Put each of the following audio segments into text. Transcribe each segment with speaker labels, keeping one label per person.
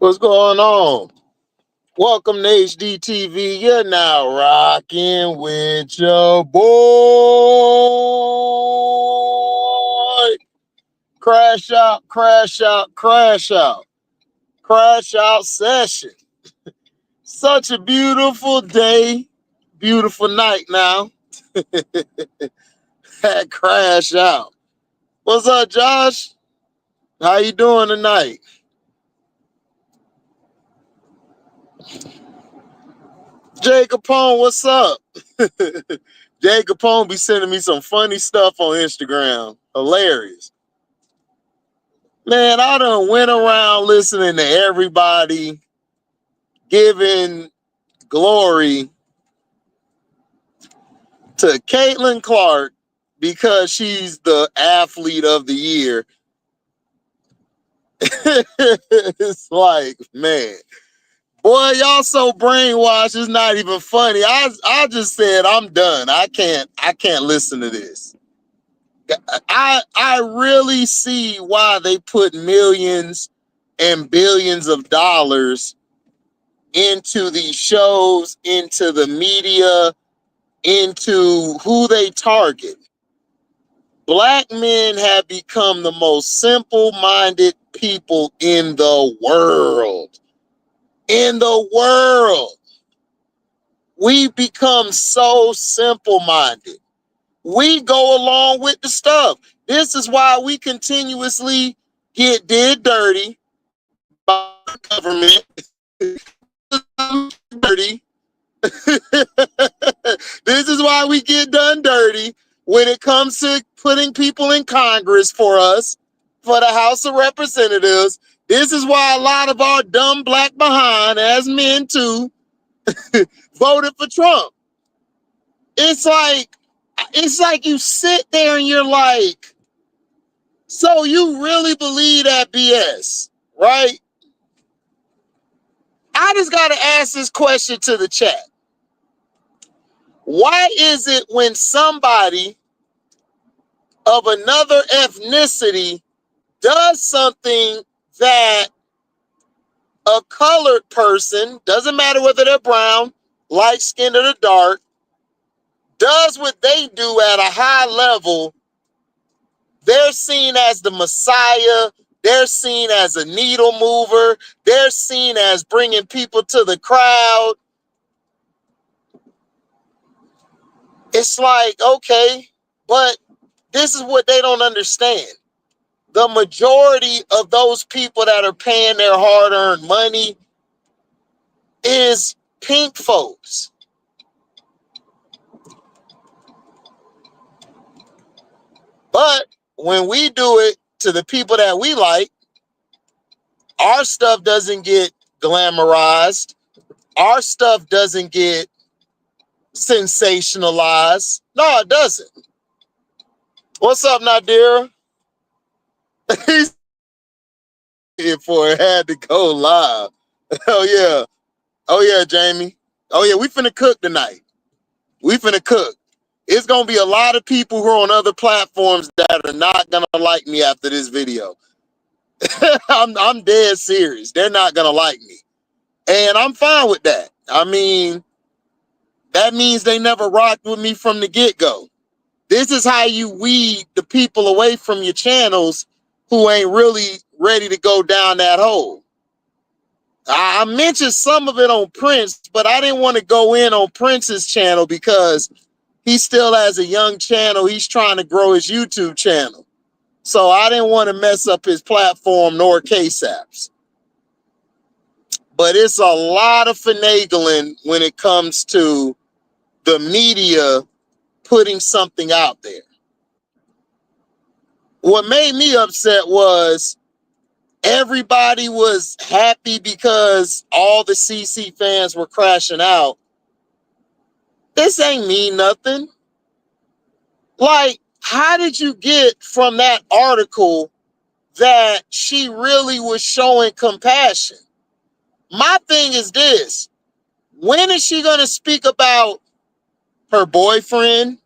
Speaker 1: What's going on? Welcome to HDiiTV. You're now rocking with your boy. Crash out, crash out, crash out. Crash out session. Such a beautiful day. Beautiful night now. Had crash out. What's up, Josh? How you doing tonight? Jay Capone, what's up? Jay Capone be sending me some funny stuff on Instagram. Hilarious. Man, I done went around listening to everybody giving glory to Caitlin Clark because she's the athlete of the year. It's like, man, boy, y'all so brainwashed. It's not even funny. I just said I'm done. I can't listen to this. I really see why they put millions and billions of dollars into these shows, into the media, into who they target. Black men have become the most simple-minded people in the world. In the world. We've become so simple-minded. We go along with the stuff. This is why we continuously get did dirty by the government. Dirty. This is why we get done dirty when it comes to putting people in Congress for us, for the House of Representatives. This is why a lot of our dumb black behind, as men too, voted for Trump. It's like you sit there and you're like, so you really believe that BS, right? I just got to ask this question to the chat. Why is it when somebody of another ethnicity does something that a colored person, doesn't matter whether they're brown, light-skinned, or dark, does what they do at a high level, they're seen as the Messiah, they're seen as a needle mover, they're seen as bringing people to the crowd. It's like, okay, but this is what they don't understand. The majority of those people that are paying their hard-earned money is pink folks. But when we do it to the people that we like, our stuff doesn't get glamorized. Our stuff doesn't get sensationalized. No, it doesn't. What's up, Nadir? He's here for it had to go live. Oh yeah. Oh yeah, Jamie. Oh yeah, we finna cook tonight. We finna cook. It's gonna be a lot of people who are on other platforms that are not gonna like me after this video. I'm dead serious. They're not gonna like me. And I'm fine with that. I mean, that means they never rocked with me from the get-go. This is how you weed the people away from your channels who ain't really ready to go down that hole. I mentioned some of it on Prince, but I didn't want to go in on Prince's channel because he still has a young channel. He's trying to grow his YouTube channel. So I didn't want to mess up his platform nor Cashapp's. But it's a lot of finagling when it comes to the media putting something out there. What made me upset was everybody was happy because all the CC fans were crashing out. This ain't mean nothing. Like, how did you get from that article that she really was showing compassion? My thing is this. When is she going to speak about her boyfriend?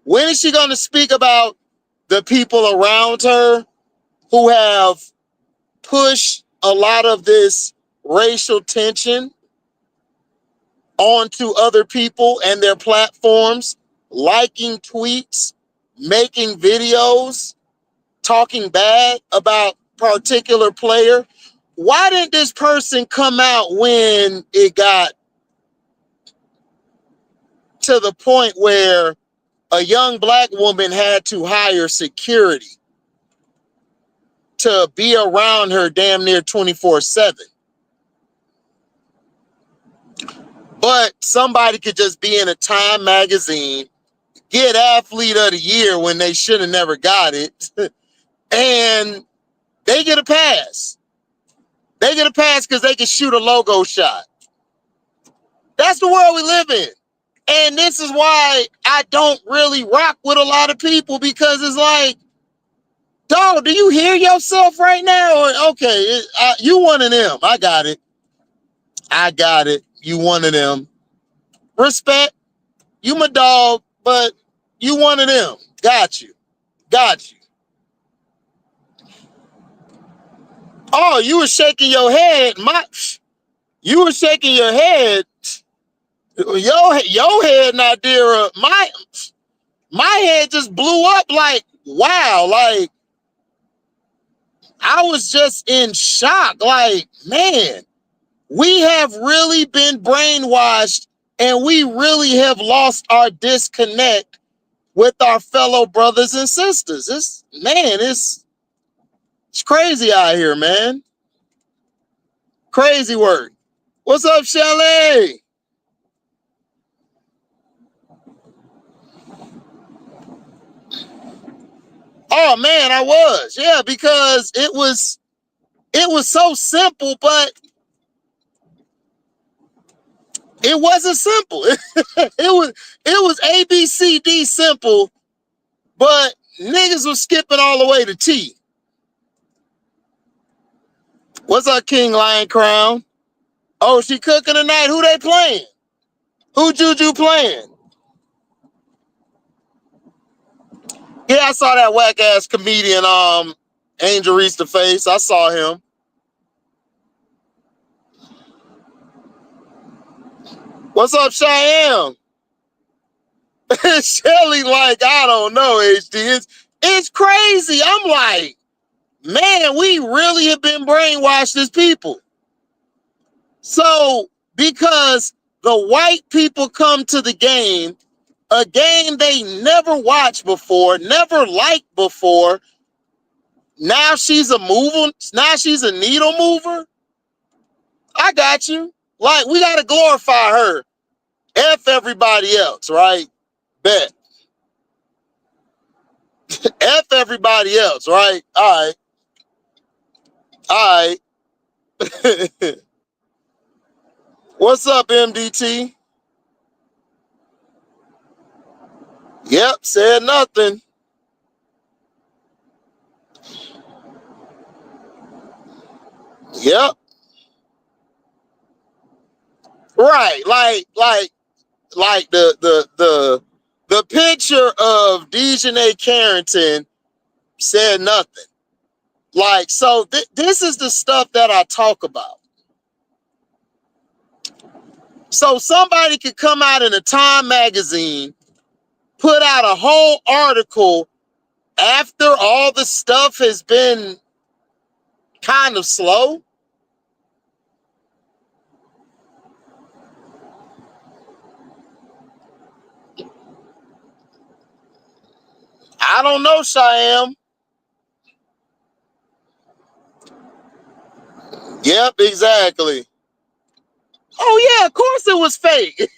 Speaker 1: When is she going to speak about the people around her who have pushed a lot of this racial tension onto other people and their platforms, liking tweets, making videos, talking bad about particular player. Why didn't this person come out when it got to the point where a young black woman had to hire security to be around her damn near 24/7? But somebody could just be in a Time magazine, get Athlete of the Year when they should have never got it, and they get a pass. They get a pass because they can shoot a logo shot. That's the world we live in. And this is why I don't really rock with a lot of people, because it's like, dog, do you hear yourself right now? Or, okay, you one of them. I got it. I got it. You one of them. Respect. You my dog, but you one of them. Got you. Got you. Oh, you were shaking your head. You were shaking your head. Your head, Nadira. My head just blew up like, wow. Like, I was just in shock. Like, man, we have really been brainwashed, and we really have lost our disconnect with our fellow brothers and sisters. It's crazy out here, man. Crazy work. What's up, Shelly? Oh man, I was. Yeah, because it was so simple, but it wasn't simple. it was ABCD simple, but niggas was skipping all the way to T. What's up, King Lion Crown? Oh, she cooking tonight. Who they playing? Who Juju playing? Yeah, I saw that whack ass comedian, Angel Reese the Face. I saw him. What's up, Cheyenne? Shelly, like, I don't know, HD. It's crazy. I'm like, man, we really have been brainwashed as people. So, because the white people come to the game, a game they never watched before, never liked before, now she's a mover. Now she's a needle mover. I got you. Like, we got to glorify her. F everybody else, right? Bet. F everybody else, right? All right. All right. What's up, MDT? Yep, said nothing. Yep. Right. Like the picture of Dejanay Carrington said nothing. Like, so this is the stuff that I talk about. So somebody could come out in a Time magazine, put out a whole article after all the stuff has been kind of slow. I don't know, Cheyenne. Yep, exactly. Oh yeah, of course it was fake.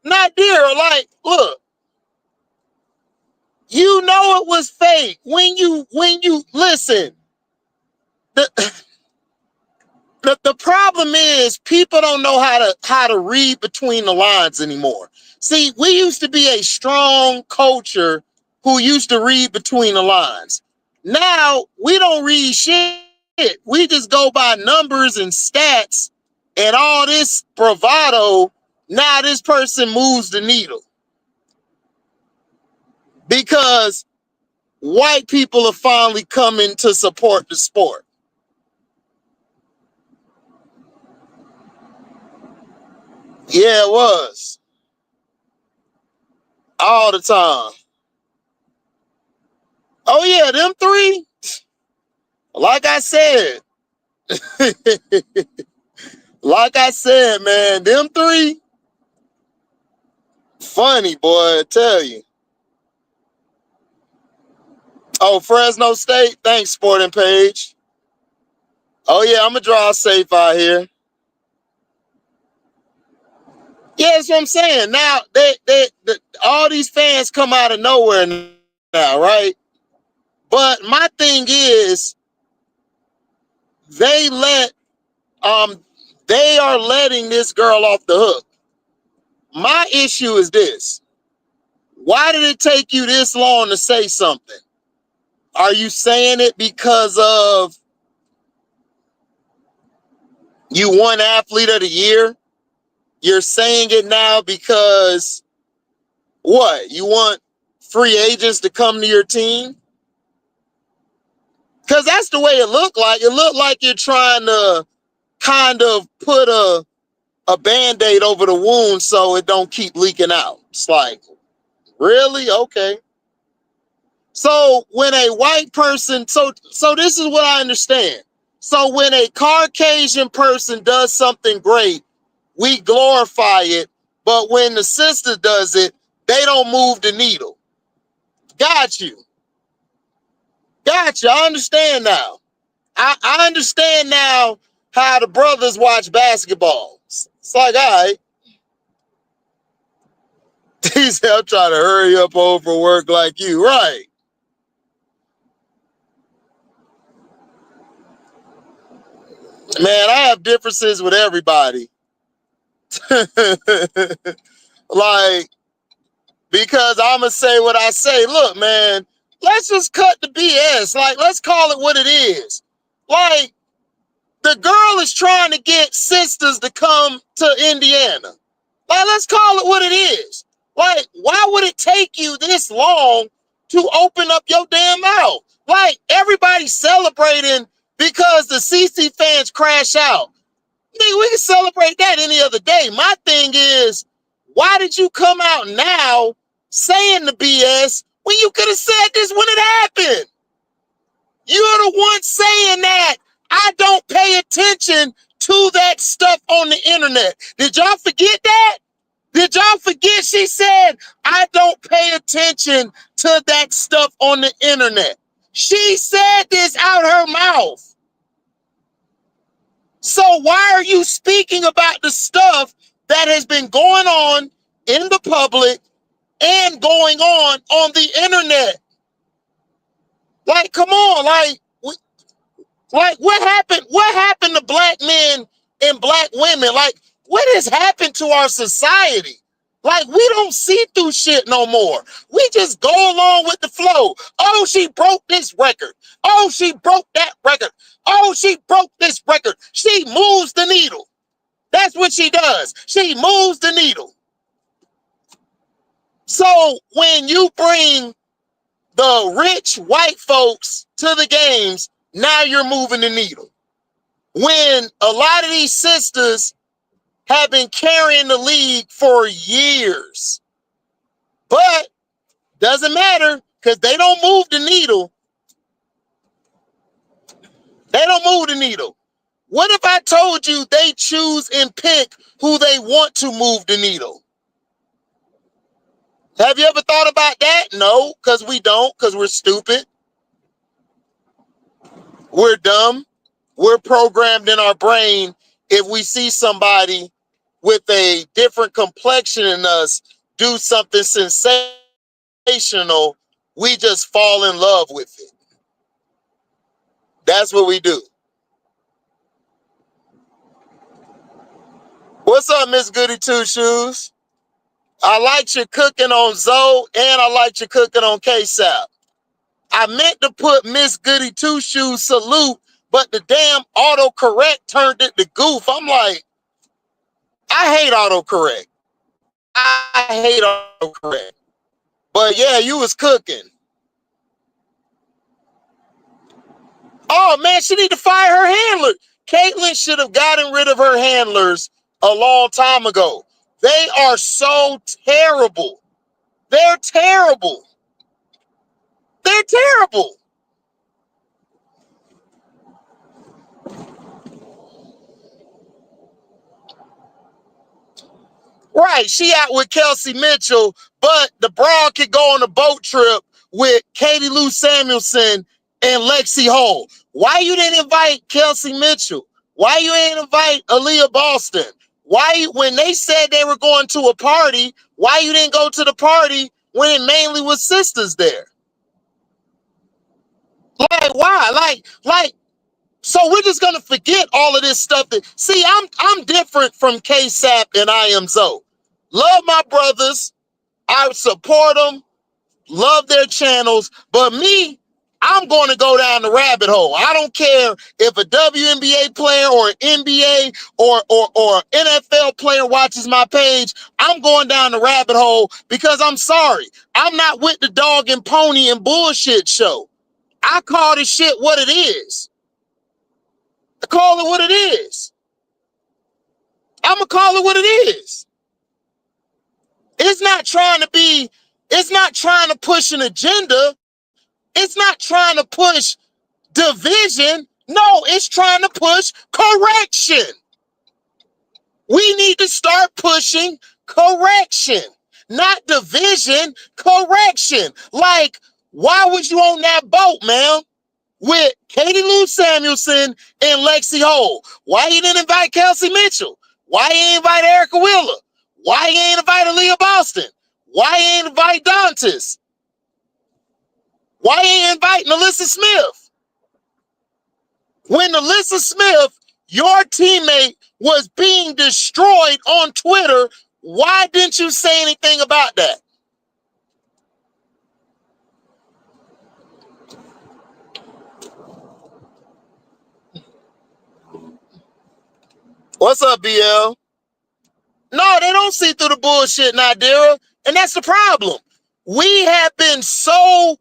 Speaker 1: Not dear. Like, look, you know it was fake when you listen. The the problem is people don't know how to read between the lines anymore. See, we used to be a strong culture who used to read between the lines. Now we don't read shit. We just go by numbers and stats and all this bravado. Now this person moves the needle because white people are finally coming to support the sport. Yeah, it was. All the time. Oh, yeah, them three. Like I said. Like I said, man, them three. Funny, boy, I tell you. Oh, Fresno State. Thanks, Sporting Page. Oh, yeah, I'm going to draw safe out here. Yeah, that's what I'm saying. Now, all these fans come out of nowhere now, right? But my thing is, they are letting this girl off the hook. My issue is this. Why did it take you this long to say something? Are you saying it because of you won Athlete of the Year? You're saying it now because what? You want free agents to come to your team? Because that's the way it looked like. It looked like you're trying to kind of put a Band-Aid over the wound so it don't keep leaking out. It's like, really? Okay. So when a white person, so this is what I understand. So when a Caucasian person does something great, we glorify it, but when the sister does it, they don't move the needle. Got you. Got you. I understand now. I understand now how the brothers watch basketball. It's like, all right. He said, I'm trying to hurry up over work like you. Right. Man, I have differences with everybody. Like, because I'm going to say what I say. Look, man, let's just cut the BS. Like, let's call it what it is. Like, the girl is trying to get sisters to come to Indiana. Like, let's call it what it is. Like, why would it take you this long to open up your damn mouth? Like, everybody's celebrating because the CC fans crash out. Nigga, we can celebrate that any other day. My thing is, why did you come out now saying the BS when you could have said this when it happened? You're the one saying that. I don't pay attention to that stuff on the internet. Did y'all forget that? Did y'all forget she said, I don't pay attention to that stuff on the internet? She said this out her mouth. So why are you speaking about the stuff that has been going on in the public and going on the internet? Like, come on, like what happened? What happened to black men and black women? Like, what has happened to our society? Like, we don't see through shit no more. We just go along with the flow. Oh, she broke this record. Oh, she broke that record. Oh, she broke this record. She moves the needle. That's what she does. She moves the needle. So when you bring the rich white folks to the games, now you're moving the needle. When a lot of these sisters have been carrying the league for years, but doesn't matter because they don't move the needle. They don't move the needle. What if I told you they choose and pick who they want to move the needle? Have you ever thought about that? No, because we don't, because we're stupid. We're dumb. We're programmed in our brain. If we see somebody with a different complexion than us do something sensational, we just fall in love with it. That's what we do. What's up, Miss Goody Two Shoes? I liked your cooking on Zoe and I liked your cooking on Cashapp. I meant to put Miss Goody Two Shoes salute, but the damn autocorrect turned it to goof. I'm like, I hate autocorrect. I hate autocorrect. But yeah, you was cooking. Oh man, she need to fire her handler. Caitlyn should have gotten rid of her handlers a long time ago. They are so terrible. They're terrible. They're terrible. Right, she out with Kelsey Mitchell, but the broad could go on a boat trip with Katie Lou Samuelson and Lexi Hole. Why you didn't invite Kelsey Mitchell? Why you ain't invite Aaliyah Boston? When they said they were going to a party, why you didn't go to the party when it mainly was sisters there? Like, why? So we're just gonna forget all of this stuff. See, I'm different from Cashapp and I am Zoe. Love my brothers. I support them. Love their channels. But me, I'm going to go down the rabbit hole. I don't care if a WNBA player or an NBA or NFL player watches my page. I'm going down the rabbit hole because I'm sorry. I'm not with the dog and pony and bullshit show. I call this shit what it is. I call it what it is. I'm going to call it what it is. It's not trying to push an agenda. It's not trying to push division. No, it's trying to push correction. We need to start pushing correction, not division, correction. Like, why was you on that boat, man, with Katie Lou Samuelson and Lexi Hole? Why you didn't invite Kelsey Mitchell? Why you ain't invite Erica Wheeler? Why you ain't invite Aaliyah Boston? Why you ain't invite Dantas? Why you ain't invite Alyssa Smith? When Alyssa Smith, your teammate, was being destroyed on Twitter, why didn't you say anything about that? What's up, BL? No, they don't see through the bullshit, Nadira. And that's the problem. We have been so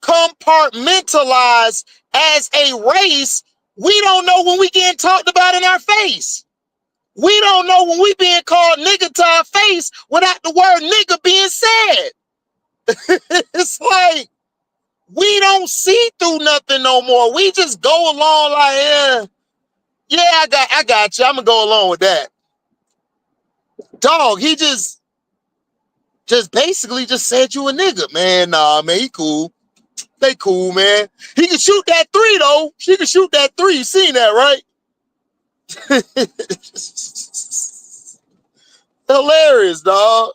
Speaker 1: compartmentalized as a race, we don't know when we getting talked about in our face. We don't know when we being called nigga to our face without the word nigga being said. It's like we don't see through nothing no more. We just go along like, yeah, I got you. I'm gonna go along with that. Dog, he just basically just said you a nigga, man. Nah, man, he cool. They cool, man. He can shoot that three though. She can shoot that three. You seen that, right? Hilarious, dog.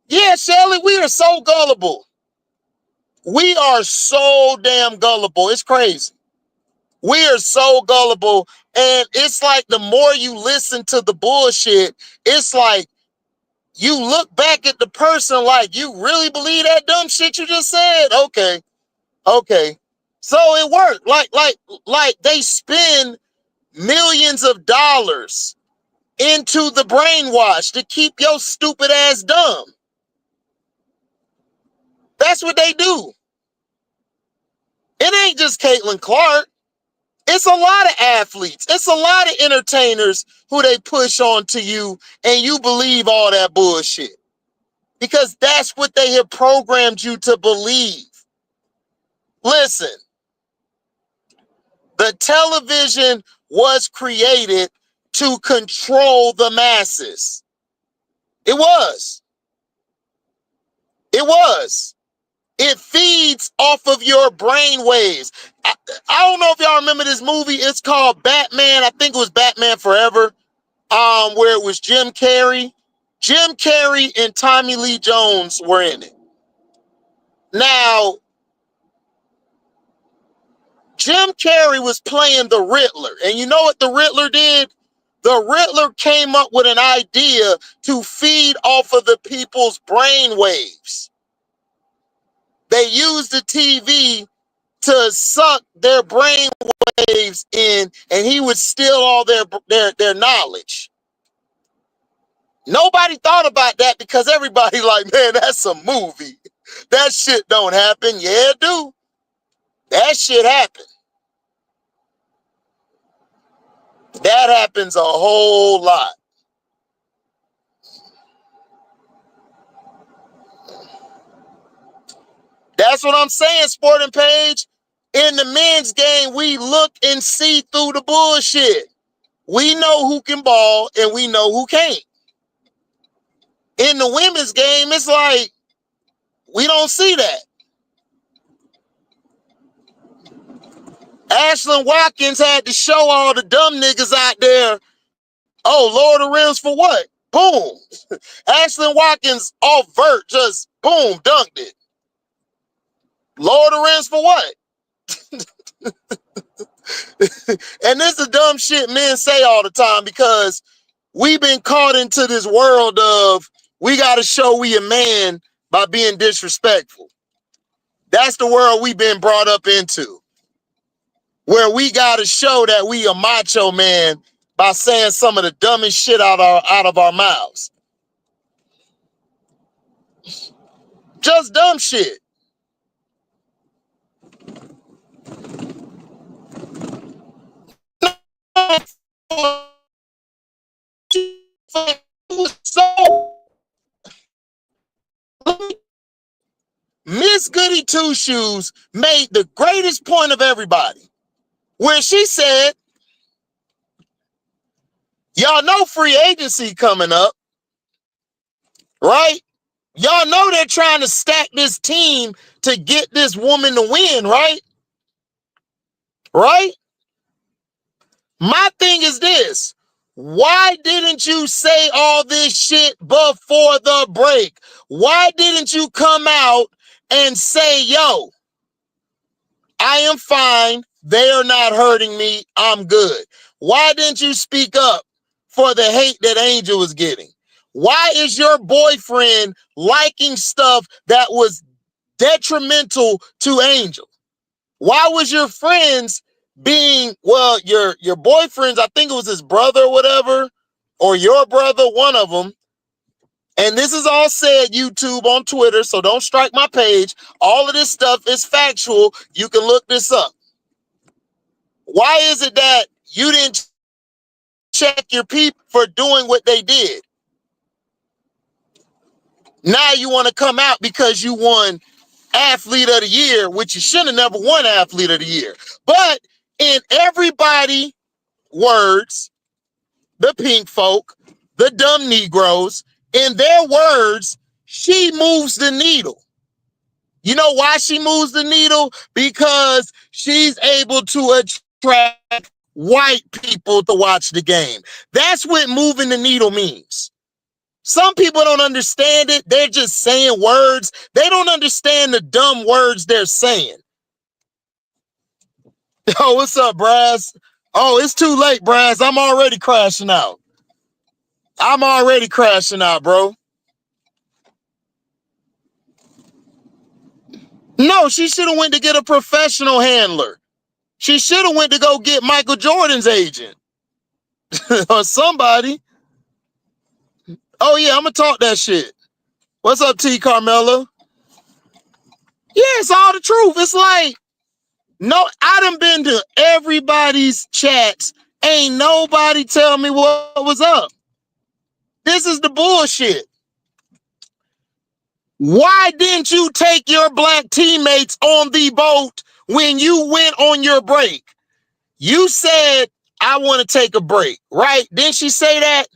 Speaker 1: Yeah, Shelly, we are so gullible. We are so damn gullible. It's crazy. We are so gullible. And it's like the more you listen to the bullshit, it's like you look back at the person like, you really believe that dumb shit you just said? Okay. So it worked. Like they spend millions of dollars into the brainwash to keep your stupid ass dumb. That's what they do. It ain't just Caitlin Clark. It's a lot of athletes. It's a lot of entertainers who they push onto you and you believe all that bullshit. Because that's what they have programmed you to believe. Listen, the television was created to control the masses. It was. It was. It feeds off of your brain waves. I don't know if y'all remember this movie. It's called Batman. I think it was Batman Forever, where it was Jim Carrey. Jim Carrey and Tommy Lee Jones were in it. Now, Jim Carrey was playing the Riddler. And you know what the Riddler did? The Riddler came up with an idea to feed off of the people's brain waves. They used the TV to suck their brain waves in, and he would steal all their knowledge. Nobody thought about that because everybody like, man, that's a movie. That shit don't happen. Yeah, it do. That shit happen. That happens a whole lot. That's what I'm saying, Sporting Page. In the men's game, we look and see through the bullshit. We know who can ball and we know who can't. In the women's game, it's like we don't see that. Ashlyn Watkins had to show all the dumb niggas out there, oh, lower the rims for what? Boom. Ashlyn Watkins off vert, just boom, dunked it. Lower the rims for what? And this is dumb shit men say all the time because we've been caught into this world of we got to show we a man by being disrespectful. That's the world we've been brought up into, where we got to show that we a macho man by saying some of the dumbest shit out of our mouths. Just dumb shit. So Miss Goody Two Shoes made the greatest point of everybody, where she said, y'all know free agency coming up, right? Y'all know they're trying to stack this team to get this woman to win, right? Right? My thing is this. Why didn't you say all this shit before the break? Why didn't you come out and say, yo, I am fine. They are not hurting me. I'm good. Why didn't you speak up for the hate that Angel was getting? Why is your boyfriend liking stuff that was detrimental to Angel? Why was your friends being, well, your boyfriend's, I think it was his brother or whatever, or your brother, one of them. And this is all said YouTube on Twitter, so don't strike my page. All of this stuff is factual. You can look this up. Why is it that you didn't check your people for doing what they did? Now you want to come out because you won Athlete of the Year, which you should have never won Athlete of the Year. But in everybody words, the pink folk, the dumb Negroes, in their words, she moves the needle. You know why she moves the needle? Because she's able to attract white people to watch the game. That's what moving the needle means. Some people don't understand it. They're just saying words. They don't understand the dumb words they're saying. Oh, what's up, Braz? Oh, it's too late, Braz. I'm already crashing out. I'm already crashing out, bro. No, she should have went to get a professional handler. She should have went to go get Michael Jordan's agent or somebody. Oh, yeah, I'm going to talk that shit. What's up, T. Carmelo? Yeah, it's all the truth. It's like, no, I done been to everybody's chats. Ain't nobody tell me what was up. This is the bullshit. Why didn't you take your black teammates on the boat when you went on your break? You said, I want to take a break, right? Didn't she say that?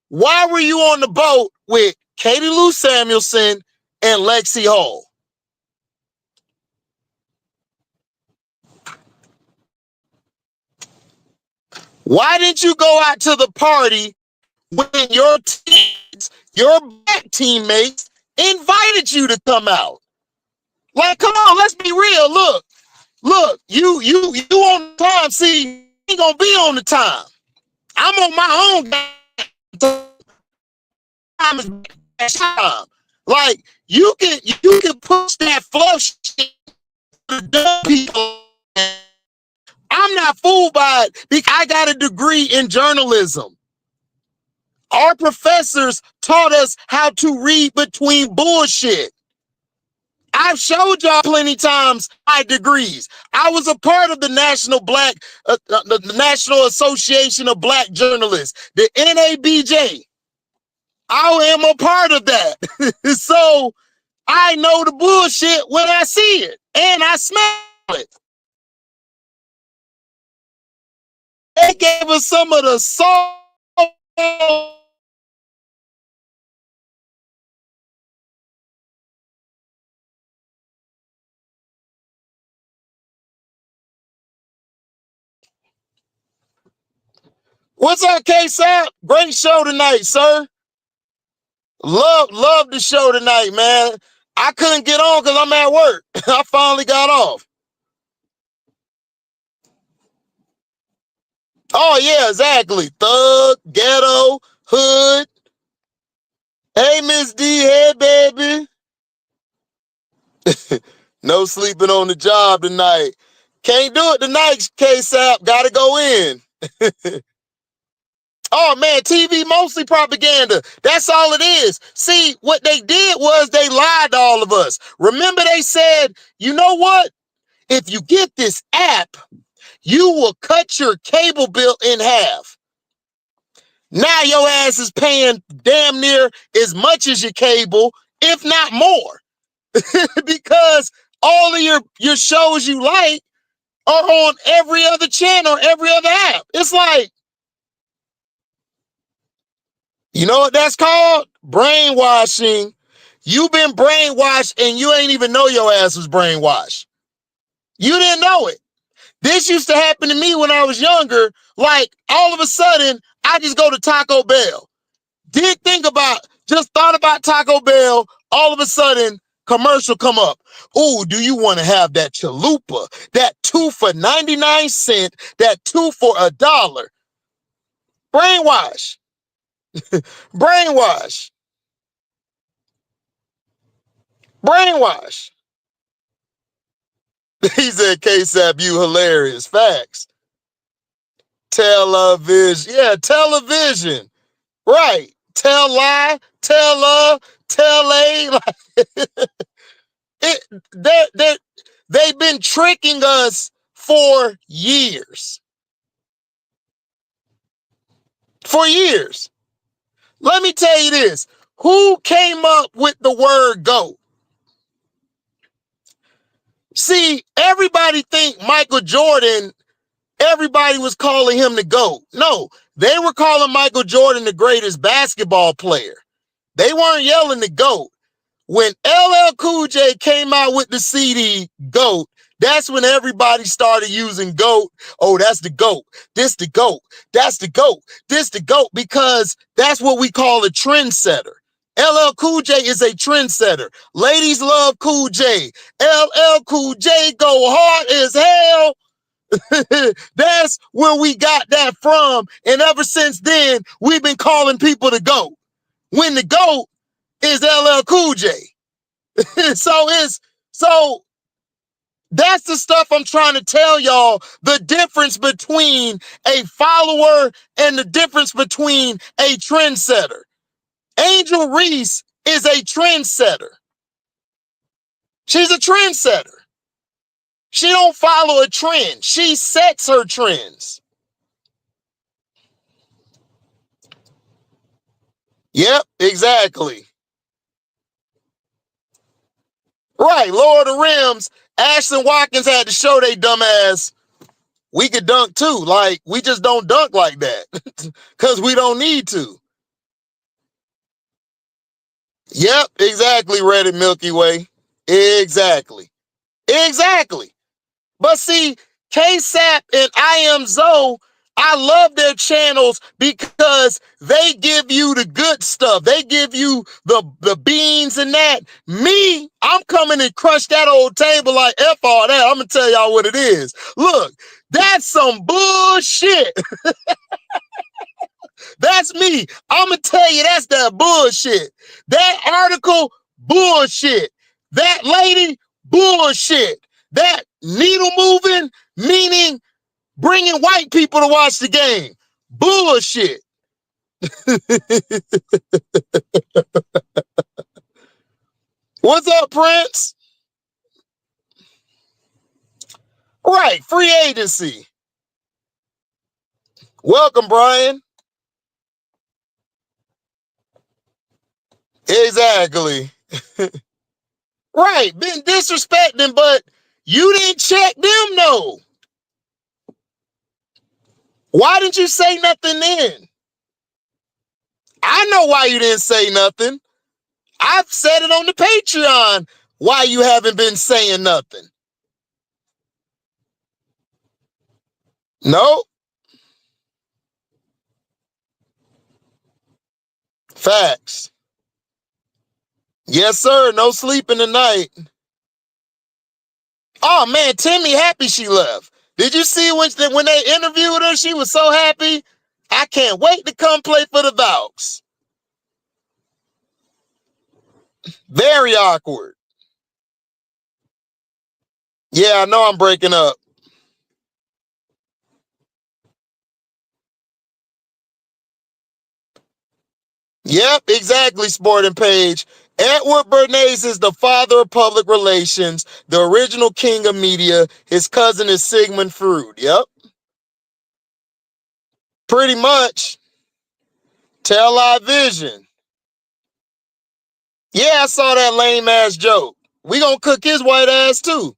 Speaker 1: Why were you on the boat with Katie Lou Samuelson and Lexi Hall? Why didn't you go out to the party when your teams, your black teammates invited you to come out? Like, come on, let's be real. Look, you on time. See, you ain't gonna be on the time. I'm on my own time. Like, you can push that flush shit to dumb people. I'm not fooled by it because I got a degree in journalism. Our professors taught us how to read between bullshit. I've showed y'all plenty times my degrees. I was a part of the the National Association of Black Journalists, the NABJ. I am a part of that. So I know the bullshit when I see it and I smell it. They gave us some of the salt. What's up, Cashapp? Great show tonight, sir. Love the show tonight, man. I couldn't get on because I'm at work. I finally got off. Oh, yeah, exactly. Thug, ghetto, hood. Hey, Miss D, hey, baby. No sleeping on the job tonight. Can't do it tonight, Cashapp. Gotta go in. Oh, man, TV mostly propaganda. That's all it is. See, what they did was they lied to all of us. Remember they said, you know what? If you get this app, you will cut your cable bill in half. Now your ass is paying damn near as much as your cable, if not more. Because all of your shows you like are on every other channel, every other app. It's like, you know what that's called? Brainwashing. You've been brainwashed and you ain't even know your ass was brainwashed. You didn't know it. This used to happen to me when I was younger. Like, all of a sudden, I just go to Taco Bell. Just thought about Taco Bell. All of a sudden, commercial come up. Ooh, do you want to have that chalupa? That 2 for 99 cents, that 2 for $1. Brainwash. Brainwash. Brainwash. He said, Cashapp, you hilarious. Facts. Television. Yeah, television. Right. Tell lie, tell a. Like, they've been tricking us for years. For years. Let me tell you this. Who came up with the word GOAT? See, everybody think Michael Jordan, everybody was calling him the GOAT. No, they were calling Michael Jordan the greatest basketball player. They weren't yelling the GOAT. When LL Cool J came out with the CD GOAT, that's when everybody started using GOAT. Oh, that's the GOAT. This the GOAT. That's the GOAT. This the GOAT, because that's what we call a trendsetter. LL Cool J is a trendsetter. Ladies love Cool J. LL Cool J go hard as hell. That's where we got that from. And ever since then, we've been calling people the GOAT. When the GOAT is LL Cool J. So that's the stuff I'm trying to tell y'all. The difference between a follower and the difference between a trendsetter. Angel Reese is a trendsetter. She's a trendsetter. She don't follow a trend. She sets her trends. Yep, exactly. Right, Lord of the Rims, Ashton Watkins had to show they dumb ass we could dunk too. Like, we just don't dunk like that because we don't need to. Yep, exactly, Reddit Milky Way. Exactly. Exactly. But see, Cashapp and I Am Zoe, I love their channels because they give you the good stuff. They give you the beans and that. Me, I'm coming and crush that old table like F all that. I'm going to tell y'all what it is. Look, that's some bullshit. That's me. I'm going to tell you that's that bullshit. That article, bullshit. That lady, bullshit. That needle moving, meaning bringing white people to watch the game. Bullshit. What's up, Prince? Right, free agency. Welcome, Brian. Exactly. Right, been disrespecting, but you didn't check them, though. Why didn't you say nothing then? I know why you didn't say nothing. I've said it on the Patreon why you haven't been saying nothing. No. Facts. Yes, sir. No sleeping tonight. Oh, man, Timmy happy she left. Did you see when they interviewed her? She was so happy. I can't wait to come play for the Valks. Very awkward. Yeah, I know I'm breaking up. Yep, exactly, Sporting Page. Edward Bernays is the father of public relations, the original king of media. His cousin is Sigmund Freud. Yep. Pretty much. Tell our vision. Yeah, I saw that lame ass joke. We gonna cook his white ass too.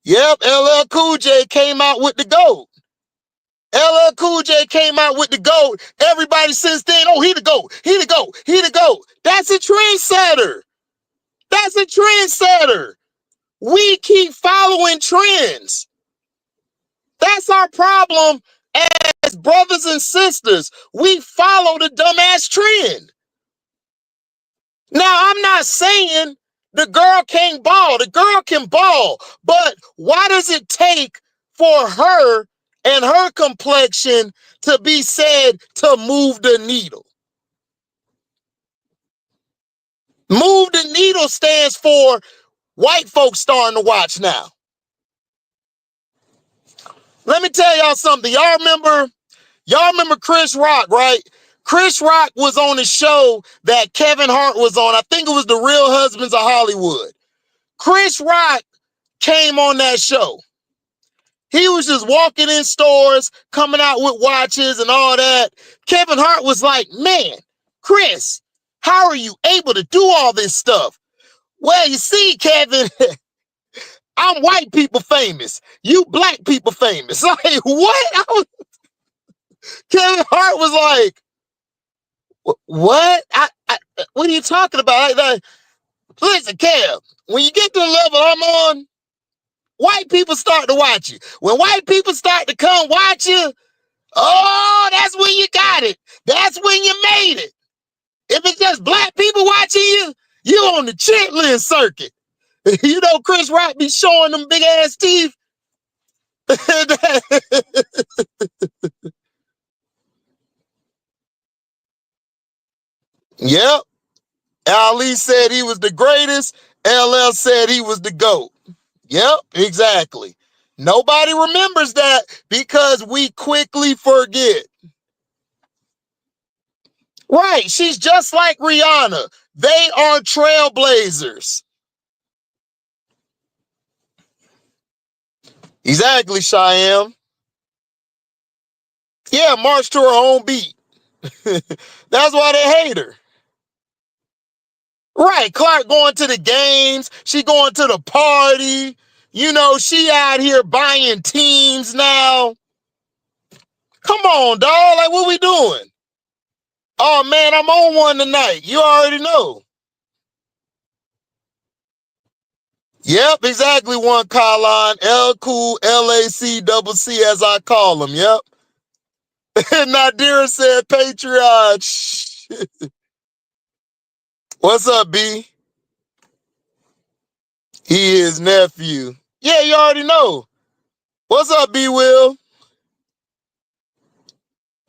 Speaker 1: Yep, LL Cool J came out with the GOAT. LL Cool J came out with the GOAT. Everybody since then, oh, he the GOAT. He the GOAT. He the GOAT. That's a trendsetter. That's a trendsetter. We keep following trends. That's our problem as brothers and sisters. We follow the dumbass trend. Now, I'm not saying the girl can't ball. The girl can ball. But why does it take for her and her complexion to be said to move the needle? Move the needle stands for white folks starting to watch now. Let me tell y'all something. Y'all remember Chris Rock, right? Chris Rock was on a show that Kevin Hart was on. I think it was The Real Husbands of Hollywood. Chris Rock came on that show. He was just walking in stores, coming out with watches and all that. Kevin Hart was like, man, Chris, how are you able to do all this stuff? Well, you see, Kevin, I'm white people famous. You black people famous. Like, what? Kevin Hart was like, what? What are you talking about? Listen, Kev, when you get to the level I'm on, white people start to watch you. When white people start to come watch you, oh, that's when you got it. That's when you made it. If it's just black people watching you, you on the chitlin circuit. You know Chris Rock be showing them big ass teeth. Yep. Ali said he was the greatest. LL said he was the GOAT. Yep, exactly. Nobody remembers that because we quickly forget. Right, she's just like Rihanna. They are trailblazers. Exactly, Cheyenne. Yeah, march to her own beat. That's why they hate her. Right, Clark going to the games. She going to the party. You know, she out here buying teams now. Come on, dog. Like, what we doing? Oh, man, I'm on one tonight. You already know. Yep, exactly one Colin. L Cool LAC double C as I call him. Yep. Nadira said Patreon. What's up, B? He is nephew. Yeah, you already know. What's up, B Will?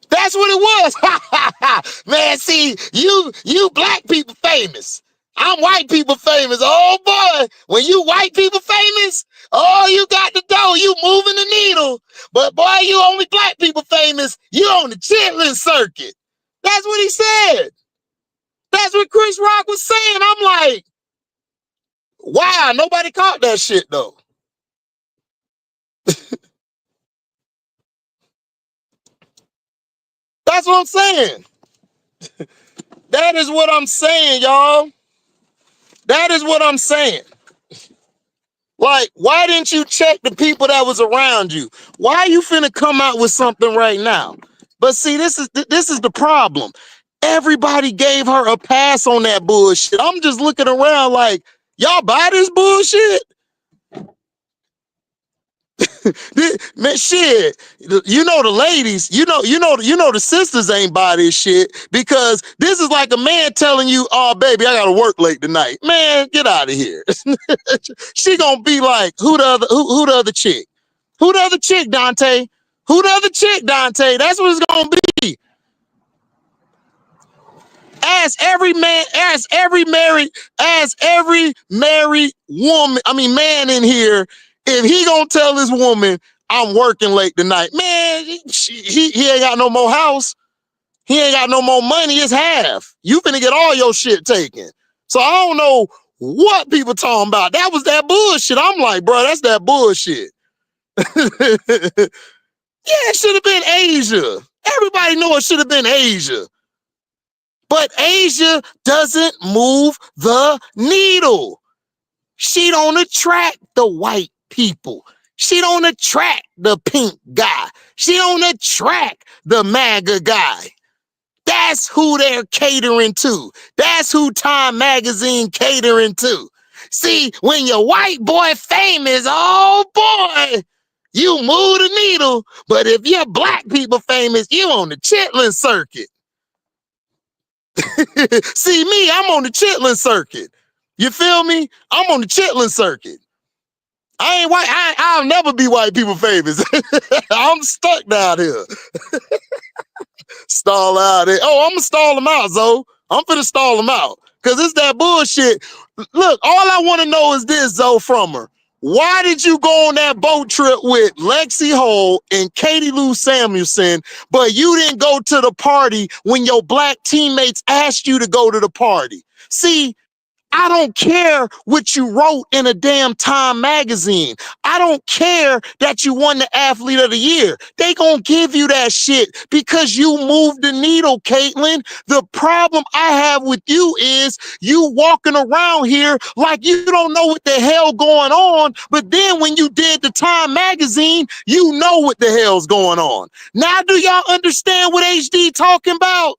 Speaker 1: That's what it was. Man, see, you black people famous. I'm white people famous. Oh boy, when you white people famous, oh, you got the dough. You moving the needle. But boy, you only black people famous. You on the chitlin circuit. That's what he said. That's what Chris Rock was saying. I'm like, wow, nobody caught that shit though. That's what I'm saying. That is what I'm saying, y'all. That is what I'm saying. Like, why didn't you check the people that was around you? Why are you finna come out with something right now? But see, this is the problem. Everybody gave her a pass on that bullshit. I'm just looking around like, y'all buy this bullshit? Man, shit. You know the ladies, you know the sisters ain't buy this shit because this is like a man telling you, "Oh, baby, I gotta work late tonight." Man, get out of here. She gonna be like, who the other chick? Who the other chick, Dante? Who the other chick, Dante? That's what it's gonna be. Ask every man, ask every married woman, I mean man in here, if he gonna tell this woman, I'm working late tonight. Man, he ain't got no more house. He ain't got no more money. It's half. You finna get all your shit taken. So I don't know what people talking about. That was that bullshit. I'm like, bro, that's that bullshit. Yeah, it should have been Asia. Everybody know it should have been Asia. But Asia doesn't move the needle. She don't attract the white people. She don't attract the pink guy. She don't attract the MAGA guy. That's who they're catering to. That's who Time Magazine catering to. See, when your white boy famous, oh boy, you move the needle. But if you're black people famous, you on the chitlin circuit. See me, I'm on the chitlin circuit. You feel me? I'm on the chitlin circuit. I ain't white. I'll never be white people famous. I'm stuck down here. Stall out there. Oh, I'm gonna stall them out, Zoe. I'm finna stall them out. Cause it's that bullshit. Look, all I wanna know is this, Zoe, from her. Why did you go on that boat trip with Lexi Hole and Katie Lou Samuelson, but you didn't go to the party when your black teammates asked you to go to the party? See, I don't care what you wrote in a damn Time magazine. I don't care that you won the Athlete of the Year. They gonna give you that shit because you moved the needle, Caitlin. The problem I have with you is you walking around here like you don't know what the hell going on, but then when you did the Time magazine, you know what the hell's going on. Now do y'all understand what HD talking about?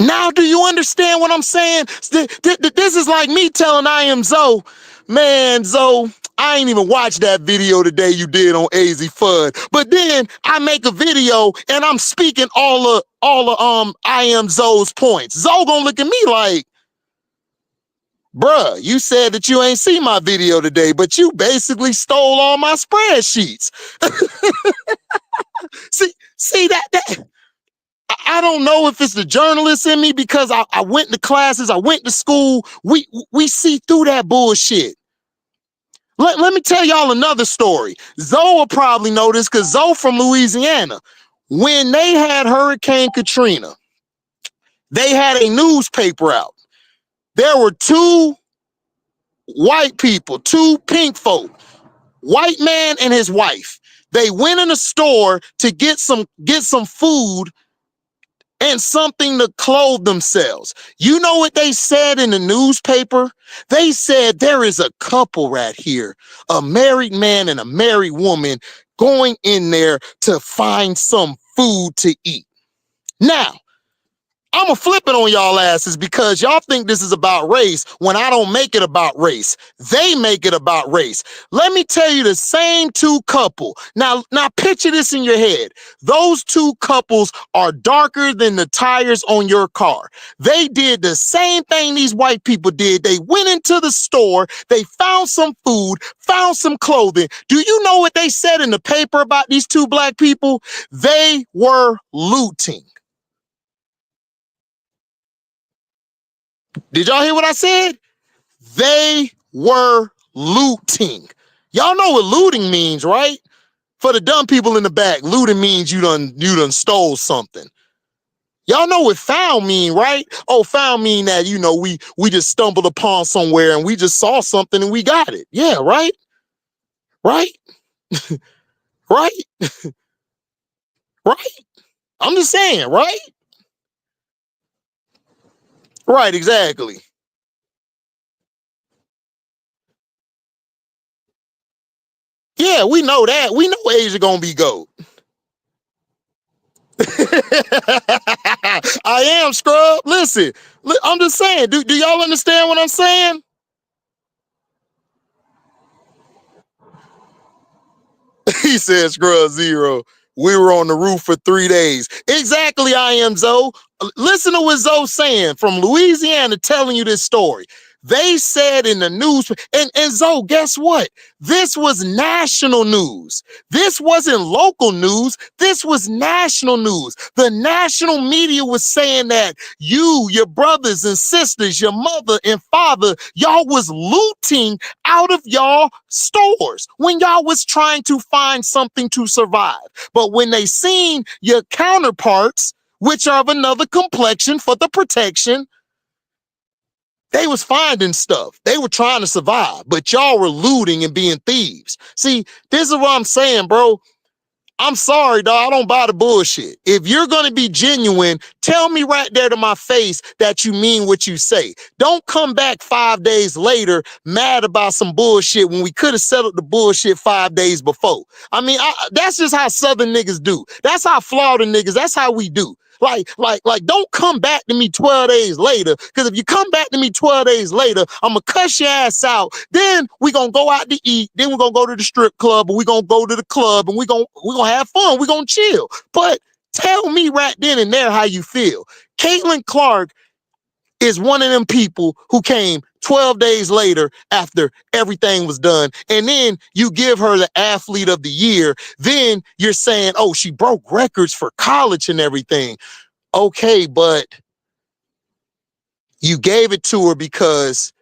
Speaker 1: Now, do you understand what I'm saying? This is like me telling I am Zoe, man, Zoe, I ain't even watched that video today you did on AZ Fudd. But then I make a video and I'm speaking all of I am Zoe's points. Zoe gonna look at me like, bruh, you said that you ain't seen my video today, but you basically stole all my spreadsheets. see that I don't know if it's the journalist in me because I went to classes, I went to school. We see through that bullshit. Let me tell y'all another story. Zoe will probably know this because Zoe from Louisiana. When they had Hurricane Katrina, they had a newspaper out. There were two white people, two pink folk, white man and his wife. They went in a store to get some food and something to clothe themselves. You know what they said in the newspaper? They said there is a couple right here, a married man and a married woman going in there to find some food to eat. Now, I'm going to flip it on y'all asses because y'all think this is about race when I don't make it about race. They make it about race. Let me tell you the same two couple. Now picture this in your head. Those two couples are darker than the tires on your car. They did the same thing these white people did. They went into the store. They found some food, found some clothing. Do you know what they said in the paper about these two black people? They were looting. Did y'all hear what I said? They were looting. Y'all know what looting means, right? For the dumb people in the back, looting means you done stole something. Y'all know what found mean, right? Oh, found mean that, you know, we just stumbled upon somewhere and we just saw something and we got it. Yeah, right? Right? Right? Right? I'm just saying, right? Right, exactly. Yeah, we know that. We know Asia gonna be GOAT. I am, Scrub. Listen, I'm just saying, do y'all understand what I'm saying? He said, Scrub Zero. We were on the roof for 3 days. Exactly, I am, Zoe. Listen to what Zoe's saying from Louisiana telling you this story. They said in the news, and Zoe, guess what? This was national news. This wasn't local news. This was national news. The national media was saying that you, your brothers and sisters, your mother and father, y'all was looting out of y'all stores when y'all was trying to find something to survive. But when they seen your counterparts, which are of another complexion for the protection, they was finding stuff. They were trying to survive, but y'all were looting and being thieves. See, this is what I'm saying, bro. I'm sorry, dog. I don't buy the bullshit. If you're going to be genuine, tell me right there to my face that you mean what you say. Don't come back 5 days later mad about some bullshit when we could have settled the bullshit 5 days before. I mean, that's just how Southern niggas do. That's how Florida niggas, that's how we do. Don't come back to me 12 days later, because if you come back to me 12 days later, I'm going to cuss your ass out. Then we going to go out to eat. Then we're going to go to the strip club, or we going to go to the club, and we going to have fun. We're going to chill. But tell me right then and there how you feel. Caitlin Clark is one of them people who came 12 days later after everything was done. And then you give her the athlete of the year. Then you're saying, oh, she broke records for college and everything. Okay, but you gave it to her because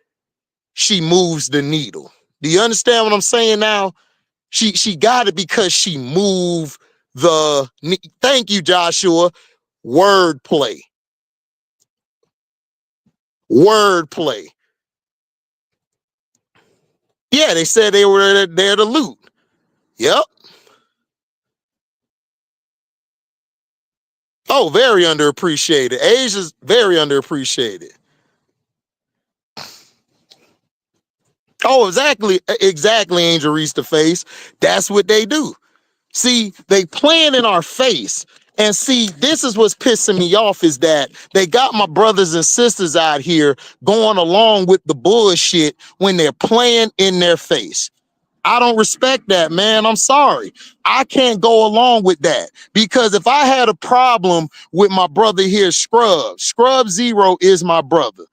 Speaker 1: she moves the needle. Do you understand what I'm saying now? She got it because she moved the, thank you, Joshua, wordplay. Wordplay. Yeah, they said they were there to loot. Yep. Oh, very underappreciated. Asia's very underappreciated. Oh, exactly, Angel Reese the face. That's what they do. See, they playing in our face. And see, this is what's pissing me off is that they got my brothers and sisters out here going along with the bullshit when they're playing in their face. I don't respect that, man. I'm sorry. I can't go along with that because if I had a problem with my brother here, Scrub Zero is my brother.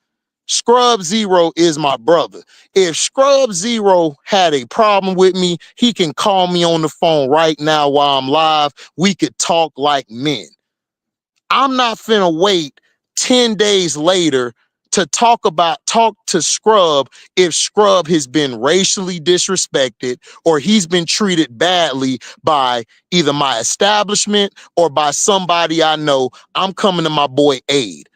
Speaker 1: Scrub Zero is my brother. If Scrub Zero had a problem with me, he can call me on the phone right now while I'm live. We could talk like men. I'm not finna wait 10 days later to talk to Scrub if Scrub has been racially disrespected or he's been treated badly by either my establishment or by somebody I know. I'm coming to my boy Aid.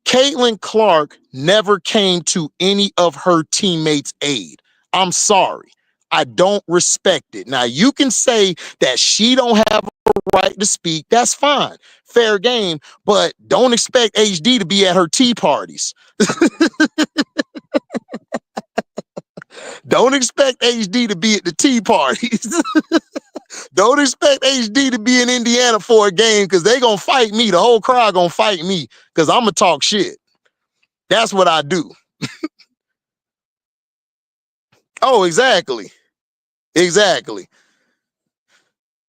Speaker 1: Caitlin Clark never came to any of her teammates' aid. I'm sorry. I don't respect it. Now, you can say that she don't have a right to speak. That's fine. Fair game. But don't expect HD to be at her tea parties. Don't expect HD to be at the tea parties. Don't expect HD to be in Indiana for a game because they going to fight me. The whole crowd going to fight me because I'm going to talk shit. That's what I do. Oh, exactly. Exactly.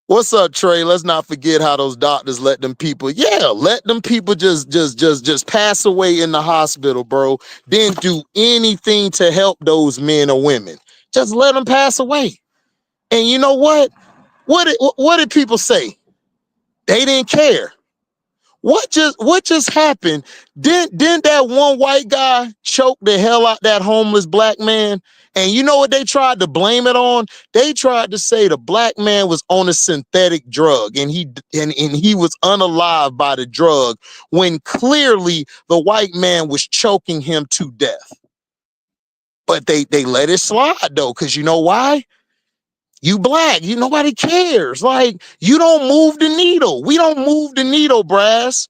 Speaker 1: What's up, Trey? Let's not forget how those doctors let them people, let them people just pass away in the hospital, bro. Didn't do anything to help those men or women. Just let them pass away. And you know what? What did people say? They didn't care. What just happened? Didn't that one white guy choke the hell out that homeless black man? And you know what they tried to blame it on? They tried to say the black man was on a synthetic drug and he was unalive by the drug when clearly the white man was choking him to death. But they let it slide though, because you know why? You black, nobody cares. Like, you don't move the needle. We don't move the needle, brass.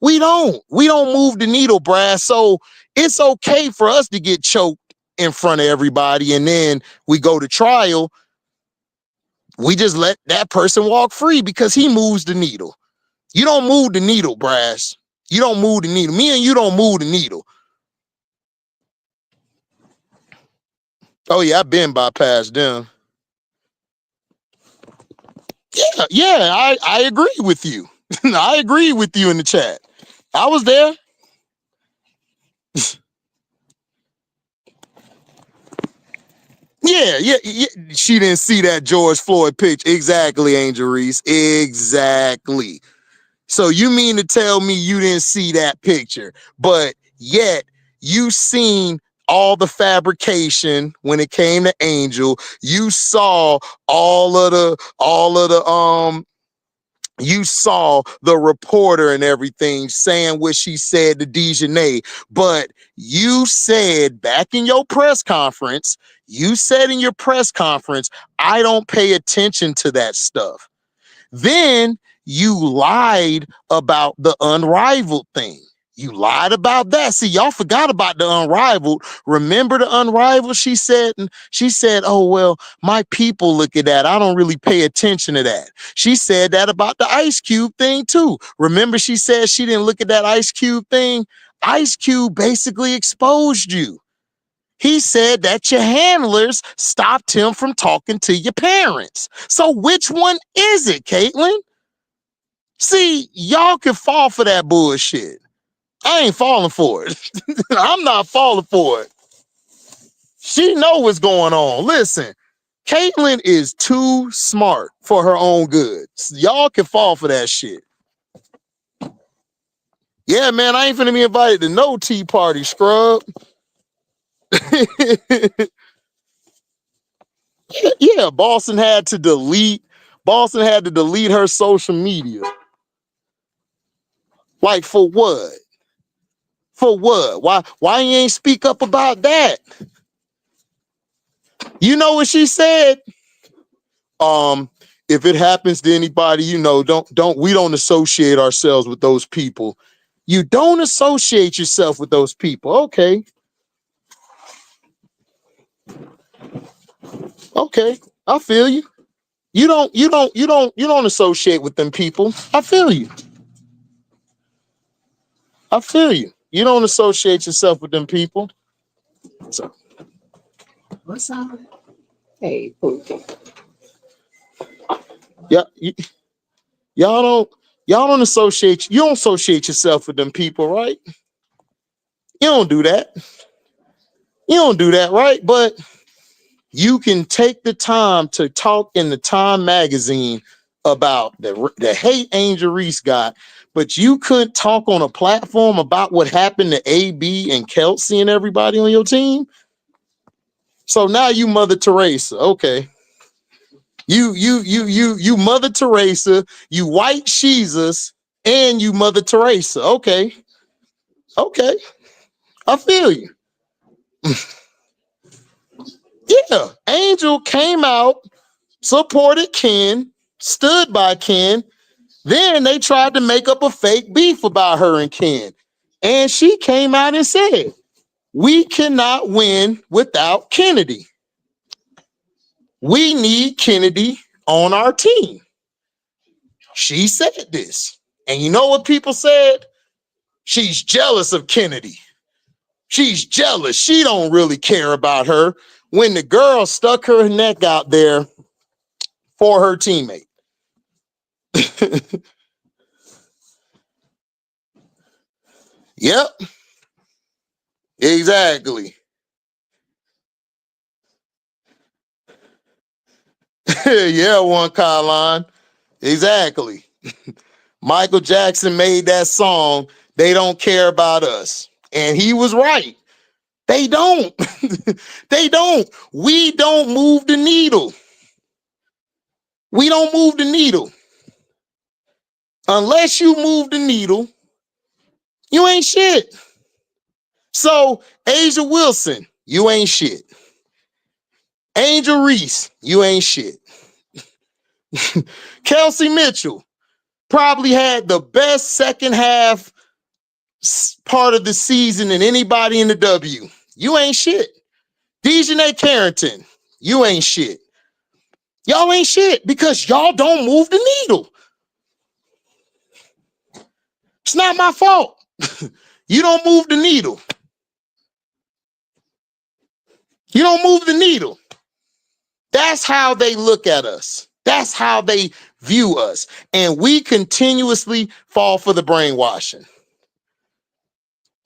Speaker 1: We don't move the needle, Brad. So it's okay for us to get choked in front of everybody, and then we go to trial. We just let that person walk free because he moves the needle. You don't move the needle, Brass. You don't move the needle. Me and you don't move the needle. Oh yeah, I've been bypassed them. Yeah, I agree with you. I agree with you in the chat. I was there. Yeah. She didn't see that George Floyd picture. Exactly, Angel Reese. Exactly. So you mean to tell me you didn't see that picture, but yet you seen all the fabrication when it came to Angel. You saw you saw the reporter and everything saying what she said to Dejanay, but you said back in your press conference, I don't pay attention to that stuff. Then you lied about the unrivaled thing. You lied about that. See, y'all forgot about the unrivaled. Remember the unrivaled? She said, oh, well, my people look at that. I don't really pay attention to that. She said that about the Ice Cube thing too. Remember, she said she didn't look at that Ice Cube thing. Ice Cube basically exposed you. He said that your handlers stopped him from talking to your parents. So which one is it, Caitlin? See, y'all can fall for that bullshit. I ain't falling for it. I'm not falling for it. She know what's going on. Listen, Caitlin is too smart for her own good. Y'all can fall for that shit. Yeah, man, I ain't finna be invited to no tea party, scrub. Yeah, Boston had to delete her social media. Like for what? For what? Why you ain't speak up about that? You know what she said? If it happens to anybody, we don't associate ourselves with those people. You don't associate yourself with those people. Okay. Okay. I feel you. You don't associate with them people. I feel you. I feel you. You don't associate yourself with them people. So,
Speaker 2: what's up? Hey, Pookie.
Speaker 1: Yeah, y'all don't associate yourself with them people, right? You don't do that. You don't do that, right? But you can take the time to talk in the Time magazine about the hate Angel Reese got, but you couldn't talk on a platform about what happened to AB and Kelsey and everybody on your team. So now you Mother Teresa. Okay. You Mother Teresa, you white Jesus, and you Mother Teresa. Okay. Okay. I feel you. Yeah. Angel came out, supported Ken, stood by Ken. Then they tried to make up a fake beef about her and Ken. And she came out and said, we cannot win without Kennedy. We need Kennedy on our team. She said this. And you know what people said? She's jealous of Kennedy. She's jealous. She don't really care about her when the girl stuck her neck out there for her teammate. Yep. Exactly. Yeah, one Colin. Exactly. Michael Jackson made that song, They Don't Care About Us. And he was right. They don't. They don't. We don't move the needle. We don't move the needle. Unless you move the needle, you ain't shit. So, Asia Wilson, you ain't shit. Angel Reese, you ain't shit. Kelsey Mitchell probably had the best second half part of the season than anybody in the W. You ain't shit. Dejanay Carrington, you ain't shit. Y'all ain't shit because y'all don't move the needle. It's not my fault. You don't move the needle. You don't move the needle. That's how they look at us. That's how they view us. And we continuously fall for the brainwashing.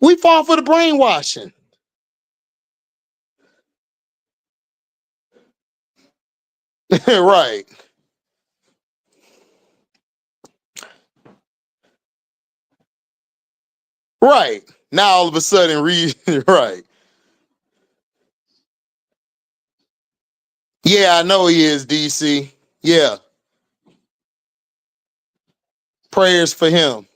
Speaker 1: We fall for the brainwashing. Right. Right. Now all of a sudden, right. Yeah, I know he is, DC. Yeah. Prayers for him.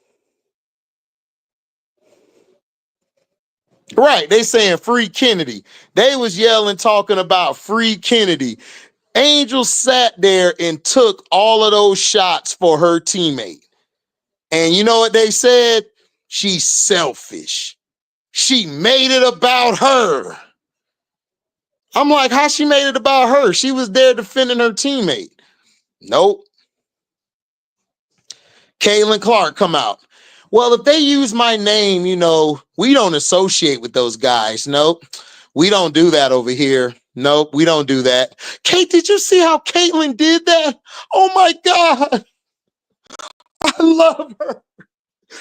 Speaker 1: Right. They saying free Kennedy. They was yelling, talking about free Kennedy. Angel sat there and took all of those shots for her teammate. And you know what they said? She's selfish. She made it about her. I'm like, how she made it about her? She was there defending her teammate. Nope. Caitlin Clark come out. Well, if they use my name, we don't associate with those guys. Nope. We don't do that over here. Nope, we don't do that. Kate, did you see how Caitlin did that? Oh my God. I love her.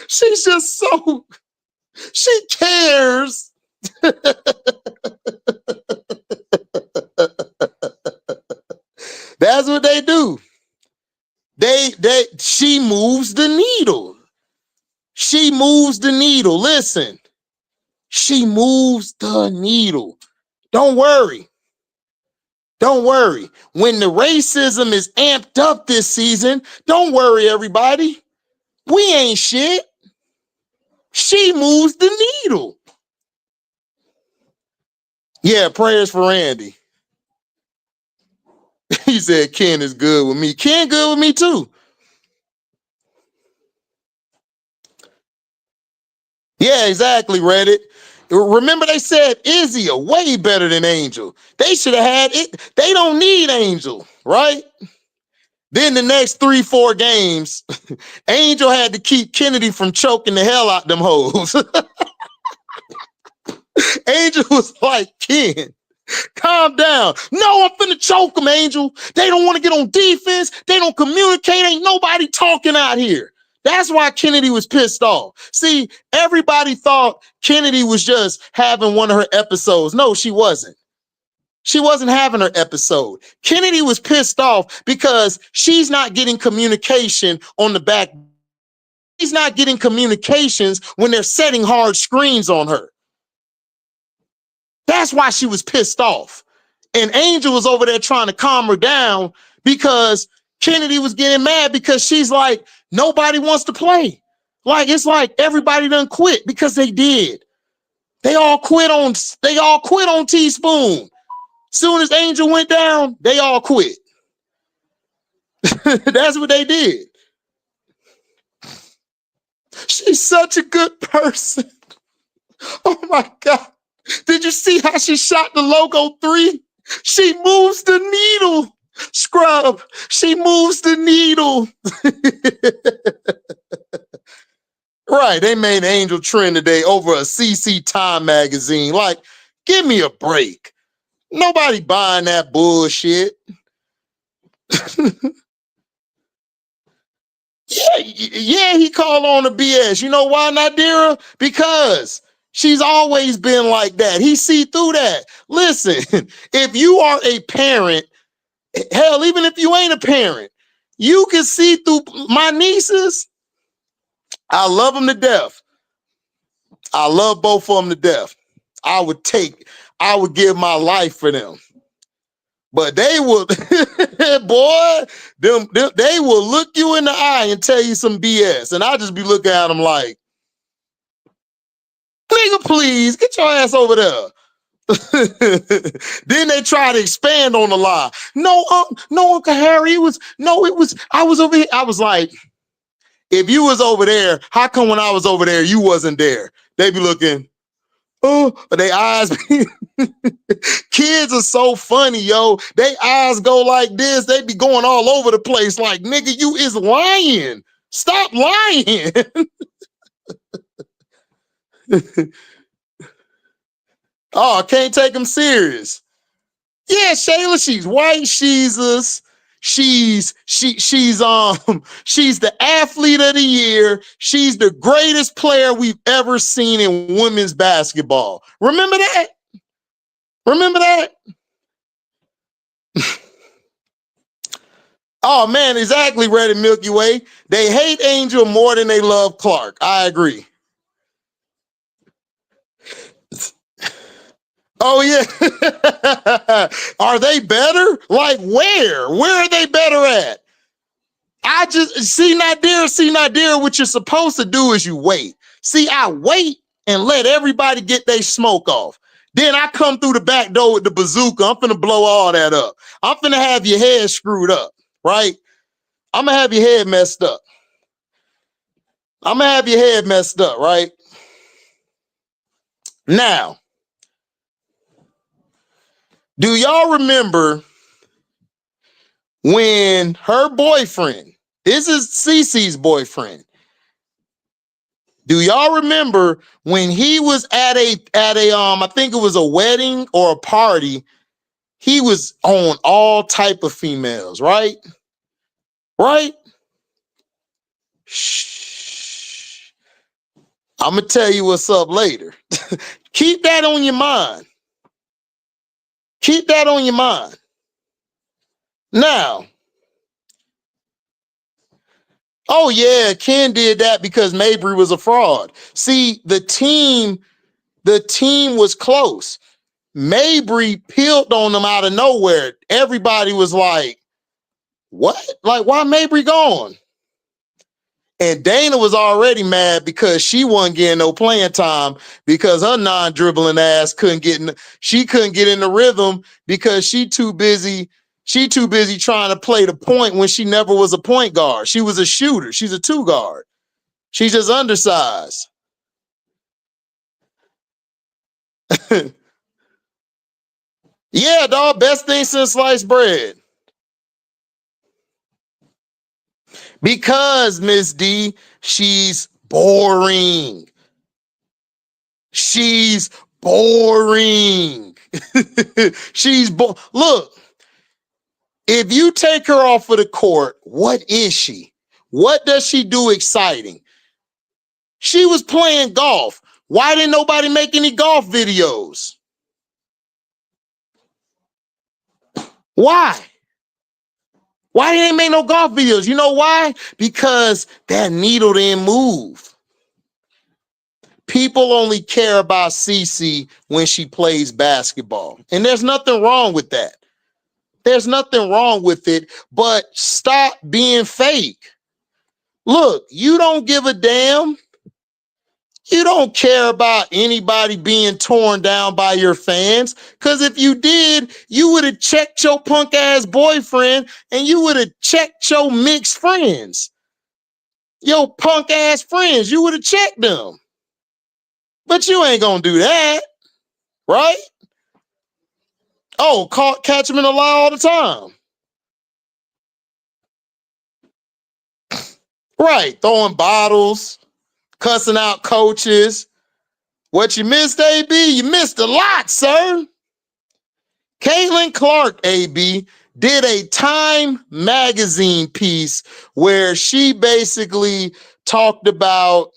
Speaker 1: She's just she cares. That's what they do. She moves the needle. She moves the needle. Listen, she moves the needle. Don't worry. Don't worry. When the racism is amped up this season, don't worry, everybody. We ain't shit. She moves the needle. Yeah, prayers for Randy. He said Ken is good with me. Ken good with me too. Yeah, exactly, Reddit. Remember they said Izzy are way better than Angel. They should have had it. They don't need Angel, right? Then the next 3-4 games, Angel had to keep Kennedy from choking the hell out them hoes. Angel was like, Ken, calm down. No, I'm finna choke them, Angel. They don't want to get on defense. They don't communicate. Ain't nobody talking out here. That's why Kennedy was pissed off. See, everybody thought Kennedy was just having one of her episodes. No, she wasn't. She wasn't having her episode. Kennedy was pissed off because she's not getting communication on the back. She's not getting communications when they're setting hard screens on her. That's why she was pissed off. And Angel was over there trying to calm her down because Kennedy was getting mad because she's like, nobody wants to play. Like, it's like everybody done quit because they did. They all quit on Teaspoon. Soon as Angel went down, they all quit. That's what they did. She's such a good person. Oh my God. Did you see how she shot the logo 3? She moves the needle. Scrub. She moves the needle. Right. They made Angel trend today over a CC Time magazine. Like, give me a break. Nobody buying that bullshit. Yeah, he called on the BS. You know why, Nadira? Because she's always been like that. He see through that. Listen, if you are a parent, hell, even if you ain't a parent, you can see through my nieces. I love them to death. I love both of them to death. I would give my life for them. But they will, boy, they will look you in the eye and tell you some BS. And I'll just be looking at them like, nigga, please, get your ass over there. Then they try to expand on the lie. No, Uncle Harry, I was over here. I was like, if you was over there, how come when I was over there, you wasn't there? They be looking, oh, but they eyes be kids are so funny, yo. They eyes go like this. They be going all over the place like, nigga, you is lying. Stop lying. Oh, I can't take them serious. Yeah, Shayla, she's white. She's the athlete of the year. She's the greatest player we've ever seen in women's basketball. Remember that? Remember that? Oh man, exactly, Red and Milky Way. They hate Angel more than they love Clark. I agree. Oh yeah. Are they better? Like where? Where are they better at? I just see Nadir. What you're supposed to do is you wait. See, I wait and let everybody get their smoke off. Then I come through the back door with the bazooka. I'm finna blow all that up. I'm finna have your head screwed up, right? I'm gonna have your head messed up. Right? Now, do y'all remember when her boyfriend, this is Cece's boyfriend, do y'all remember when he was at a I think it was a wedding or a party, he was on all type of females, right? Right? Shh. I'm gonna tell you what's up later. Keep that on your mind. Keep that on your mind. Now, oh yeah, Ken did that because Mabry was a fraud. See, the team was close. Mabry peeled on them out of nowhere. Everybody was like, what? Like, why Mabry gone? And Dana was already mad because she wasn't getting no playing time because her non-dribbling ass couldn't get in the rhythm because she too busy trying to play the point when she never was a point guard. She was a shooter. She's a two guard. She's just undersized. Yeah, dog, best thing since sliced bread. Because Miss D, she's boring. She's boring. Look, if you take her off of the court, what is she? What does she do exciting? She was playing golf. Why didn't nobody make any golf videos? Why? Why didn't they make no golf videos? You know why? Because that needle didn't move. People only care about Cece when she plays basketball. And there's nothing wrong with that. There's nothing wrong with it, but stop being fake. Look, you don't give a damn. You don't care about anybody being torn down by your fans. Because if you did, you would have checked your punk ass boyfriend and you would have checked your mixed friends. Your punk ass friends, you would have checked them. But you ain't gonna do that, right? Oh, catch them in the lie all the time. Right, throwing bottles, cussing out coaches. What you missed, AB? You missed a lot, sir. Caitlin Clark, AB, did a Time magazine piece where she basically talked about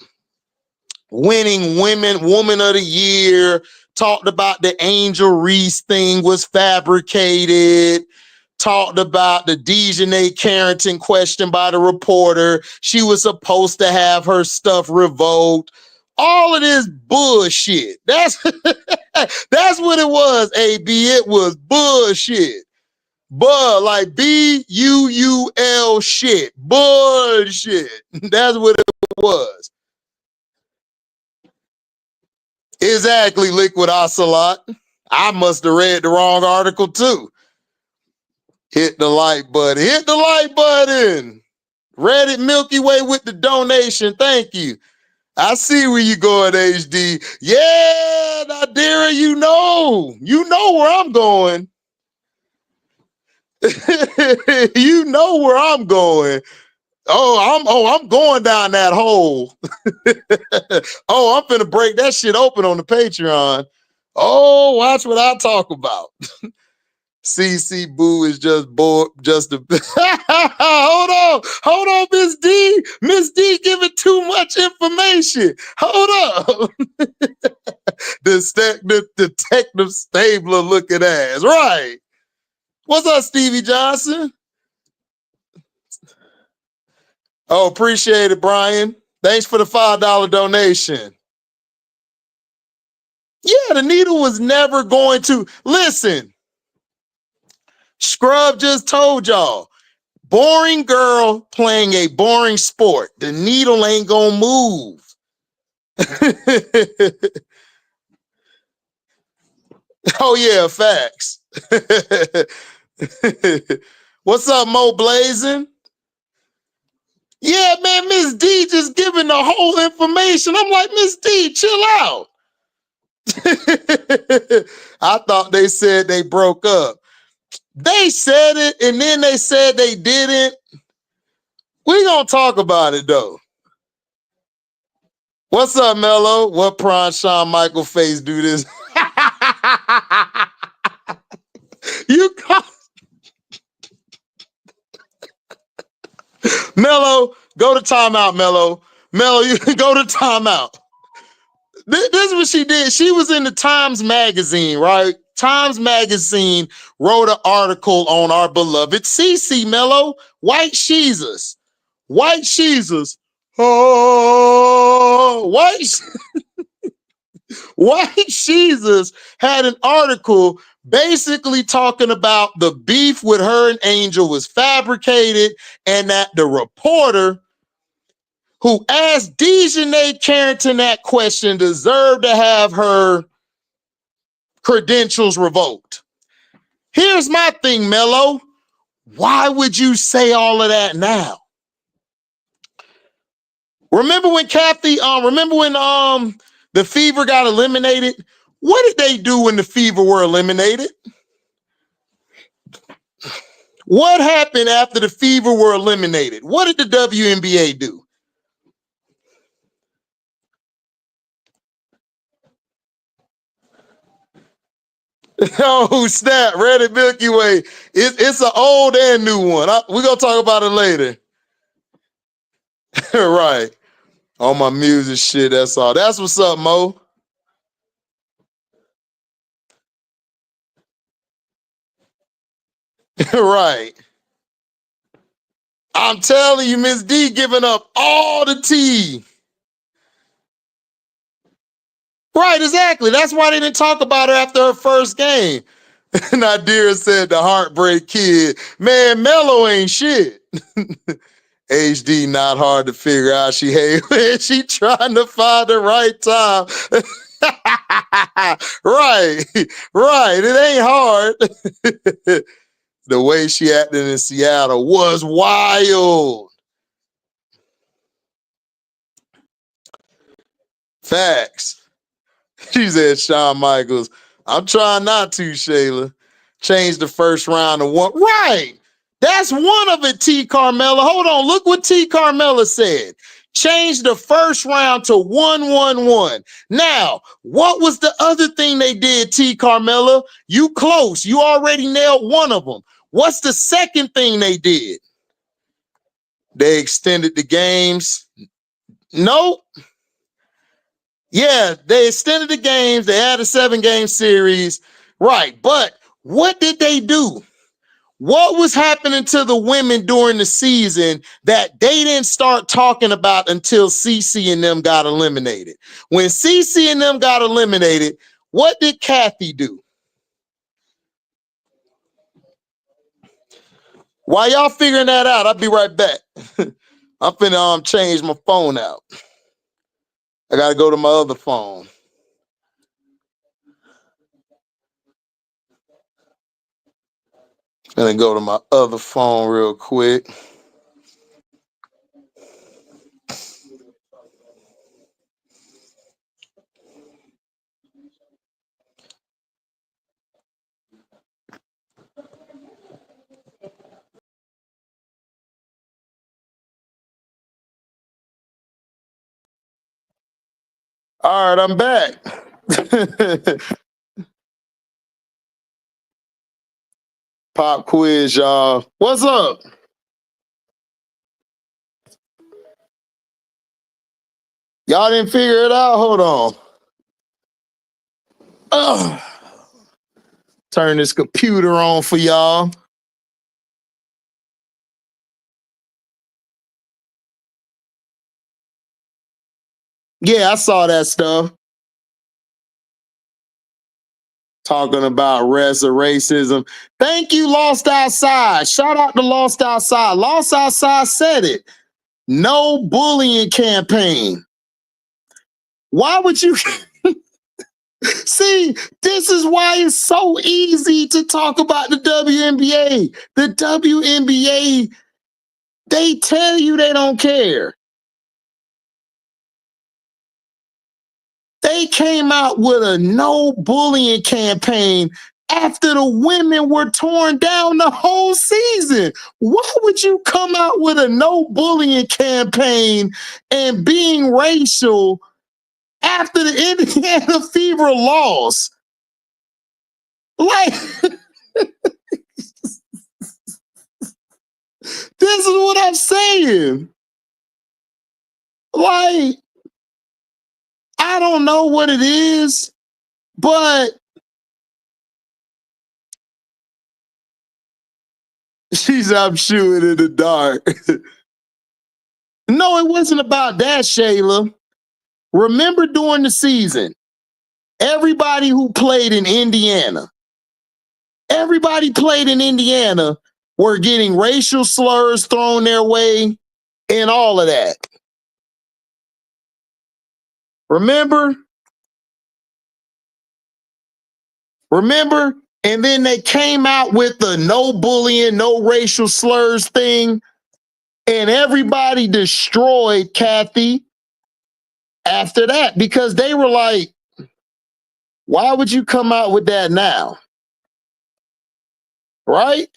Speaker 1: winning Woman of the Year, talked about the Angel Reese thing was fabricated, talked about the Dejanay Carrington question by the reporter. She was supposed to have her stuff revoked. All of this bullshit. That's what it was, AB. It was bullshit. Like BUUL shit. Bullshit. That's what it was. Exactly, Liquid Ocelot. I must have read the wrong article too. Hit the like button. Hit the like button. Reddit Milky Way with the donation. Thank you. I see where you going, HD. Yeah, Nadira, you know where I'm going. You know where I'm going. I'm going down that hole. I'm finna break that shit open on the Patreon. Oh, watch what I talk about. CC Boo is just bored, just a hold on, Miss D. Miss D giving too much information. Hold up. The detective Stabler looking ass. Right. What's up, Stevie Johnson? Oh, appreciate it, Brian. Thanks for the $5 donation. Yeah, the needle was never going to listen. Scrub just told y'all. Boring girl playing a boring sport. The needle ain't gonna move. Oh yeah, facts. What's up, Mo Blazing? Yeah, man, Miss D just giving the whole information. I'm like, Miss D, chill out. I thought they said they broke up. They said it, and then they said they didn't. We gonna talk about it though. What's up, Mello? What Prawn Shawn Michael face do this? You call Mello, go to timeout, Mello. Mello, you go to timeout. This is what she did. She was in the Times Magazine, right? Times Magazine wrote an article on our beloved Cece, Mello. White Jesus. White Jesus. Oh, White Jesus had an article basically talking about the beef with her and Angel was fabricated and that the reporter who asked Dejanay Carrington that question deserved to have her credentials revoked. Here's my thing, Mello. Why would you say all of that now? Remember when the Fever got eliminated? What did they do when the Fever were eliminated? What happened after the Fever were eliminated? What did the WNBA do? Oh, snap. Reddit Milky Way. It's an old and new one. We're going to talk about it later. Right. On my music shit, that's all. That's what's up, Mo. Right. I'm telling you, Miss D giving up all the tea. Right, exactly. That's why they didn't talk about her after her first game. Nadira said the heartbreak kid. Man, Mello ain't shit. HD not hard to figure out. She she trying to find the right time. Right, right. It ain't hard. The way she acted in Seattle was wild. Facts. She said, Shawn Michaels, I'm trying not to, Shayla. Change the first round to one. Right. That's one of it, T. Carmella. Hold on. Look what T. Carmella said. Change the first round to 1-1-1. Now, what was the other thing they did, T. Carmella? You close. You already nailed one of them. What's the second thing they did? They extended the games. Nope. Yeah, they extended the games. They had a 7-game series. Right. But what did they do? What was happening to the women during the season that they didn't start talking about until CC and them got eliminated? When CC and them got eliminated, what did Kathy do? While y'all figuring that out, I'll be right back. I'm finna change my phone out. I gotta go to my other phone. Gonna go to my other phone real quick. All right, I'm back. Pop quiz, y'all. What's up? Y'all didn't figure it out? Hold on. Ugh. Turn this computer on for y'all. Yeah, I saw that stuff. Talking about racism. Thank you, Lost Outside. Shout out to Lost Outside. Lost Outside said it. No bullying campaign. Why would you see? This is why it's so easy to talk about the WNBA. The WNBA, they tell you they don't care. They came out with a no bullying campaign after the women were torn down the whole season. Why would you come out with a no bullying campaign and being racial after the Indiana Fever loss? Like, this is what I'm saying. Like, I don't know what it is, but I'm shooting in the dark. No, it wasn't about that, Shayla. Remember during the season, everybody who played in Indiana, were getting racial slurs thrown their way and all of that. Remember? And then they came out with the no bullying, no racial slurs thing, and everybody destroyed Kathy after that because they were like, why would you come out with that now? Right?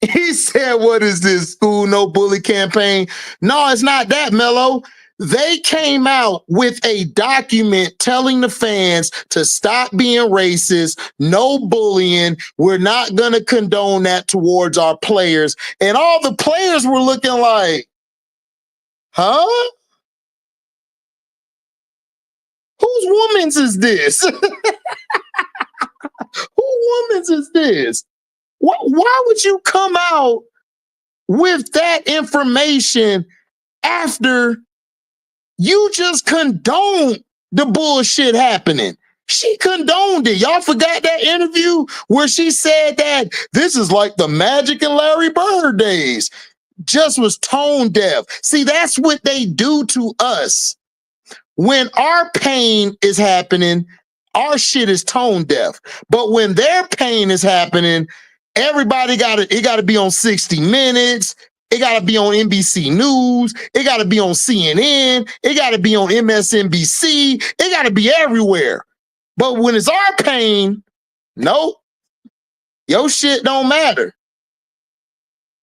Speaker 1: He said, what is this, school no bully campaign? No, it's not that, Mello. They came out with a document telling the fans to stop being racist, no bullying. We're not going to condone that towards our players. And all the players were looking like, huh? Whose woman's is this? Who woman's is this? Why would you come out with that information after you just condoned the bullshit happening? She condoned it. Y'all forgot that interview where she said that this is like the Magic and Larry Bird days. Just was tone deaf. See, that's what they do to us. When our pain is happening, our shit is tone deaf. But when their pain is happening, everybody it got to be on 60 Minutes. It got to be on NBC News. It got to be on CNN. It got to be on MSNBC. It got to be everywhere. But when it's our pain, nope. Your shit don't matter.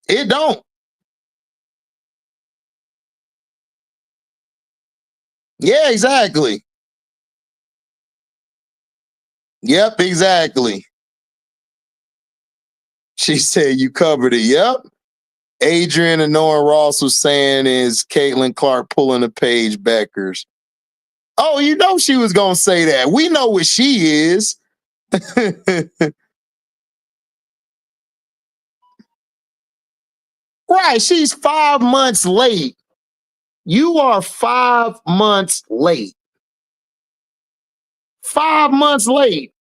Speaker 1: It don't. Yeah, exactly. Yep, exactly. She said you covered it. Yep. Adrian and Noah Ross was saying is Caitlin Clark pulling a Paige Beckers. Oh, you know she was going to say that. We know what she is. Right. She's 5 months late. You are 5 months late. 5 months late.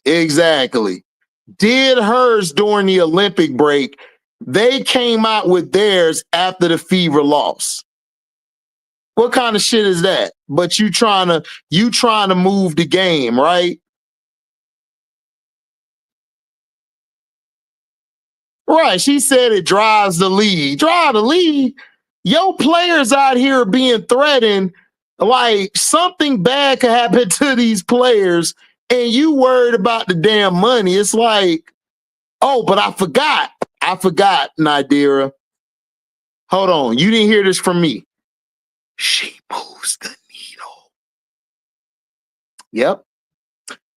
Speaker 1: Exactly. Did hers during the Olympic break. They came out with theirs after the Fever loss. What kind of shit is that? But you trying to move the game, right? Right. She said it drives the league. Drive the league. Your players out here being threatened, like something bad could happen to these players, and you worried about the damn money. It's like, oh, but I forgot, Nadira. Hold on. You didn't hear this from me. She moves the needle. Yep.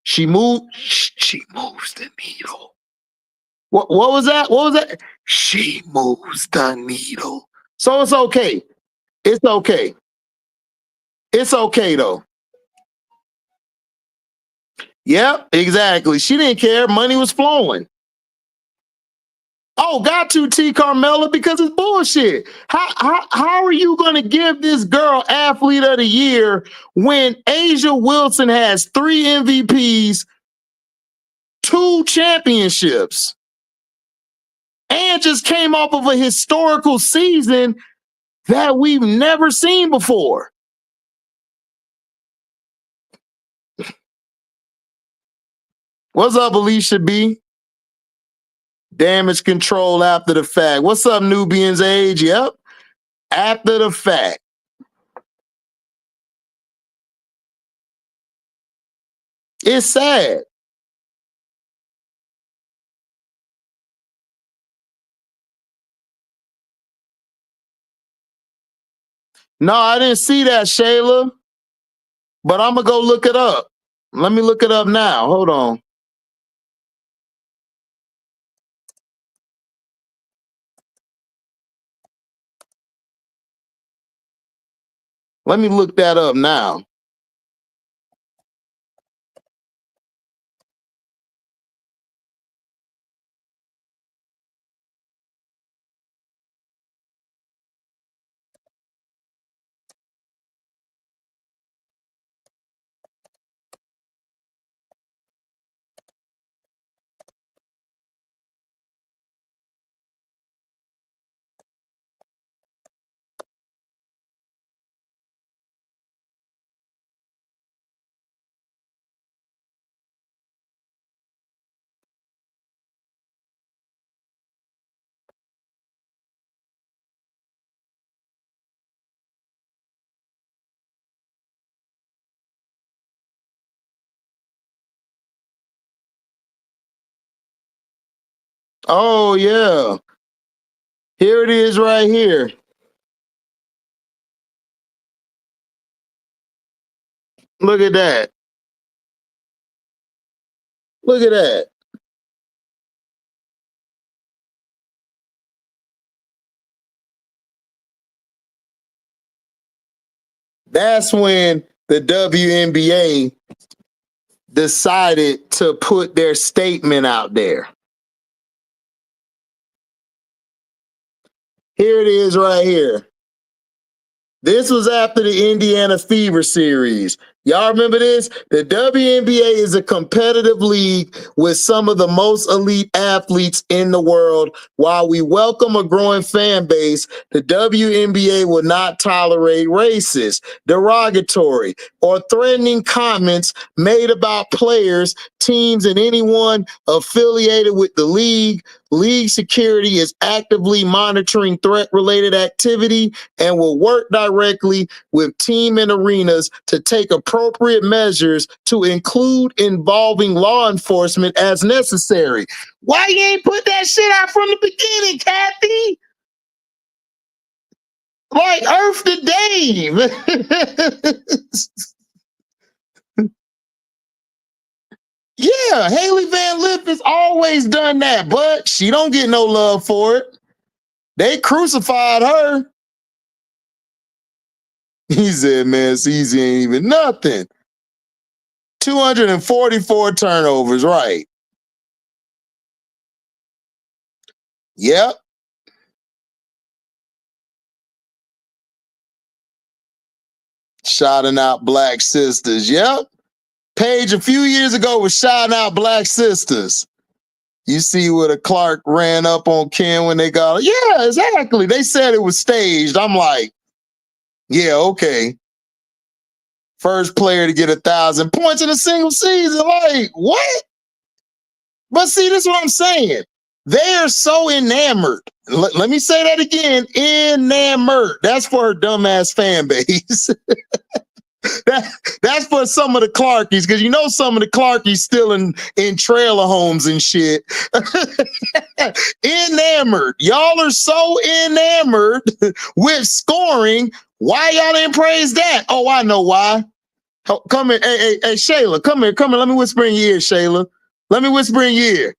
Speaker 1: She moves the needle. What was that? What was that? She moves the needle. So it's okay. It's okay. It's okay though. Yep, exactly. She didn't care. Money was flowing. Oh, got to T Carmella because it's bullshit. How are you going to give this girl athlete of the year when Asia Wilson has 3 MVPs, 2 championships, and just came off of a historical season that we've never seen before? What's up, Alicia B? Damage control after the fact. What's up, Nubian's Age? Yep. After the fact. It's sad. No, I didn't see that, Shayla. But I'm going to go look it up. Let me look it up now. Hold on. Let me look that up now. Oh, yeah. Here it is right here. Look at that. Look at that. That's when the WNBA decided to put their statement out there. Here it is right here. This was after the Indiana Fever series. Y'all remember this? The WNBA is a competitive league with some of the most elite athletes in the world. While we welcome a growing fan base, the WNBA will not tolerate racist, derogatory, or threatening comments made about players, teams, and anyone affiliated with the league. League security is actively monitoring threat-related activity and will work directly with team and arenas to take appropriate measures to include involving law enforcement as necessary. Why you ain't put that shit out from the beginning, Kathy? Like Earth to Dave. Yeah, Haley Van Lith has always done that, but she don't get no love for it. They crucified her. He said, man, CZ ain't even nothing. 244 turnovers, right. Yep. Shouting out black sisters. Yep. Paige a few years ago was shouting out black sisters. You see where the Clark ran up on Ken when they got it? Yeah, exactly. They said it was staged. I'm like, yeah, okay. First player to get 1,000 points in a single season. Like, what? But see, this is what I'm saying. They are so enamored. Let me say that again. Enamored. That's for her dumbass fan base. That's for some of the Clarkies, because you know some of the Clarkies still in trailer homes and shit. Enamored. Y'all are so enamored with scoring. Why y'all didn't praise that? Oh, I know why. Come here. Hey, Shayla, come here. Let me whisper in your ear, Shayla. Let me whisper in your ear.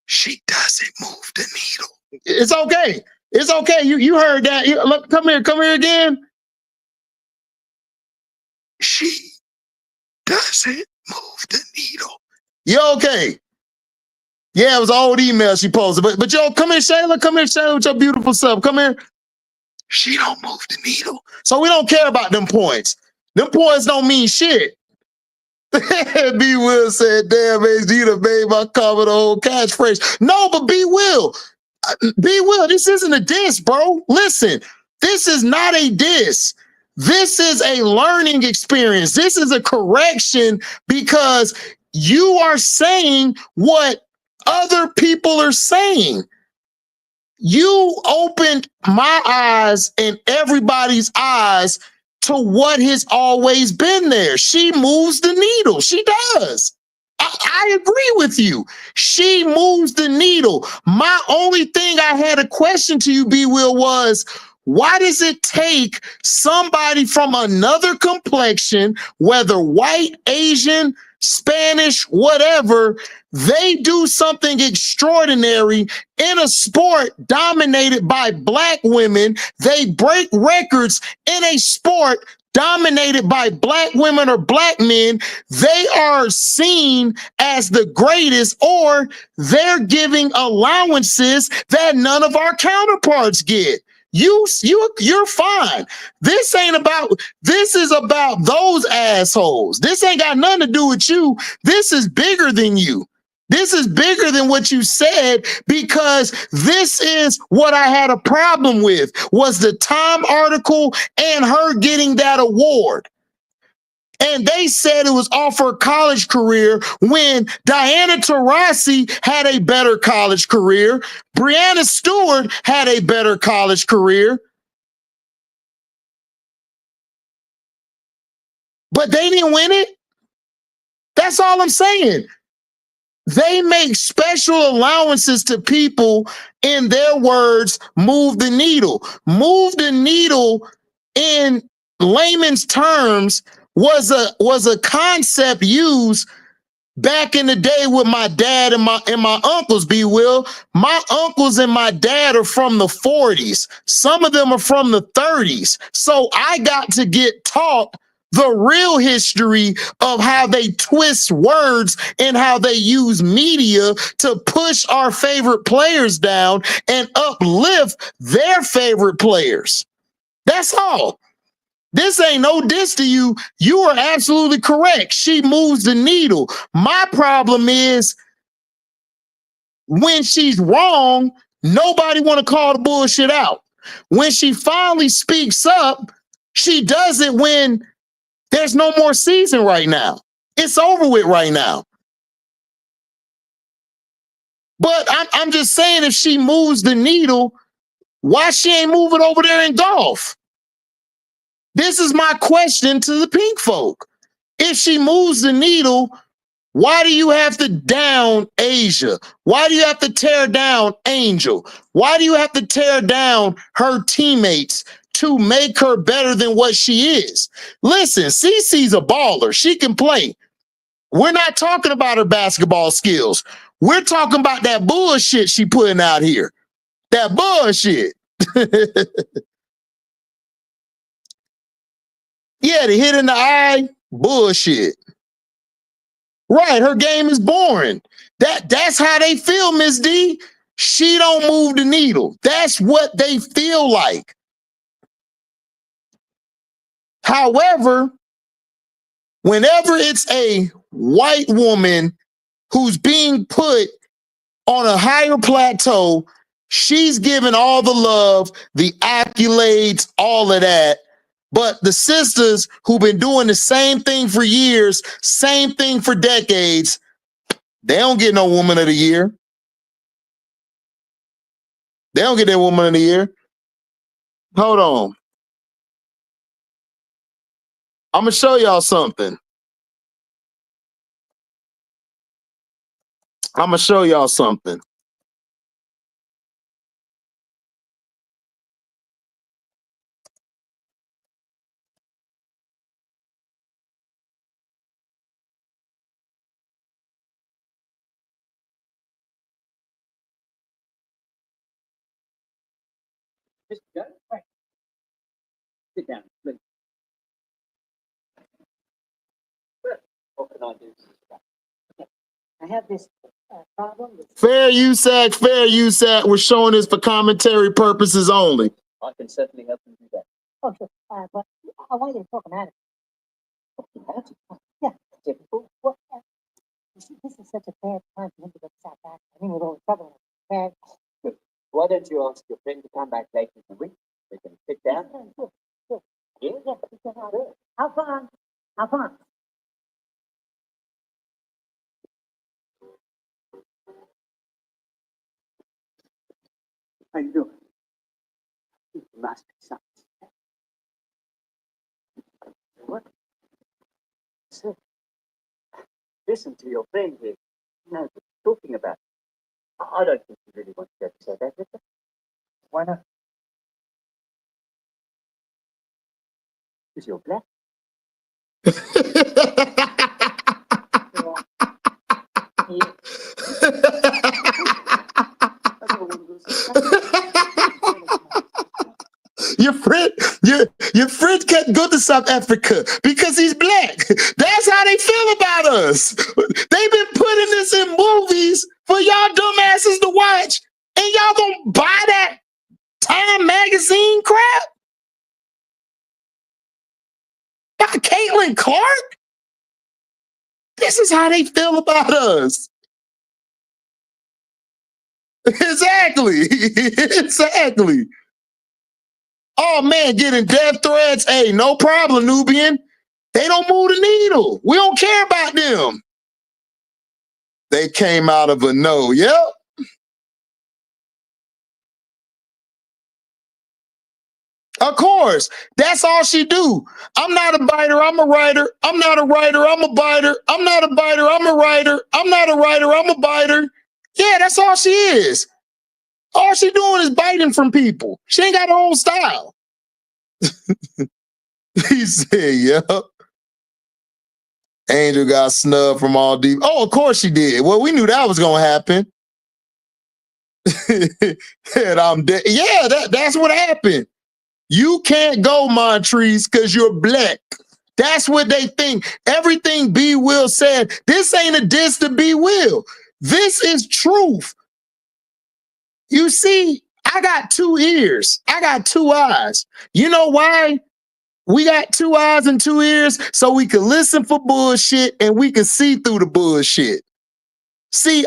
Speaker 1: She doesn't move the needle. It's okay. It's okay. You heard that. Look, come here again. She doesn't move the needle. You okay? Yeah, it was an old email she posted. But yo, come here, Shayla. Come here, Shayla, with your beautiful self. Come here. She don't move the needle. So we don't care about them points. Them points don't mean shit. B Will said, damn, HD, you done made my comment a whole catchphrase. No, but B Will, this isn't a diss, bro. Listen, this is not a diss. This is a learning experience. This is a correction because you are saying what other people are saying. You opened my eyes and everybody's eyes to what has always been there. She moves the needle. She does. I agree with you. She moves the needle. My only thing I had a question to you, B Will, was why does it take somebody from another complexion, whether white, Asian, Spanish, whatever, they do something extraordinary in a sport dominated by black women. They break records in a sport dominated by black women or black men. They are seen as the greatest, or they're giving allowances that none of our counterparts get. You're fine. This is about those assholes. This ain't got nothing to do with you. This is bigger than you. This is bigger than what you said, because this is what I had a problem with, was the Time article and her getting that award. And they said it was off her college career when Diana Taurasi had a better college career. Breanna Stewart had a better college career. But they didn't win it. That's all I'm saying. They make special allowances to people, in their words, move the needle. Move the needle, in layman's terms, was a concept used back in the day with my dad and my uncles, B Will. My uncles and my dad are from the 40s. Some of them are from the 30s. So I got to get taught the real history of how they twist words and how they use media to push our favorite players down and uplift their favorite players. That's all. This ain't no diss to you. You are absolutely correct. She moves the needle. My problem is when she's wrong, nobody want to call the bullshit out. When she finally speaks up, she does it when there's no more season right now. It's over with right now. But I'm just saying, if she moves the needle, why she ain't moving over there in golf? This is my question to the pink folk. If she moves the needle, why do you have to down Asia? Why do you have to tear down Angel? Why do you have to tear down her teammates to make her better than what she is? Listen, Cece's a baller. She can play. We're not talking about her basketball skills. We're talking about that bullshit she putting out here. That bullshit. Yeah, the hit in the eye, bullshit. Right, her game is boring. That's how they feel, Miss D. She don't move the needle. That's what they feel like. However, whenever it's a white woman who's being put on a higher plateau, she's given all the love, the accolades, all of that. But the sisters who've been doing the same thing for years, same thing for decades, they don't get no Woman of the Year. They don't get their Woman of the Year. Hold on. I'm gonna show y'all something. I'm gonna show y'all something.
Speaker 2: Sit down, please. What can I do? Okay. I have this problem with
Speaker 1: Fair use act, we're showing this for commentary purposes only.
Speaker 2: I can certainly help you do that. Oh, sure. But I want you to talk about it. Yeah, difficult. Well, you see, this is such a bad time for him to get sat back. I mean, with all the trouble. Bad. Good. Why don't you ask your friend to come back later in the week? We can sit down. Sure, sure. Yeah, yeah. How fun? How fun? How you doing? You must be something. What? So, listen to your friend here. You know what he's talking about. I don't think you really want to go to South Africa. Why not? Because you're black.
Speaker 1: Your friend can't go to South Africa because he's black. That's how they feel about us. They've been putting this in movies for y'all dumbasses to watch, and y'all gonna buy that Time magazine crap? By Caitlin Clark? This is how they feel about us. Exactly. Exactly. Oh man, getting death threats. Hey, no problem, Nubian. They don't move the needle. We don't care about them. They came out of a no. Yep. Of course. That's all she do. I'm not a biter, I'm a writer. I'm not a writer, I'm a biter. I'm not a biter, I'm a writer. I'm not a writer, I'm a biter. Yeah, that's all she is. All she doing is biting from people. She ain't got her own style. He said, yep. Angel got snubbed from all deep. Oh, of course she did. Well, we knew that was gonna happen. And I'm dead. Yeah, that's what happened. You can't go, Montrese, because you're black. That's what they think. Everything B Will said, this ain't a diss to B Will. This is truth. You see, I got 2 ears. I got 2 eyes. You know why? We got 2 eyes and 2 ears so we can listen for bullshit and we can see through the bullshit. See,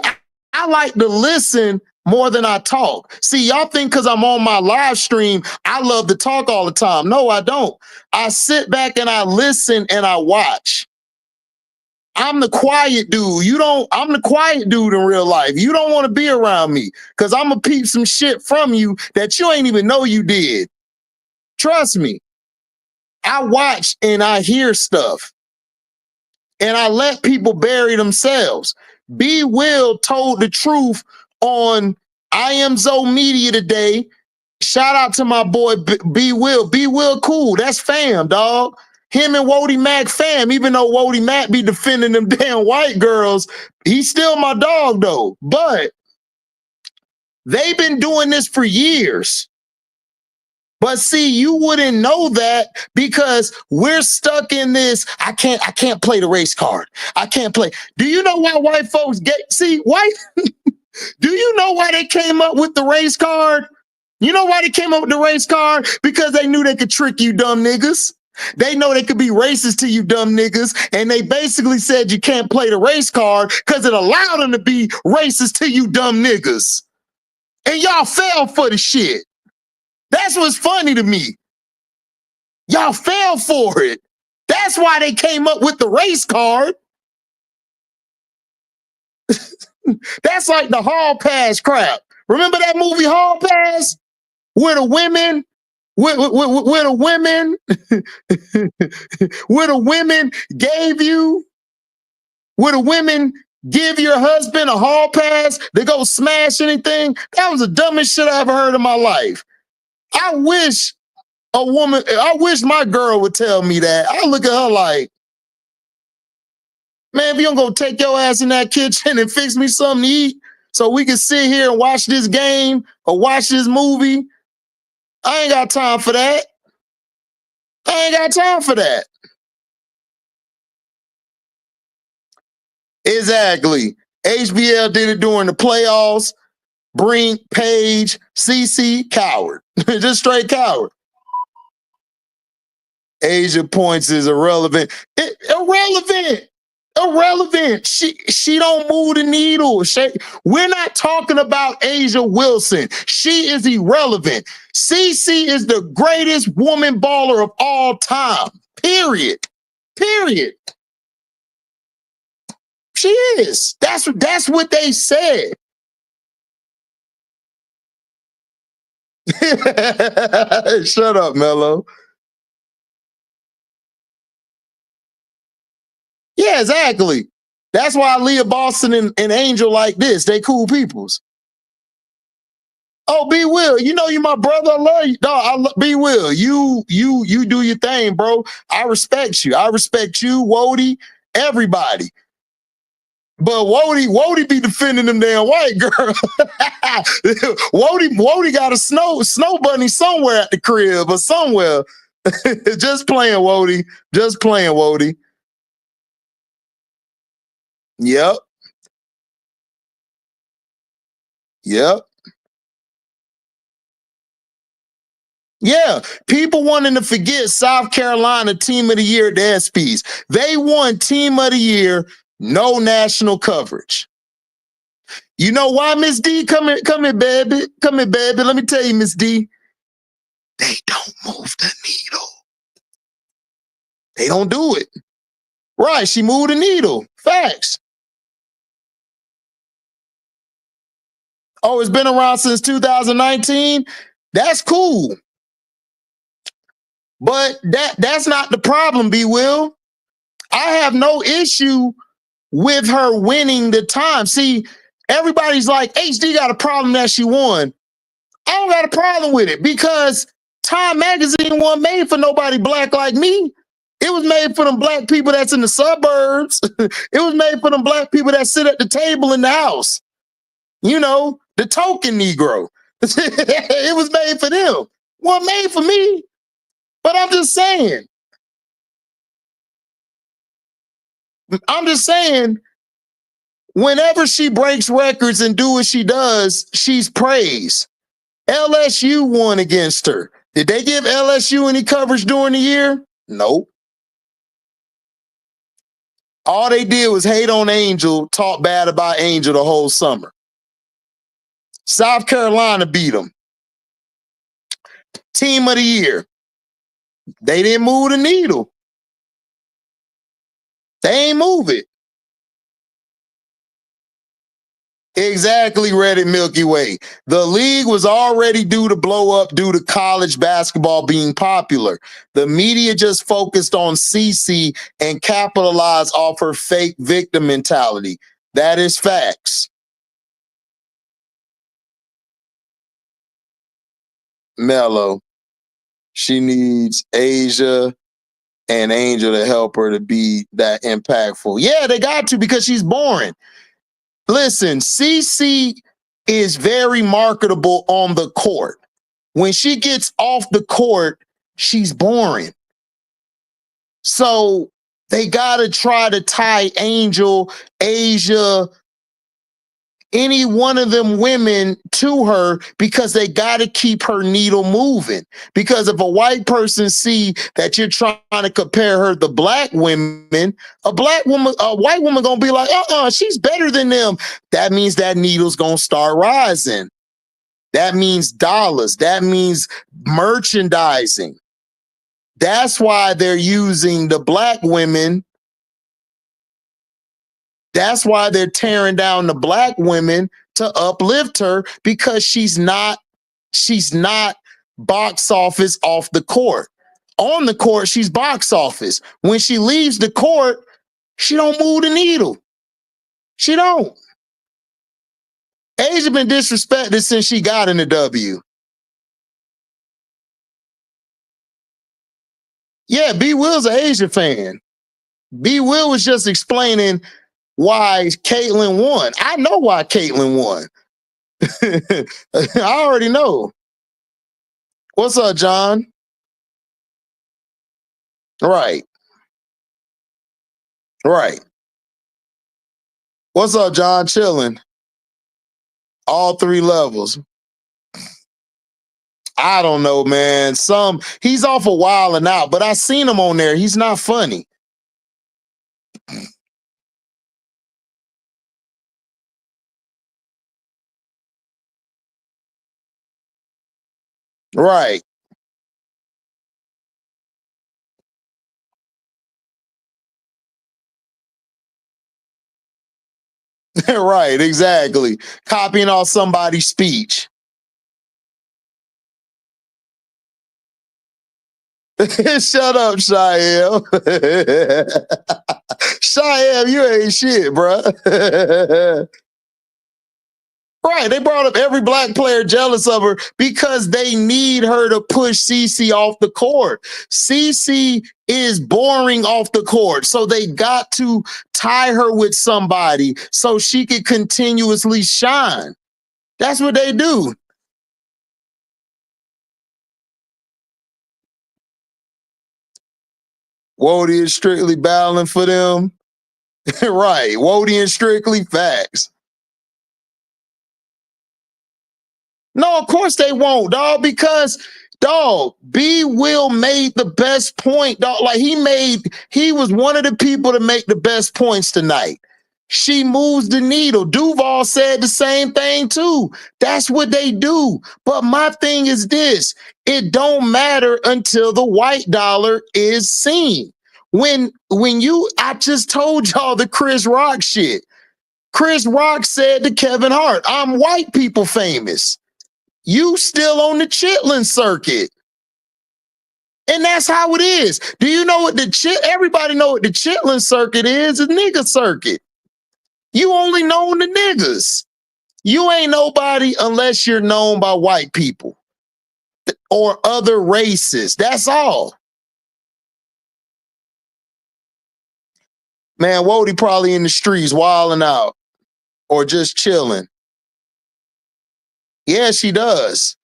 Speaker 1: I like to listen more than I talk. See, y'all think because I'm on my live stream, I love to talk all the time. No, I don't. I sit back and I listen and I watch. I'm the quiet dude. I'm the quiet dude in real life. You don't want to be around me because I'm going to peep some shit from you that you ain't even know you did. Trust me. I watch and I hear stuff. And I let people bury themselves. B Will told the truth on I Am Zo Media today. Shout out to my boy B Will. B Will cool. That's fam, dog. Him and Wody Mac fam, even though Wody Mac be defending them damn white girls, he's still my dog though. But they've been doing this for years. But see, you wouldn't know that because we're stuck in this. I can't play the race card. I can't play. Do you know why white folks white? Do you know why they came up with the race card? You know why they came up with the race card? Because they knew they could trick you dumb niggas. They know they could be racist to you dumb niggas. And they basically said you can't play the race card because it allowed them to be racist to you dumb niggas. And y'all fell for the shit. That's what's funny to me. Y'all fell for it. That's why they came up with the race card. That's like the hall pass crap. Remember that movie Hall Pass? Where the women Where the women, where the women gave you, where the women give your husband a hall pass to go smash anything? That was the dumbest shit I ever heard in my life. I wish my girl would tell me that. I look at her like, man, if you don't go take your ass in that kitchen and fix me something to eat so we can sit here and watch this game or watch this movie, I ain't got time for that. I ain't got time for that. Exactly. HBL did it during the playoffs. Brink, Page, CC, coward. Just straight coward. Asia points is irrelevant. Irrelevant. She don't move the needle. We're not talking about Asia Wilson. She is irrelevant. CC is the greatest woman baller of all time. Period. She is. That's what they said. Shut up, Mello. Yeah, exactly. That's why Leah Boston and Angel like this. They cool peoples. Oh, B Will, you know you my brother. I love you. No, B Will. You do your thing, bro. I respect you. I respect you, Wody, everybody. But Wody be defending them damn white girl. Wody got a snow bunny somewhere at the crib or somewhere. Just playing, Wody. Just playing, Wody. Yep. Yeah, people wanting to forget South Carolina Team of the Year at the ESPYs. They won Team of the Year, no national coverage. You know why, Miss D? Come here, baby. Come here, baby. Let me tell you, Miss D. They don't move the needle. They don't do it. Right, she moved the needle. Facts. Oh, it's been around since 2019? That's cool. But that's not the problem, B. Will. I have no issue with her winning the time. See, everybody's like, HD got a problem that she won. I don't got a problem with it because Time Magazine wasn't made for nobody black like me. It was made for them black people that's in the suburbs. It was made for them black people that sit at the table in the house. You know, the token Negro. It was made for them. Well, made for me. But I'm just saying, whenever she breaks records and do what she does, she's praised. LSU won against her. Did they give LSU any coverage during the year? Nope. All they did was hate on Angel, talk bad about Angel the whole summer. South Carolina beat them. Team of the Year. They didn't move the needle. They ain't move it. Exactly, Reddit Milky Way. The league was already due to blow up due to college basketball being popular. The media just focused on CC and capitalized off her fake victim mentality. That is facts. Mello. She needs Asia and Angel to help her to be that impactful. Yeah, they got to because she's boring. Listen, CC is very marketable on the court. When she gets off the court, she's boring. So they got to try to tie Angel, Asia, any one of them women to her because they got to keep her needle moving. Because if a white person see that you're trying to compare her to black women, a white woman gonna be like, she's better than them. That means that needle's gonna start rising. That means dollars. That means merchandising. That's why they're using the black women. That's why they're tearing down the black women to uplift her because she's not box office off the court. On the court, she's box office. When she leaves the court, she don't move the needle. She don't. Asia been disrespected since she got in the W. Yeah, B Will's an Asia fan. B Will was just explaining why Caitlyn won. I know why Caitlyn won. I already know. What's up, John? Right. Right. What's up, John? Chilling. All three levels. I don't know, man. He's off a while and out, but I seen him on there. He's not funny. Right. Right, exactly. Copying off somebody's speech. Shut up, Shael. Shael, you ain't shit, bro. Right, they brought up every black player jealous of her because they need her to push CeCe off the court. CeCe is boring off the court, so they got to tie her with somebody so she could continuously shine. That's what they do. Wody is strictly battling for them. Right, Wody and Strictly, facts. No, of course they won't, dog, because B Will made the best point, dog. Like he was one of the people to make the best points tonight. She moves the needle. Duval said the same thing too. That's what they do. But my thing is this: it don't matter until the white dollar is seen. I just told y'all the Chris Rock shit. Chris Rock said to Kevin Hart, "I'm white people famous. You still on the chitlin circuit." And that's how it is. Do you know what everybody know what the chitlin circuit is? A nigga circuit. You only known the niggas. You ain't nobody unless you're known by white people or other races. That's all. Man, Wody probably in the streets wilding out or just chilling. Yeah, she does.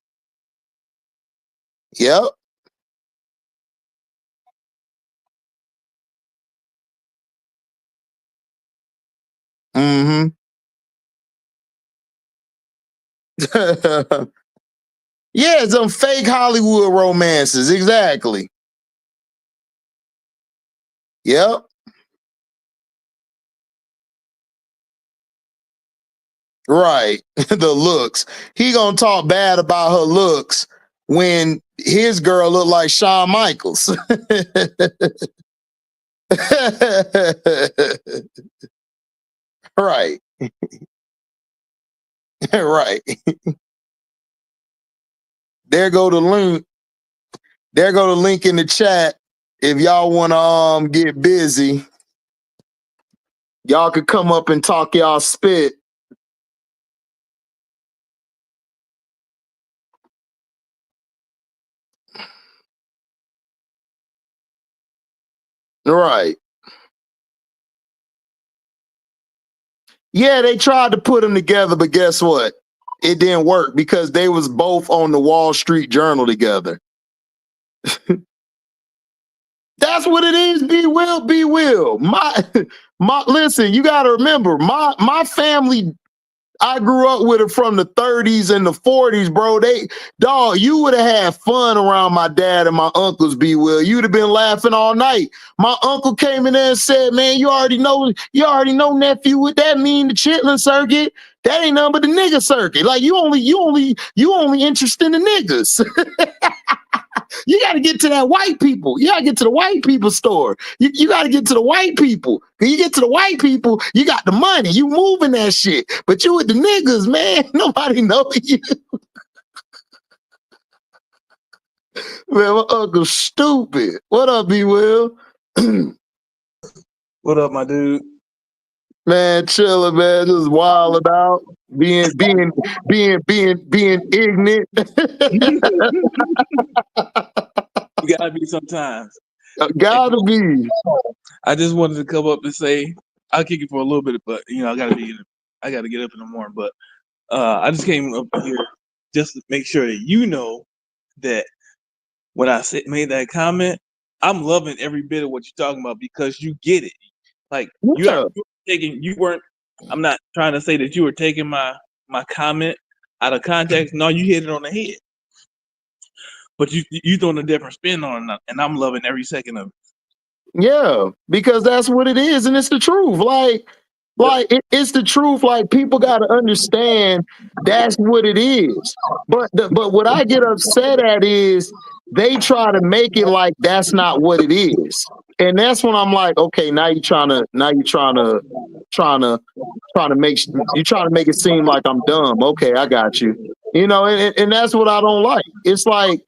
Speaker 1: Yep. Mm-hmm. Yeah, some fake Hollywood romances. Exactly. Yep. Right. The looks. He gonna talk bad about her looks when his girl look like Shawn Michaels. Right. Right. There go the link. There go the link in the chat. If y'all want to get busy, y'all could come up and talk y'all spit. Right. Yeah, they tried to put them together, but guess what? It didn't work because they was both on the Wall Street Journal together. That's what it is. Be will. My listen, you gotta remember, my family, I grew up with it from the 30s and the 40s, bro. You would have had fun around my dad and my uncles, B Will. You'd have been laughing all night. My uncle came in there and said, "Man, you already know, nephew, what that mean, the chitlin circuit. That ain't nothing but the nigga circuit. Like you only interested in the niggas." You got to get to that white people. You got to get to the white people store. You got to get to the white people. When you get to the white people, you got the money. You moving that shit. But you with the niggas, man. Nobody know you. Man, my uncle's stupid. What up, B Will?
Speaker 3: What up, my dude?
Speaker 1: Man, chilling, man, just wilding out, being ignorant.
Speaker 3: You gotta be sometimes.
Speaker 1: Gotta be.
Speaker 3: I just wanted to come up and say I'll kick it for a little bit, but I gotta get up in the morning. But I just came up here just to make sure that you know that when I made that comment, I'm loving every bit of what you're talking about because you get it. Like
Speaker 1: Yeah.
Speaker 3: you weren't. I'm not trying to say that you were taking my comment out of context. No, you hit it on the head. But you throwing a different spin on it, and I'm loving every second of it.
Speaker 1: Yeah, because that's what it is, and it's the truth. It's the truth. Like, people got to understand that's what it is. But what I get upset at is they try to make it like that's not what it is, and that's when I'm like, okay, now you're trying to trying to make it seem like I'm dumb. Okay, I got you. And that's what I don't like. It's like,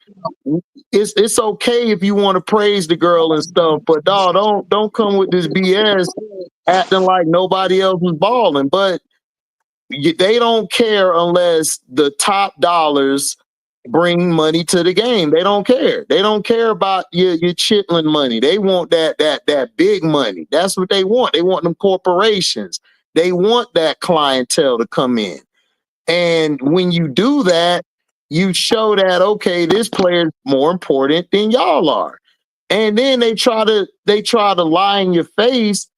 Speaker 1: it's okay if you want to praise the girl and stuff, but dog, don't come with this BS acting like nobody else was balling. But they don't care unless the top dollars bring money to the game. They don't care. They don't care about your chitlin money. They want that big money. That's what they want. They want them corporations. They want that clientele to come in. And when you do that, you show that, okay, this player is more important than y'all are. And then they try to lie in your face.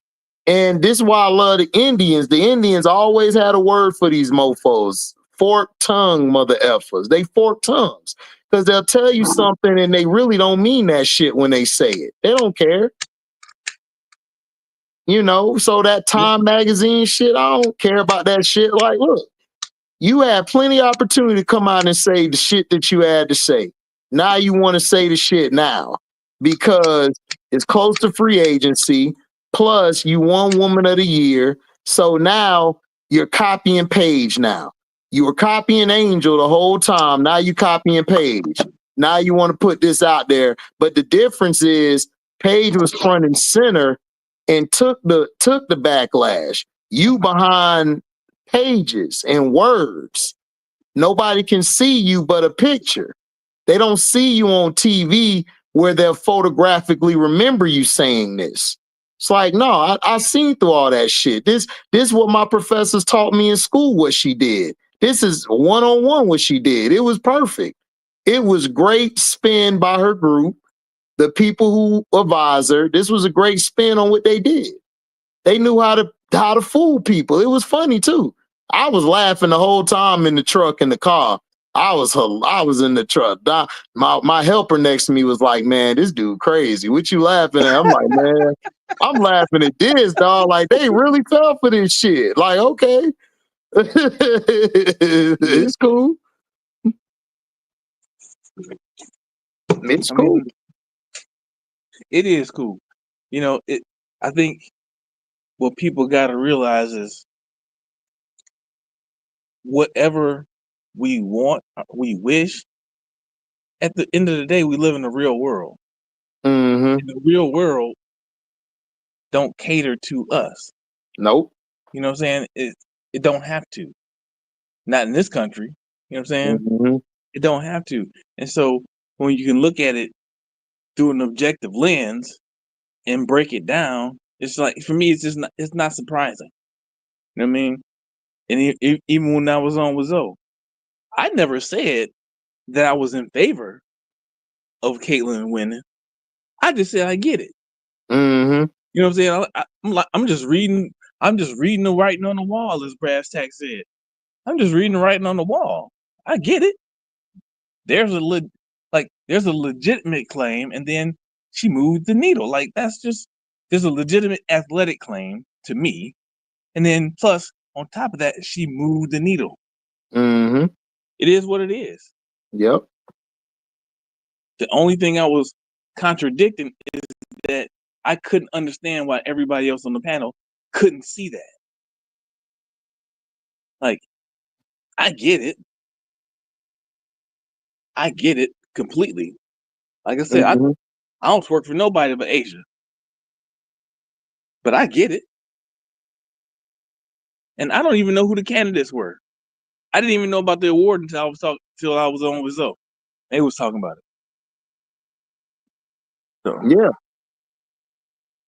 Speaker 1: And this is why I love the Indians. The Indians always had a word for these mofos. Fork tongue mother effers. They fork tongues. Because they'll tell you something and they really don't mean that shit when they say it. They don't care. So that Time magazine shit, I don't care about that shit. Like, look, you had plenty of opportunity to come out and say the shit that you had to say. Now you want to say the shit now because it's close to free agency. Plus, you won Woman of the Year. So now you're copying Paige now. You were copying Angel the whole time. Now you copying Paige. Now you want to put this out there. But the difference is Paige was front and center and took the backlash. You behind pages and words. Nobody can see you but a picture. They don't see you on TV where they'll photographically remember you saying this. It's like, no, I seen through all that shit. This is what my professors taught me in school, what she did. This is one-on-one what she did. It was perfect. It was great spin by her group, the people who advise her. This was a great spin on what they did. They knew how to fool people. It was funny too. I was laughing the whole time in the truck, in the car. I was in the truck. My helper next to me was like, "Man, this dude crazy. What you laughing at?" I'm like, "Man, I'm laughing at this, dog. Like, they really fell for this shit. Like, okay, it's cool. It's cool."
Speaker 3: It is cool. I think what people got to realize is whatever we want, we wish. At the end of the day, we live in the real world.
Speaker 1: Mm-hmm.
Speaker 3: And the real world don't cater to us.
Speaker 1: Nope.
Speaker 3: You know what I'm saying? It don't have to. Not in this country. You know what I'm saying?
Speaker 1: Mm-hmm.
Speaker 3: It don't have to. And so when you can look at it through an objective lens and break it down, it's like, for me, it's not surprising. You know what I mean? And even when I was on with Zoe, I never said that I was in favor of Caitlyn winning. I just said I get it.
Speaker 1: Mm-hmm.
Speaker 3: You know what I'm saying? I'm just reading the writing on the wall, as Brass Tack said. I'm just reading the writing on the wall. I get it. There's a legitimate claim, and then she moved the needle. Like, there's a legitimate athletic claim to me, and then plus on top of that, she moved the needle.
Speaker 1: Mm-hmm.
Speaker 3: It is what it is.
Speaker 1: Yep.
Speaker 3: The only thing I was contradicting is that I couldn't understand why everybody else on the panel couldn't see that. Like, I get it. I get it completely. Like I said,
Speaker 2: Mm-hmm.
Speaker 3: I don't work for nobody but Asia, but I get it. And I don't even know who the candidates were. I didn't even know about the award until I was on with Zoe. They was talking about it. So
Speaker 2: Yeah,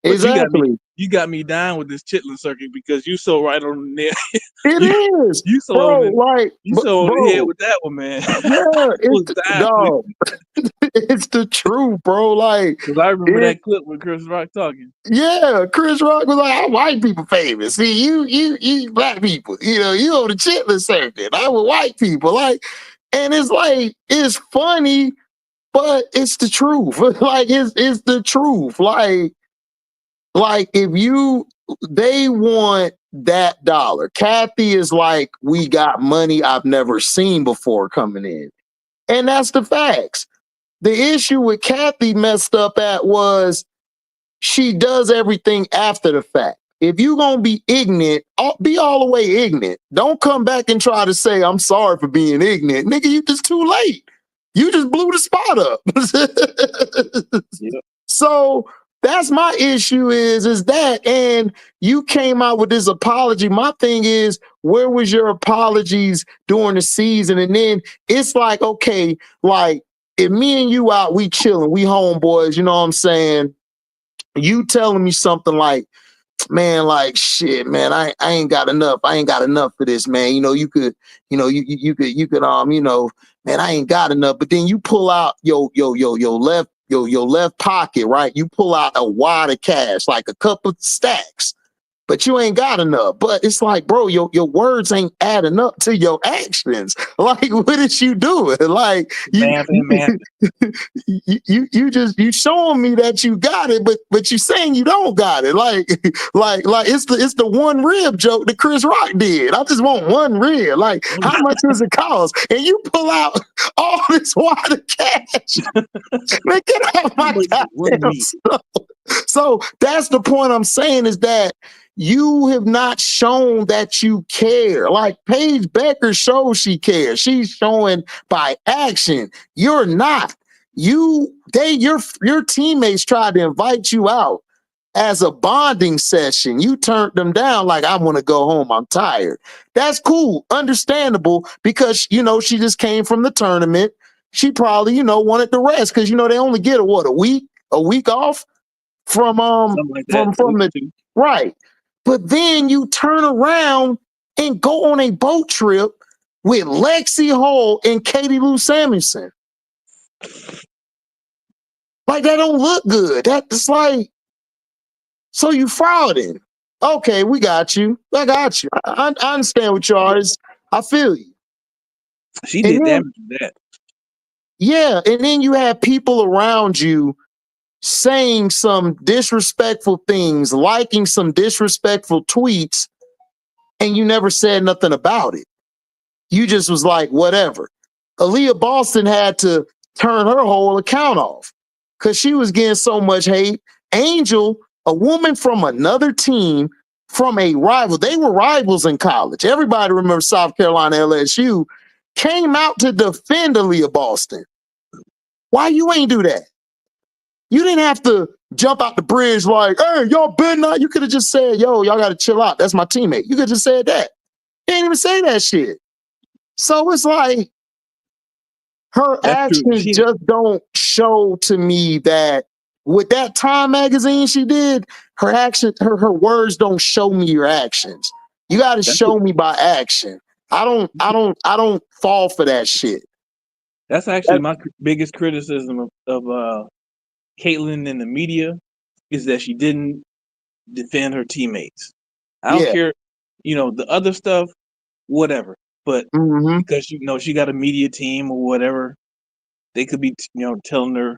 Speaker 3: but
Speaker 2: exactly.
Speaker 3: you got me down with this chitlin circuit because you so right on the
Speaker 2: It
Speaker 3: you
Speaker 2: is,
Speaker 3: you so
Speaker 2: bro.
Speaker 3: on
Speaker 2: Like,
Speaker 3: the head
Speaker 2: bro,
Speaker 3: with that one, man.
Speaker 2: yeah,
Speaker 3: I was dying with
Speaker 2: dog. It's the truth, bro. Like,
Speaker 3: because I remember that clip with Chris Rock talking.
Speaker 2: yeah, Chris Rock was like, "I'm white people famous. See, you black people. You know, you on the chitlin circuit. I'm with white people. Like, and it's like it's funny, but it's the truth. Like, it's the truth. Like if they want that dollar. Kathy is like, we got money I've never seen before coming in, and that's the facts. The issue with Kathy messed up at was she does everything after the fact. If you gonna be ignorant, be all the way ignorant. Don't come back and try to say I'm sorry for being ignorant, nigga. You just too late. You just blew the spot up.
Speaker 3: Yep.
Speaker 2: So that's my issue is that, and you came out with this apology. My thing is, where was your apologies during the season? And then it's like, okay, like if me and you out, we chilling, we homeboys, you know what I'm saying? You telling me something like, man, like shit, man, I ain't got enough. I ain't got enough for this, man. You know, you could, you could, man, I ain't got enough. But then you pull out your left pocket, right? You pull out a wad of cash, like a couple of stacks, but you ain't got enough. But it's like, bro, your words ain't adding up to your actions. Like, what is you doing? Like, you showing me that you got it, but you saying you don't got it. Like it's the one rib joke that Chris Rock did. I just want one rib. Like, how much does it cost? And you pull out all this wad of cash. Man, get out my goddamn stuff. So that's the point I'm saying is that you have not shown that you care. Like Paige Becker shows she cares. She's showing by action. You're not. Your teammates tried to invite you out as a bonding session. You turned them down like, I want to go home. I'm tired. That's cool. Understandable because, she just came from the tournament. She probably, wanted the rest because, they only get a week off from
Speaker 3: like
Speaker 2: from the right. But then you turn around and go on a boat trip with Lexi Hall and Katie Lou Samuelson. Like, that don't look good. That's like, so you frauding. Okay, we got you. I got you. I understand what you are. I feel you.
Speaker 3: She did damage to that.
Speaker 2: Yeah, and then you have people around you saying some disrespectful things, liking some disrespectful tweets, and you never said nothing about it. You just was like, whatever. Aaliyah Boston had to turn her whole account off because she was getting so much hate. Angel, a woman from another team, from a rival, they were rivals in college. Everybody remembers South Carolina LSU, came out to defend Aaliyah Boston. Why you ain't do that? You didn't have to jump out the bridge like, hey, y'all better not. You could have just said, yo, y'all got to chill out. That's my teammate. You could have just said that. You didn't even say that shit. So it's like her actions just don't show to me that with that Time magazine she did, her action, her words don't show me your actions. You got to show me by action. I don't fall for that shit.
Speaker 3: That's actually my biggest criticism of Caitlyn and the media is that she didn't defend her teammates. I don't care, the other stuff, whatever. But because she got a media team or whatever, they could be telling her,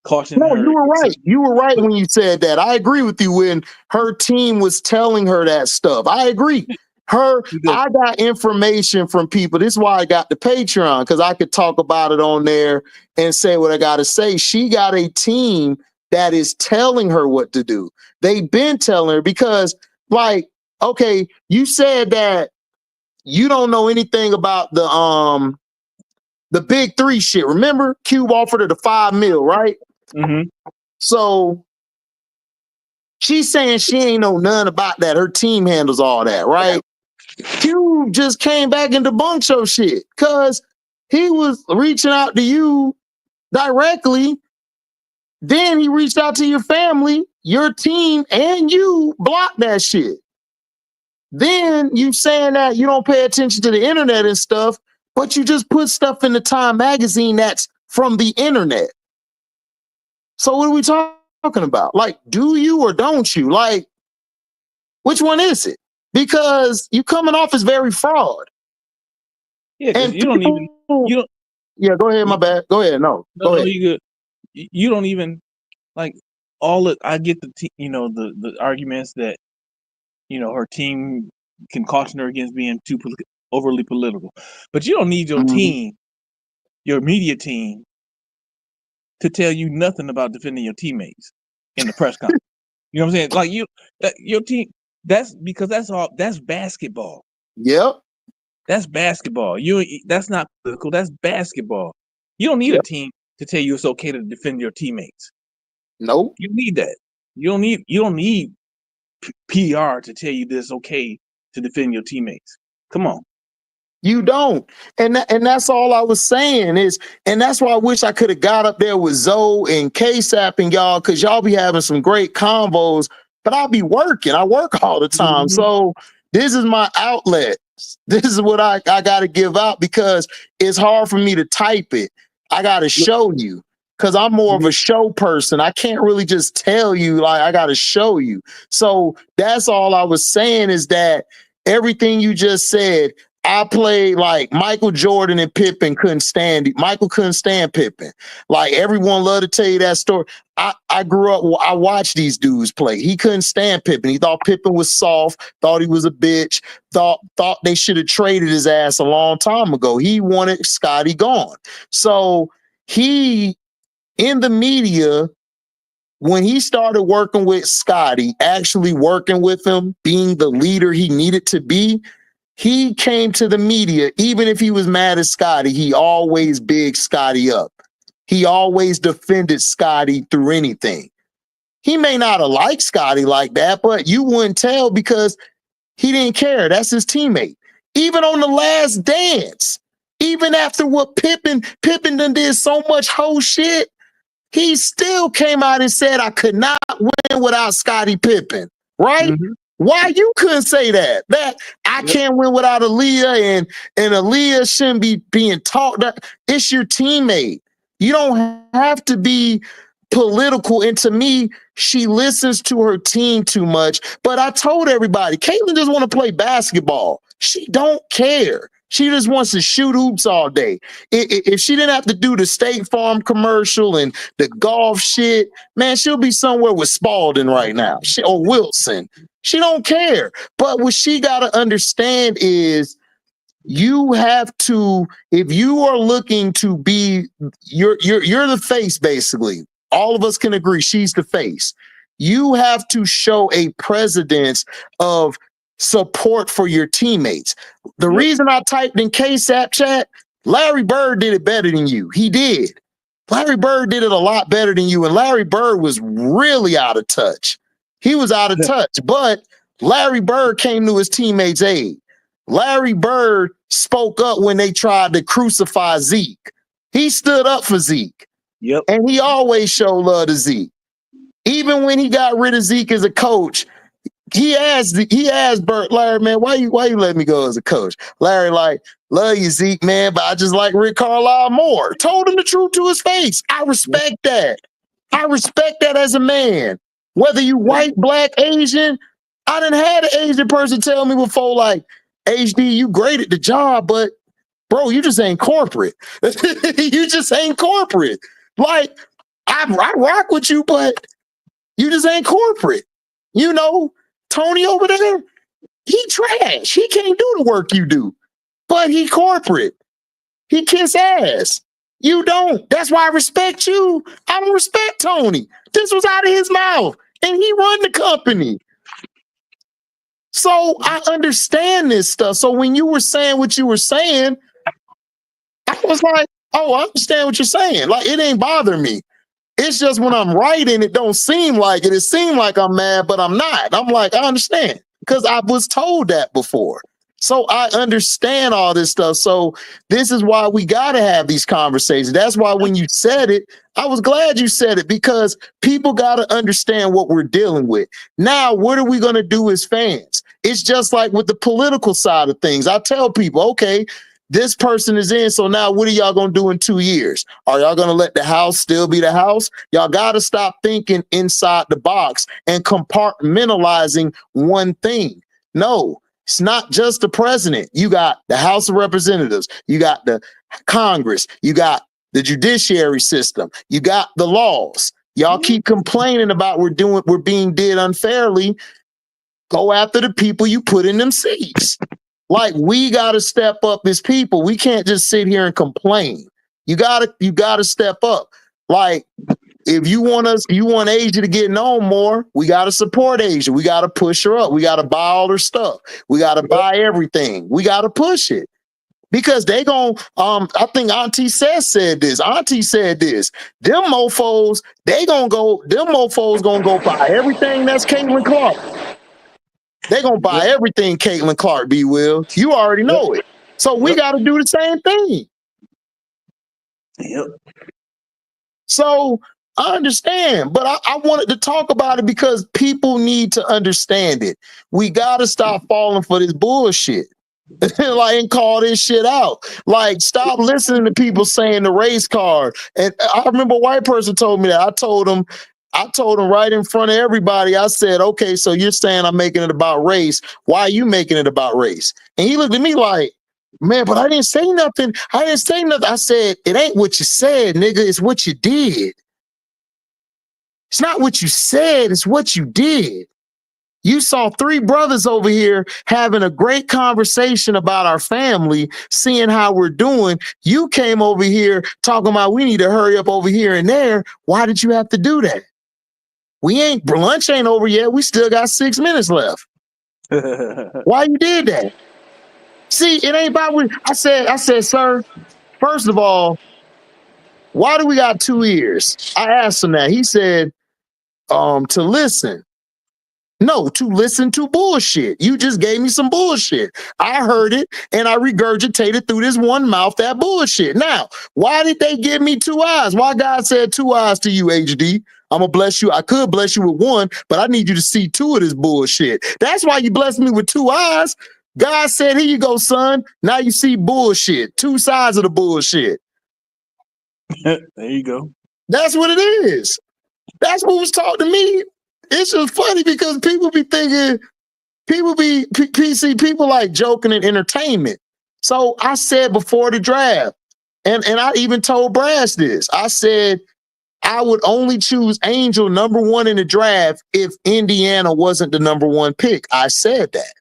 Speaker 3: cautioning her.
Speaker 2: No, you were right. You were right when you said that. I agree with you when her team was telling her that stuff. I agree. I got information from people. This is why I got the Patreon, because I could talk about it on there and say what I got to say. She got a team that is telling her what to do. They've been telling her because, like, okay, you said that you don't know anything about
Speaker 1: the big three shit. Remember, Cube offered her the $5 million, right?
Speaker 3: Mm-hmm.
Speaker 1: So she's saying she ain't know none about that. Her team handles all that, right? Cube just came back and debunked your shit because he was reaching out to you directly. Then he reached out to your family, your team, and you blocked that shit. Then you saying that you don't pay attention to the internet and stuff, but you just put stuff in the Time magazine that's from the internet. So what are we talking about? Like, do you or don't you? Like, which one is it? Because you coming off as very fraud.
Speaker 3: Yeah, because you don't even you don't.
Speaker 1: Yeah, go ahead. My bad. Go ahead. No, go ahead.
Speaker 3: You good. You don't even like all it. I get the the arguments that her team can caution her against being too overly political, but you don't need your team, your media team, to tell you nothing about defending your teammates in the press conference. You know what I'm saying? Like your team. That's because that's basketball.
Speaker 1: Yep.
Speaker 3: That's basketball. That's not political. That's basketball. You don't need a team to tell you it's okay to defend your teammates.
Speaker 1: Nope.
Speaker 3: You need that. You don't need PR to tell you that it's okay to defend your teammates. Come on.
Speaker 1: You don't. And that's all I was saying is, and that's why I wish I could have got up there with Zoe and Cashapp and y'all, because y'all be having some great combos, but I'll be working. I work all the time.
Speaker 3: Mm-hmm.
Speaker 1: So this is my outlet. This is what I got to give out because it's hard for me to type it. I got to show you because I'm more of a show person. I can't really just tell you, like, I got to show you. So that's all I was saying is that everything you just said, I played like Michael Jordan and Pippen couldn't stand it. Michael couldn't stand Pippen. Like everyone loved to tell you that story. I grew up, I watched these dudes play. He couldn't stand Pippen. He thought Pippen was soft, thought he was a bitch, thought they should have traded his ass a long time ago. He wanted Scottie gone. So he, in the media, when he started working with Scottie, actually working with him, being the leader he needed to be, he came to the media, even if he was mad at Scottie, he always bigged Scottie up. He always defended Scottie through anything. He may not have liked Scottie like that, but you wouldn't tell because he didn't care. That's his teammate. Even on The Last Dance, even after what Pippen done did so much whole shit, he still came out and said, I could not win without Scottie Pippen, right? Mm-hmm. Why you couldn't say that? That I can't win without Aaliyah and Aaliyah shouldn't be being taught that. It's your teammate. You don't have to be political. And to me, she listens to her team too much. But I told everybody, Caitlin just want to play basketball. She don't care. She just wants to shoot hoops all day. If she didn't have to do the State Farm commercial and the golf shit, man, she'll be somewhere with Spalding right now, or Wilson. She don't care. But what she got to understand is you have to, if you are looking to be, you're the face, basically. All of us can agree she's the face. You have to show a precedence of support for your teammates. The reason I typed in Cashapp chat, Larry Bird did it better than you. He did. Larry Bird did it a lot better than you, and Larry Bird was really out of touch. He was out of touch, but Larry Bird came to his teammates' aid. Larry Bird spoke up when they tried to crucify Zeke. He stood up for Zeke.
Speaker 3: Yep.
Speaker 1: And he always showed love to Zeke. Even when he got rid of Zeke as a coach, he asked Bert, Larry, man, why you let me go as a coach? Larry, like, love you, Zeke, man, but I just like Rick Carlisle more. Told him the truth to his face. I respect that. I respect that as a man. Whether you white, black, Asian, I done had an Asian person tell me before, like, HD, you great at the job, but bro, you just ain't corporate. You just ain't corporate. Like, I rock with you, but you just ain't corporate. You know, Tony over there, he trash. He can't do the work you do, but he corporate. He kiss ass. You don't. That's why I respect you. I don't respect Tony. This was out of his mouth, and he run the company. So I understand this stuff. So when you were saying what you were saying, I was like, Oh, I understand what you're saying. Like, it ain't bothering me. It's just when I'm writing, it don't seem like it. It seems like I'm mad, but I'm not. I'm like, I understand because I was told that before. So I understand all this stuff. So this is why we got to have these conversations. That's why when you said it, I was glad you said it because people got to understand what we're dealing with. Now, what are we going to do as fans? It's just like with the political side of things. I tell people, okay, this person is in. So now what are y'all going to do in 2 years? Are y'all going to let the house still be the house? Y'all got to stop thinking inside the box and compartmentalizing one thing. No, it's not just the president. You got the House of Representatives. You got the Congress. You got the judiciary system. You got the laws. Y'all keep complaining about we're being did unfairly. Go after the people you put in them seats. Like, we got to step up as people. We can't just sit here and complain. You gotta step up. Like, if you want Asia to get known more, we got to support Asia. We got to push her up. We got to buy all her stuff. We got to buy everything. We got to push it because they gon' I think Auntie said this. Auntie said this. Them mofos gonna go buy everything that's Caitlin Clark. They gonna buy everything Caitlin Clark, B. Will. You already know it. So we got to do the same thing.
Speaker 3: Yep.
Speaker 1: So I understand, but I wanted to talk about it because people need to understand it. We got to stop falling for this bullshit. Like, and call this shit out. Like, stop listening to people saying the race card. And I remember a white person told me that. I told him right in front of everybody, I said, okay, so you're saying I'm making it about race. Why are you making it about race? And he looked at me like, man, but I didn't say nothing. I said, it ain't what you said, nigga. It's what you did. It's not what you said. It's what you did. You saw 3 brothers over here having a great conversation about our family, seeing how we're doing. You came over here talking about we need to hurry up over here and there. Why did you have to do that? Lunch ain't over yet. We still got 6 minutes left. Why you did that? See, it ain't about what I said, sir, first of all, why do we got 2 ears? I asked him that. He said, to listen. No, to listen to bullshit. You just gave me some bullshit. I heard it and I regurgitated through this one mouth that bullshit. Now, why did they give me 2 eyes? Why God said 2 eyes to you, HD? I'm gonna bless you. I could bless you with 1, but I need you to see 2 of this bullshit. That's why you blessed me with 2 eyes. God said, here you go, son. Now you see bullshit. 2 sides of the bullshit.
Speaker 3: There you go.
Speaker 1: That's what it is. That's what was taught to me. It's just funny because people be thinking, people like joking and entertainment. So I said before the draft, and I even told Brass this, I said I would only choose Angel number 1 in the draft if Indiana wasn't the number 1 pick. I said that.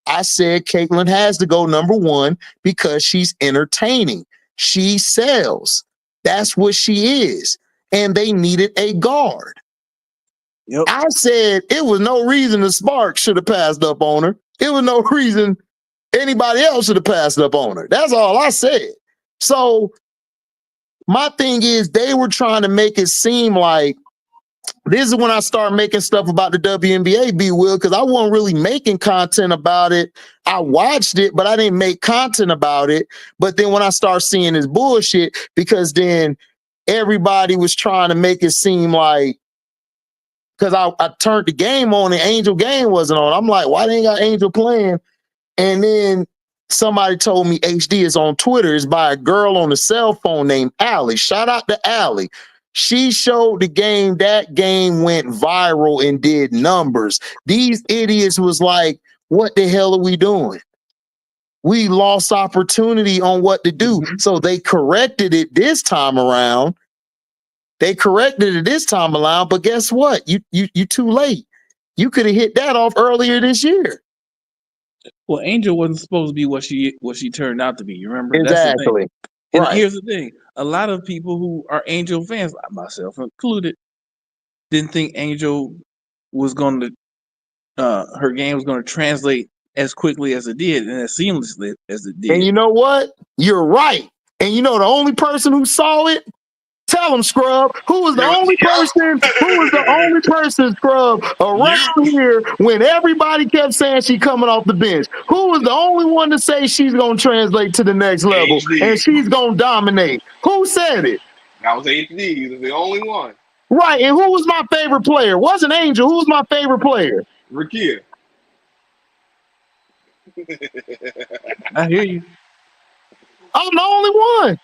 Speaker 1: I said Caitlin has to go number 1 because she's entertaining. She sells. That's what she is. And they needed a guard. Yep. I said it was no reason the Sparks should have passed up on her. It was no reason anybody else should have passed up on her. That's all I said. So my thing is they were trying to make it seem like this is when I start making stuff about the WNBA, B. Will, because I wasn't really making content about it. I watched it, but I didn't make content about it. But then when I start seeing this bullshit, because then everybody was trying to make it seem like, because I turned the game on and Angel game wasn't on. I'm like, why they ain't got Angel playing? And then somebody told me HD is on Twitter. It's by a girl on a cell phone named Allie. Shout out to Allie. She showed the game. That game went viral and did numbers. These idiots was like, what the hell are we doing? We lost opportunity on what to do. So they corrected it this time around. But guess what? You too late. You could have hit that off earlier this year.
Speaker 3: Well, Angel wasn't supposed to be what she turned out to be. You remember?
Speaker 1: Exactly.
Speaker 3: That's the thing. And
Speaker 1: right.
Speaker 3: Here's the thing: a lot of people who are Angel fans, myself included, didn't think Angel was going to her game was going to translate as quickly as it did and as seamlessly as it did.
Speaker 1: And you know what? You're right. And you know the only person who saw it? Tell him, Scrub. Who was the only person? Who was the only person, Scrub, around here when everybody kept saying she coming off the bench? Who was the only one to say she's gonna translate to the next level and she's gonna dominate? Who said it?
Speaker 4: That was HD. The only one.
Speaker 1: Right. And who was my favorite player? Wasn't Angel. Who was my favorite player?
Speaker 4: Rakia.
Speaker 3: I hear you.
Speaker 1: I'm the only one.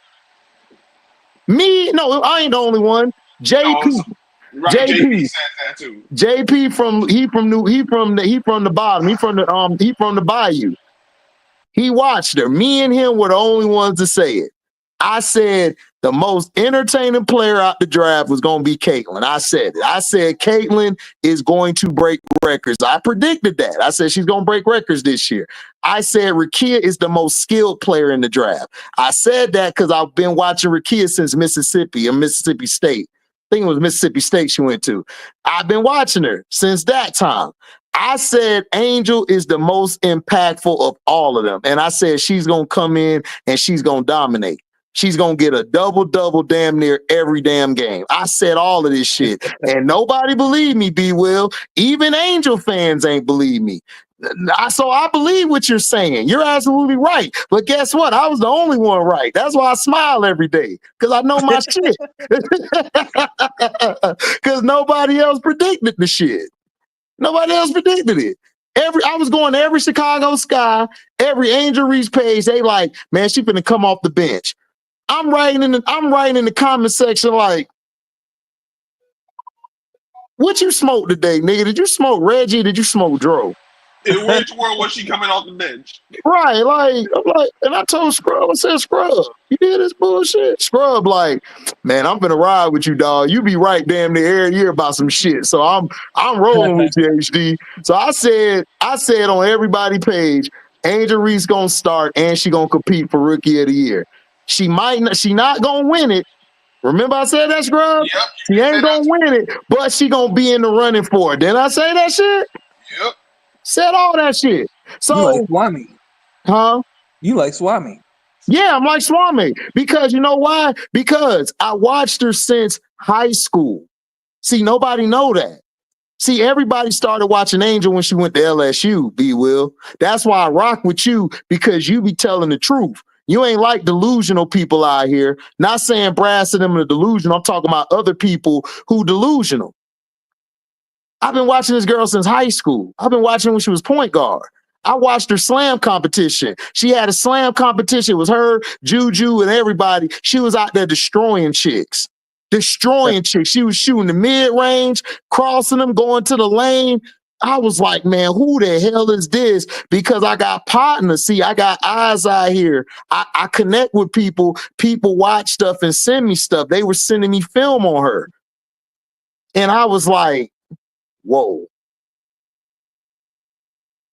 Speaker 1: Me? No, I ain't the only one. JP.
Speaker 4: Right, JP said that too.
Speaker 1: JP from the bottom. He from the Bayou. He watched her. Me and him were the only ones to say it. I said the most entertaining player out the draft was going to be Caitlin. I said it. I said Caitlin is going to break records. I predicted that. I said she's going to break records this year. I said Rakia is the most skilled player in the draft. I said that because I've been watching Rakia since Mississippi and Mississippi State. I think it was Mississippi State she went to. I've been watching her since that time. I said Angel is the most impactful of all of them. And I said she's going to come in and she's going to dominate. She's going to get a double-double damn near every damn game. I said all of this shit. And nobody believed me, B. Will. Even Angel fans ain't believe me. So I believe what you're saying. You're absolutely right. But guess what? I was the only one right. That's why I smile every day. Because I know my shit. Because nobody else predicted the shit. Nobody else predicted it. I was going to every Chicago Sky, every Angel Reese page. They like, man, she finna come off the bench. I'm writing in the comment section like, what you smoke today, nigga? Did you smoke Reggie? Did you smoke Dro?
Speaker 4: In which world was she coming off the bench?
Speaker 1: Right, and I told Scrub, I said, Scrub, you hear this bullshit? Scrub, like, man, I'm gonna ride with you, dog. You be right damn near every year about some shit. So I'm rolling with you, HD. So I said on everybody's page, Angel Reese gonna start and she gonna compete for Rookie of the Year. She not gonna win it. Remember I said that, Scrub?
Speaker 4: Yep.
Speaker 1: She ain't gonna win it, but she gonna be in the running for it. Didn't I say that shit?
Speaker 4: Yep.
Speaker 1: Said all that shit. So
Speaker 3: you like Swami.
Speaker 1: Huh?
Speaker 3: You like Swami.
Speaker 1: Yeah, I'm like Swami. Because you know why? Because I watched her since high school. See, nobody know that. See, everybody started watching Angel when she went to LSU, B. Will. That's why I rock with you, because you be telling the truth. You ain't like delusional people out here. Not saying Brass and them are delusional. I'm talking about other people who delusional. I've been watching this girl since high school. I've been watching her when she was point guard. I watched her slam competition. She had a slam competition. It was her, Juju, and everybody. She was out there destroying chicks. She was shooting the mid-range, crossing them, going to the lane. I was like, man, who the hell is this? Because I got partners. See, I got eyes out here. I connect with people. People watch stuff and send me stuff. They were sending me film on her. And I was like, whoa.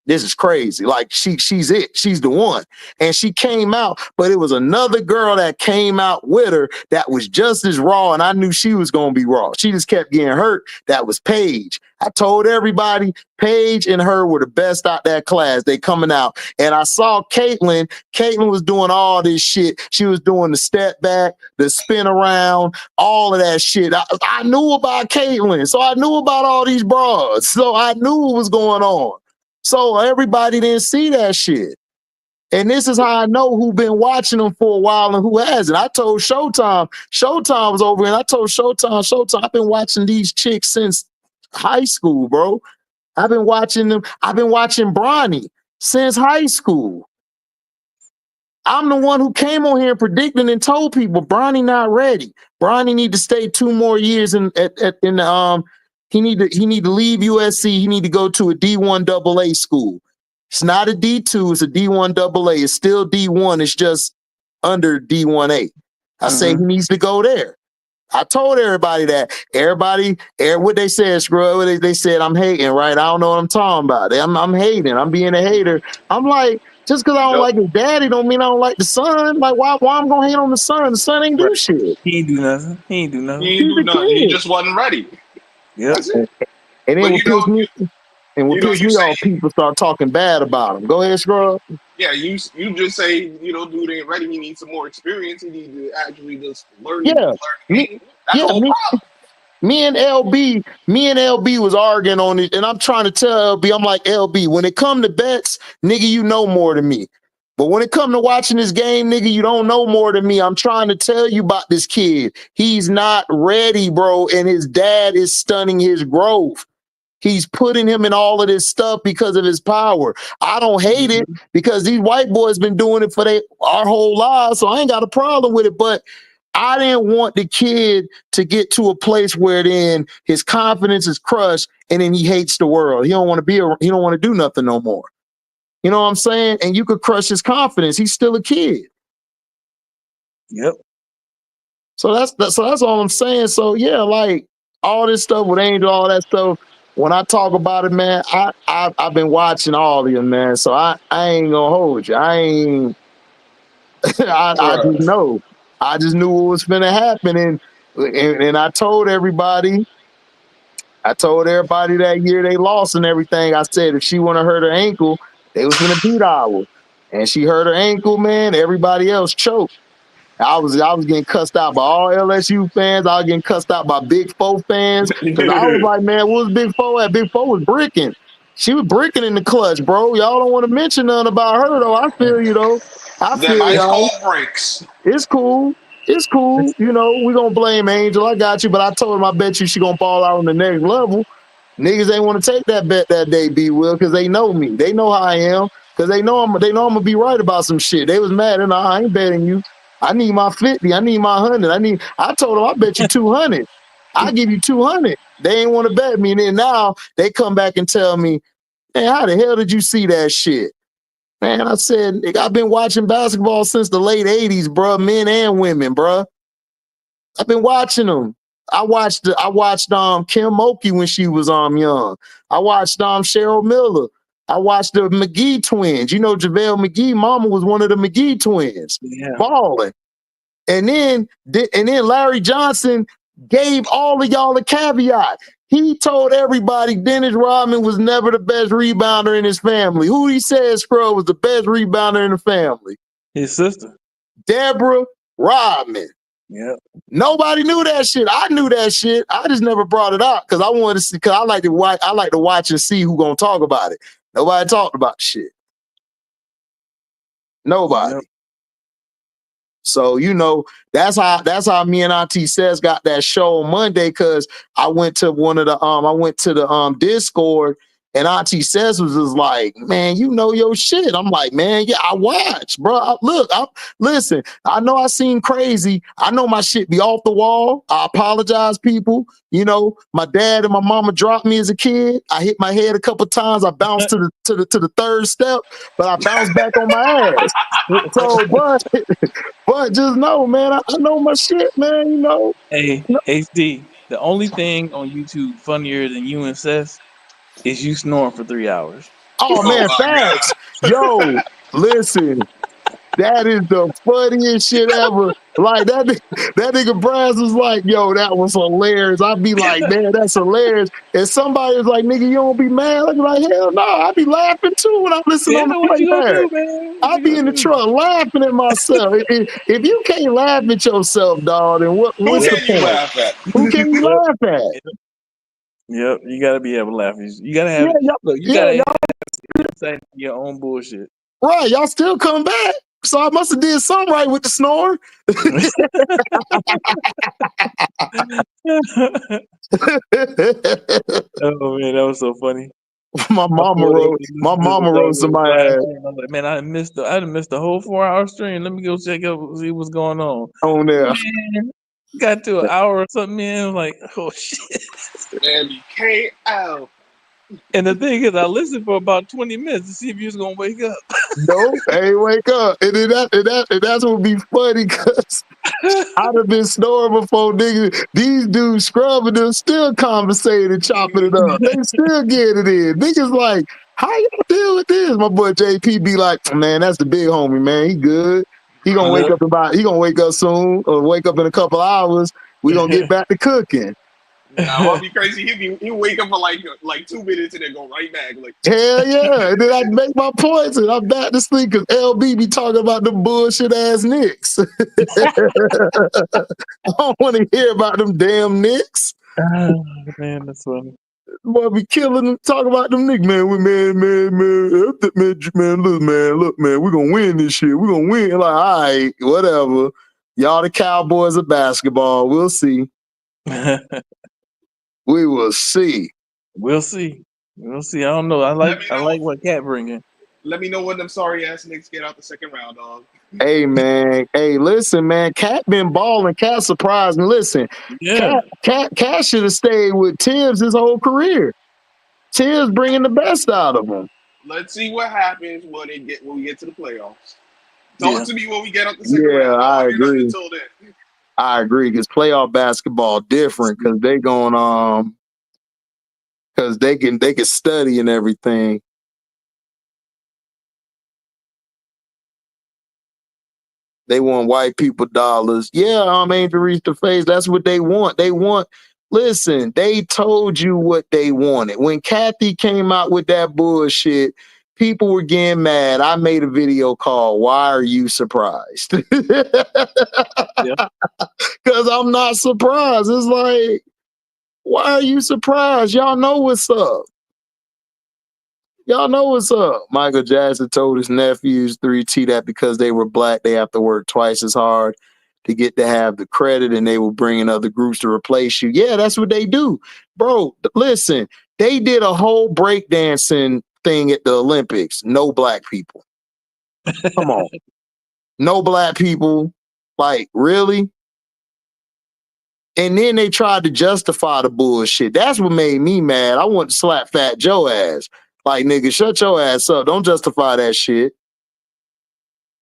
Speaker 1: This is crazy. Like she's it. She's the one. And she came out, but it was another girl that came out with her that was just as raw, and I knew she was going to be raw. She just kept getting hurt. That was Paige. I told everybody Paige and her were the best out that class. They coming out. And I saw Caitlin. Caitlin was doing all this shit. She was doing the step back, the spin around, all of that shit. I knew about Caitlin. So I knew about all these broads. So I knew what was going on. So everybody didn't see that shit. And this is how I know who been watching them for a while and who hasn't. I told Showtime was over, and I told Showtime, I've been watching these chicks since high school, bro. I've been watching them. I've been watching Bronny since high school. I'm the one who came on here predicting and told people Bronny not ready. Bronny need to stay 2 more years in the He need to leave USC. He need to go to a D1 AA school. It's not a D2. It's a D1 AA. It's still D1. It's just under D1A. I say he needs to go there. I told everybody that. What they said, Scrub, they said I'm hating, right? I don't know what I'm talking about. I'm hating. I'm being a hater. I'm like, just because I don't like his daddy don't mean I don't like the son. Like, why I'm going to hate on the son? The son ain't do shit.
Speaker 3: He ain't do nothing. He ain't do nothing.
Speaker 4: He just wasn't ready.
Speaker 3: Yeah.
Speaker 1: And then what pissed me off, people start talking bad about him. Go ahead, Scrub.
Speaker 4: Yeah, you just say, dude ain't ready. He needs some more experience. He needs to actually just learn
Speaker 1: Yeah,
Speaker 4: the
Speaker 1: me,
Speaker 4: game. That's
Speaker 1: yeah,
Speaker 4: the whole
Speaker 1: me,
Speaker 4: problem.
Speaker 1: me and LB was arguing on it, and I'm trying to tell LB, I'm like, LB, when it come to bets, nigga, you know more than me. But when it come to watching this game, nigga, you don't know more than me. I'm trying to tell you about this kid. He's not ready, bro, and his dad is stunning his growth. He's putting him in all of this stuff because of his power. I don't hate it because these white boys been doing it for our whole lives, so I ain't got a problem with it. But I didn't want the kid to get to a place where then his confidence is crushed and then he hates the world. He don't want to do nothing no more. You know what I'm saying? And you could crush his confidence. He's still a kid.
Speaker 3: Yep.
Speaker 1: So that's all I'm saying. So yeah, like all this stuff with Angel, all that stuff. When I talk about it, man, I've been watching all of them, man. So I ain't gonna hold you. I just
Speaker 4: Right.
Speaker 1: know. I just knew what was gonna happen, and I told everybody. I told everybody that year they lost and everything. I said if she wanna hurt her ankle, they was gonna beat ours. And she hurt her ankle, man. Everybody else choked. I was getting cussed out by all LSU fans. I was getting cussed out by Big Four fans because I was like, man, what was Big Four at? Big Four was bricking. She was bricking in the clutch, bro. Y'all don't want to mention nothing about her though. I feel you though. I
Speaker 4: Them
Speaker 1: feel
Speaker 4: ice
Speaker 1: y'all.
Speaker 4: cold breaks.
Speaker 1: It's cool. It's cool. You know, we gonna blame Angel. I got you, but I told him I bet you she gonna ball out on the next level. Niggas ain't want to take that bet that day, B Will, because they know me. They know how I am. Because they know I'm gonna be right about some shit. They was mad and I ain't betting you. I need my 50. I need my 100. I told them I bet you 200. I give you 200. They ain't want to bet me. And then now they come back and tell me, man, how the hell did you see that shit? Man, I said, I've been watching basketball since the late 80s, bro, men and women, bro. I've been watching them. I watched Kim Mulkey when she was young. I watched Cheryl Miller. I watched the McGee twins. You know, JaVale McGee, mama was one of the McGee twins.
Speaker 3: Yeah.
Speaker 1: Balling. And then Larry Johnson gave all of y'all a caveat. He told everybody Dennis Rodman was never the best rebounder in his family. Who he said Scrub was the best rebounder in the family?
Speaker 3: His sister.
Speaker 1: Deborah Rodman.
Speaker 3: Yep.
Speaker 1: Nobody knew that shit. I knew that shit. I just never brought it out because I wanted to see. Because I like to watch and see who gonna talk about it. Nobody talked about shit. Nobody.
Speaker 3: Yep.
Speaker 1: So you know that's how me and Auntie Says got that show on Monday because I went to the Discord and Auntie Says was just like, man, you know your shit. I'm like, man, yeah, I watch, bro. Listen, I know I seem crazy. I know my shit be off the wall. I apologize, people. You know, my dad and my mama dropped me as a kid. I hit my head a couple times. I bounced to the third step, but I bounced back on my ass. So, but just know, man, I know my shit, man. You know.
Speaker 3: Hey, HD. The only thing on YouTube funnier than you and Seth is you snoring for 3 hours.
Speaker 1: Oh
Speaker 4: Oh
Speaker 1: man,
Speaker 4: my
Speaker 1: facts. Yo, listen, that is the funniest shit ever. Like that nigga Brass was like, yo, that was hilarious. I'd be like, man, that's hilarious. And somebody was like, nigga, you don't be mad? I'd be like, hell no, I'd be laughing too when I listen
Speaker 3: Yeah,
Speaker 1: on the
Speaker 3: what you gonna
Speaker 1: playback.
Speaker 3: do, man?
Speaker 1: I'd be in the truck laughing at myself. If you can't laugh at yourself, dog, then
Speaker 4: God. Who
Speaker 1: what's the
Speaker 4: can you
Speaker 1: point?
Speaker 4: laugh at?
Speaker 1: Who can you laugh at?
Speaker 3: Yep, you gotta be able to laugh. You gotta have.
Speaker 1: Yeah,
Speaker 3: Look, you gotta say your own bullshit.
Speaker 1: right, y'all still come back. So I must have did something right with the snore.
Speaker 3: Oh man, that was so funny.
Speaker 1: my mama wrote somebody ass
Speaker 3: Man, I missed the whole 4-hour stream. Let me go check out see what's going on.
Speaker 1: on there.
Speaker 3: Man, got to an hour or something in. I'm like, oh shit.
Speaker 4: Man, you can't out.
Speaker 1: And
Speaker 3: the thing is, I listened for about 20 minutes to see if you was gonna wake up.
Speaker 1: No, hey, wake up. And that's what be funny because I'd have been snoring before niggas. These dudes scrubbing them still conversating and chopping it up. They still get it in. Niggas like, how y'all deal with this? My boy JP be like, man, that's the big homie, man. He good. He gonna wake up soon or wake up in a couple hours. We gonna get back to cooking.
Speaker 4: Now I'll be crazy. He'll wake up for like 2 minutes and then go right back. Like,
Speaker 1: Hell yeah. And then I make my points and I'm back to sleep because LB be talking about them bullshit ass Knicks. I don't want to hear about them damn Knicks.
Speaker 3: Oh, man, that's funny.
Speaker 1: Boy, be killing them. Talk about them Knicks, man. Look, man. We're gonna win this shit. We're gonna win. Like, all right, whatever. Y'all the Cowboys of basketball. We'll see. We will see.
Speaker 3: We'll see. We'll see. I don't know. I like what Cat bringing.
Speaker 4: let me know when them sorry ass Knicks get out the second round, dog.
Speaker 1: Hey, man. Hey, listen, man. Cat been balling. Cat surprised me. Listen,
Speaker 3: Yeah.
Speaker 1: Cat should have stayed with Tibbs his whole career. Tibbs bringing the best out of him.
Speaker 4: Let's see what happens when we get to the playoffs. Talk to me when we get out the second
Speaker 1: Yeah,
Speaker 4: round.
Speaker 1: I agree.
Speaker 4: Until then.
Speaker 1: I agree because playoff basketball different because they going because they can study and everything. They want white people dollars. Yeah, Angel reach the face. That's what they want. Listen, they told you what they wanted. When Kathy came out with that bullshit, people were getting mad. I made a video called "Why Are You Surprised?" Because I'm not surprised. It's like, why are you surprised? Y'all know what's up. Y'all know what's up. Michael Jackson told his nephews 3T that because they were black, they have to work twice as hard to get to have the credit, and they will bring in other groups to replace you. Yeah, that's what they do. Bro, listen, they did a whole breakdancing thing at the Olympics. No black people. Come on. No black people. Like, really? And then they tried to justify the bullshit. That's what made me mad. I want to slap Fat Joe ass. Like, nigga, shut your ass up. Don't justify that shit.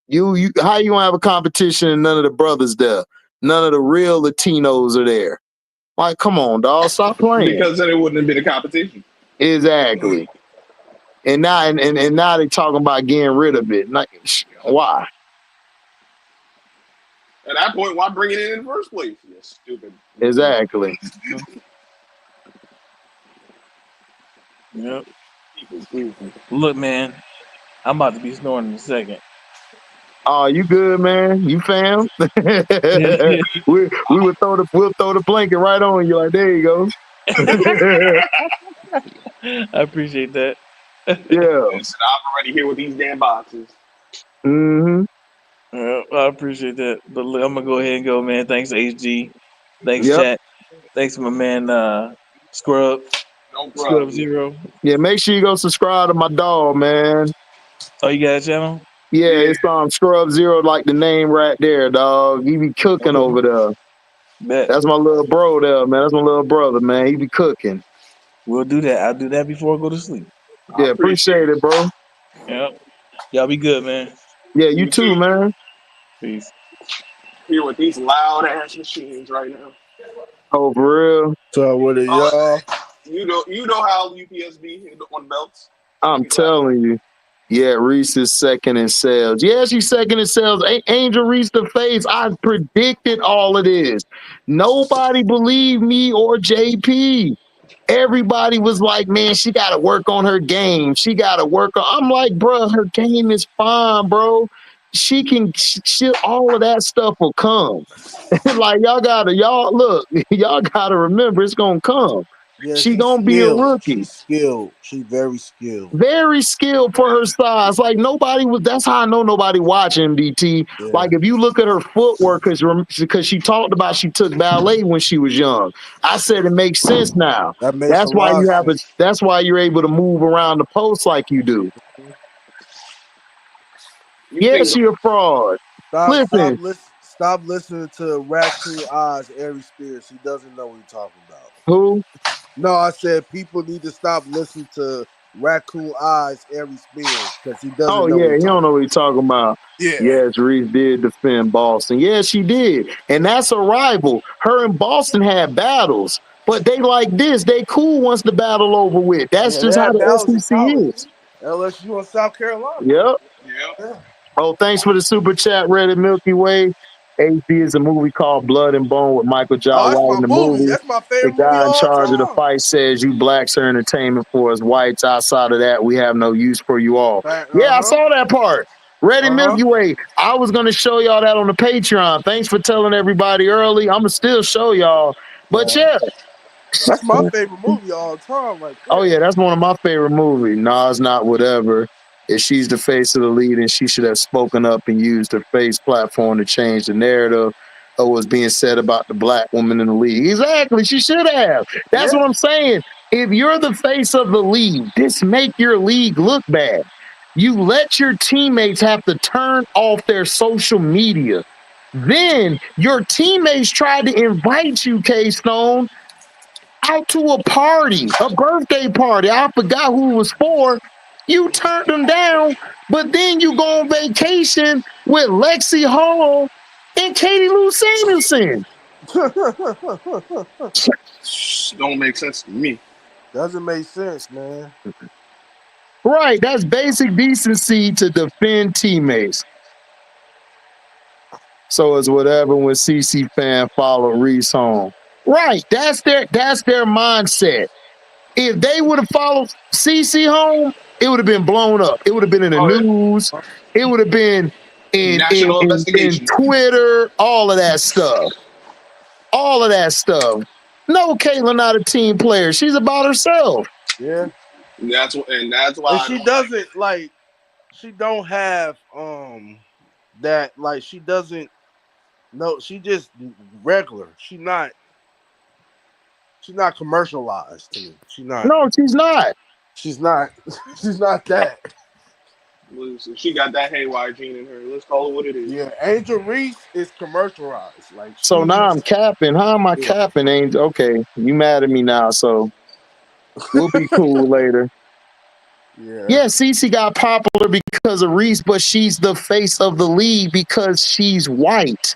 Speaker 1: You how you gonna have a competition and none of the brothers there? None of the real Latinos are there. Like, come on, dog. Stop playing.
Speaker 4: Because then it wouldn't have been a competition.
Speaker 1: Exactly. And now now they talking about getting rid of it. Like, why?
Speaker 4: At that point, why bring it in the first place? You're stupid.
Speaker 1: Exactly.
Speaker 3: Yep. Look, man, I'm about to be snoring in a second.
Speaker 1: Oh, you good, man? You fam? we'll throw the blanket right on you. Like, there you go.
Speaker 3: I appreciate that.
Speaker 1: Yeah.
Speaker 4: Listen, I'm already here with these damn boxes.
Speaker 1: Mm-hmm.
Speaker 3: I appreciate that. But look, I'm gonna go ahead and go, man. Thanks, HG. Thanks, chat. Thanks, my man, Scrub.
Speaker 4: No problem.
Speaker 3: Scrub Zero.
Speaker 1: Yeah, make sure you go subscribe to my dog, man.
Speaker 3: Oh, you got a channel?
Speaker 1: Yeah, it's Scrub Zero, like the name right there, dog. He be cooking over there.
Speaker 3: Bet.
Speaker 1: That's my little bro there, man. That's my little brother, man. He be cooking.
Speaker 3: We'll do that. I'll do that before I go to sleep.
Speaker 1: Yeah, appreciate it, bro.
Speaker 3: Yep. Y'all be good, man.
Speaker 1: Yeah, you too, man.
Speaker 3: Peace.
Speaker 4: Here with these loud ass machines right now.
Speaker 1: Oh, for real?
Speaker 5: So what are y'all?
Speaker 4: You know how UPS be on belts?
Speaker 1: I'm telling you. Yeah, Reese is second in sales. Yeah, she's second in sales. Angel Reese the face. I predicted all of this. Nobody believed me or JP. Everybody was like, man, she got to work on her game. She got to work on. I'm like, bro, her game is fine, bro. She all of that stuff will come. Like, y'all gotta remember it's gonna come.
Speaker 5: Yeah,
Speaker 1: she's gonna be a rookie.
Speaker 5: She's skilled. She's very skilled.
Speaker 1: Very skilled for her size. Like, that's how I know nobody watching BT. Yeah. Like, if you look at her footwork, because she talked about she took ballet when she was young. I said it makes sense now. That's why you're able to move around the post like you do. Yeah, she a fraud.
Speaker 5: Stop listening to Raccoon Eyes, Ari Spears. He doesn't know what you're talking about.
Speaker 1: Who?
Speaker 5: No, I said people need to stop listening to Raccoon Eyes, Ari Spears, because he doesn't know.
Speaker 1: Oh, yeah, he don't know what he's talking about.
Speaker 5: Yeah.
Speaker 1: Yes, Reese did defend Boston. Yeah, she did. And that's a rival. Her and Boston had battles. But they like this. They cool once the battle over with. That's just how the SEC is.
Speaker 5: LSU and South Carolina.
Speaker 1: Yep. Oh, thanks for the super chat, Reddit Milky Way. HD is a movie called Blood and Bone with Michael Jai
Speaker 5: Oh, that's
Speaker 1: White
Speaker 5: my
Speaker 1: in the
Speaker 5: movie.
Speaker 1: movie.
Speaker 5: That's my
Speaker 1: The
Speaker 5: favorite movie
Speaker 1: guy
Speaker 5: of
Speaker 1: in
Speaker 5: all
Speaker 1: charge of the
Speaker 5: time.
Speaker 1: fight says, "You blacks are entertainment for us whites. Outside of that, we have no use for you all." Yeah, I saw that part. Ready Milky Way. I was going to show y'all that on the Patreon. Thanks for telling everybody early. I'm going to still show y'all. But yeah.
Speaker 5: That's my favorite movie of all time, right there.
Speaker 1: Oh yeah, that's one of my favorite movies. Nas Not Whatever. If she's the face of the lead, and she should have spoken up and used her face platform to change the narrative of what's being said about the black woman in the league. Exactly, she should have. That's what I'm saying. If you're the face of the league, this make your league look bad. You let your teammates have to turn off their social media. Then your teammates tried to invite you, K-Stone, out to a party, a birthday party. I forgot who it was for. You turned them down, but then you go on vacation with Lexi Hall and Katie Lou Samuelson.
Speaker 4: Don't make sense to me.
Speaker 5: Doesn't make sense, man.
Speaker 1: Right, that's basic decency to defend teammates. So it's whatever when CC fan follow Reese home. Right, that's their mindset. If they would have followed CC home, it would have been blown up. It would have been in the news. It would have been in
Speaker 4: National investigation.
Speaker 1: Twitter, all of that stuff. All of that stuff. No, Caitlyn not a team player. She's about herself.
Speaker 5: Yeah.
Speaker 4: That's why.
Speaker 5: And she doesn't like. She don't have that like. She doesn't. No, she just regular. She's not commercialized to me. She's not.
Speaker 1: No, she's not.
Speaker 5: She's not. She's not that.
Speaker 4: She got that haywire gene in her. Let's call it what it is.
Speaker 5: Yeah, Angel Reese is commercialized. Like
Speaker 1: so now I'm capping. How am I capping, Angel? Okay, you mad at me now, so we'll be cool later. Yeah, Cece got popular because of Reese, but she's the face of the league because she's white.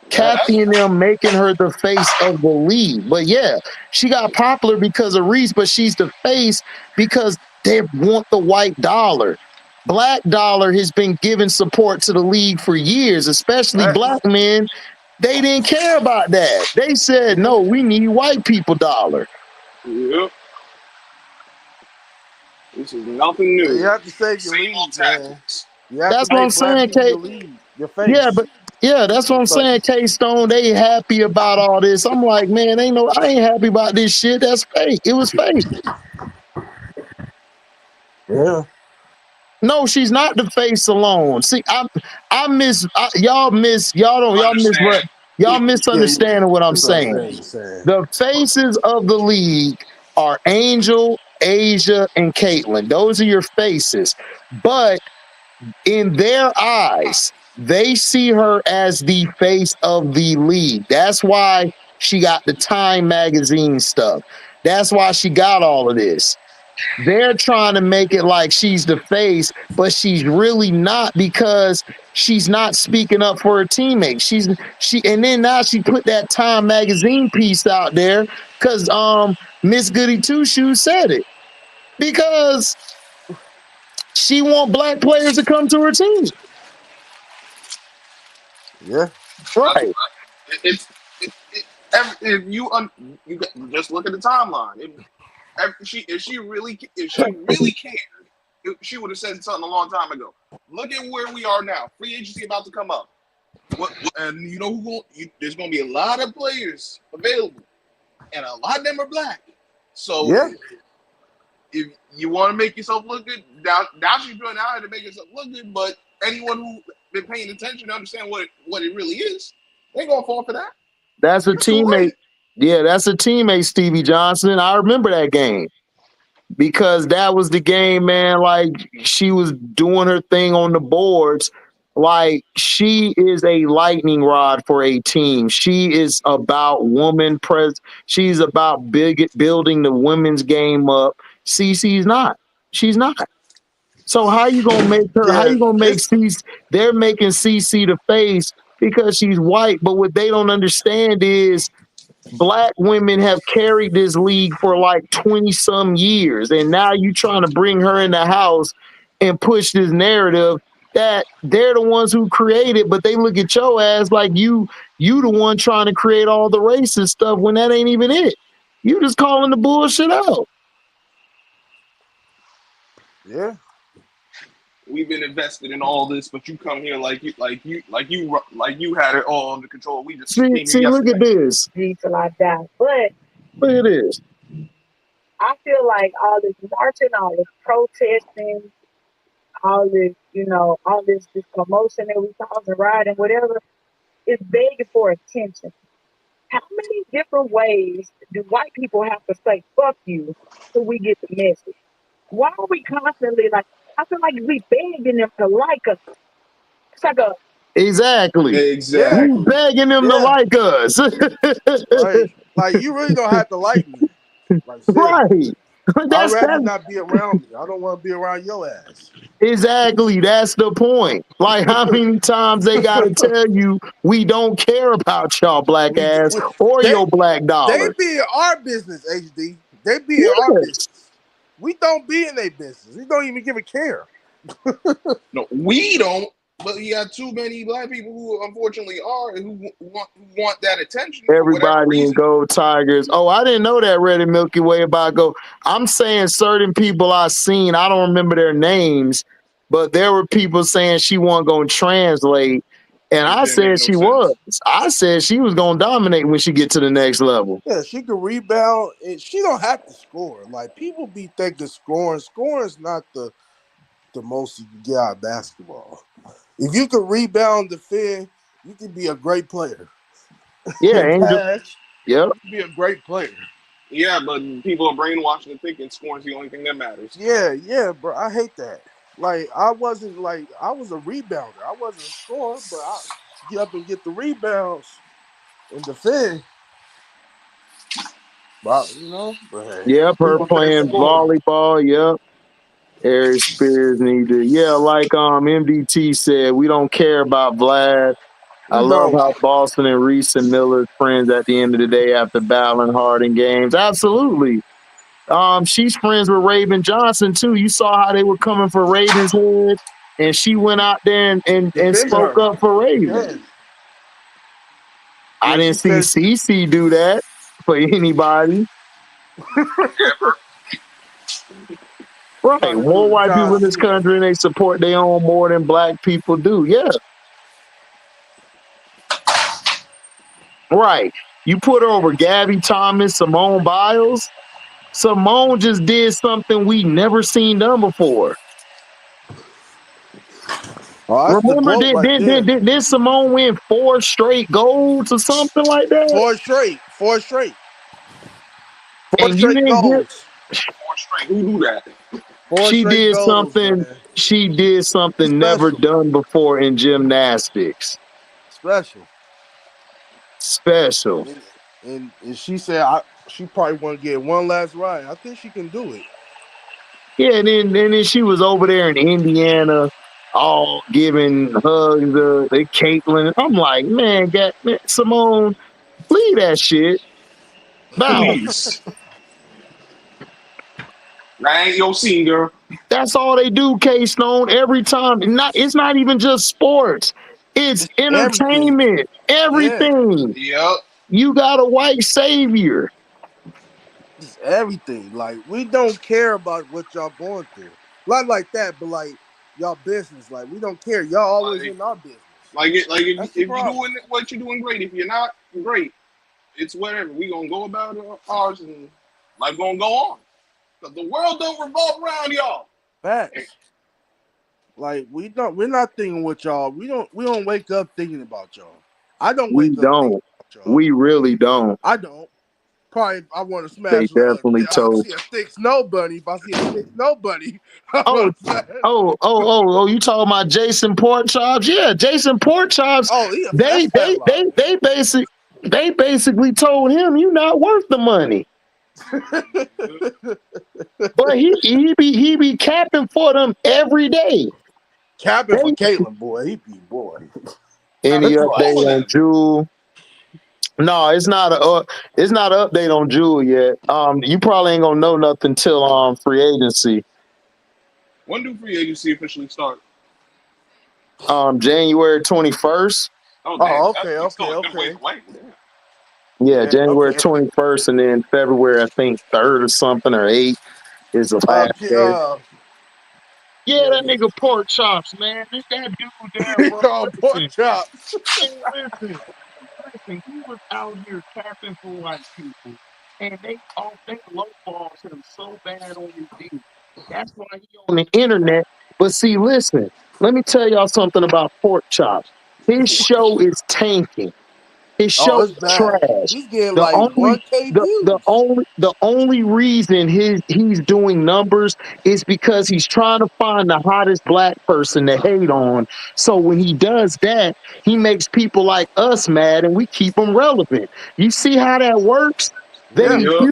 Speaker 1: Kathy and them making her the face of the league. But yeah, she got popular because of Reese, but she's the face because they want the white dollar. Black dollar has been giving support to the league for years, especially black men. They didn't care about that. They said, no, we need white people dollar.
Speaker 4: Yep. This is nothing new.
Speaker 5: You have to say your lead, man.
Speaker 1: That's what I'm saying, K. Yeah, that's what I'm saying, K-Stone. They happy about all this. I'm like, man, I ain't happy about this shit. That's fake. It was fake.
Speaker 5: Yeah.
Speaker 1: No, she's not the face alone. See, y'all misunderstanding what I'm saying. The faces of the league are Angel, Asia, and Caitlyn. Those are your faces. But in their eyes, they see her as the face of the league. That's why she got the Time magazine stuff. That's why she got all of this. They're trying to make it like she's the face, but she's really not because she's not speaking up for her teammates. And then now she put that Time magazine piece out there because Miss Goody Two Shoes said it. Because she want black players to come to her team.
Speaker 5: Yeah.
Speaker 1: Right.
Speaker 4: If you just look at the timeline. If she really cared, she would have said something a long time ago. Look at where we are now. Free agency about to come up. And you know there's going to be a lot of players available, and a lot of them are black. So if you want to make yourself look good, now she's doing out to make herself look good. But anyone who's been paying attention to understand what it really is, they ain't gonna fall for that.
Speaker 1: That's a teammate. Yeah, that's a teammate, Stevie Johnson. I remember that game because that was the game, man. Like she was doing her thing on the boards. Like she is a lightning rod for a team. She is about She's about building the women's game up. CC's not. She's not. So how you gonna make her? How you gonna make CC? They're making CC the face because she's white. But what they don't understand is black women have carried this league for like 20 some years. And now you trying to bring her in the house and push this narrative that they're the ones who created, but they look at your ass like you the one trying to create all the racist stuff when that ain't even it. You just calling the bullshit out.
Speaker 5: Yeah.
Speaker 4: We've been invested in all this, but you come here like you had it all under control. We just came here
Speaker 1: See, look at
Speaker 4: yesterday.
Speaker 1: this.
Speaker 2: Till I die. But
Speaker 1: Look at this.
Speaker 2: I feel like all this marching, all this protesting, all this, all this commotion that we causing, riding, whatever, is begging for attention. How many different ways do white people have to say "fuck you" so we get the message? Why are we constantly like? I feel like we begging them to like us. It's like a
Speaker 1: Exactly.
Speaker 5: Yeah.
Speaker 1: We
Speaker 4: Exactly.
Speaker 1: begging them to
Speaker 5: Yeah.
Speaker 1: like us.
Speaker 5: Like you really don't have to like me. Like seriously.
Speaker 1: Right.
Speaker 5: I'd rather
Speaker 1: That's
Speaker 5: not be around me. I don't want to be around your ass.
Speaker 1: exactly. That's the point. Like how many times they gotta tell you we don't care about y'all black
Speaker 5: We,
Speaker 1: ass
Speaker 5: we
Speaker 1: or
Speaker 5: they
Speaker 1: your black
Speaker 5: they
Speaker 1: dollar.
Speaker 5: be in our business, HD. They be in our
Speaker 1: Yes.
Speaker 5: business. We don't be in their business. We don't even give a care.
Speaker 4: No, we don't. But you got too many black people who unfortunately are and who want that attention for whatever
Speaker 1: Everybody in
Speaker 4: reason.
Speaker 1: Gold Tigers. Oh, I didn't know that Red and Milky Way about Go. I'm saying certain people I seen, I don't remember their names, but there were people saying she wasn't going to translate. And
Speaker 4: It
Speaker 1: I
Speaker 4: didn't make
Speaker 1: said
Speaker 4: no
Speaker 1: she was.
Speaker 4: sense.
Speaker 1: I said she was going to dominate when she get to the next level.
Speaker 5: Yeah, she can rebound and she don't have to score. Like people be thinking scoring. Scoring is not the most you can get out of basketball. If you can rebound, defend, you can be a great player.
Speaker 1: Yeah,
Speaker 5: And
Speaker 1: Angel.
Speaker 5: pass,
Speaker 1: Yep.
Speaker 5: you can be a great player.
Speaker 4: Yeah, but people are brainwashed and thinking scoring's the only thing that matters.
Speaker 5: Yeah, bro. I hate that. Like I was a rebounder. I wasn't a scorer, but I get up and get the rebounds and defend. But but hey,
Speaker 1: Yep. Her
Speaker 5: people think
Speaker 1: playing
Speaker 5: score.
Speaker 1: volleyball. Yep. Harry Spears needed. Yeah, like MDT said, we don't care about Vlad. I
Speaker 5: We
Speaker 1: love
Speaker 5: don't.
Speaker 1: how Boston and Reese and Miller's friends at the end of the day after battling hard in games. Absolutely. She's friends with Raven Johnson too. You saw how they were coming for Raven's head, and she went out there and
Speaker 5: Defend
Speaker 1: spoke
Speaker 5: her.
Speaker 1: up for Raven.
Speaker 5: Yeah.
Speaker 1: I
Speaker 5: Then she
Speaker 1: didn't see
Speaker 5: said,
Speaker 1: CC do that for anybody. Right.
Speaker 5: trying to do
Speaker 1: More
Speaker 5: the
Speaker 1: white
Speaker 5: John
Speaker 1: people in this
Speaker 5: Cena.
Speaker 1: country and they support their own more than black people do. Yeah. Right. You put her over Gabby Thomas, Simone Biles. Simone just did something we never seen done before.
Speaker 5: Oh, that's the
Speaker 1: Remember,
Speaker 5: GOAT right there.
Speaker 1: did Simone win 4 straight golds or something like that?
Speaker 5: 4 straight. 4 straight. 4
Speaker 1: And you
Speaker 5: straight
Speaker 1: didn't get.
Speaker 5: goals.
Speaker 4: Or straight. Who do that?
Speaker 5: 4
Speaker 1: She
Speaker 5: straight
Speaker 1: did
Speaker 5: goals,
Speaker 1: something.
Speaker 5: man.
Speaker 1: She did
Speaker 5: She's
Speaker 1: something never
Speaker 5: special.
Speaker 1: done before in gymnastics.
Speaker 5: Special.
Speaker 1: Special.
Speaker 5: And she said she probably want to get one last ride. I think she can do it.
Speaker 1: Yeah, and then she was over there in Indiana, all giving hugs to Caitlin. I'm like, man, Simone, leave that shit. Bounce.
Speaker 4: Please. I ain't your singer.
Speaker 1: That's all they do, K-Stone, every time. It's not even just sports. It's
Speaker 5: It's everything.
Speaker 1: entertainment.
Speaker 5: Yeah.
Speaker 1: Everything.
Speaker 4: Yep.
Speaker 1: You got a white savior.
Speaker 5: It's everything. Like we don't care about what y'all going through. Not like that, but like y'all business. Like we don't care. Y'all always
Speaker 4: Like,
Speaker 5: in our business.
Speaker 4: if
Speaker 5: That's the
Speaker 4: you're
Speaker 5: problem.
Speaker 4: doing what you're doing, great. If you're not, great. It's whatever. We gonna go about ours and life gonna go on. Cause the world don't revolve around y'all.
Speaker 5: Facts. Like we're not thinking with y'all. We don't wake up thinking about y'all. I don't
Speaker 1: We
Speaker 5: wake up thinking
Speaker 1: don't.
Speaker 5: about y'all.
Speaker 1: We really don't.
Speaker 5: I don't. Probably if I want to
Speaker 1: They
Speaker 5: smash
Speaker 1: definitely told.
Speaker 5: see a thick snow bunny. If I see a thick snow bunny, I'm
Speaker 1: Oh,
Speaker 5: gonna smash.
Speaker 1: you talking about Jason Porkchops? Yeah, Jason Porkchops.
Speaker 5: Oh, he a
Speaker 1: They
Speaker 5: fat
Speaker 1: they
Speaker 5: lot.
Speaker 1: they they basic they basically told him you not worth the money. But he be capping for them every day.
Speaker 5: Capping for Caitlin, boy. He be boy.
Speaker 1: Any
Speaker 4: Happy for all
Speaker 1: update
Speaker 4: of
Speaker 1: on
Speaker 4: them.
Speaker 1: Jewel? No, it's not it's not an update on Jewel yet. You probably ain't gonna know nothing till free agency.
Speaker 4: When do free agency officially start?
Speaker 1: January 21st.
Speaker 4: Oh damn,
Speaker 5: Oh,
Speaker 4: that's
Speaker 5: okay,
Speaker 4: it's still
Speaker 5: okay,
Speaker 4: a good ways
Speaker 5: okay.
Speaker 4: away. Damn.
Speaker 1: Yeah,
Speaker 5: Yeah,
Speaker 1: January
Speaker 5: okay.
Speaker 1: 21st, and then February, I think 3rd or something, or 8th is the last day. Yeah,
Speaker 5: Yeah,
Speaker 1: that nigga pork chops, man. That dude there,
Speaker 5: he
Speaker 1: bro.
Speaker 5: called pork
Speaker 1: Listen,
Speaker 5: chops.
Speaker 1: man, listen, he was out here capping for white people, and they lowballs him so bad on his beat. That's why he on the internet. But see, listen, let me tell y'all something about pork chops. His show is tanking. His
Speaker 5: Oh,
Speaker 1: show
Speaker 5: it's
Speaker 1: is
Speaker 5: bad.
Speaker 1: trash.
Speaker 5: He's getting
Speaker 1: The
Speaker 5: like
Speaker 1: only
Speaker 5: 1K
Speaker 1: the
Speaker 5: views.
Speaker 1: only reason he's doing numbers is because he's trying to find the hottest black person to hate on. So when he does that, he makes people like us mad, and we keep them relevant. You see how that works?
Speaker 5: Yeah,
Speaker 4: Yup.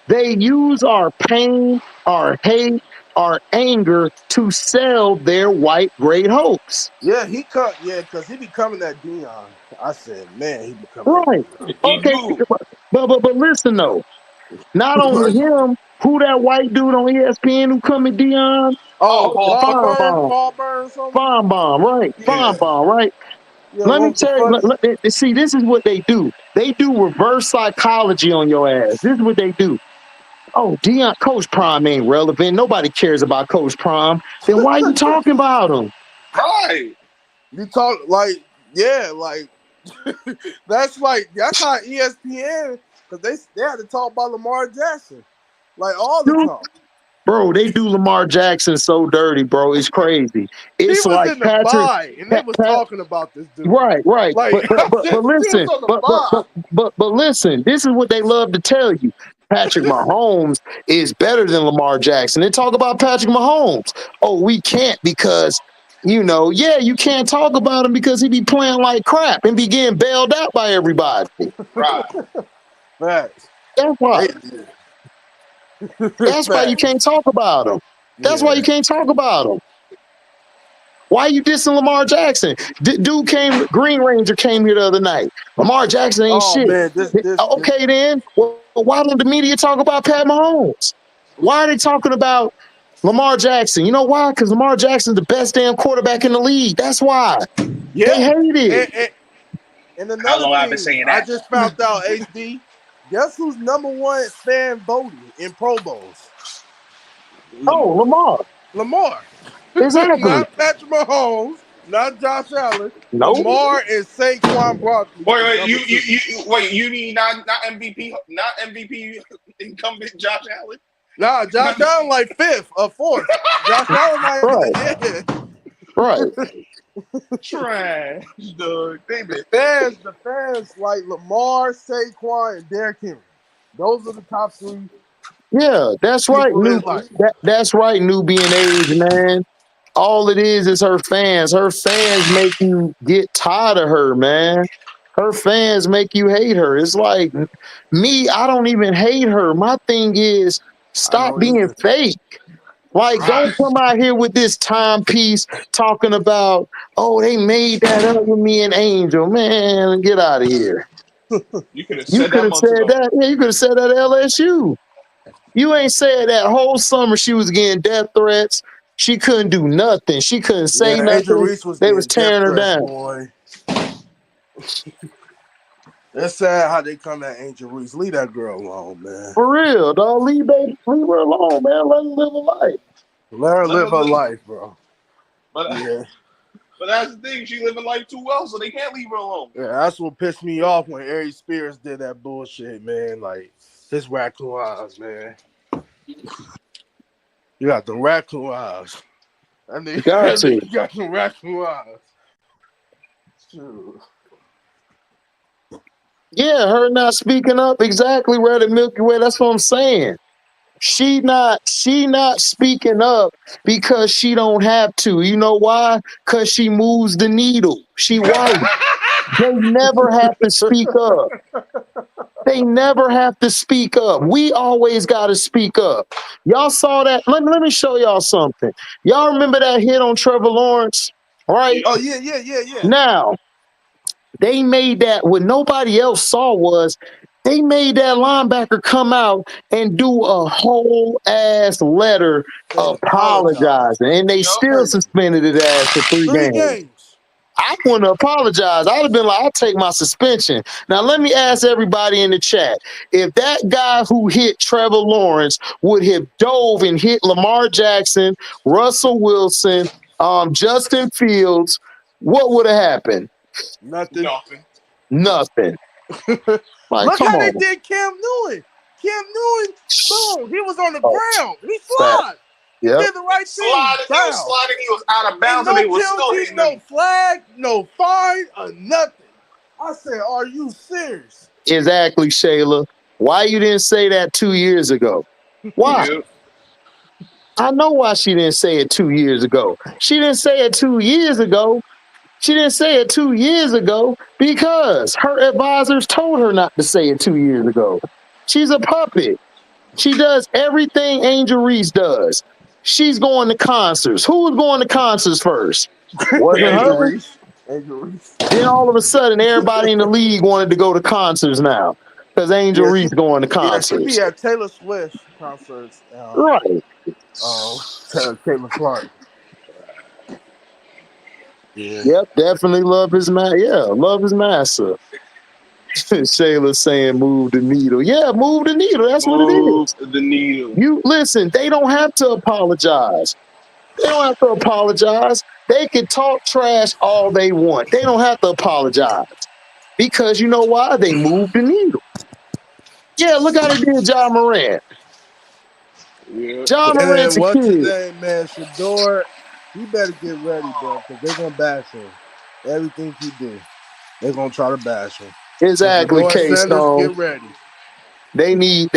Speaker 1: They use our pain, our hate, our anger to sell their white great hopes.
Speaker 5: yeah, yeah, because he becoming that Dion. I said, man, he becoming that
Speaker 1: Right.
Speaker 5: Dion.
Speaker 4: He
Speaker 1: Okay.
Speaker 4: do.
Speaker 1: But listen though. Not only him, who that white dude on ESPN who come at Dion?
Speaker 5: Oh,
Speaker 4: Oh, Paul
Speaker 5: Paul
Speaker 4: Bunn.
Speaker 5: Burns,
Speaker 1: Bomb,
Speaker 5: Paul Burns, something.
Speaker 1: Bomb, right?
Speaker 5: Yeah,
Speaker 1: Bomb, right?
Speaker 5: yeah,
Speaker 1: Let me
Speaker 5: what was the
Speaker 1: tell you.
Speaker 5: funny?
Speaker 1: See, this is what they do. They do reverse psychology on your ass. This is what they do. Oh, Dion, Coach Prime ain't relevant. Nobody cares about Coach Prime. Then why are you talking about him?
Speaker 4: Right.
Speaker 5: You talk like, yeah, like that's how ESPN, because they had to talk about Lamar Jackson like all the
Speaker 1: Dude,
Speaker 5: time.
Speaker 1: bro, they do Lamar Jackson so dirty, bro. It's crazy.
Speaker 5: He
Speaker 1: It's
Speaker 5: was
Speaker 1: like
Speaker 5: in the bye, and they was
Speaker 1: Pat,
Speaker 5: talking about this dude.
Speaker 1: right.
Speaker 5: Like,
Speaker 1: But
Speaker 5: he was
Speaker 1: listen,
Speaker 5: on the bye.
Speaker 1: but listen. This is what they love to tell you. Patrick Mahomes is better than Lamar Jackson. They talk about Patrick Mahomes. Oh, we can't because yeah, you can't talk about him because he be playing like crap and be getting bailed out by everybody.
Speaker 4: Right.
Speaker 5: Facts.
Speaker 1: That's why.
Speaker 5: They did.
Speaker 1: That's why you
Speaker 5: Facts.
Speaker 1: can't talk about him. That's why you
Speaker 5: Yeah.
Speaker 1: can't talk about him. Why you dissing Lamar Jackson? Dude Green Ranger came here the other night. Lamar Jackson ain't
Speaker 5: Oh
Speaker 1: shit.
Speaker 5: man, this.
Speaker 1: Okay, then. Well, why don't the media talk about Pat Mahomes? Why are they talking about Lamar Jackson? You know why? Because Lamar Jackson's the best damn quarterback in the league. That's why. They
Speaker 5: Yeah.
Speaker 1: hate it.
Speaker 5: And
Speaker 4: How
Speaker 5: another
Speaker 4: long I've been
Speaker 5: thing,
Speaker 4: saying
Speaker 5: I
Speaker 4: that?
Speaker 5: just found out, HD. Guess who's #1 fan voting in Pro Bowls?
Speaker 1: Oh, Lamar.
Speaker 5: Lamar.
Speaker 1: Exactly.
Speaker 5: Not Patrick Mahomes, not Josh Allen.
Speaker 1: Nope.
Speaker 5: Lamar and Saquon Barkley
Speaker 4: Wait,
Speaker 5: is
Speaker 4: wait,
Speaker 5: number two.
Speaker 4: wait, you mean not MVP incumbent Josh Allen?
Speaker 5: Nah, Josh Allen like fifth or fourth. Josh Allen like
Speaker 1: Right.
Speaker 5: yeah.
Speaker 1: Right.
Speaker 4: Trash, dog. They been
Speaker 5: The fans like Lamar, Saquon, and Derrick Henry. Those are the top three
Speaker 1: Yeah, that's right.
Speaker 5: people that like.
Speaker 1: That's right, newbie and age, man. All it is her fans. Her fans make you get tired of her, man. Her fans make you hate her. It's like me, I don't even hate her. My thing is
Speaker 5: I
Speaker 1: stop
Speaker 5: don't
Speaker 1: being
Speaker 5: either.
Speaker 1: fake. Like, don't
Speaker 4: right.
Speaker 1: come out here with this timepiece talking about, oh, they made that up with me and Angel. Man, get out of here.
Speaker 4: You could have
Speaker 1: You
Speaker 4: said
Speaker 1: could
Speaker 4: that
Speaker 1: have
Speaker 4: months
Speaker 1: said
Speaker 4: ago.
Speaker 1: that. Yeah, you could have said that at LSU. You ain't said that whole summer she was getting death threats. She couldn't do nothing. She couldn't say
Speaker 5: Yeah, Angel
Speaker 1: nothing.
Speaker 5: Reese was
Speaker 1: They was
Speaker 5: getting death
Speaker 1: tearing her
Speaker 5: threats,
Speaker 1: down.
Speaker 5: boy. It's sad how they come at Angel Reese. Leave that girl alone, man.
Speaker 1: For real, dog. Leave her alone, man. Let her live a life.
Speaker 5: Let her
Speaker 4: Let her
Speaker 5: live her
Speaker 4: live.
Speaker 5: life, bro.
Speaker 4: But
Speaker 5: Yeah.
Speaker 4: but that's the thing. She living life too well, so they can't leave her alone.
Speaker 5: Yeah, that's what pissed me off when Ari Spears did that bullshit, man. Like, his raccoon eyes, man. You got the raccoon eyes. I think
Speaker 1: Got to.
Speaker 5: you got some raccoon eyes. Shoot.
Speaker 1: Yeah, her not speaking up exactly where the Milky Way. That's what I'm saying. She not speaking up because she don't have to. You know why? Because she moves the needle. She white. They never have to speak up. They never have to speak up. We always got to speak up. Y'all saw that? Let me show y'all something. Y'all remember that hit on Trevor Lawrence? Right?
Speaker 5: Oh, yeah.
Speaker 1: Now, they made that, what nobody else saw was they made that linebacker come out and do a whole ass letter
Speaker 5: And apologize.
Speaker 1: apologizing, and they
Speaker 4: Yup.
Speaker 1: still
Speaker 5: Crazy.
Speaker 1: suspended his ass for 3
Speaker 5: 3
Speaker 1: games.
Speaker 5: games.
Speaker 1: I wouldn't apologize. I'd have been like, I'll take my suspension. Now, let me ask everybody in the chat. If that guy who hit Trevor Lawrence would have dove and hit Lamar Jackson, Russell Wilson, Justin Fields, what would have happened?
Speaker 5: Nothing.
Speaker 1: Nothing. Like,
Speaker 5: Look
Speaker 1: come
Speaker 5: how they
Speaker 1: on.
Speaker 5: did Cam Newton. Cam Newton, boom, he was on the ground. He slid. He
Speaker 1: Yep.
Speaker 5: did the right thing.
Speaker 4: He was sliding. He was out of bounds, and
Speaker 5: no
Speaker 4: they was still
Speaker 5: penalty,
Speaker 4: hitting
Speaker 5: no
Speaker 4: him.
Speaker 5: flag, no fine, or nothing. I said, are you serious?
Speaker 1: Exactly, Shayla. Why you didn't say that 2 years ago? Why?
Speaker 4: Yep.
Speaker 1: I know why she didn't say it 2 years ago. She didn't say it 2 years ago. She didn't say it 2 years ago because her advisors told her not to say it 2 years ago. She's a puppet. She does everything Angel Reese does. She's going to concerts. Who was going to concerts first? Wasn't
Speaker 5: Angel
Speaker 1: her?
Speaker 5: Reese. Angel Reese.
Speaker 1: Then all of a sudden, everybody in the league wanted to go to concerts now because Angel Reese going to concerts.
Speaker 5: Yeah, she be at Taylor Swift concerts.
Speaker 1: Right.
Speaker 5: Taylor Clark. Yeah.
Speaker 1: Yep, definitely love his man. Yeah, love his master. Shayla saying move the needle. Yeah, move the needle. That's what it is.
Speaker 4: The needle.
Speaker 1: You listen, they don't have to apologize. They don't have to apologize. They can talk trash all they want. They don't have to apologize. Because you know why? They moved the needle. Yeah, look how they did John Morant.
Speaker 4: Yeah.
Speaker 1: John Morant's a
Speaker 5: What's
Speaker 1: kid.
Speaker 5: his name, man? Shador, he better get ready, bro, because they're gonna bash him. Everything he do, they're gonna try to bash him.
Speaker 1: Exactly, K-Stone.
Speaker 5: Get ready.
Speaker 1: They need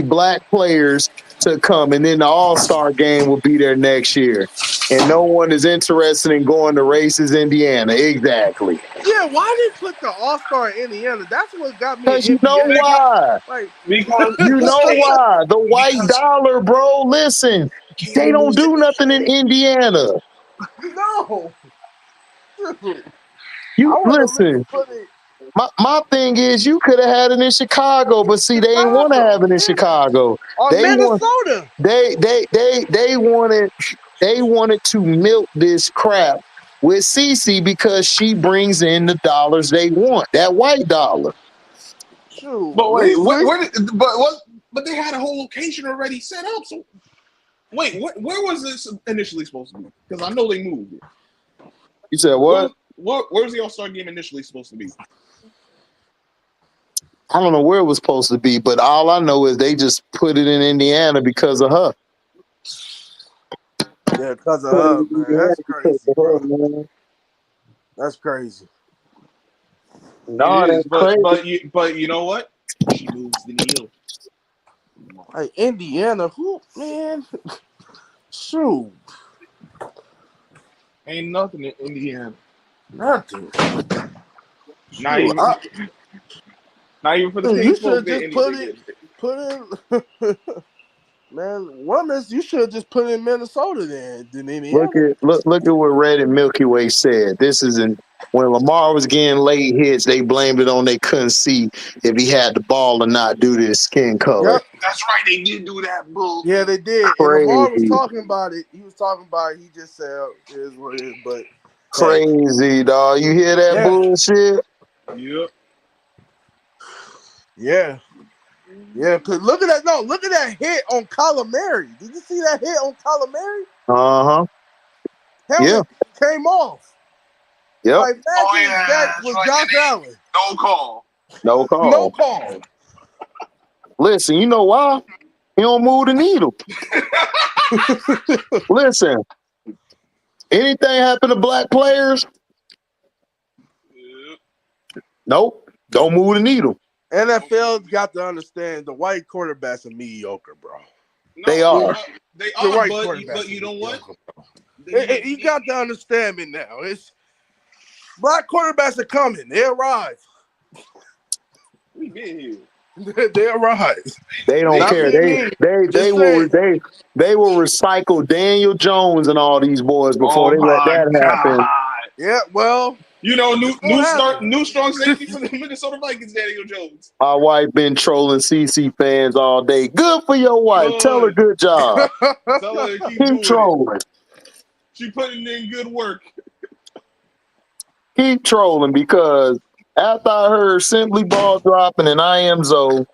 Speaker 1: black players to come, and then the All-Star game will be there next year. And no one is interested in going to races Indiana. Exactly.
Speaker 5: Yeah, why they put the All-Star in Indiana? That's what got me.
Speaker 1: Because you know why?
Speaker 4: Because
Speaker 1: you know why? The white dollar, bro. Listen, they don't do nothing in Indiana.
Speaker 5: No.
Speaker 1: You listen. My thing is, you could have had it in Chicago, but see, they didn't want to have it in Chicago.
Speaker 5: Or Minnesota.
Speaker 1: They wanted to milk this crap with Cece because she brings in the dollars they want, that white dollar.
Speaker 5: Shoot.
Speaker 4: But wait, but they had a whole location already set up. So wait, where was this initially supposed to be? Because I know they moved it.
Speaker 1: You said what?
Speaker 4: Where's the All-Star game initially supposed to be?
Speaker 1: I don't know where it was supposed to be, but all I know is they just put it in Indiana because of her.
Speaker 5: Yeah, because of her, man. That's crazy, bro. That's crazy.
Speaker 1: No, that's crazy.
Speaker 4: But you know what? She moves the needle.
Speaker 5: Like Indiana, who, man? Shoot.
Speaker 4: Ain't nothing in Indiana.
Speaker 5: Nothing.
Speaker 4: Not even for the
Speaker 5: You should just put it. Man, women's, you should just put it in Minnesota then.
Speaker 1: Look at what Red and Milky Way said. This isn't when Lamar was getting late hits, they blamed it on they couldn't see if he had the ball or not due to his skin color.
Speaker 5: Yep.
Speaker 4: That's right, they did do that, bull.
Speaker 5: Yeah, they did.
Speaker 1: Crazy.
Speaker 5: And Lamar was talking about it. He was talking about it. He just said it is what it is, but
Speaker 1: crazy, dog. You hear that bullshit?
Speaker 4: Yep.
Speaker 5: Yeah. Yeah, cause look at that. No, look at that hit on Calamari. Did you see that hit on Calamari?
Speaker 1: Uh-huh.
Speaker 5: Helmet came off.
Speaker 1: Yep.
Speaker 5: Like that was
Speaker 4: right.
Speaker 5: Josh Allen.
Speaker 4: No call.
Speaker 1: Listen, you know why? He don't move the needle. Listen, anything happen to black players? Nope. Don't move the needle.
Speaker 5: NFL's got to understand the white quarterbacks are mediocre, bro.
Speaker 4: No,
Speaker 1: they are.
Speaker 4: They are, but you know what?
Speaker 5: You got to understand me now. It's black quarterbacks are coming. They arrive.
Speaker 4: We been here.
Speaker 5: They arrive.
Speaker 1: They don't care. They will recycle Daniel Jones and all these boys before they let that happen.
Speaker 5: Yeah, well,
Speaker 4: you know, new strong safety for the Minnesota Vikings, Daniel Jones.
Speaker 1: My wife been trolling CC fans all day. Good for your wife. Good. Tell her good job.
Speaker 4: Tell her
Speaker 1: keep trolling.
Speaker 4: She putting in good work.
Speaker 1: Keep trolling because after I heard Simply Ball dropping and I Am Zoe,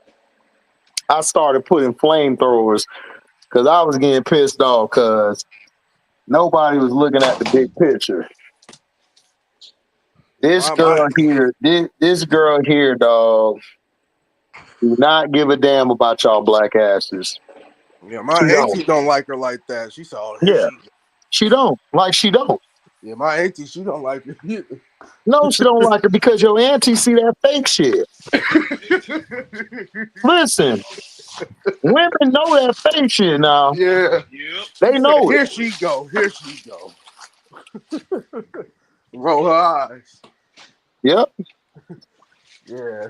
Speaker 1: I started putting flamethrowers because I was getting pissed off because nobody was looking at the big picture. This girl here, this girl here, dog, do not give a damn about y'all black asses.
Speaker 5: Yeah, my
Speaker 1: She
Speaker 5: auntie
Speaker 1: don't.
Speaker 5: don't like her like that. She said, "Oh, here
Speaker 1: Yeah,
Speaker 5: she go."
Speaker 1: she don't. Like she don't.
Speaker 5: Yeah, my auntie, she don't like her either.
Speaker 1: No, she don't like her because your auntie see that fake shit. Listen, women know that fake shit now.
Speaker 5: Yeah.
Speaker 4: Yep.
Speaker 1: They
Speaker 5: She said,
Speaker 1: know it.
Speaker 5: "Here she go. Here she go." Roll her eyes.
Speaker 1: Yep,
Speaker 5: Yeah.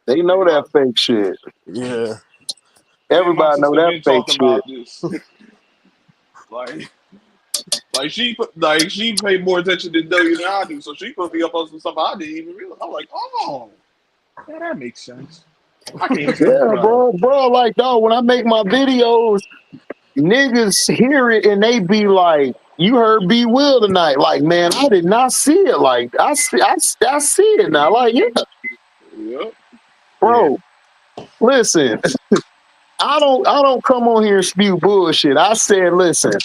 Speaker 1: they know that fake shit.
Speaker 5: Yeah.
Speaker 4: Me and my
Speaker 1: Everybody know
Speaker 4: sister
Speaker 1: that
Speaker 4: been
Speaker 1: fake
Speaker 4: talking
Speaker 1: shit.
Speaker 4: about this. like she paid more attention to W than I do, so she put me up on some stuff I didn't even realize. I'm like, oh, yeah, that makes sense. I can't even stand
Speaker 1: Yeah,
Speaker 4: surprised.
Speaker 1: bro, like dog, when I make my videos, niggas hear it and they be like, "You heard B Will tonight?" Like, man, I did not see it. Like, I see it now. Like, yeah,
Speaker 4: Yep.
Speaker 5: Yeah.
Speaker 1: bro. Listen, I don't come on here and spew bullshit. I said, listen,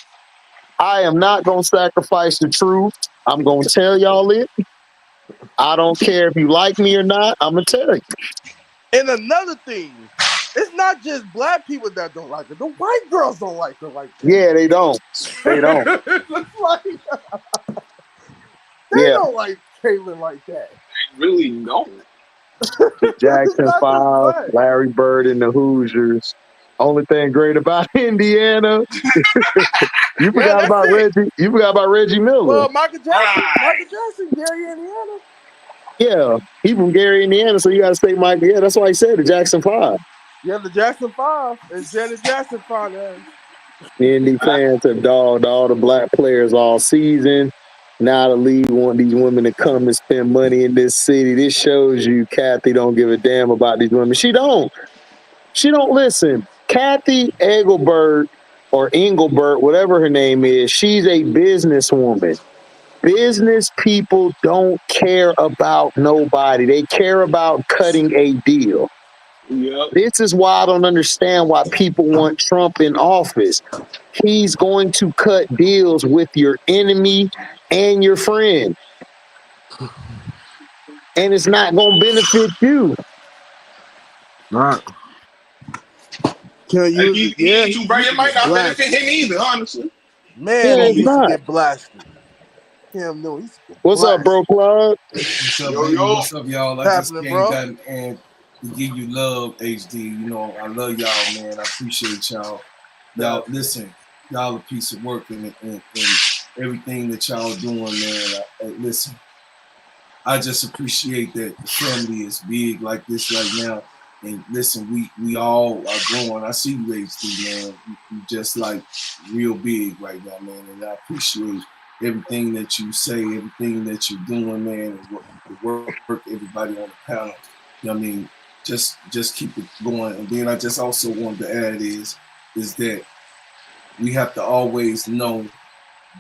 Speaker 1: I am not gonna sacrifice the truth. I'm gonna tell y'all it. I don't care if you like me or not. I'm gonna tell you.
Speaker 5: And another thing, it's not just black people that don't like her. The white girls don't like her like that.
Speaker 1: Yeah, they don't. They don't.
Speaker 5: It's like, they
Speaker 1: Yeah,
Speaker 5: don't like Caitlyn like that.
Speaker 4: Really don't.
Speaker 1: the
Speaker 5: It's
Speaker 1: Jackson
Speaker 5: not just
Speaker 1: 5,
Speaker 5: black.
Speaker 1: Larry Bird, and the Hoosiers. Only thing great about Indiana, you
Speaker 5: Yeah,
Speaker 1: forgot
Speaker 5: that's
Speaker 1: about
Speaker 5: it.
Speaker 1: Reggie. You forgot about Reggie Miller.
Speaker 5: Well, Michael
Speaker 4: Right.
Speaker 5: Jackson, Gary, Indiana.
Speaker 1: Yeah, he from Gary, Indiana, so you got to say Mike. Yeah, that's why he said the Jackson 5.
Speaker 5: Yeah, the Jackson 5 and Janet Jackson finance.
Speaker 1: The Indy fans have dogged all the black players all season. Now the league want these women to come and spend money in this city. This shows you Kathy don't give a damn about these women. She don't. She don't listen. Kathy Engelbert or Engelbert, whatever her name is, she's a businesswoman. Business people don't care about nobody. They care about cutting a deal.
Speaker 4: Yep.
Speaker 1: This is why I don't understand why people want Trump in office. He's going to cut deals with your enemy and your friend. And it's not going to benefit you.
Speaker 5: Right. Can't
Speaker 4: And
Speaker 5: use it. Yeah,
Speaker 4: he
Speaker 5: he
Speaker 4: too bright.
Speaker 5: used
Speaker 4: It
Speaker 5: to
Speaker 4: might
Speaker 5: get
Speaker 4: not benefit
Speaker 5: blasted.
Speaker 4: him either, honestly.
Speaker 5: Man,
Speaker 1: Yeah,
Speaker 5: he
Speaker 1: it's
Speaker 5: used to
Speaker 1: not.
Speaker 5: get blasted. Cam Newton used to get
Speaker 1: What's up,
Speaker 5: blasted.
Speaker 1: bro, Claude?
Speaker 2: What's up,
Speaker 4: Yo,
Speaker 2: baby?
Speaker 4: yo.
Speaker 2: What's up, y'all? I
Speaker 5: What's
Speaker 2: just
Speaker 5: happening,
Speaker 2: came
Speaker 5: bro?
Speaker 2: down and to give you love, HD. You know, I love y'all, man. I appreciate y'all. Y'all, listen, y'all a piece of work and everything that y'all doing, man. Listen, I just appreciate that the family is big like this right now. And listen, we all are growing. I see you, HD, man. You just like real big right now, man. And I appreciate everything that you say, everything that you're doing, man, and the work everybody on the panel. You know what I mean? Just keep it going. And then I just also wanted to add is that we have to always know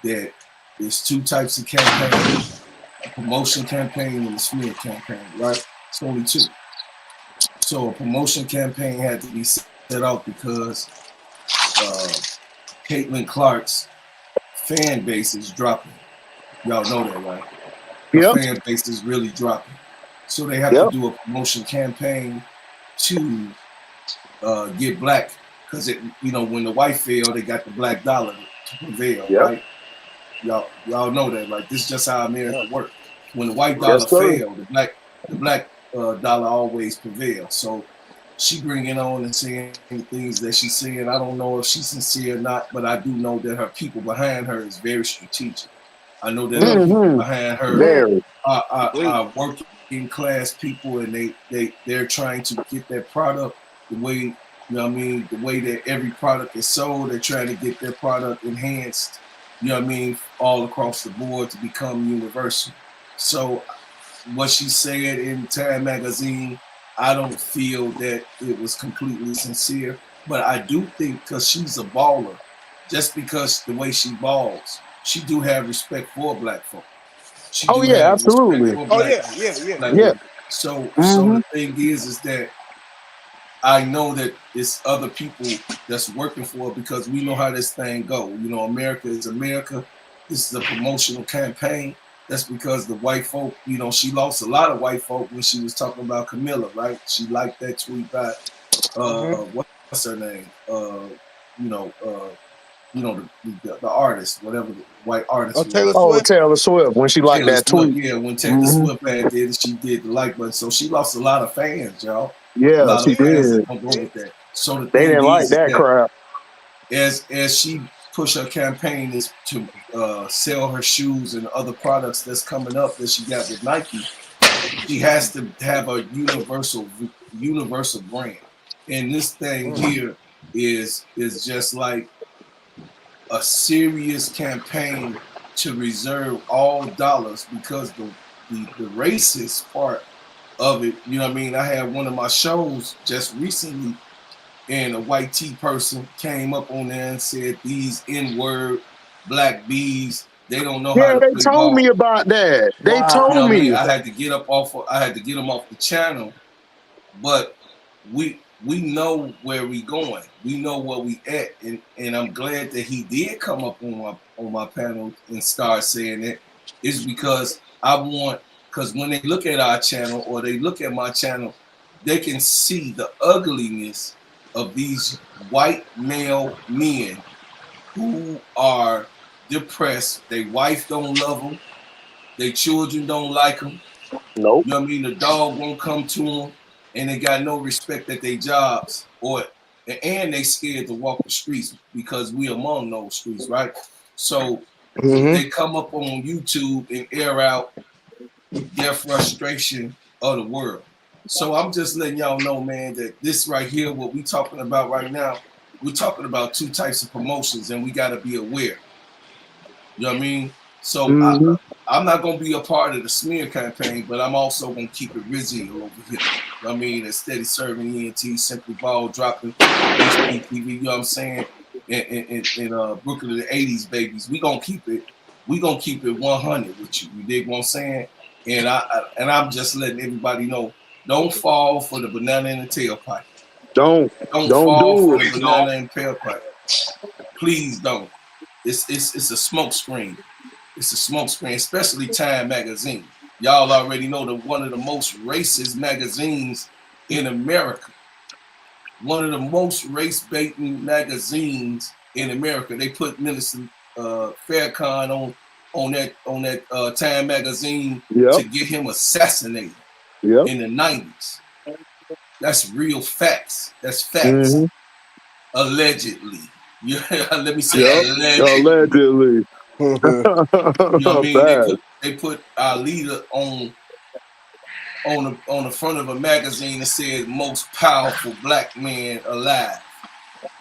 Speaker 2: that there's two types of campaigns: a promotion campaign and a smear campaign, right? It's only two. So a promotion campaign had to be set out because Caitlin Clark's fan base is dropping. Y'all know that, right? Her
Speaker 1: Yep,
Speaker 2: fan base is really dropping. So they have to
Speaker 1: yep,
Speaker 2: do a promotion campaign to get black, because when the white failed, they got the black dollar to prevail,
Speaker 1: yep.
Speaker 2: right? Y'all know that, right? This is just how America works. When the white
Speaker 1: Yes,
Speaker 2: dollar
Speaker 1: sir.
Speaker 2: failed, the black dollar always prevails. So she bringing on and saying things that she's saying. I don't know if she's sincere or not, but I do know that her people behind her is very strategic. I know that her people
Speaker 1: Mm-hmm.
Speaker 2: behind her
Speaker 5: Man,
Speaker 1: Very.
Speaker 2: are working class people, and they're trying to get that product the way, you know what I mean, the way that every product is sold. They're trying to get their product enhanced, you know what I mean, all across the board to become universal. So what she said in Time Magazine, I don't feel that it was completely sincere, but I do think because she's a baller, just because the way she balls, she do have respect for black folk.
Speaker 6: She
Speaker 1: Oh
Speaker 6: do
Speaker 1: yeah,
Speaker 6: have respect
Speaker 1: absolutely.
Speaker 6: for
Speaker 5: Oh
Speaker 6: black
Speaker 5: yeah.
Speaker 6: black
Speaker 1: Yeah.
Speaker 6: women. So
Speaker 1: Mm-hmm.
Speaker 6: the thing is that I know that it's other people that's working for it because we know how this thing go. You know, America is America. This is a promotional campaign. That's because the white folk, you know, she lost a lot of white folk when she was talking about Camilla, right? She liked that tweet by what's her name? You know, the artist, whatever the white
Speaker 5: Oh,
Speaker 6: artist
Speaker 5: Taylor
Speaker 6: was.
Speaker 1: Oh,
Speaker 5: Swift.
Speaker 1: Taylor Swift when she liked
Speaker 6: Taylor
Speaker 1: that
Speaker 6: Swift,
Speaker 1: tweet.
Speaker 6: yeah, when Taylor
Speaker 1: Mm-hmm.
Speaker 6: Swift had did it, she did the like button. So she lost a lot of fans, y'all. A
Speaker 1: Yeah,
Speaker 6: lot
Speaker 1: she
Speaker 6: of fans
Speaker 1: did.
Speaker 6: that don't go with that. So the
Speaker 1: They
Speaker 6: thing
Speaker 1: didn't like
Speaker 6: is
Speaker 1: that
Speaker 6: that
Speaker 1: crap.
Speaker 6: as she push her campaign is to sell her shoes and other products that's coming up that she got with Nike, she has to have a universal brand. And this thing here is just like a serious campaign to reserve all dollars because the racist part of it, you know what I mean? I had one of my shows just recently and a white tea person came up on there and said these N-word black bees, they don't know how
Speaker 1: Yeah,
Speaker 6: to
Speaker 1: they
Speaker 6: play
Speaker 1: told me
Speaker 6: ball.
Speaker 1: about that. They
Speaker 6: You know
Speaker 1: told
Speaker 6: what I mean?
Speaker 1: me.
Speaker 6: I had to get them off the channel, but we know where we going. We know where we at, and I'm glad that he did come up on my panel and start saying it. Is because I want because when they look at our channel or they look at my channel, they can see the ugliness of these white male men who are depressed. Their wife don't love them. Their children don't like them.
Speaker 1: Nope.
Speaker 6: You know what I mean? The dog won't come to them, and they got no respect at their jobs, and they scared to walk the streets because we among those streets, right? So
Speaker 1: Mm-hmm.
Speaker 6: they come up on YouTube and air out their frustration of the world. So I'm just letting y'all know, man, that this right here, what we talking about right now, we're talking about two types of promotions, and we got to be aware. You know what I mean? So
Speaker 1: Mm-hmm.
Speaker 6: I'm not gonna be a part of the smear campaign, but I'm also gonna keep it real over here. You know what I mean? And steady serving ENT, simply ball dropping HDiiTV, you know what I'm saying? In Brooklyn of the 80s babies. We gonna keep it 100 with you. You dig what I'm saying? And I'm just letting everybody know, don't fall for the banana in the tailpipe.
Speaker 1: Don't
Speaker 6: Don't
Speaker 1: don't
Speaker 6: fall
Speaker 1: do
Speaker 6: for
Speaker 1: it.
Speaker 6: the banana in the tailpipe. Please don't. It's a smoke screen. It's a smoke screen, especially Time Magazine. Y'all already know that one of the most racist magazines in America. One of the most race-baiting magazines in America. They put Minister Farrakhan on that Time Magazine
Speaker 1: Yep.
Speaker 6: to get him assassinated
Speaker 1: Yep.
Speaker 6: in the 90s. That's real facts. That's facts.
Speaker 1: Mm-hmm.
Speaker 6: Allegedly. Yeah, let me say
Speaker 1: Yep.
Speaker 6: allegedly.
Speaker 1: Allegedly.
Speaker 6: You know what I mean?
Speaker 1: Bad.
Speaker 6: They put our leader on the front of a magazine that said most powerful black man alive.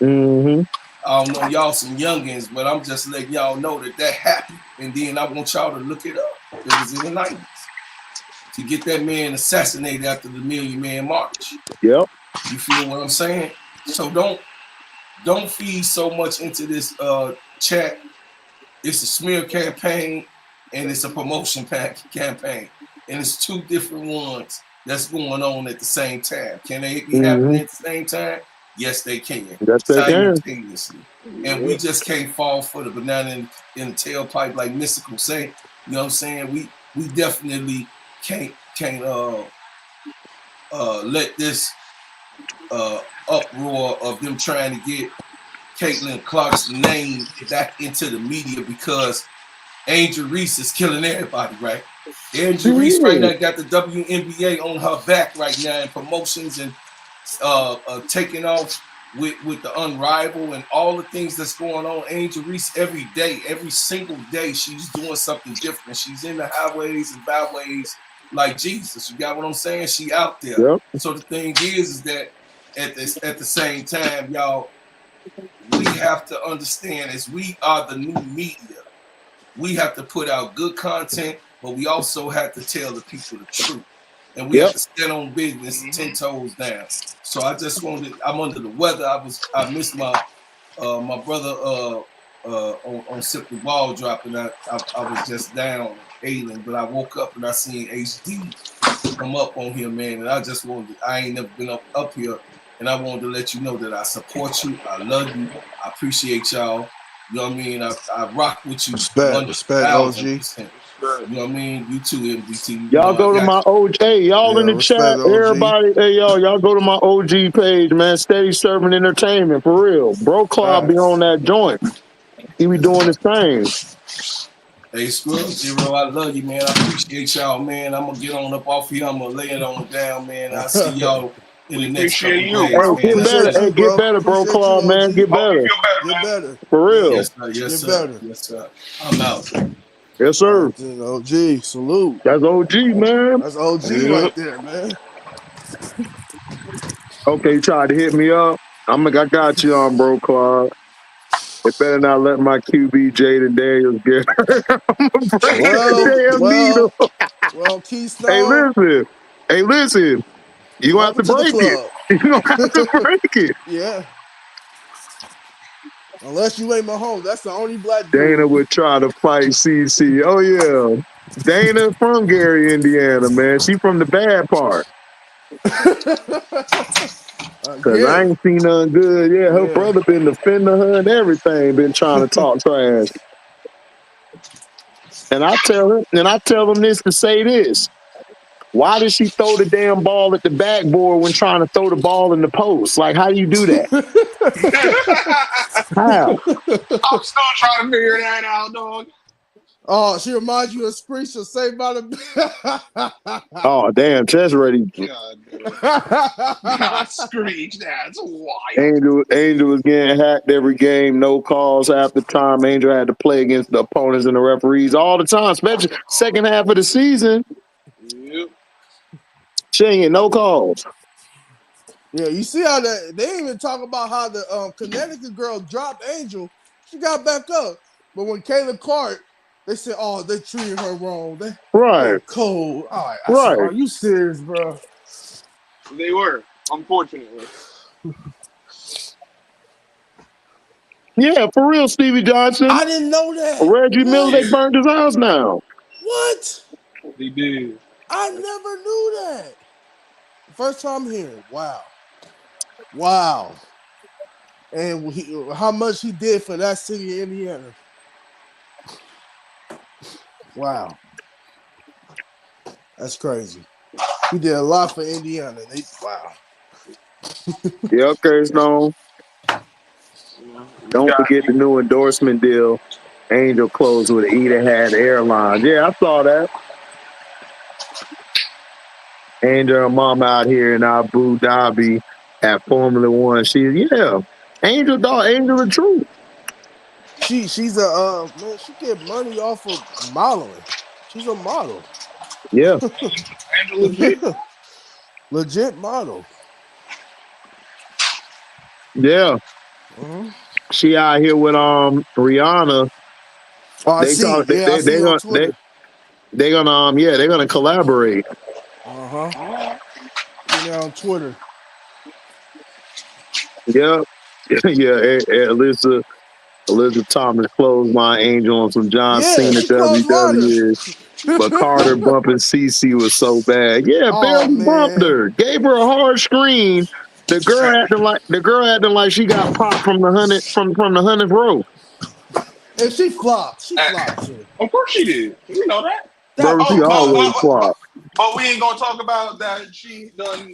Speaker 1: Mm-hmm.
Speaker 6: I don't know y'all some youngins, but I'm just letting y'all know that happened. And then I want y'all to look it up. It was in the 90s to get that man assassinated after the Million Man March.
Speaker 1: Yep.
Speaker 6: You feel what I'm saying? So don't feed so much into this chat. It's a smear campaign and it's a promotion campaign. And it's two different ones that's going on at the same time. Can they be
Speaker 1: Mm-hmm.
Speaker 6: happening at the same time? Yes, they can.
Speaker 1: Yes, they can.
Speaker 6: Simultaneously. And we just can't fall for the banana in the tailpipe like Mystical say. You know what I'm saying? We definitely can't let this uproar of them trying to get Caitlin Clark's name back into the media because Angel Reese is killing everybody, right? Angel Reese right now got the WNBA on her back right now in promotions and taking off with the Unrivaled and all the things that's going on. Angel Reese every day, every single day, she's doing something different. She's in the highways and byways like Jesus. You got what I'm saying? She out there.
Speaker 1: Yep.
Speaker 6: So the thing is that at the same time, y'all, we have to understand as we are the new media, we have to put out good content, but we also have to tell the people the truth. And we have to stand on business 10 toes down. So I just I'm under the weather. I missed my my brother on Simply Ball Drop, and I was just down. Aiden, but I woke up and I seen HD come up on here, man, and I just wanted. I ain't never been up here, and I wanted to let you know that I support you. I love you. I appreciate y'all. You know what I mean? I rock with you
Speaker 5: Respect,
Speaker 6: 1,000%.
Speaker 5: OG.
Speaker 6: You know what I mean? You too, MDT. You
Speaker 1: Y'all
Speaker 6: know I
Speaker 1: go to
Speaker 6: got
Speaker 1: my OG. Hey, y'all in
Speaker 5: Yeah,
Speaker 1: the chat.
Speaker 5: respect, OG.
Speaker 1: Everybody, hey, y'all go to my OG page, man. Steady Serving Entertainment, for real. Bro Club be on
Speaker 5: Facts.
Speaker 1: that joint. He be doing his thing.
Speaker 6: Hey, Scrub Zero, I love you, man. I appreciate y'all, man. I'm gonna get on up off here. I'm gonna lay it on down, man. I'll see y'all in
Speaker 4: We
Speaker 6: the next couple
Speaker 4: appreciate
Speaker 6: of
Speaker 4: you,
Speaker 6: days,
Speaker 1: Hey,
Speaker 4: bro.
Speaker 6: man.
Speaker 1: get better.
Speaker 5: Appreciate
Speaker 1: Hey,
Speaker 5: you,
Speaker 1: get
Speaker 5: bro.
Speaker 1: better, Bro
Speaker 5: Appreciate you,
Speaker 1: Club, man.
Speaker 5: OG.
Speaker 1: Get
Speaker 4: Hope you
Speaker 1: better.
Speaker 4: feel better,
Speaker 5: Get
Speaker 4: man.
Speaker 5: better.
Speaker 1: For
Speaker 5: Yeah.
Speaker 1: real.
Speaker 6: Yes, sir. Yes,
Speaker 5: Get
Speaker 6: sir.
Speaker 5: better.
Speaker 6: Yes, sir. I'm out.
Speaker 1: Yes,
Speaker 5: All
Speaker 1: sir.
Speaker 5: right, then, OG. Salute.
Speaker 1: That's OG, man.
Speaker 5: That's OG
Speaker 1: Yeah.
Speaker 5: right there, man.
Speaker 1: Okay, you tried to hit me up. I got you on, Bro Club. They better not let my QB Jaden Daniels get hurt. I'm gonna break the damn needle. Hey,
Speaker 5: Keystone,
Speaker 1: listen. You gonna have
Speaker 5: welcome
Speaker 1: to
Speaker 5: to the
Speaker 1: break it.
Speaker 5: club.
Speaker 1: You gonna have to break it.
Speaker 5: Yeah. Unless you ain't Mahomes. That's the only black dude.
Speaker 1: Dana would try to fight CC. Oh yeah. Dana from Gary, Indiana, man. She from the bad part.
Speaker 5: I
Speaker 1: Cause
Speaker 5: get
Speaker 1: I
Speaker 5: it.
Speaker 1: ain't seen nothing good. Yeah, her
Speaker 5: Yeah.
Speaker 1: brother been defending her and everything, been trying to talk trash. And I tell them this to say this. Why did she throw the damn ball at the backboard when trying to throw the ball in the post? Like, how do you do that? How?
Speaker 4: I'm still trying to figure that out, dog.
Speaker 5: Oh, she reminds you of Screech of Saved by the
Speaker 1: Oh, damn, Chess ready.
Speaker 4: God, dude. God, Screech, that's wild.
Speaker 1: Angel was getting hacked every game, no calls half the time. Angel had to play against the opponents and the referees all the time, especially second half of the season.
Speaker 4: Yep.
Speaker 1: She ain't get no calls.
Speaker 5: Yeah, you see how they didn't even talk about how the Connecticut girl dropped Angel. She got back up. But when Kayla Clark, they said, oh, they treated her wrong. They
Speaker 1: Right,
Speaker 5: were cold. All right. I said,
Speaker 1: right.
Speaker 5: are you serious, bro?
Speaker 4: They were, unfortunately.
Speaker 1: Yeah, for real, Stevie Johnson.
Speaker 5: I didn't know that.
Speaker 1: Reggie Miller, they
Speaker 5: What?
Speaker 1: burned his house now.
Speaker 5: What?
Speaker 4: They did.
Speaker 5: I never knew that. First time hearing. Wow. Wow. And how much he did for that city of Indiana. Wow. That's crazy. He did a lot for Indiana. Wow.
Speaker 1: Yeah, okay, Stone.
Speaker 4: You know, you
Speaker 1: Don't
Speaker 4: got
Speaker 1: forget the new endorsement deal. Angel closed with Etihad Airlines. Yeah, I saw that. Angel and mom out here in Abu Dhabi at Formula One. Angel dog, Angel the truth.
Speaker 5: She's a man, she get money off of modeling. She's a model.
Speaker 1: Yeah,
Speaker 4: Angela G.
Speaker 5: Legit model.
Speaker 1: yeah.
Speaker 5: Mm-hmm.
Speaker 1: She out here with Rihanna.
Speaker 5: Oh, I
Speaker 1: They
Speaker 5: see.
Speaker 1: talk.
Speaker 5: Yeah, I see on Twitter.
Speaker 1: They're gonna collaborate.
Speaker 5: Uh-huh. See that on Twitter.
Speaker 1: Yeah, yeah. Elizabeth Thomas closed my Angel on some John
Speaker 5: Yeah,
Speaker 1: Cena
Speaker 5: she closed mine.
Speaker 1: WWE. But Carter bumping CC was so bad. Yeah,
Speaker 5: Oh
Speaker 1: barely bumped
Speaker 5: man.
Speaker 1: her. Gave her a hard screen. The girl acting like she got popped from the 100th row.
Speaker 5: And she flopped. She flopped too.
Speaker 4: Of course she did. We know that.
Speaker 5: That
Speaker 1: Bro, she
Speaker 4: Oh,
Speaker 1: always flop.
Speaker 4: but we ain't gonna talk about that. She done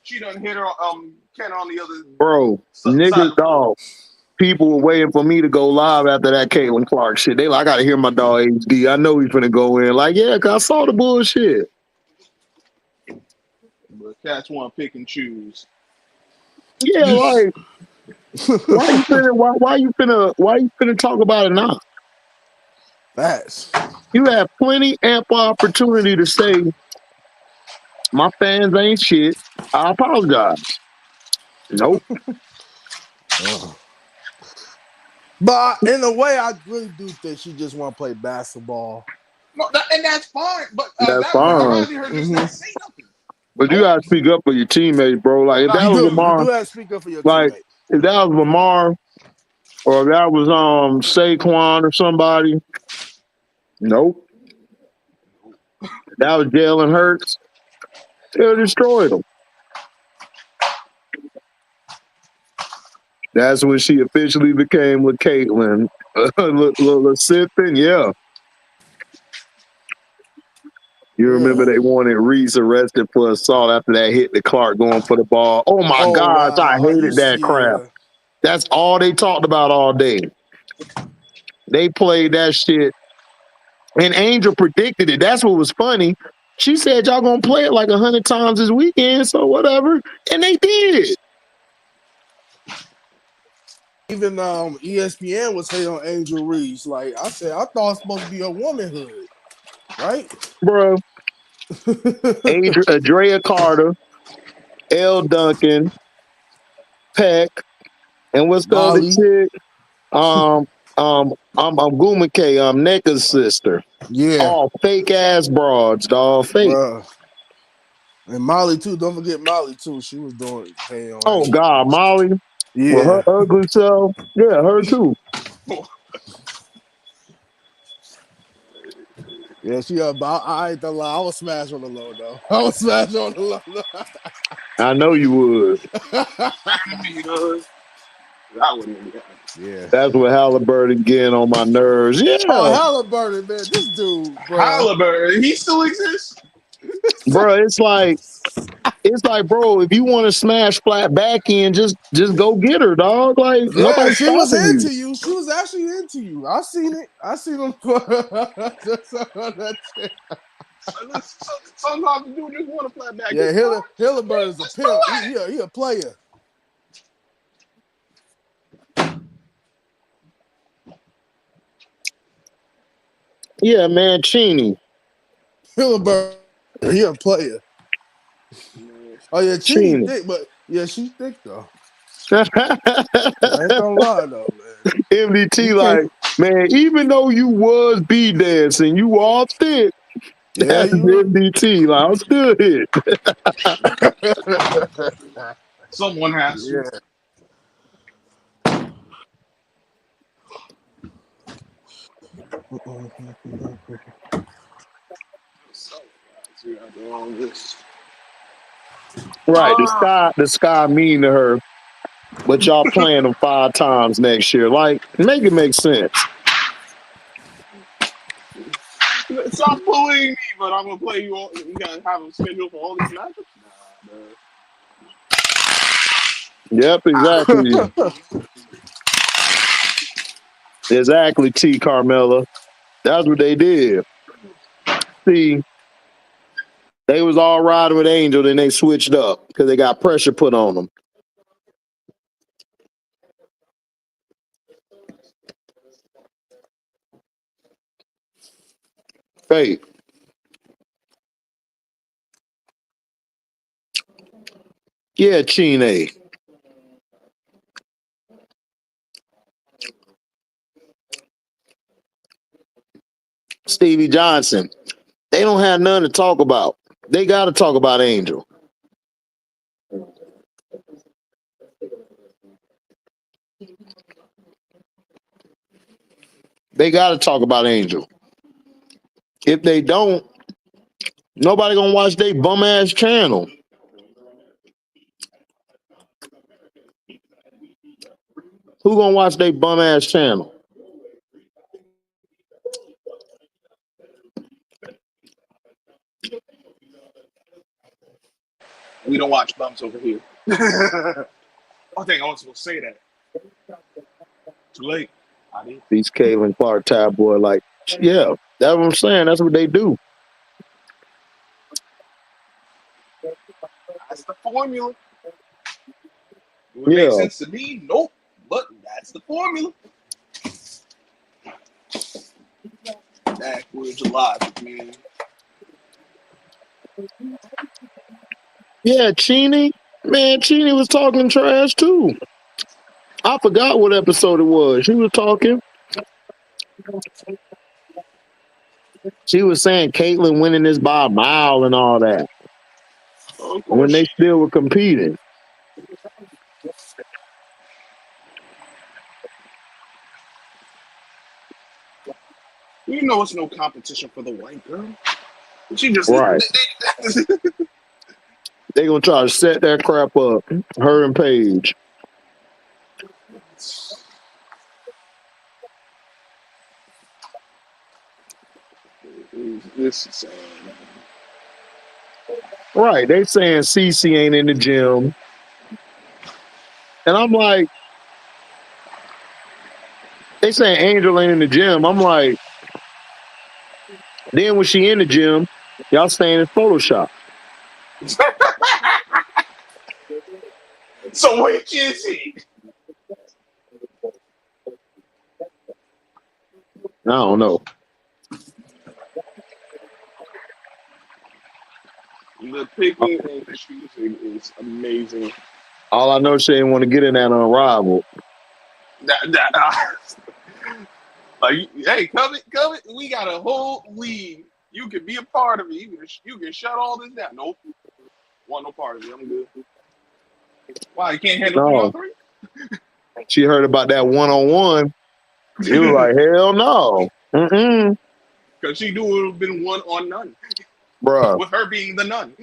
Speaker 4: hit her Ken on the other
Speaker 1: Bro,
Speaker 4: side
Speaker 1: niggas,
Speaker 4: of the room.
Speaker 1: dog. People were waiting for me to go live after that Caitlin Clark shit. They like, I gotta hear my dog HD. I know he's finna go in. Like, yeah, cause I saw the bullshit.
Speaker 4: But cats want to pick and choose.
Speaker 1: Yeah, like, why you finna talk about it now?
Speaker 5: Facts.
Speaker 1: You have plenty ample opportunity to say my fans ain't shit. I apologize. Nope.
Speaker 5: But in a way, I really do think she just want to play basketball.
Speaker 4: No, and that's fine. But
Speaker 1: That's
Speaker 4: that
Speaker 1: fine.
Speaker 4: reminded her just not say nothing.
Speaker 1: But you
Speaker 4: Don't.
Speaker 1: gotta speak up for your teammates, bro. Like if
Speaker 4: Nah,
Speaker 1: that
Speaker 5: You
Speaker 1: was
Speaker 5: do. You
Speaker 1: Lamar,
Speaker 5: do have to speak up for your
Speaker 1: like
Speaker 5: teammates.
Speaker 1: if that was Lamar or if that was Saquon or somebody, nope. That was Jalen Hurts. They destroyed him. That's when she officially became with Caitlyn. Little sipping, yeah. You remember
Speaker 5: Yeah.
Speaker 1: they wanted Reese arrested for assault after that hit the Clark going for the ball. Oh my
Speaker 5: Oh
Speaker 1: gosh, I
Speaker 5: wow.
Speaker 1: hated that crap.
Speaker 5: Yeah.
Speaker 1: That's all they talked about all day. They played that shit. And Angel predicted it. That's what was funny. She said y'all gonna play it like 100 times this weekend, so whatever. And they did.
Speaker 5: Even ESPN was hating on Angel Reese. Like I said, I thought it's supposed to be a womanhood, right?
Speaker 1: Bro. Adria Carter, L. Duncan, Peck, and what's the other
Speaker 5: Molly.
Speaker 1: chick? I'm Gumake, Neka's sister.
Speaker 5: Yeah,
Speaker 1: All fake ass broads, dog. Fake.
Speaker 5: bruh. And Molly too. Don't forget Molly too. She was doing hating on
Speaker 1: Oh
Speaker 5: Angel
Speaker 1: God,
Speaker 5: Reese.
Speaker 1: Molly with her
Speaker 5: Yeah,
Speaker 1: ugly self. Yeah, her too.
Speaker 5: yeah. She about. I ain't gonna lie. I was smash on the low though. I was smash on the low.
Speaker 1: I know you would.
Speaker 4: I wouldn't do that.
Speaker 5: Yeah.
Speaker 1: That's what Halliburton getting on my nerves.
Speaker 5: Oh,
Speaker 1: Yeah,
Speaker 5: Halliburton, man. This dude, bruh.
Speaker 4: Halliburton, he still exists.
Speaker 1: bro. It's like, bro. If you want to smash flat back in, just go get her, dog. Like
Speaker 5: Yeah,
Speaker 1: nobody's
Speaker 5: she was
Speaker 1: stopping you.
Speaker 5: into you. She was actually into you. I seen it. I seen him.
Speaker 4: Sometimes the dude just want to flat back.
Speaker 5: Yeah, Halliburton is a
Speaker 4: Just
Speaker 5: pimp.
Speaker 4: relax.
Speaker 5: He a player.
Speaker 1: Yeah, man, Cheney.
Speaker 5: Halliburton, he a player. Oh yeah, Cheney
Speaker 1: Cheney.
Speaker 5: thick, but yeah, she's thick though. I ain't gonna lie though, man. You
Speaker 1: MDT,
Speaker 5: can't.
Speaker 1: like, man, even though you was B dancing, you all thick.
Speaker 5: Yeah,
Speaker 1: That's
Speaker 5: you.
Speaker 1: MDT. Like, I'm still hit.
Speaker 4: Someone has to.
Speaker 5: Yeah.
Speaker 1: Right. The sky mean to her, but y'all playing them 5 times next year. Like, make it make sense.
Speaker 4: Stop bullying me, but I'm gonna play you all. You gotta have a schedule for all these matches.
Speaker 1: Yep, exactly. Exactly, T. Carmella. That's what they did. See, they was all riding with Angel, then they switched up because they got pressure put on them. Fake. Yeah, Chine. Stevie Johnson. They don't have none to talk about. They got to talk about Angel. They got to talk about Angel. If they don't, nobody gonna watch their bum ass channel. Who gonna watch their bum ass channel?
Speaker 4: We don't watch bumps over here. I think I was supposed to say that. Too late. I did.
Speaker 1: These Caitlin Clark tabloid, like, yeah, that's what I'm saying. That's what they do.
Speaker 4: That's the formula. It would make
Speaker 1: Yeah,
Speaker 4: sense to me. Nope. But that's the formula. Backwards logic, man.
Speaker 1: yeah, Cheney. Man, Cheney was talking trash too. I forgot what episode it was. She was talking. She was saying Caitlyn winning this by a mile and all that
Speaker 4: Of
Speaker 1: when they
Speaker 4: course.
Speaker 1: still were competing.
Speaker 4: You know it's no competition for the white girl. She just
Speaker 1: Right. They gonna try to set that crap up. Her and Paige.
Speaker 4: This is sad.
Speaker 1: Right. They saying Cece ain't in the gym. And I'm like, they saying Angel ain't in the gym. I'm like, then when she in the gym, y'all saying it's Photoshop.
Speaker 4: So which is he?
Speaker 1: I don't know.
Speaker 4: The picking and choosing is amazing.
Speaker 1: All I know, she didn't want to get in that unrivaled.
Speaker 4: Like, hey, come it. We got a whole league. You can be a part of it. You can shut all this down. Nope. Want no part of it. I'm good. Why, you can't handle 3-on-3?
Speaker 1: She heard about that one-on-one. She was like, hell no.
Speaker 4: Because she knew it would have been 1-on-none.
Speaker 1: Bruh.
Speaker 4: With her being the none.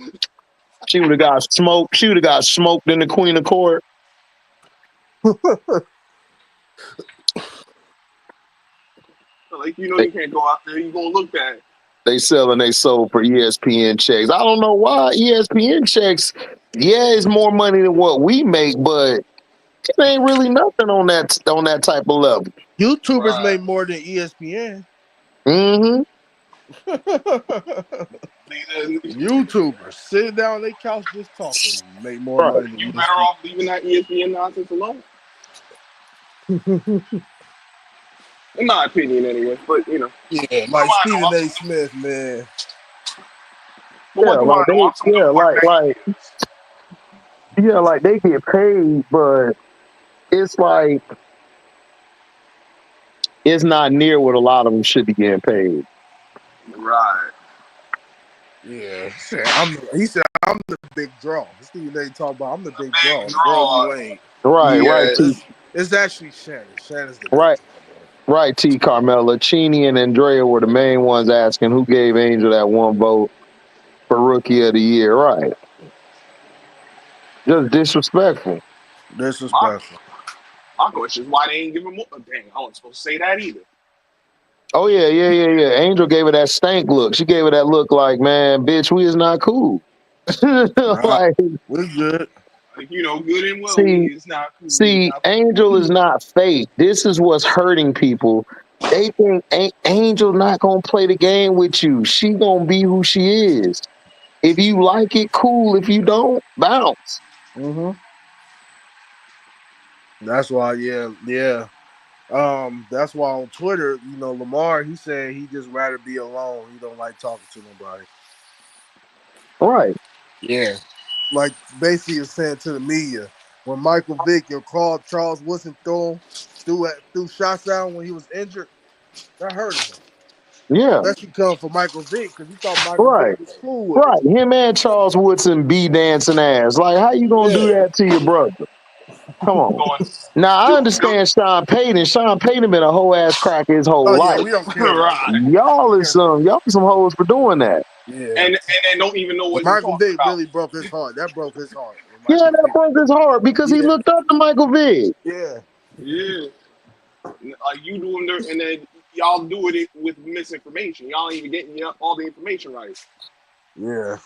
Speaker 1: She would have got smoked. She would have got smoked in the Queen of Court.
Speaker 4: Like, you can't go out there. You're going to look bad.
Speaker 1: They selling they soul for ESPN checks. I don't know why ESPN checks. Yeah, it's more money than what we make, but it ain't really nothing on that type of level.
Speaker 5: YouTubers make more than ESPN.
Speaker 1: Mm-hmm.
Speaker 5: YouTubers sitting down on their couch just talking make more money than
Speaker 4: You
Speaker 5: ESPN.
Speaker 4: better off leaving that ESPN nonsense alone. In my opinion, anyway. But,
Speaker 5: Yeah, like Stephen A. Smith, man.
Speaker 1: Yeah, like they get paid, but it's like it's not near what a lot of them should be getting paid.
Speaker 4: Right.
Speaker 5: Yeah. He said, I'm the big draw. Stephen A. talk about, I'm the big draw.
Speaker 4: Draw.
Speaker 5: You ain't.
Speaker 1: Right,
Speaker 4: Yeah,
Speaker 1: right, T.
Speaker 5: It's actually Shannon. Shannon's the
Speaker 1: Right.
Speaker 5: big draw, man.
Speaker 1: Right, T. Carmella. Cheney and Andrea were the main ones asking who gave Angel that one vote for Rookie of the Year. Right. Just disrespectful.
Speaker 5: Disrespectful.
Speaker 4: My question is why they ain't give him more. Dang, I wasn't supposed to say that either.
Speaker 1: Oh, yeah. Angel gave her that stank look. She gave her that look like, man, bitch, we is not cool. Like,
Speaker 5: we're good.
Speaker 4: Like, good and well, it's not cool.
Speaker 1: See, Angel is not fake. This is what's hurting people. They think Angel not gonna play the game with you. She gonna be who she is. If you like it, cool. If you don't, bounce.
Speaker 5: Mm-hmm. That's why, yeah. That's why on Twitter, Lamar, he said he just rather be alone. He don't like talking to nobody.
Speaker 1: Right.
Speaker 5: Yeah. Like basically is saying to the media, when Michael Vick or Charles Woodson threw shots down when he was injured, that hurt him.
Speaker 1: Yeah.
Speaker 5: Especially come for Michael Vick because he thought Michael Vick was cool with
Speaker 1: Right. Him and Charles Woodson be dancing ass. Like, how you gonna do that to your brother? Come on. Now I understand Sean Payton. Sean Payton been a whole ass crack his whole life.
Speaker 5: We don't care. Right.
Speaker 1: Y'all some hoes for doing that.
Speaker 5: Yeah.
Speaker 4: And they don't even know what
Speaker 5: Michael Vick really broke his heart. That broke his heart.
Speaker 1: Yeah, that broke his heart because he looked up to Michael Vick.
Speaker 5: Yeah.
Speaker 4: Yeah. Like you doing there, and then y'all doing it with misinformation. Y'all ain't even getting all the information right.
Speaker 5: Yeah.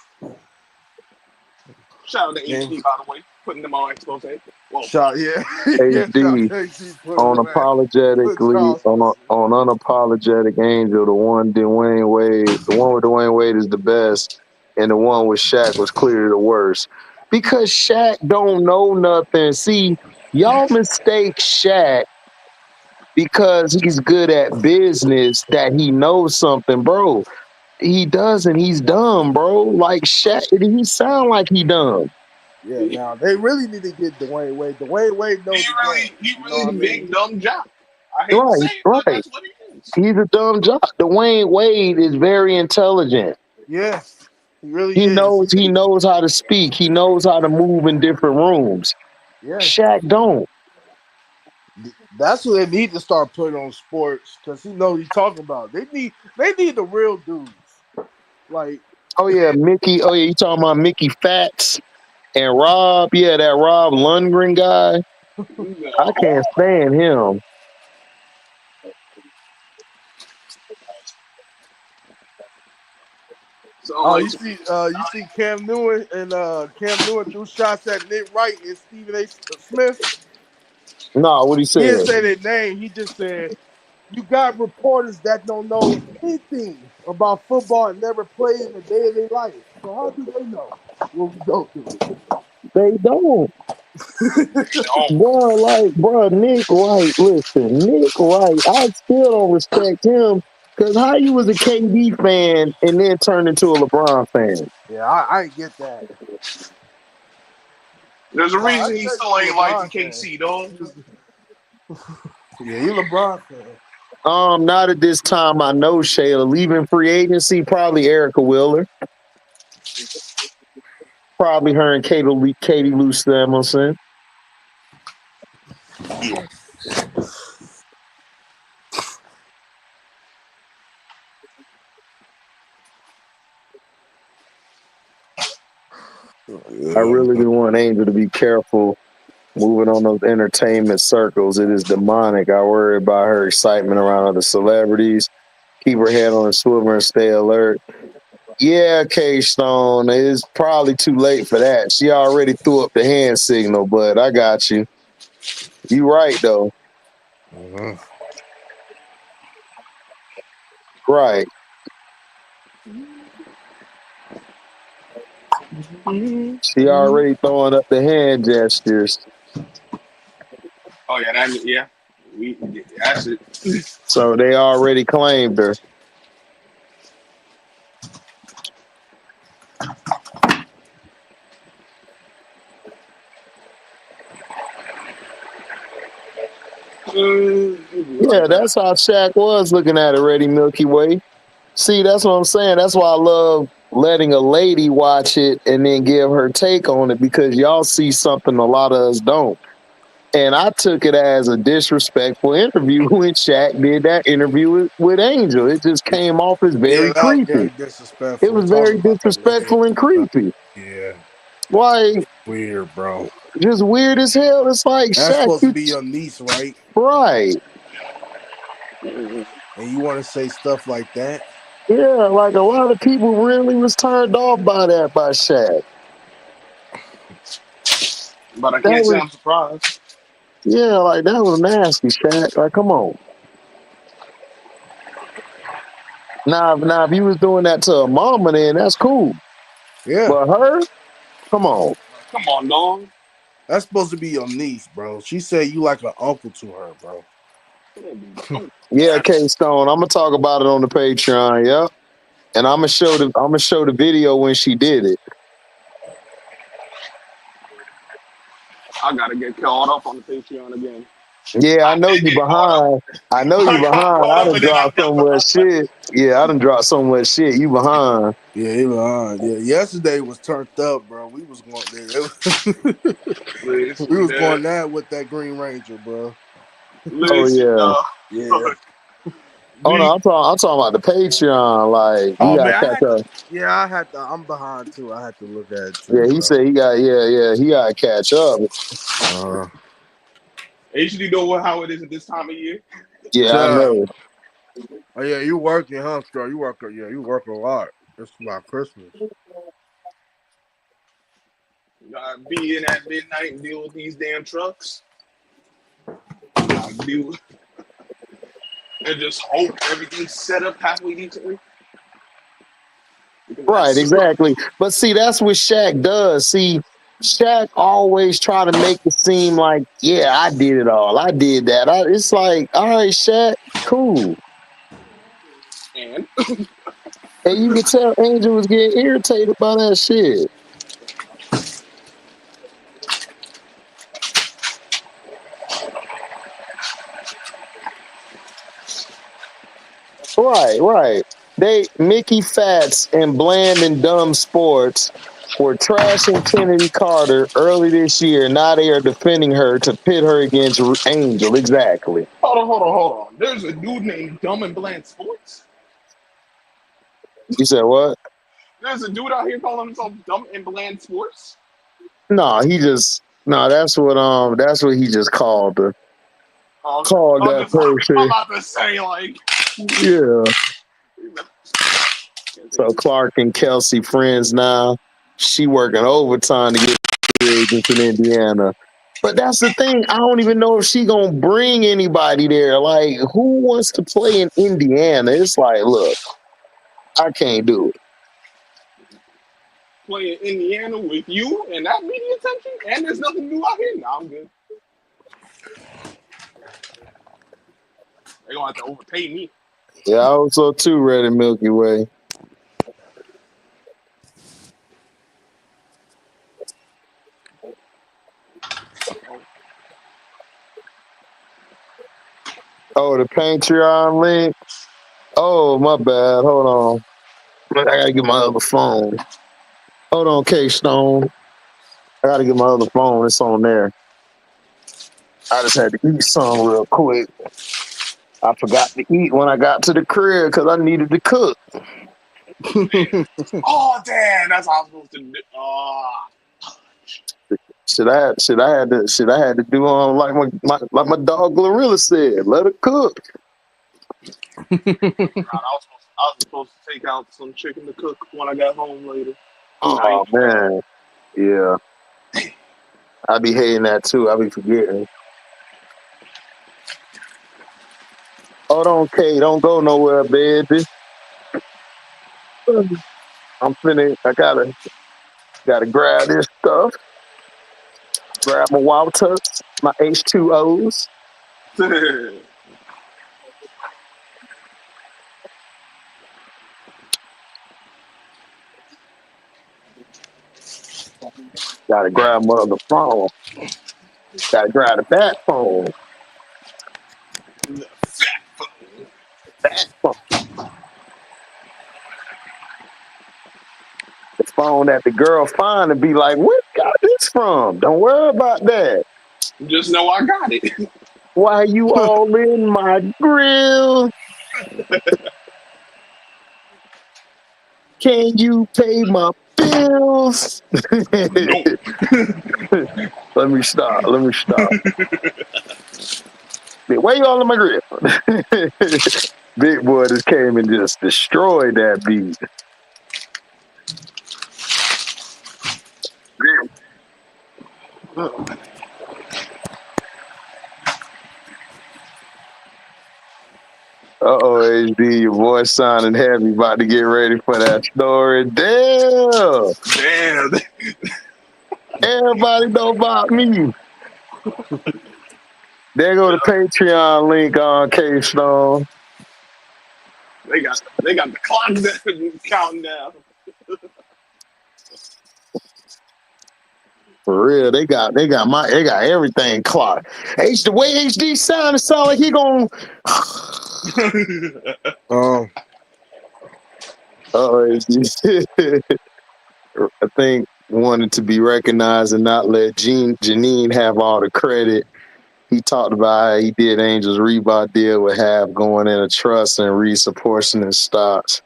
Speaker 4: Shout out to HD, by the way, putting them on expose. Well,
Speaker 1: HD on unapologetic Angel, the one with Dwayne Wade is the best, and the one with Shaq was clearly the worst. Because Shaq don't know nothing. See, y'all mistake Shaq because he's good at business that he knows something, bro. He doesn't. He's dumb, bro. Like Shaq, he sound like he dumb.
Speaker 5: Yeah, now they really need to get Dwayne Wade. Dwayne Wade knows the game.
Speaker 4: He really big dumb jock. I hate to say it, but that's what he is.
Speaker 1: He's a dumb jock. Dwayne Wade is very intelligent.
Speaker 5: Yes, he really
Speaker 1: is. He knows how to speak. He knows how to move in different rooms.
Speaker 5: Yeah,
Speaker 1: Shaq don't.
Speaker 5: That's what they need to start putting on sports because he knows what he's talking about. They need the real dudes. Like
Speaker 1: Oh yeah, Mickey. Oh yeah, you talking about Mickey Fats and Rob? Yeah, that Rob Lundgren guy. I can't stand him.
Speaker 4: So
Speaker 5: Oh,
Speaker 4: like,
Speaker 5: you see Cam Newton and Cam Newton threw shots at Nick Wright and Stephen A. Smith.
Speaker 1: No, what he
Speaker 5: He didn't
Speaker 1: said.
Speaker 5: say their name. He just said, "You got reporters that don't know anything about football and never played in a day of their life. So how do they know what we go through?"
Speaker 1: They don't.
Speaker 4: don't.
Speaker 1: Bro, Nick Wright, listen, Nick Wright, I still don't respect him because how you was a KD fan and then turned into a LeBron fan?
Speaker 5: Yeah, I ain't get that.
Speaker 4: There's a
Speaker 5: Oh, I
Speaker 4: reason he
Speaker 5: said
Speaker 4: still
Speaker 5: you a
Speaker 4: ain't liking
Speaker 5: LeBron fan.
Speaker 4: KC, dog.
Speaker 5: Yeah, you LeBron fan.
Speaker 1: Not at this time. I know Shayla leaving free agency, probably Erica Wheeler, probably her and Katie Lou Samuelson. I
Speaker 5: Yeah.
Speaker 1: really do want Angel to be careful moving on those entertainment circles. It is demonic. I worry about her excitement around other celebrities. Keep her head on a swivel and stay alert. Yeah, K Stone, it's probably too late for that. She already threw up the hand signal, but I got you. You right though.
Speaker 5: Mhm.
Speaker 1: Right. She already throwing up the hand gestures.
Speaker 4: Oh yeah, yeah. That's it.
Speaker 1: So they already claimed her. Yeah, that's how Shaq was looking at it, Ready Milky Way. See, that's what I'm saying. That's why I love letting a lady watch it and then give her take on it because y'all see something a lot of us don't. And I took it as a disrespectful interview when Shaq did that interview with Angel. It just came off as
Speaker 5: Yeah,
Speaker 1: very
Speaker 5: that was
Speaker 1: creepy.
Speaker 5: very
Speaker 1: It
Speaker 5: disrespectful. We
Speaker 1: was
Speaker 5: talked
Speaker 1: very
Speaker 5: about that yesterday.
Speaker 1: disrespectful and creepy.
Speaker 5: Yeah,
Speaker 1: Like,
Speaker 5: weird, bro.
Speaker 1: just weird as hell. It's like
Speaker 5: That's
Speaker 1: Shaq,
Speaker 5: supposed to be your niece, right?
Speaker 1: right.
Speaker 5: And you want to say stuff like that?
Speaker 1: Yeah, like a lot of people really was turned off by that by Shaq.
Speaker 4: But I
Speaker 1: That
Speaker 4: can't say
Speaker 1: was
Speaker 4: I'm surprised.
Speaker 1: Yeah, like that was nasty, Shaq. Like, come on. Now, if you was doing that to a mama, then that's cool.
Speaker 5: Yeah,
Speaker 1: But her, come on.
Speaker 4: Come on, dog.
Speaker 5: that's supposed to be your niece, bro. She said you like an uncle to her, bro.
Speaker 1: Yeah, K Stone. I'm gonna talk about it on the Patreon. Yep, and I'm gonna show the video when she did it.
Speaker 4: I gotta get caught up on the Patreon again.
Speaker 1: Yeah, I
Speaker 4: I
Speaker 1: know
Speaker 4: did
Speaker 1: you
Speaker 4: get caught up.
Speaker 1: behind. I know you
Speaker 4: I got
Speaker 1: behind.
Speaker 4: caught
Speaker 1: I
Speaker 4: up
Speaker 1: done
Speaker 4: and then I
Speaker 1: dropped so
Speaker 4: got
Speaker 1: much
Speaker 4: behind.
Speaker 1: shit. Yeah, I done dropped so much shit. You behind.
Speaker 5: Yeah, he behind. Yeah, yesterday was turned up, bro. We was going we
Speaker 4: Listen,
Speaker 5: was
Speaker 4: man.
Speaker 5: going that with that Green Ranger, bro.
Speaker 1: Oh
Speaker 4: Listen,
Speaker 1: yeah.
Speaker 5: Yeah.
Speaker 1: Oh no,
Speaker 4: the,
Speaker 1: I'm talking about the Patreon. Like you
Speaker 5: Oh
Speaker 1: gotta
Speaker 5: man,
Speaker 1: catch up.
Speaker 5: I had to. I'm behind too. I had to look at it
Speaker 1: Yeah,
Speaker 5: too,
Speaker 1: he
Speaker 5: bro.
Speaker 1: said he gotta catch up.
Speaker 5: Uh,
Speaker 4: HD know how it is at this time of year.
Speaker 1: Yeah, I
Speaker 5: Chuck.
Speaker 1: know.
Speaker 5: Oh yeah, you working, huh, Star? You work. Yeah, you work a lot. It's about Christmas.
Speaker 4: Be in at midnight and deal with these damn trucks. Deal and just hope everything's set up halfway decently. Because
Speaker 1: Right,
Speaker 4: that's
Speaker 1: exactly. But see, that's what Shaq does. See, Shaq always try to make it seem like, yeah, I did it all. I did that. It's like, all right, Shaq, cool.
Speaker 4: and
Speaker 1: And you could tell Angel was getting irritated by that shit. Right. Mickey Fats and Bland and Dumb Sports were trashing Kennedy Carter early this year. Now they are defending her to pit her against Angel. Exactly.
Speaker 4: hold on. There's a dude named Dumb and Bland Sports.
Speaker 1: You said what?
Speaker 4: There's a dude out here calling himself Dumb and Bland Sports.
Speaker 1: No, that's what he just called called that
Speaker 4: I'm
Speaker 1: person.
Speaker 4: about to say, like,
Speaker 1: Yeah. So Clark and Kelsey friends now. She working overtime to get agents in Indiana. But that's the thing. I don't even know if she gonna bring anybody there. Like, who wants to play in Indiana? It's like, look, I can't do it.
Speaker 4: playing Indiana with you and that media attention, and there's nothing new out here. Nah, I'm good. They're gonna have to overpay me.
Speaker 1: Yeah, I also too read in Milky Way. Oh, the Patreon link. Oh, my bad. Hold on. I gotta get my other phone. Hold on, K-Stone. I gotta get my other phone. It's on there. I just had to eat some real quick. I forgot to eat when I got to the crib because I needed to cook.
Speaker 4: Oh damn, that's how I'm supposed to do.
Speaker 1: Should I had to do like my dog Glorilla said, let her cook.
Speaker 4: God, I was supposed to take out some chicken to cook when I got home later.
Speaker 1: Oh man, yeah. I be hating that too. I be forgetting. Hold on, Kay, don't go nowhere, baby. I'm finna. I gotta grab this stuff. Grab my water, my H2Os. Gotta grab my other phone. Gotta grab the back phone. Back phone. The phone that the girl find and be like, where got this from? Don't worry about that.
Speaker 4: Just know I got it.
Speaker 1: Why you all in my grill? Can you pay my bills?
Speaker 4: No.
Speaker 1: Let me stop. Why you all in my grill? Big boy just came and just destroyed that beat. Uh-oh, HD, your voice sounding heavy. About to get ready for that story. Damn. Everybody know about me. There go the Patreon link on K-Stone.
Speaker 4: They got the clock counting down.
Speaker 1: For real, they got everything clocked. The way HD sound, it sound like he gonna. HD. I think wanted to be recognized and not let Janine have all the credit. He talked about how he did Angel's rebuy deal with Half going in a trust and re-supporting stocks.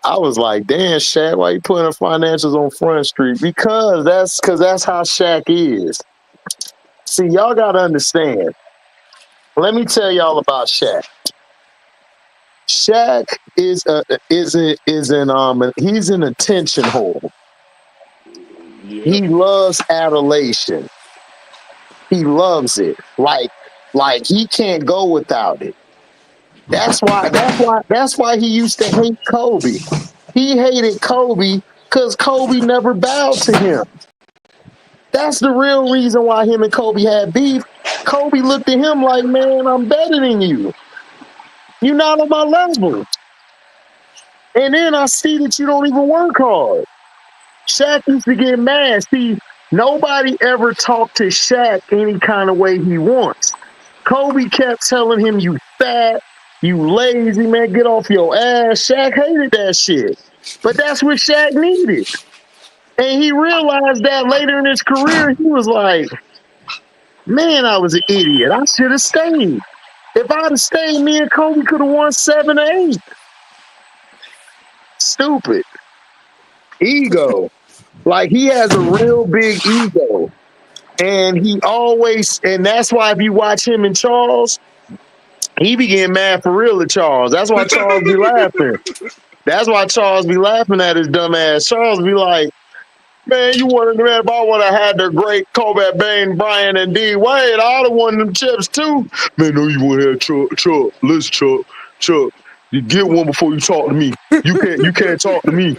Speaker 1: I was like, damn, Shaq, why you putting financials on Front Street? Because that's how Shaq is. See, y'all gotta understand. Let me tell y'all about Shaq. Shaq he's an attention whore.
Speaker 4: Yeah.
Speaker 1: He loves adulation. He loves it. Like he can't go without it. That's why he used to hate Kobe. He hated Kobe because Kobe never bowed to him. That's the real reason why him and Kobe had beef. Kobe looked at him like, man, I'm better than you. You're not on my level. And then I see that you don't even work hard. Shaq used to get mad. See, nobody ever talked to Shaq any kind of way he wants. Kobe kept telling him, you fat, you lazy, man, get off your ass. Shaq hated that shit. But that's what Shaq needed. And he realized that later in his career, he was like, man, I was an idiot. I should have stayed. If I'd have stayed, me and Kobe could have won 7 or 8. stupid. Ego. Like he has a real big ego. And and that's why if you watch him and Charles, he be getting mad for real at Charles. That's why Charles be laughing. That's why Charles be laughing at his dumb ass. Charles be like, man, you wanted man, if I would have had the great Kobe Bane, Bryant, and D Wade, I'd have won them chips too. Man, no, you want to have Chuck. Listen, Chuck, you get one before you talk to me. You can't talk to me.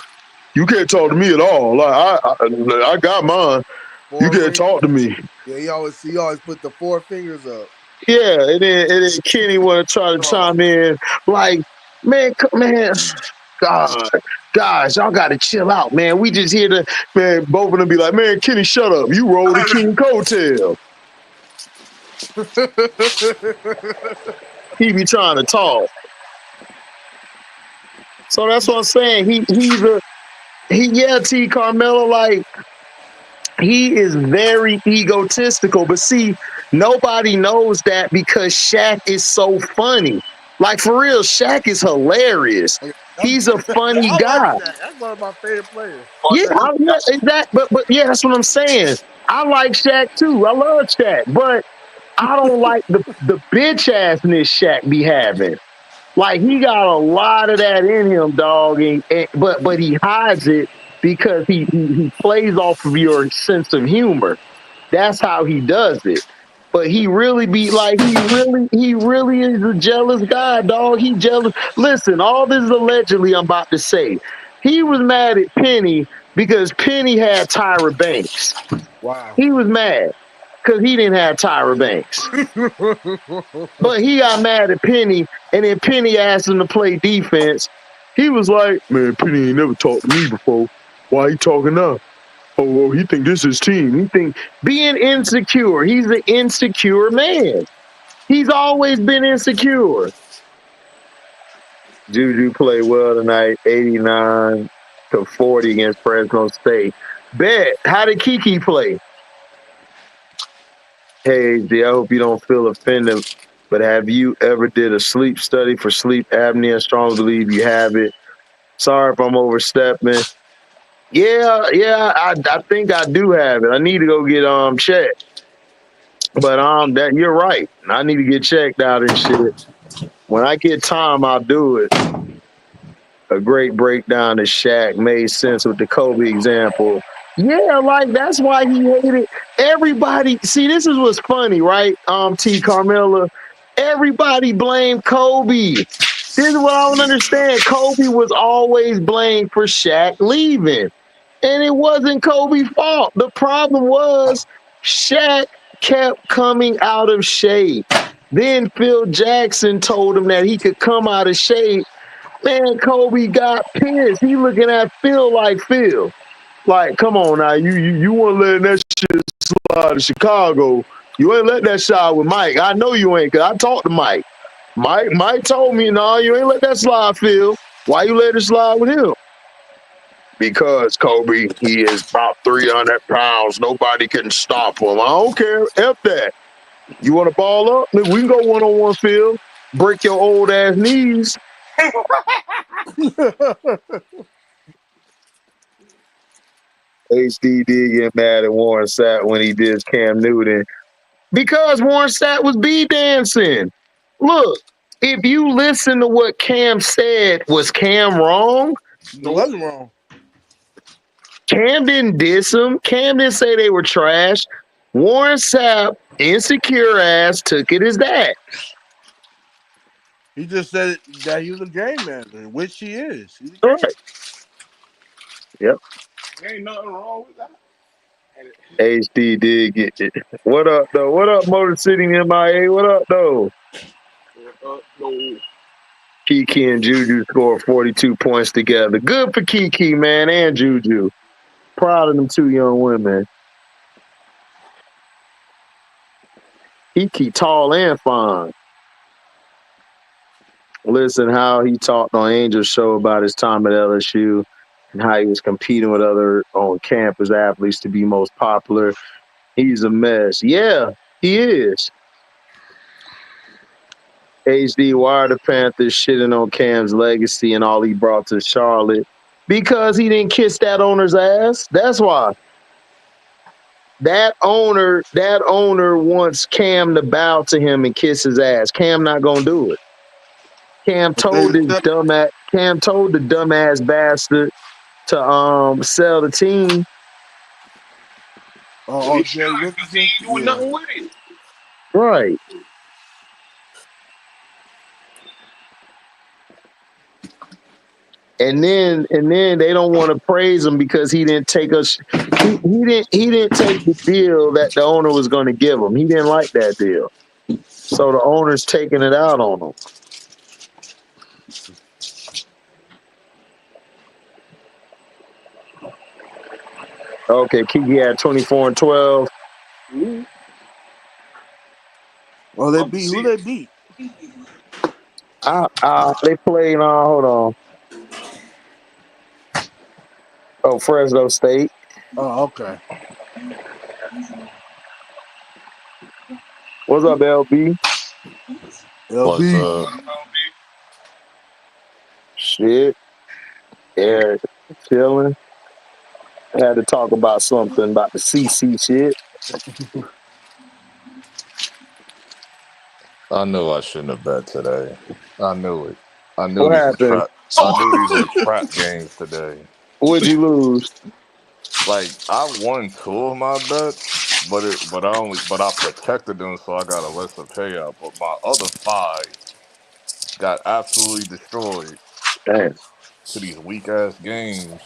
Speaker 1: You can't talk to me at all. Like I got mine. You can't talk to me.
Speaker 5: Yeah, he always put the 4 fingers up.
Speaker 1: Yeah, and then Kenny want to try to chime in like, man, guys, y'all got to chill out, man. We just here to, man, both of them be like, man, Kenny, shut up. You roll the King coattail. He be trying to talk. So that's what I'm saying. T. Carmelo, like, he is very egotistical. But see, nobody knows that because Shaq is so funny. Like, for real, Shaq is hilarious. He's a funny guy.
Speaker 5: That's one of my favorite players.
Speaker 1: Yeah, but yeah, that's what I'm saying. I like Shaq too. I love Shaq, but I don't like the bitch assness Shaq be having. Like, he got a lot of that in him, dog. But he hides it because he plays off of your sense of humor. That's how he does it. But he really be like, he really is a jealous guy, dog. He jealous. Listen, all this is allegedly I'm about to say. He was mad at Penny because Penny had Tyra Banks.
Speaker 5: Wow.
Speaker 1: He was mad because he didn't have Tyra Banks. But he got mad at Penny, and then Penny asked him to play defense. He was like, man, Penny ain't never talked to me before. Why he talking now? Oh, well, he think this is team. He think being insecure. He's an insecure man. He's always been insecure. Juju played well tonight, 89-40 against Fresno State. Bet. How did Kiki play? Hey, I hope you don't feel offended, but have you ever did a sleep study for sleep apnea? Strongly believe you have it. Sorry if I'm overstepping. Yeah, I think I do have it. I need to go get checked. But that you're right. I need to get checked out and shit. When I get time, I'll do it. A great breakdown of Shaq made sense with the Kobe example. Yeah, like that's why he hated everybody. See, this is what's funny, right? T. Carmella. Everybody blamed Kobe. This is what I don't understand. Kobe was always blamed for Shaq leaving. And it wasn't Kobe's fault. The problem was Shaq kept coming out of shape. Then Phil Jackson told him that he could come out of shape. Man, Kobe got pissed. He looking at Phil like, Phil, like, come on now. You want to let that shit slide to Chicago. You ain't let that slide with Mike. I know you ain't, because I talked to Mike. Mike told me, no, you ain't let that slide, Phil. Why you let it slide with him? Because Kobe, he is about 300 pounds. Nobody can stop him. I don't care. F that. You want to ball up? We can go one-on-one, Phil. Break your old ass knees. HD did get mad at Warren Sapp when he did Cam Newton. Because Warren Sapp was dancing. Look, if you listen to what Cam said, was Cam wrong?
Speaker 5: He wasn't wrong.
Speaker 1: Cam didn't diss him. Cam didn't say they were trash. Warren Sapp, insecure ass, took it as that.
Speaker 5: He just said that he was a game manager, which he is.
Speaker 1: All right. Yep.
Speaker 4: There ain't nothing wrong with that.
Speaker 1: HD did get it. What up, though? What up, Motor City MIA? What up, though? Kiki and Juju scored 42 points together. Good for Kiki, man, and Juju. Proud of them two young women. Kiki tall and fine. Listen how he talked on Angel's show about his time at LSU and how he was competing with other on campus athletes to be most popular. He's a mess. Yeah, he is. HD, why are the Panthers shitting on Cam's legacy and all he brought to Charlotte? Because he didn't kiss that owner's ass. That's why. That owner wants Cam to bow to him and kiss his ass. Cam not gonna do it. Cam
Speaker 5: But they
Speaker 1: told the
Speaker 5: let
Speaker 1: dumbass bastard to sell the team.
Speaker 4: Well, he
Speaker 5: Jerry
Speaker 4: should, because he
Speaker 5: Richardson.
Speaker 4: ain't doing nothing with it.
Speaker 1: Right. And then they don't want to praise him because he didn't take us. He didn't take the deal that the owner was going to give him. He didn't like that deal, so the owner's taking it out on him. Okay, Kiki had 24 and 12.
Speaker 5: Oh, they beat who? They beat.
Speaker 1: They played. Hold on. Oh, Fresno State.
Speaker 5: Oh, okay.
Speaker 1: What's up, LB?
Speaker 7: What's up?
Speaker 1: Shit. Yeah, chilling. I had to talk about something about the CC shit.
Speaker 7: I knew I shouldn't have bet today. I knew it. I knew
Speaker 1: What
Speaker 7: these were
Speaker 1: happened?
Speaker 7: trap. I knew these were trap games today.
Speaker 1: What'd you lose?
Speaker 7: Like I won 2 of my bets, but I protected them, so I got a lesser payout. But my other 5 got absolutely destroyed
Speaker 1: Damn.
Speaker 7: to these weak ass games.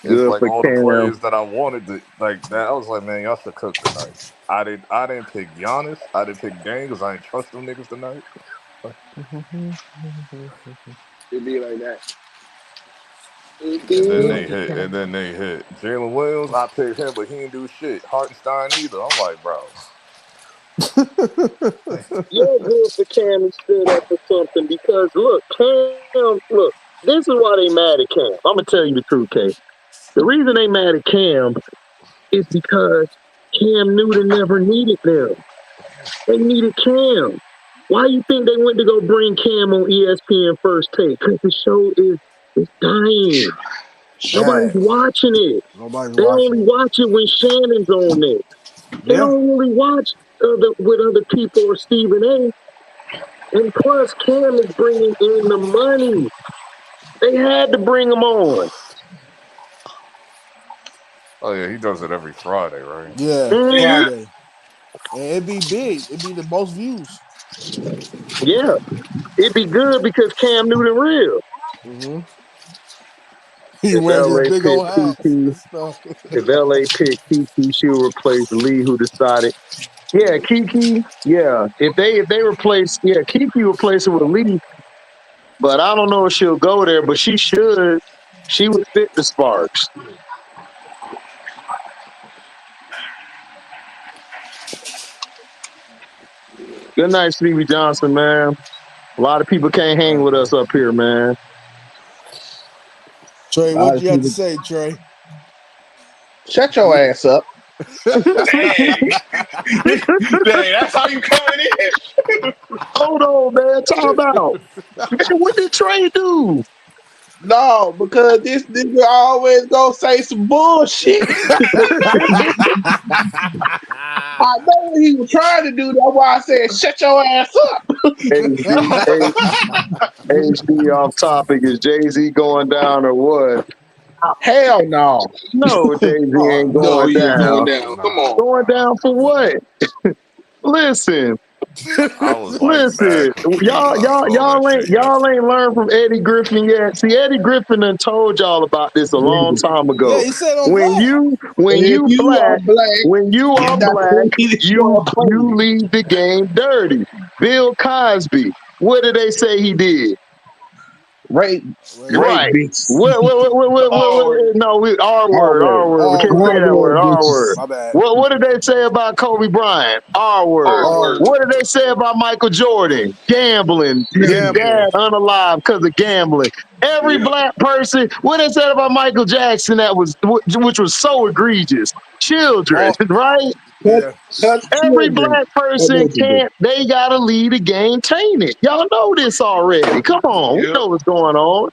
Speaker 7: It's
Speaker 1: Good
Speaker 7: like
Speaker 1: for
Speaker 7: all the
Speaker 1: Cam.
Speaker 7: players that I wanted to like that. I was like, man, y'all should cook tonight. I didn't pick Giannis. I didn't pick Dame because I didn't trust them niggas tonight.
Speaker 4: It'd be like that.
Speaker 7: And then they hit. Jalen Williams, I picked him, but he didn't do shit. Hartenstein either. I'm like, bro.
Speaker 1: You're good for Cam and stood up for something because look, this is why they mad at Cam. I'm gonna tell you the truth, Cam. The reason they mad at Cam is because Cam Newton never needed them. They needed Cam. Why you think they went to go bring Cam on ESPN First Take? Because the show is dying. Nobody's watching it. They only watch it when Shannon's on there. They don't really watch with other people or Stephen A. And plus, Cam is bringing in the money. They had to bring him on.
Speaker 7: Oh yeah, he does it every Friday, right?
Speaker 5: Yeah, Friday. And it'd be big. It'd be the most views.
Speaker 1: Yeah. It'd be good because Cam Newton real.
Speaker 5: Mm-hmm. He
Speaker 1: If
Speaker 5: wears his
Speaker 1: LA
Speaker 5: big
Speaker 1: picked
Speaker 5: old hats
Speaker 1: Kiki,
Speaker 5: and stuff.
Speaker 1: if LA picked Kiki, she'll replace Lee, who decided. Yeah, Kiki. Yeah, if they replace, Kiki replace it with Lee. But I don't know if she'll go there. But she should. She would fit the Sparks. Good night, Stevie Johnson, man. A lot of people can't hang with us up here, man.
Speaker 5: Trey, what you have to say, Trey?
Speaker 2: Shut your ass up.
Speaker 4: Dang, that's how you coming in.
Speaker 1: Hold on, man. Talk about. Man, what did Trey do?
Speaker 2: No, because this nigga always go say some bullshit. I know what he was trying to do. That's why I said, shut your ass up.
Speaker 1: HD off topic. Is Jay-Z going down or what?
Speaker 2: Hell no.
Speaker 1: No, Jay-Z ain't
Speaker 4: No,
Speaker 1: going
Speaker 4: he ain't going
Speaker 1: down.
Speaker 4: down. Come on.
Speaker 1: Going down for what? Listen.
Speaker 7: I was like
Speaker 1: Listen,
Speaker 7: mad confused when I saw that shit
Speaker 1: y'all
Speaker 7: yesterday.
Speaker 1: ain't learned from Eddie Griffin yet. See, Eddie Griffin done told y'all about this a long time ago.
Speaker 5: Yeah, he said on
Speaker 1: When
Speaker 5: Black.
Speaker 2: If you are black,
Speaker 1: you leave the game dirty. Bill Cosby, what did they say he did?
Speaker 2: rape
Speaker 1: Right.
Speaker 2: bitch.
Speaker 1: What, no, R word. We can't say that word. R word.
Speaker 5: My bad.
Speaker 1: What did they say about Kobe Bryant? R word. What did they say about Michael Jordan? Gambling. His dad unalive because of gambling. Every black person. What they said about Michael Jackson which was so egregious. Children, right?
Speaker 5: Yeah.
Speaker 1: Every black person they gotta leave the game tainted. Y'all know this already. Come on, we know what's going on.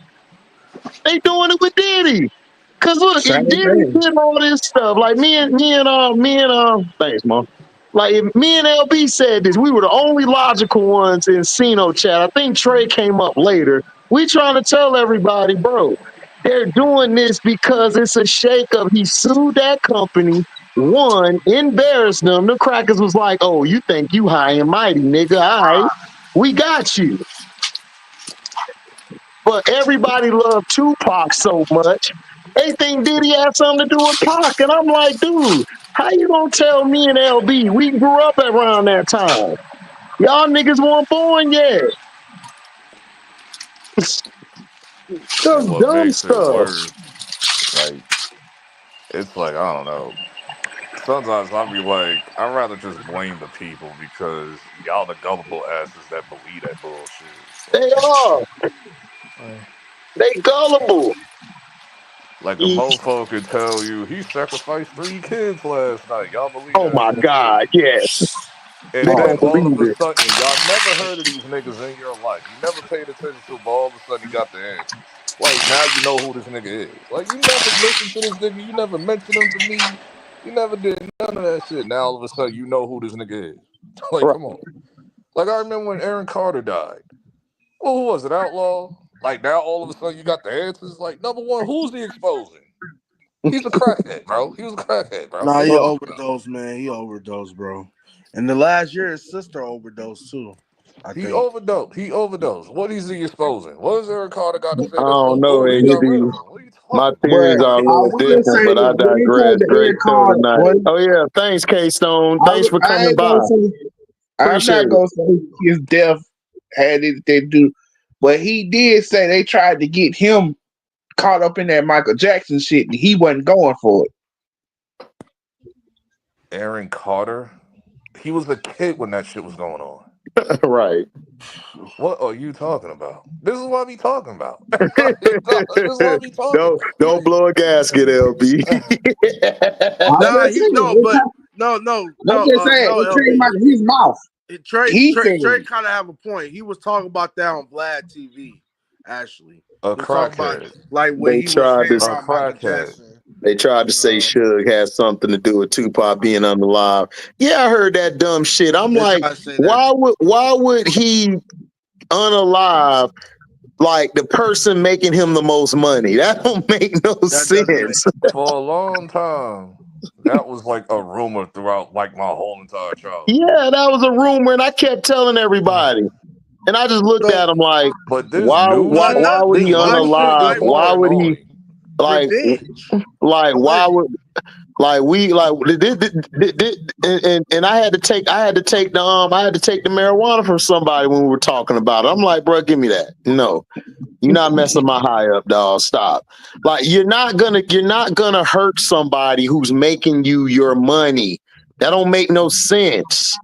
Speaker 1: They doing it with Diddy. Cause look, if
Speaker 2: Same
Speaker 1: Diddy
Speaker 2: thing.
Speaker 1: did all this stuff, like thanks, Mom. Like if me and LB said this, we were the only logical ones in Cino chat. I think Trey came up later. We trying to tell everybody, bro, they're doing this because it's a shakeup. He sued that company, won, embarrassed them. The crackers was like, "Oh, you think you high and mighty, nigga? All right, we got you." But everybody loved Tupac so much, they think Diddy had something to do with Pac. And I'm like, dude, how you gonna tell me and LB? We grew up around that time. Y'all niggas weren't born yet.
Speaker 7: And
Speaker 1: Just
Speaker 7: what
Speaker 1: dumb
Speaker 7: makes it
Speaker 1: stuff.
Speaker 7: worse, like it's like I don't know. Sometimes I'll be like, I'd rather just blame the people because y'all the gullible asses that believe that bullshit.
Speaker 1: They are.
Speaker 7: Like,
Speaker 1: They gullible.
Speaker 7: like a
Speaker 1: E-
Speaker 7: mofo could tell you he sacrificed 3 kids last night. Y'all believe
Speaker 1: Oh
Speaker 7: that
Speaker 1: my
Speaker 7: shit too.
Speaker 1: God, yes.
Speaker 7: And
Speaker 1: They
Speaker 7: then
Speaker 1: gonna
Speaker 2: Oh,
Speaker 7: all of
Speaker 1: believe
Speaker 7: a
Speaker 1: it.
Speaker 7: sudden, y'all never heard of these niggas in your life. You never paid attention to, but all of a sudden you got the answers. Like now you know who this nigga is. Like you never listened to this nigga. You never mentioned him to me. You never did none of that shit. Now all of a sudden you know who this nigga is. Like
Speaker 1: Right.
Speaker 7: come on. Like I remember when Aaron Carter died. Well, who was it? Outlaw. Like now all of a sudden you got the answers. Like number one, who's he exposing? He's a crackhead, bro. He was a crackhead, bro.
Speaker 5: Nah,
Speaker 7: Let's
Speaker 5: he
Speaker 7: keep
Speaker 1: Oh,
Speaker 7: it real.
Speaker 5: overdosed, man. He overdosed, bro. And the last year, his sister overdosed too. I
Speaker 7: He
Speaker 5: think.
Speaker 7: overdosed. He overdosed. What is he exposing? What has Eric Carter got to
Speaker 1: I
Speaker 7: say that's so
Speaker 1: don't know.
Speaker 7: good? He got rid of him. What are you
Speaker 1: My
Speaker 7: talking about?
Speaker 2: but
Speaker 1: theories are a
Speaker 2: I
Speaker 1: little
Speaker 2: will
Speaker 1: different,
Speaker 2: say
Speaker 1: but I
Speaker 2: this: when it comes
Speaker 1: digress.
Speaker 2: to
Speaker 1: Great
Speaker 2: Eric
Speaker 1: show
Speaker 2: Carr,
Speaker 1: tonight.
Speaker 2: when
Speaker 1: Oh yeah, thanks, K Stone.
Speaker 2: I,
Speaker 1: Thanks for
Speaker 2: I
Speaker 1: coming
Speaker 2: ain't
Speaker 1: by.
Speaker 2: gonna say, I'm
Speaker 1: Appreciate
Speaker 2: not
Speaker 1: it.
Speaker 2: gonna say his death had anything to do, but he did say they tried to get him caught up in that Michael Jackson shit, and he wasn't going for it.
Speaker 7: Aaron Carter? He was a kid when that shit was going on.
Speaker 1: Right.
Speaker 7: What are you talking about? This is what I be talking about. Like, no, this is what I be talking
Speaker 1: Don't blow a gasket, LB.
Speaker 2: I'm
Speaker 5: Nah,
Speaker 2: just
Speaker 5: he
Speaker 2: saying.
Speaker 5: no, but no, no,
Speaker 2: I'm
Speaker 5: no,
Speaker 2: just saying.
Speaker 5: no,
Speaker 2: It came
Speaker 5: LB.
Speaker 2: out of his mouth. He said,
Speaker 5: Trey kind of have a point. He was talking about that on Vlad TV. Actually,
Speaker 7: about. A
Speaker 5: he was talking about
Speaker 7: crackhead.
Speaker 5: like when
Speaker 1: they
Speaker 5: he was
Speaker 1: tried
Speaker 5: hanging
Speaker 1: to
Speaker 7: A
Speaker 5: around Michael
Speaker 7: crackhead.
Speaker 5: Jackson.
Speaker 1: they tried to
Speaker 5: And
Speaker 1: say Suge had something to do with Tupac being unalive. Yeah, I heard that dumb shit. I'm
Speaker 5: they
Speaker 1: like,
Speaker 5: try to say that.
Speaker 1: why would he unalive like the person making him the most money? That don't make no
Speaker 5: That doesn't make
Speaker 1: sense.
Speaker 7: For a long time, that was like a rumor throughout like my whole entire childhood.
Speaker 1: Yeah, that was a rumor, and I kept telling everybody. And I just looked
Speaker 5: so.
Speaker 1: at him like,
Speaker 7: But this new
Speaker 5: But
Speaker 7: shit,
Speaker 1: why would he
Speaker 7: new shit
Speaker 1: unalive?
Speaker 7: is
Speaker 5: like
Speaker 7: more
Speaker 1: Why would he
Speaker 7: annoying.
Speaker 1: like
Speaker 5: revenge.
Speaker 1: why
Speaker 5: Like
Speaker 1: would we and I had to take the marijuana from somebody when we were talking about it. I'm like, bro, give me that. No, you're not messing my high up, dog. Stop. Like you're not gonna hurt somebody who's making you your money. That don't make no sense.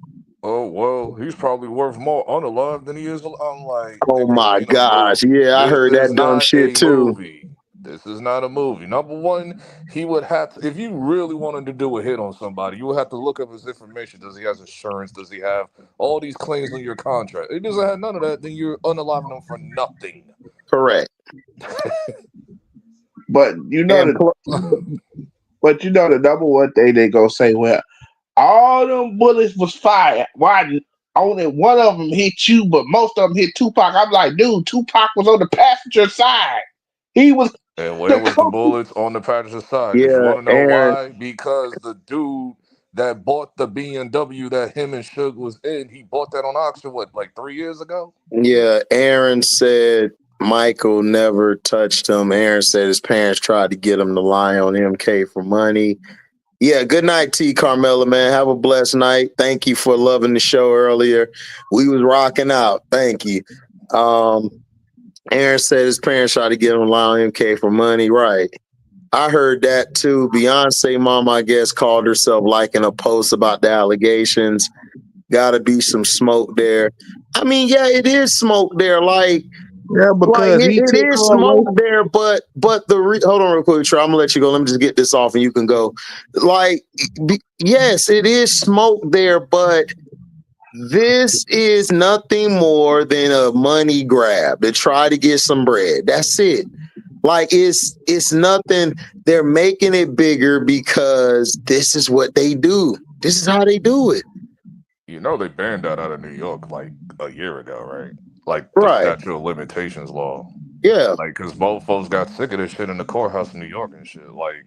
Speaker 7: Oh well, he's probably worth more unalive than he is. I'm like,
Speaker 1: Oh
Speaker 7: nigga, this
Speaker 1: my
Speaker 7: ain't a
Speaker 1: gosh.
Speaker 7: movie.
Speaker 1: Yeah, I
Speaker 7: This
Speaker 1: heard
Speaker 7: is
Speaker 1: that dumb
Speaker 7: not
Speaker 1: shit
Speaker 7: a
Speaker 1: too.
Speaker 7: movie. This is not a movie. Number one, he would have to, if you really wanted to do a hit on somebody, you would have to look up his information. Does he have insurance? Does he have all these claims on your contract? If he doesn't have none of that, then you're unaliving him for nothing.
Speaker 1: Correct.
Speaker 2: but
Speaker 1: And
Speaker 2: the number one thing they gonna say, well, all them bullets was fired. Why only one of them hit you, but most of them hit Tupac? I'm like, dude, Tupac was on the passenger side. He was
Speaker 7: And where
Speaker 2: the
Speaker 7: was the
Speaker 2: co-
Speaker 7: bullets on the passenger side? Because you
Speaker 1: yeah,
Speaker 7: want to know
Speaker 1: Aaron.
Speaker 7: why? Because the dude that bought the BMW that him and Suge was in, he bought that on auction, what, like 3 years ago?
Speaker 1: Yeah, Aaron said Michael never touched him. Aaron said his parents tried to get him to lie on MK for money. Yeah, good night, T. Carmella, man. Have a blessed night. Thank you for loving the show earlier. We was rocking out. Thank you. Um, Aaron said his parents tried to get him to lie on MK for money. Right. I heard that too. Beyonce mom, I guess, called herself liking a post about the allegations. Gotta be some smoke there. I mean, yeah, it is smoke there.
Speaker 2: yeah,
Speaker 1: Like
Speaker 2: because he
Speaker 1: it
Speaker 2: took
Speaker 1: is
Speaker 2: her away.
Speaker 1: smoke there, but hold on real quick, Trey. I'm gonna let you go. Let me just get this off and you can go. Like, yes, it is smoke there, but this is nothing more than a money grab to try to get some bread. That's it. Like it's nothing. They're making it bigger because this is what they do. This is how they do it.
Speaker 7: You know they banned that out of New York like a year ago, right? Like the
Speaker 1: Right.
Speaker 7: statute of limitations law.
Speaker 1: Yeah.
Speaker 7: Like, cause both folks got sick of this shit in the courthouse in New York and shit. Like,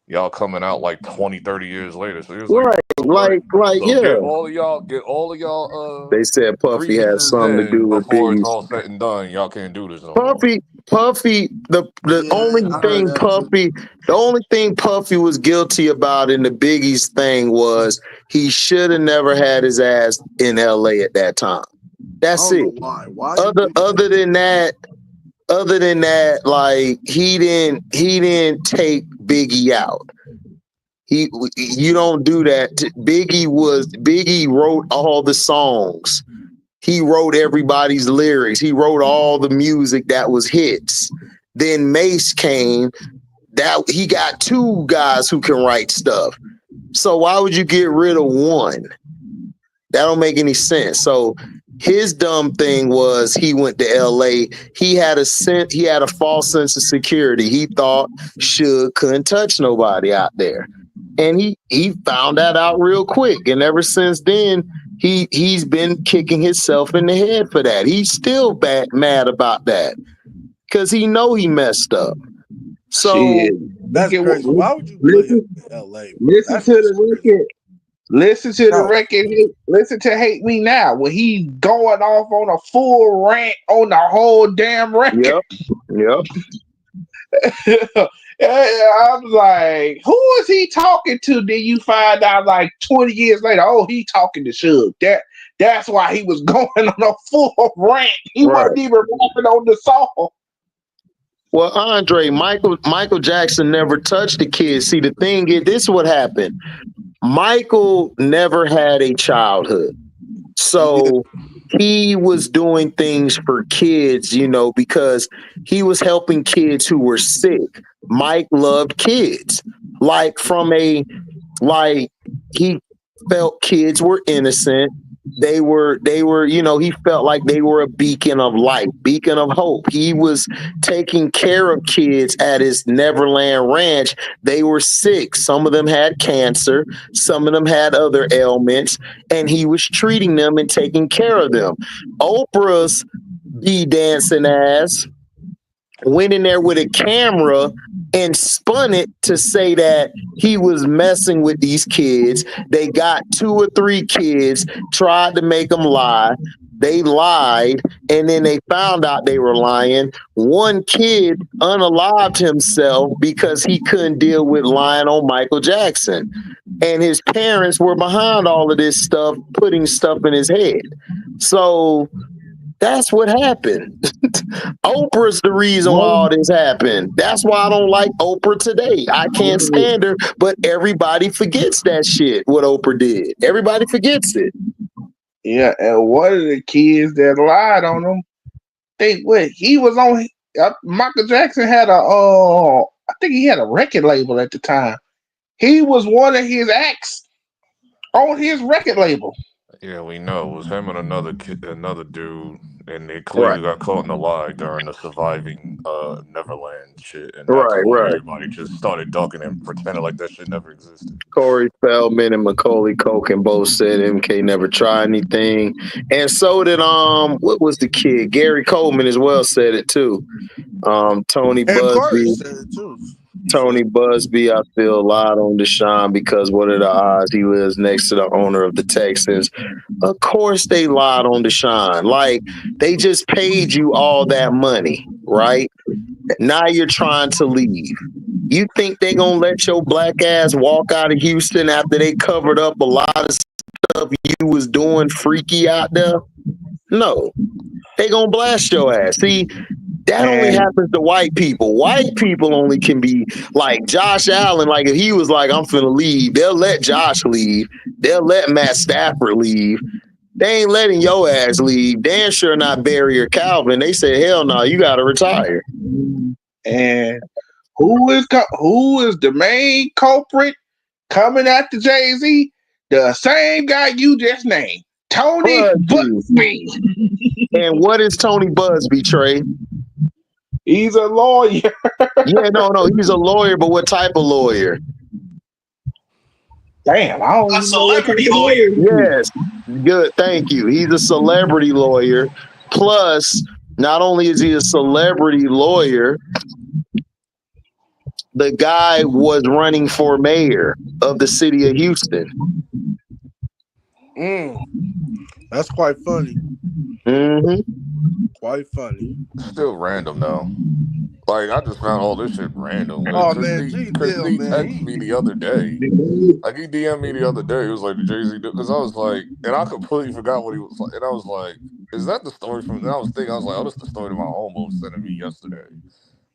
Speaker 7: y'all coming out like 20, 30 years later. So he was like,
Speaker 1: Right.
Speaker 7: you know what? So
Speaker 1: Yeah.
Speaker 7: get all of y'all
Speaker 1: They said Puffy had
Speaker 7: grievances
Speaker 1: something to do
Speaker 7: in
Speaker 1: with
Speaker 7: before it's
Speaker 1: Biggie's.
Speaker 7: all said and done. Y'all can't do this no more.
Speaker 1: Puffy, the only
Speaker 6: Yeah, I heard
Speaker 1: thing
Speaker 6: that too.
Speaker 1: Puffy was guilty about in the Biggie's thing was he should have never had his ass in LA at that time.
Speaker 5: I
Speaker 1: That's
Speaker 5: don't
Speaker 1: it.
Speaker 5: know why. Why you think
Speaker 1: Other than that, like he didn't take Biggie out. You don't do that. Biggie wrote all the songs. He wrote everybody's lyrics. He wrote all the music that was hits. Then Mace came. That he got two guys who can write stuff. So why would you get rid of one? That don't make any sense. So his dumb thing was he went to LA. He had a false sense of security. He thought Suge couldn't touch nobody out there. And he found that out real quick. And ever since then, he's been kicking himself in the head for that. He's still mad about that because he know he messed up. So
Speaker 2: Shit.
Speaker 5: that's
Speaker 2: Get
Speaker 5: crazy?
Speaker 2: what-
Speaker 5: Why would you put him in LA, bro?
Speaker 2: Listen
Speaker 5: That's
Speaker 2: to
Speaker 5: just
Speaker 2: the
Speaker 5: crazy.
Speaker 2: record. Listen to the
Speaker 5: No.
Speaker 2: record. Listen to "Hate Me Now" when he's going off on a full rant on the whole damn record.
Speaker 1: yep.
Speaker 2: I'm like, who is he talking to? Then you find out like 20 years later, oh, he talking to Suge. That's why he was going on a full rant. He wasn't even rapping on the song.
Speaker 1: Well, Andre, Michael Jackson never touched the kids. See, the thing is, this is what happened. Michael never had a childhood. So he was doing things for kids, because he was helping kids who were sick. Mike loved kids. He felt kids were innocent. They were, he felt like they were a beacon of light, beacon of hope. He was taking care of kids at his Neverland Ranch. They were sick. Some of them had cancer. Some of them had other ailments, and he was treating them and taking care of them. Oprah's be dancing ass went in there with a camera and spun it to say that he was messing with these kids. They got 2 or 3 kids, tried to make them lie. They lied, and then they found out they were lying. One kid unalived himself because he couldn't deal with lying on Michael Jackson. And his parents were behind all of this stuff, putting stuff in his head. So that's what happened. Oprah's the reason why all this happened. That's why I don't like Oprah today. I can't stand her, but everybody forgets that shit, what Oprah did. Everybody forgets it.
Speaker 2: Yeah, and one of the kids that lied on him, he was on. Michael Jackson had I think he had a record label at the time. He was one of his acts on his record label.
Speaker 7: Yeah, we know it was him and another dude, and they
Speaker 1: Right.
Speaker 7: clearly got caught in a lie during the surviving Neverland shit, and that's
Speaker 1: Right,
Speaker 7: when
Speaker 1: right.
Speaker 7: everybody just started ducking and pretending like that shit never existed.
Speaker 1: Corey Feldman and Macaulay Culkin both said MK never tried anything. And so did what was the kid? Gary Coleman as well said it too. Tony
Speaker 5: And Carter
Speaker 1: Busby.
Speaker 5: said it too.
Speaker 1: Tony Busby, I feel, lied on Deshaun because what are the odds he lives next to the owner of the Texans? Of course they lied on Deshaun. Like, they just paid you all that money, right? Now you're trying to leave. You think they gonna let your black ass walk out of Houston after they covered up a lot of stuff you was doing freaky out there? No. They gonna blast your ass. See, that only happens to white people. White people only can be like Josh Allen. Like, if he was like, I'm finna leave, they'll let Josh leave. They'll let Matt Stafford leave. They ain't letting your ass leave. Damn sure not Barry or Calvin. They said, hell no, you gotta retire.
Speaker 2: And who is the main culprit coming after Jay-Z? The same guy you just named, Tony Busby.
Speaker 1: And what is Tony Busby, Trey?
Speaker 2: He's a lawyer.
Speaker 1: Yeah, no, he's a lawyer, but what type of lawyer?
Speaker 2: Damn, I don't
Speaker 4: A
Speaker 2: even know what type
Speaker 4: celebrity
Speaker 2: of
Speaker 4: lawyer.
Speaker 2: lawyer he is.
Speaker 1: Yes, good, thank you. He's a celebrity lawyer. Plus, not only is he a celebrity lawyer, the guy was running for mayor of the city of Houston.
Speaker 5: That's quite funny.
Speaker 1: Hmm.
Speaker 5: Quite funny.
Speaker 7: Still random though. Like I just found all this shit random.
Speaker 5: Oh
Speaker 7: Cause
Speaker 5: man,
Speaker 7: D,
Speaker 5: G
Speaker 7: cause
Speaker 5: Deal,
Speaker 7: D
Speaker 5: man.
Speaker 7: texted me the other day. Like he DM'd me the other day. It was like the Jay-Z, because I was like, and I completely forgot what he was like, and I was like, is that the story from? And I was thinking, I was like, oh, this is the story that my homo was sending me yesterday.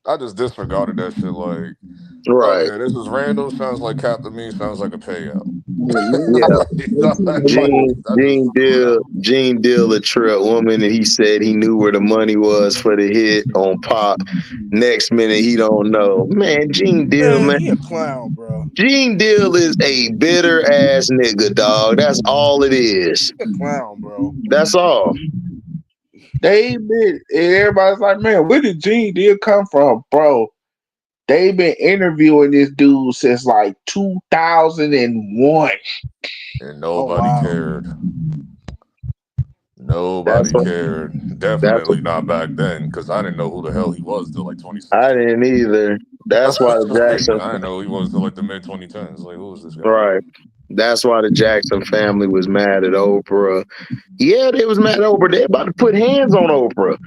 Speaker 7: I just disregarded that shit. Like,
Speaker 1: Right.
Speaker 7: okay, this is random. Sounds like Captain Me. Sounds like a payout.
Speaker 1: Yeah.
Speaker 7: I
Speaker 1: Gene Deal a trip woman, and he said he knew where the money was for the hit on Pop. Next minute, he don't know. Man, Gene Deal,
Speaker 5: Man,
Speaker 1: man.
Speaker 5: he a clown, bro.
Speaker 1: Gene Deal is a bitter ass nigga, dog. That's all it is.
Speaker 5: He a clown, bro.
Speaker 1: That's all.
Speaker 2: They been everybody's like, man, where did Gene Deal come from, bro? They've been interviewing this dude since like 2001.
Speaker 7: and
Speaker 5: Oh
Speaker 7: nobody
Speaker 5: wow.
Speaker 7: cared.
Speaker 1: That's
Speaker 7: Nobody
Speaker 1: what.
Speaker 7: cared.
Speaker 1: That's what.
Speaker 7: Definitely not back then, because I didn't know who the hell he was till like
Speaker 1: I
Speaker 7: 2016.
Speaker 1: didn't either. That's why the
Speaker 7: Like,
Speaker 1: Jackson.
Speaker 7: I didn't know who he was till like the mid 2010s. Like, who was this guy?
Speaker 1: Right. That's why the Jackson family was mad at Oprah. Yeah, they was mad at Oprah. They about to put hands on Oprah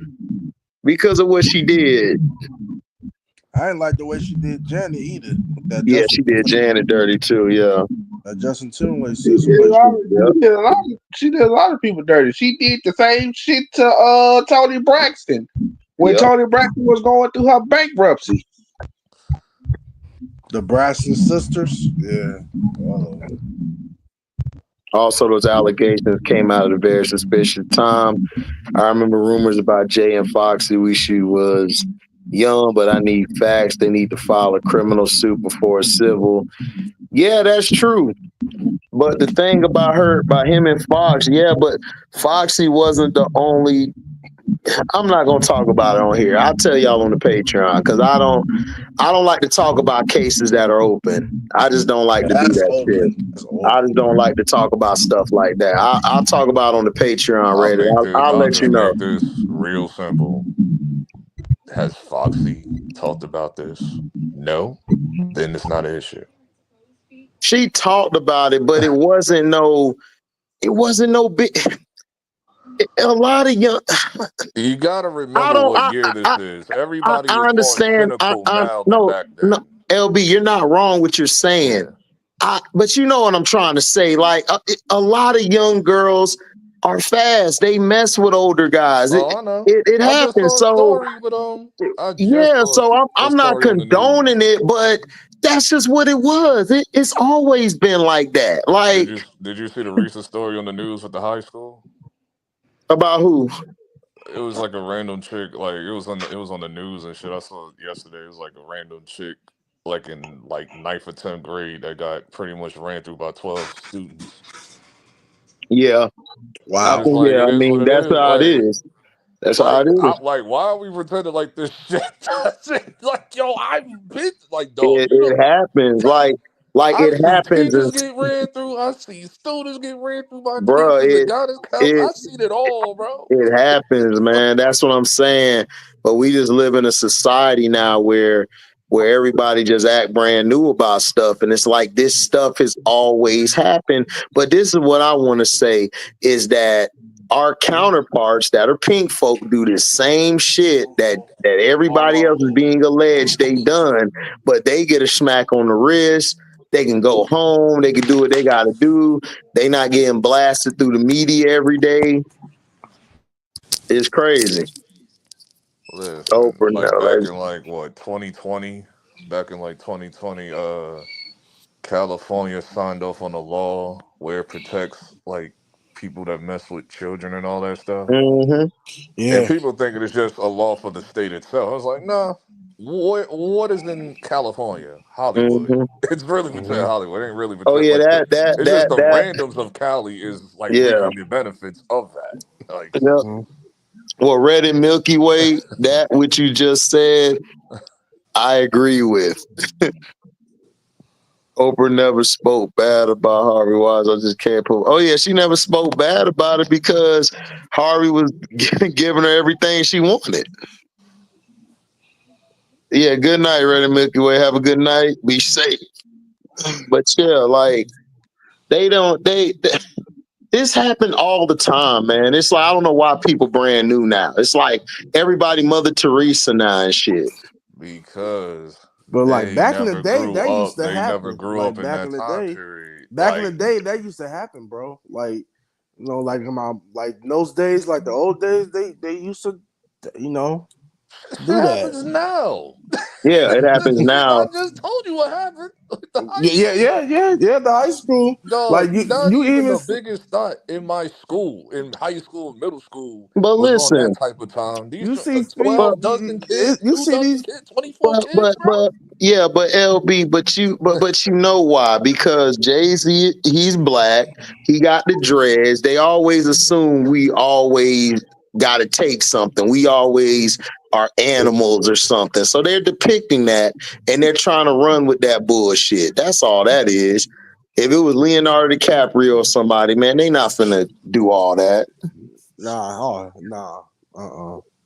Speaker 1: because of what she did.
Speaker 5: I didn't like the way she did Janet either. That
Speaker 1: Yeah,
Speaker 5: Justin
Speaker 1: she did Janet dirty too. Yeah.
Speaker 5: that Justin Timberlake
Speaker 2: She did a
Speaker 5: situation.
Speaker 2: lot of,
Speaker 1: Yep.
Speaker 2: she did a lot of people dirty. She did the same shit to Tony Braxton when
Speaker 1: Yep.
Speaker 2: Tony Braxton was going through her bankruptcy.
Speaker 5: The Braxton sisters. Yeah.
Speaker 1: Also, those allegations came out at a very suspicious time. I remember rumors about Jay and Foxy. She was young, but I need facts. They need to file a criminal suit before a civil. Yeah, that's true. But the thing about him and Fox, yeah, but Foxy wasn't the only. I'm not gonna talk about it on here. I'll tell y'all on the Patreon because I don't like to talk about cases that are open. I just don't like to do
Speaker 5: That's
Speaker 1: that shit.
Speaker 5: open. That's
Speaker 1: I
Speaker 5: open.
Speaker 1: just don't like to talk about stuff like that. I'll talk about it on the Patreon, Reddit. I'll
Speaker 7: I'll
Speaker 1: let you
Speaker 7: just
Speaker 1: know.
Speaker 7: make this real simple. Has Foxy talked about this? No? Then it's not an issue.
Speaker 1: She talked about it, but it wasn't no big. A lot of young.
Speaker 7: You gotta
Speaker 1: I
Speaker 7: remember
Speaker 1: don't.
Speaker 7: what year this is. Everybody
Speaker 1: I
Speaker 7: is more
Speaker 1: understand.
Speaker 7: cynical
Speaker 1: I
Speaker 7: now than
Speaker 1: no
Speaker 7: back
Speaker 1: no.
Speaker 7: then.
Speaker 1: LB, you're not wrong what you're saying.
Speaker 7: Yeah.
Speaker 1: But you know what I'm trying to say. Like a lot of young girls are fast. They mess with older guys.
Speaker 7: Oh, I know.
Speaker 1: It
Speaker 7: I just
Speaker 1: happens.
Speaker 7: saw a
Speaker 1: So
Speaker 7: story with I just
Speaker 1: yeah.
Speaker 7: saw
Speaker 1: So
Speaker 7: a
Speaker 1: I'm not
Speaker 7: story on the news.
Speaker 1: condoning it, but that's just what it was. It's always been like that. Like
Speaker 7: Did you see the recent story on the news with the high school?
Speaker 1: about who?
Speaker 7: It was like a random chick, like it was on the news and shit. I saw it yesterday. It was like a random chick, like in like ninth or 10th grade, that got pretty much ran through by 12 students.
Speaker 1: Yeah.
Speaker 7: And it's like
Speaker 1: Yeah.
Speaker 7: it
Speaker 1: I
Speaker 7: is what
Speaker 1: mean,
Speaker 7: it
Speaker 1: that's
Speaker 7: is.
Speaker 1: how it is. That's how it is.
Speaker 7: I'm like, why are we pretending like this shit? Like, yo, I've been like, dog, you
Speaker 1: It
Speaker 7: know,
Speaker 1: happens. Like
Speaker 7: I
Speaker 1: it
Speaker 7: see
Speaker 1: happens, and
Speaker 7: teachers get ran through. I see students get ran through by
Speaker 1: bro,
Speaker 7: teachers. The guidance counselor.
Speaker 1: it
Speaker 7: I seen it all, bro.
Speaker 1: it happens, man. That's what I'm saying. But we just live in a society now where everybody just act brand new about stuff, and it's like this stuff has always happened. But this is what I want to say is that our counterparts that are pink folk do the same shit that everybody else is being alleged they done, but they get a smack on the wrist. They can go home. They can do what they got to do. They not getting blasted through the media every day. It's crazy.
Speaker 7: Listen,
Speaker 1: Oprah,
Speaker 7: like
Speaker 1: no,
Speaker 7: back
Speaker 1: that's,
Speaker 7: in like what 2020, back in like 2020, California signed off on a law where it protects like people that mess with children and all that stuff.
Speaker 1: mm-hmm,
Speaker 7: And
Speaker 5: Yeah.
Speaker 7: people think it's just a law for the state itself. I was like, nah. What is in California? Hollywood.
Speaker 1: mm-hmm.
Speaker 7: It's really protect
Speaker 5: Mhm.
Speaker 7: Hollywood. It ain't really
Speaker 1: Oh
Speaker 7: protect
Speaker 1: yeah,
Speaker 7: like the. It's just the
Speaker 1: that,
Speaker 7: randoms of Cali is like
Speaker 1: yeah,
Speaker 7: reaping the benefits of that. Like,
Speaker 1: yeah.
Speaker 5: Mhm.
Speaker 1: Well, Red and Milky Way, that what you just said, I agree with. Oprah never spoke bad about Harvey Wise. I just can't put. Oh yeah, she never spoke bad about it because Harvey was giving her everything she wanted. Yeah, good night, Red and Milky Way. Have a good night. Be safe. But yeah, like they don't. This happened all the time, man. It's like I don't know why people brand new now. It's like everybody Mother Teresa now and shit.
Speaker 7: Because
Speaker 5: But like
Speaker 7: they
Speaker 5: back in the
Speaker 7: never
Speaker 5: day,
Speaker 7: grew
Speaker 5: that used
Speaker 7: up.
Speaker 5: to
Speaker 7: They never
Speaker 5: happen.
Speaker 7: grew up
Speaker 5: Like
Speaker 7: in that time period.
Speaker 5: back in the
Speaker 7: Like
Speaker 5: day, that used to happen, bro. Like like in like in those days, like the old days, they used to, you know,
Speaker 7: shit
Speaker 5: do that.
Speaker 7: happens now.
Speaker 1: Yeah, it happens
Speaker 7: I
Speaker 1: now.
Speaker 7: just told you what happened with the high
Speaker 5: Yeah.
Speaker 7: school.
Speaker 5: The high school, like
Speaker 7: Dog, not
Speaker 5: you
Speaker 7: even
Speaker 5: even
Speaker 7: the biggest thought in my school, in high school and middle school,
Speaker 1: But
Speaker 7: was on that
Speaker 1: listen,
Speaker 7: type of time. These
Speaker 5: you see speed,
Speaker 1: but
Speaker 7: 12 dozen kids,
Speaker 5: you
Speaker 7: 2
Speaker 5: see
Speaker 7: dozen
Speaker 5: these.
Speaker 7: kids, 24 kids, bro.
Speaker 1: but yeah, but LB, but you know why? Because Jay-Z, he's black, he got the dreads. They always assume we always gotta take something. We always are animals or something. So they're depicting that and they're trying to run with that bullshit. That's all that is. If it was Leonardo DiCaprio or somebody, man, they not finna do all that.
Speaker 5: Nah.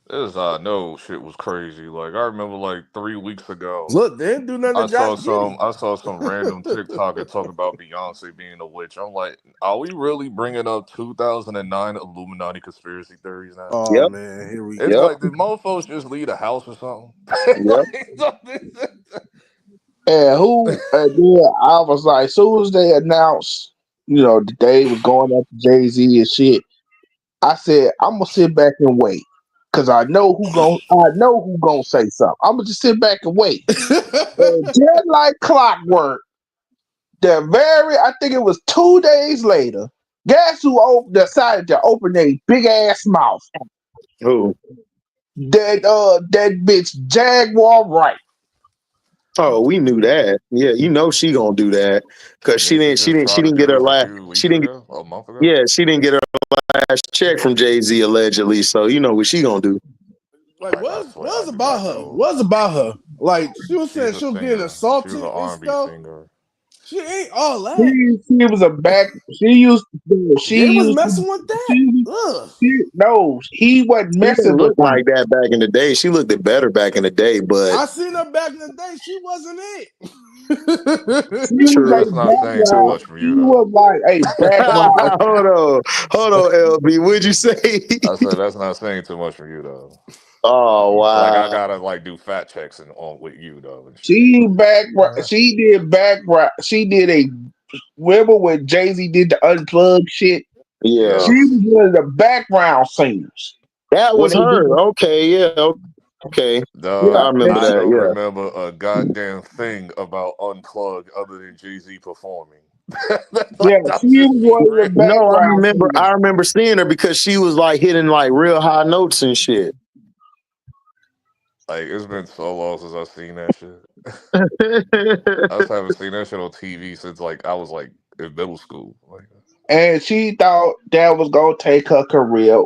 Speaker 7: This I know shit was crazy. Like I remember like 3 weeks ago,
Speaker 5: Look, they didn't do nothing to Josh Giddey.
Speaker 7: I saw some random TikToker talk about Beyonce being a witch. I'm like, are we really bringing up 2009 Illuminati conspiracy theories now?
Speaker 5: Oh
Speaker 1: Yep,
Speaker 5: man, here we
Speaker 7: It's
Speaker 5: go.
Speaker 1: yep,
Speaker 7: like did mofos just leave the house or something?
Speaker 1: yep.
Speaker 2: And who? And then I was like, as soon as they announced, the day was going after Jay-Z and shit, I said, I'm gonna sit back and wait. Cause I know who gonna say something. I'm gonna just sit back and wait. And just like clockwork, I think it was 2 days later, guess who decided to open a big ass mouth?
Speaker 1: Who?
Speaker 2: That bitch Jaguar Wright.
Speaker 1: Oh, we knew that. Yeah, you know she gonna do that because she
Speaker 7: Didn't she
Speaker 1: didn't. She
Speaker 7: just
Speaker 1: didn't.
Speaker 7: try
Speaker 1: She
Speaker 7: to
Speaker 1: didn't
Speaker 7: do
Speaker 1: get her
Speaker 7: this a
Speaker 1: last.
Speaker 7: few
Speaker 1: She
Speaker 7: weeks
Speaker 1: didn't.
Speaker 7: ago, a month ago?
Speaker 1: Yeah, she didn't get her last check from Jay-Z allegedly. So you know what she gonna do.
Speaker 5: Like,
Speaker 7: Like I swear, I
Speaker 5: what's
Speaker 7: do
Speaker 5: about
Speaker 7: not
Speaker 5: her?
Speaker 7: know.
Speaker 5: What's about her? Like, she was saying
Speaker 7: She's a
Speaker 5: she was getting
Speaker 7: singer. She was an
Speaker 5: assaulted and
Speaker 7: R&B
Speaker 5: stuff.
Speaker 7: singer.
Speaker 5: She ain't all that.
Speaker 2: She was a back. She used. She
Speaker 5: They was
Speaker 2: used.
Speaker 5: messing with that.
Speaker 2: She,
Speaker 5: Ugh.
Speaker 2: no, he wasn't
Speaker 1: She didn't
Speaker 2: messing with
Speaker 1: look
Speaker 2: her.
Speaker 1: like that back in the day. She looked it better back in the day, but
Speaker 5: I seen her back in the day. She wasn't it.
Speaker 2: She was
Speaker 1: true.
Speaker 7: That's
Speaker 2: a
Speaker 7: not saying too
Speaker 2: background.
Speaker 7: much from
Speaker 2: She
Speaker 7: you though.
Speaker 2: was like a background.
Speaker 1: Hold on, LB. What'd you say?
Speaker 7: I said that's not saying too much from you though.
Speaker 1: Oh
Speaker 7: Like I
Speaker 1: wow.
Speaker 7: gotta like do fact checks and on with you though and shit.
Speaker 2: She background. She did background. She did a. Remember when Jay Z did the unplugged shit? She
Speaker 1: Yeah,
Speaker 7: Yes.
Speaker 2: was one of the background singers.
Speaker 1: that
Speaker 2: When
Speaker 1: was
Speaker 2: they did
Speaker 1: her.
Speaker 2: the,
Speaker 1: Okay, yeah, okay.
Speaker 2: yeah,
Speaker 1: I
Speaker 7: Dog,
Speaker 1: remember
Speaker 7: I
Speaker 1: that.
Speaker 7: don't
Speaker 1: Yeah,
Speaker 7: remember a goddamn thing about Unplugged other than Jay-Z performing. Like,
Speaker 2: yeah,
Speaker 7: I'm
Speaker 2: she
Speaker 7: just
Speaker 2: was
Speaker 7: being
Speaker 2: one of the
Speaker 7: real.
Speaker 1: no, I
Speaker 2: background
Speaker 1: remember.
Speaker 2: singers.
Speaker 1: I remember seeing her because she was like hitting like real high notes and shit.
Speaker 7: Like it's been so long since I've seen that shit. I just haven't seen that shit on TV since like I was like in middle school. Like
Speaker 2: And she thought that was gonna take her career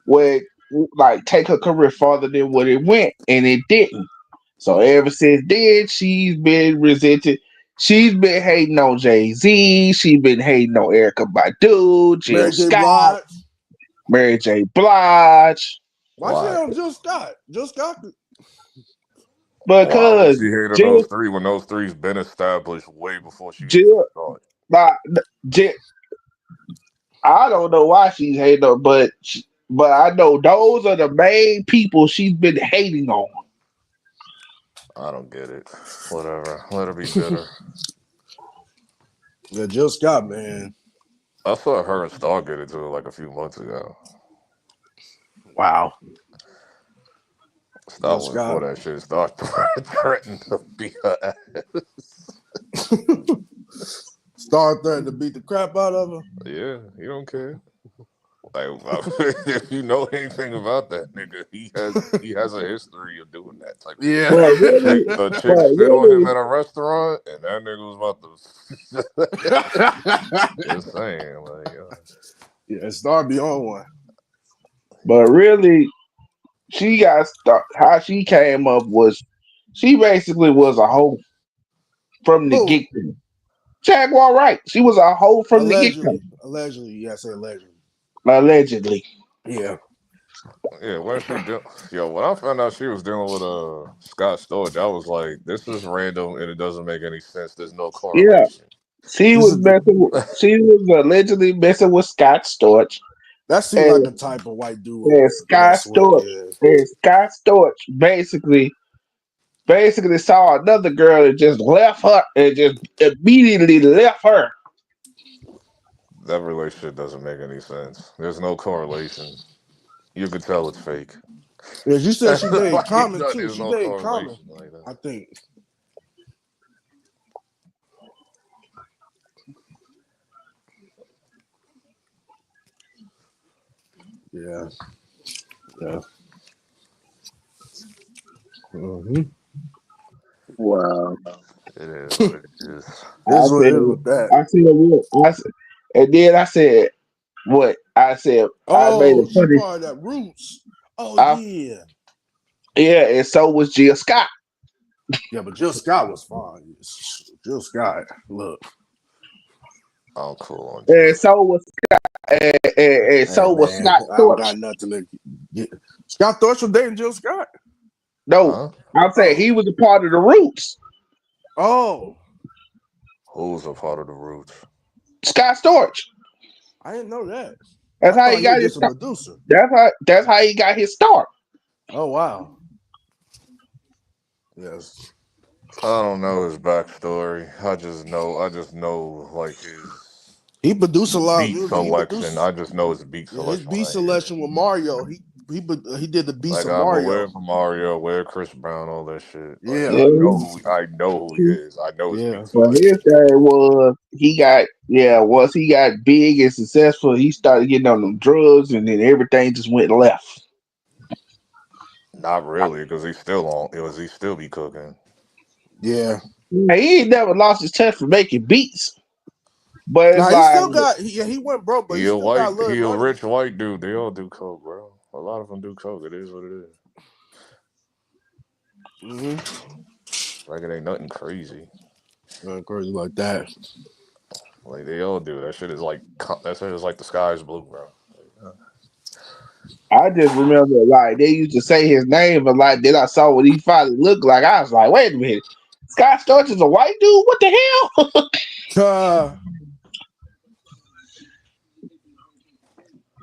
Speaker 2: where take her career farther than what it went, and it didn't. So ever since then, she's been resented. She's been hating on Jay Z. She's been hating on Erica Badu, Jill
Speaker 5: Mary J.
Speaker 2: Scott,
Speaker 5: Blige.
Speaker 2: Mary J. Blige,
Speaker 5: Why she
Speaker 7: why?
Speaker 5: on Jill Scott? Jill Scott.
Speaker 7: Why would
Speaker 2: because
Speaker 7: she hate on
Speaker 2: Jill,
Speaker 7: those three when those three's been established way before she even
Speaker 2: Jill,
Speaker 7: started?
Speaker 2: like, Jill, I don't know why she's hating on, but I know those are the main people she's been hating on.
Speaker 7: I don't get it. Whatever. Let her be bitter.
Speaker 5: Yeah, Jill Scott, man.
Speaker 7: I saw her and Star get into it like a few months ago.
Speaker 5: Wow.
Speaker 7: Star
Speaker 5: Jill
Speaker 7: went for
Speaker 5: Scott.
Speaker 7: that shit. Star threatened to beat her ass.
Speaker 5: Star threatened to beat the crap out of her.
Speaker 7: Yeah, he don't care. Like if you know anything about that nigga, he has a history of doing that type of shit.
Speaker 5: Yeah.
Speaker 2: But really,
Speaker 7: A chick
Speaker 2: but
Speaker 7: spit on him
Speaker 2: really,
Speaker 7: at a restaurant, and that nigga was about to. Just saying, like,
Speaker 5: Yeah, Star be on one.
Speaker 2: But really, she got how she came up was she basically was a hoe from the
Speaker 5: Who?
Speaker 2: get go. Jaguar Wright. She was a hoe from the get go.
Speaker 5: Allegedly, you gotta say allegedly.
Speaker 2: Allegedly.
Speaker 5: Yeah.
Speaker 7: Yeah, when she yo, when I found out she was dealing with Scott Storch, I was like, this is random and it doesn't make any sense. There's no
Speaker 2: Yeah.
Speaker 7: correlation.
Speaker 2: She was allegedly messing with Scott Storch.
Speaker 5: That seemed like
Speaker 2: And,
Speaker 5: the type of white dude
Speaker 2: and
Speaker 5: to
Speaker 2: Scott
Speaker 5: mess with.
Speaker 2: Storch
Speaker 5: Yeah.
Speaker 2: and Scott Storch basically saw another girl and just left her and just immediately left her.
Speaker 7: That relationship doesn't make any sense. There's no correlation. You could tell it's fake.
Speaker 5: Yeah, you said she dated
Speaker 7: Like,
Speaker 5: Common
Speaker 7: no,
Speaker 5: too.
Speaker 7: there's
Speaker 5: She
Speaker 7: no
Speaker 5: dated Common,
Speaker 7: correlation like that.
Speaker 5: I think. Yeah. Yeah. Mm-hmm.
Speaker 1: Wow.
Speaker 7: It is what it is.
Speaker 5: This is what it is with that.
Speaker 2: And then I said, what? I said, I made
Speaker 5: Oh,
Speaker 2: it
Speaker 5: she
Speaker 2: funny.
Speaker 5: part of that Roots. Oh
Speaker 2: I,
Speaker 5: yeah.
Speaker 2: yeah, and so was Jill Scott.
Speaker 5: Yeah, but Jill Scott was fine. Jill Scott, look.
Speaker 7: I'm cool on
Speaker 2: And
Speaker 7: Jill.
Speaker 2: so was and
Speaker 5: Hey
Speaker 2: so was
Speaker 5: man,
Speaker 2: Scott
Speaker 5: I don't
Speaker 2: Storch.
Speaker 5: got nothing to get. Scott Storch was dating Jill Scott.
Speaker 2: No,
Speaker 7: Huh?
Speaker 2: I'm saying
Speaker 5: Oh.
Speaker 2: he was a part of the Roots.
Speaker 5: Oh.
Speaker 7: Who's a part of the Roots?
Speaker 2: Scott Storch.
Speaker 5: I didn't know that.
Speaker 2: That's
Speaker 5: I
Speaker 2: how
Speaker 5: thought
Speaker 2: he
Speaker 5: he was
Speaker 2: got his
Speaker 5: just a
Speaker 2: start.
Speaker 5: producer.
Speaker 2: That's how he got his start.
Speaker 5: Oh wow. Yes.
Speaker 7: I don't know his backstory. I just know like his
Speaker 5: He produced a lot.
Speaker 7: beat
Speaker 5: He
Speaker 7: selection.
Speaker 5: produced
Speaker 7: I just know his beat
Speaker 5: his
Speaker 7: selection when
Speaker 5: beat
Speaker 7: I hear it.
Speaker 5: selection with Mario. He did the beats
Speaker 7: Like
Speaker 5: of
Speaker 7: I'm
Speaker 5: Mario.
Speaker 7: aware of Mario, aware of Chris Brown, all that shit. Like
Speaker 5: Yeah.
Speaker 2: Yeah,
Speaker 7: I know who he is. I know his
Speaker 5: Yeah.
Speaker 7: beat
Speaker 2: but
Speaker 7: selection.
Speaker 2: his thing was once he got big and successful, he started getting on them drugs, and then everything just went left.
Speaker 7: Not really, because he's still on. It was he still be cooking.
Speaker 5: Yeah.
Speaker 2: He ain't never lost his touch for making beats, but it's
Speaker 5: Now he
Speaker 2: like,
Speaker 5: still got. He went broke, but he still got a little
Speaker 7: He a
Speaker 5: money.
Speaker 7: rich white dude. They all do coke, bro. A lot of them do coke. It is what it is.
Speaker 5: Mm-hmm.
Speaker 7: Like it ain't nothing crazy.
Speaker 5: Nothing crazy like that.
Speaker 7: Like they all do. That shit is like the sky's blue, bro.
Speaker 2: I just remember like they used to say his name, but like then I saw what he finally looked like. I was like, wait a minute, Scott Storch is a white dude. What the hell?
Speaker 5: Yeah,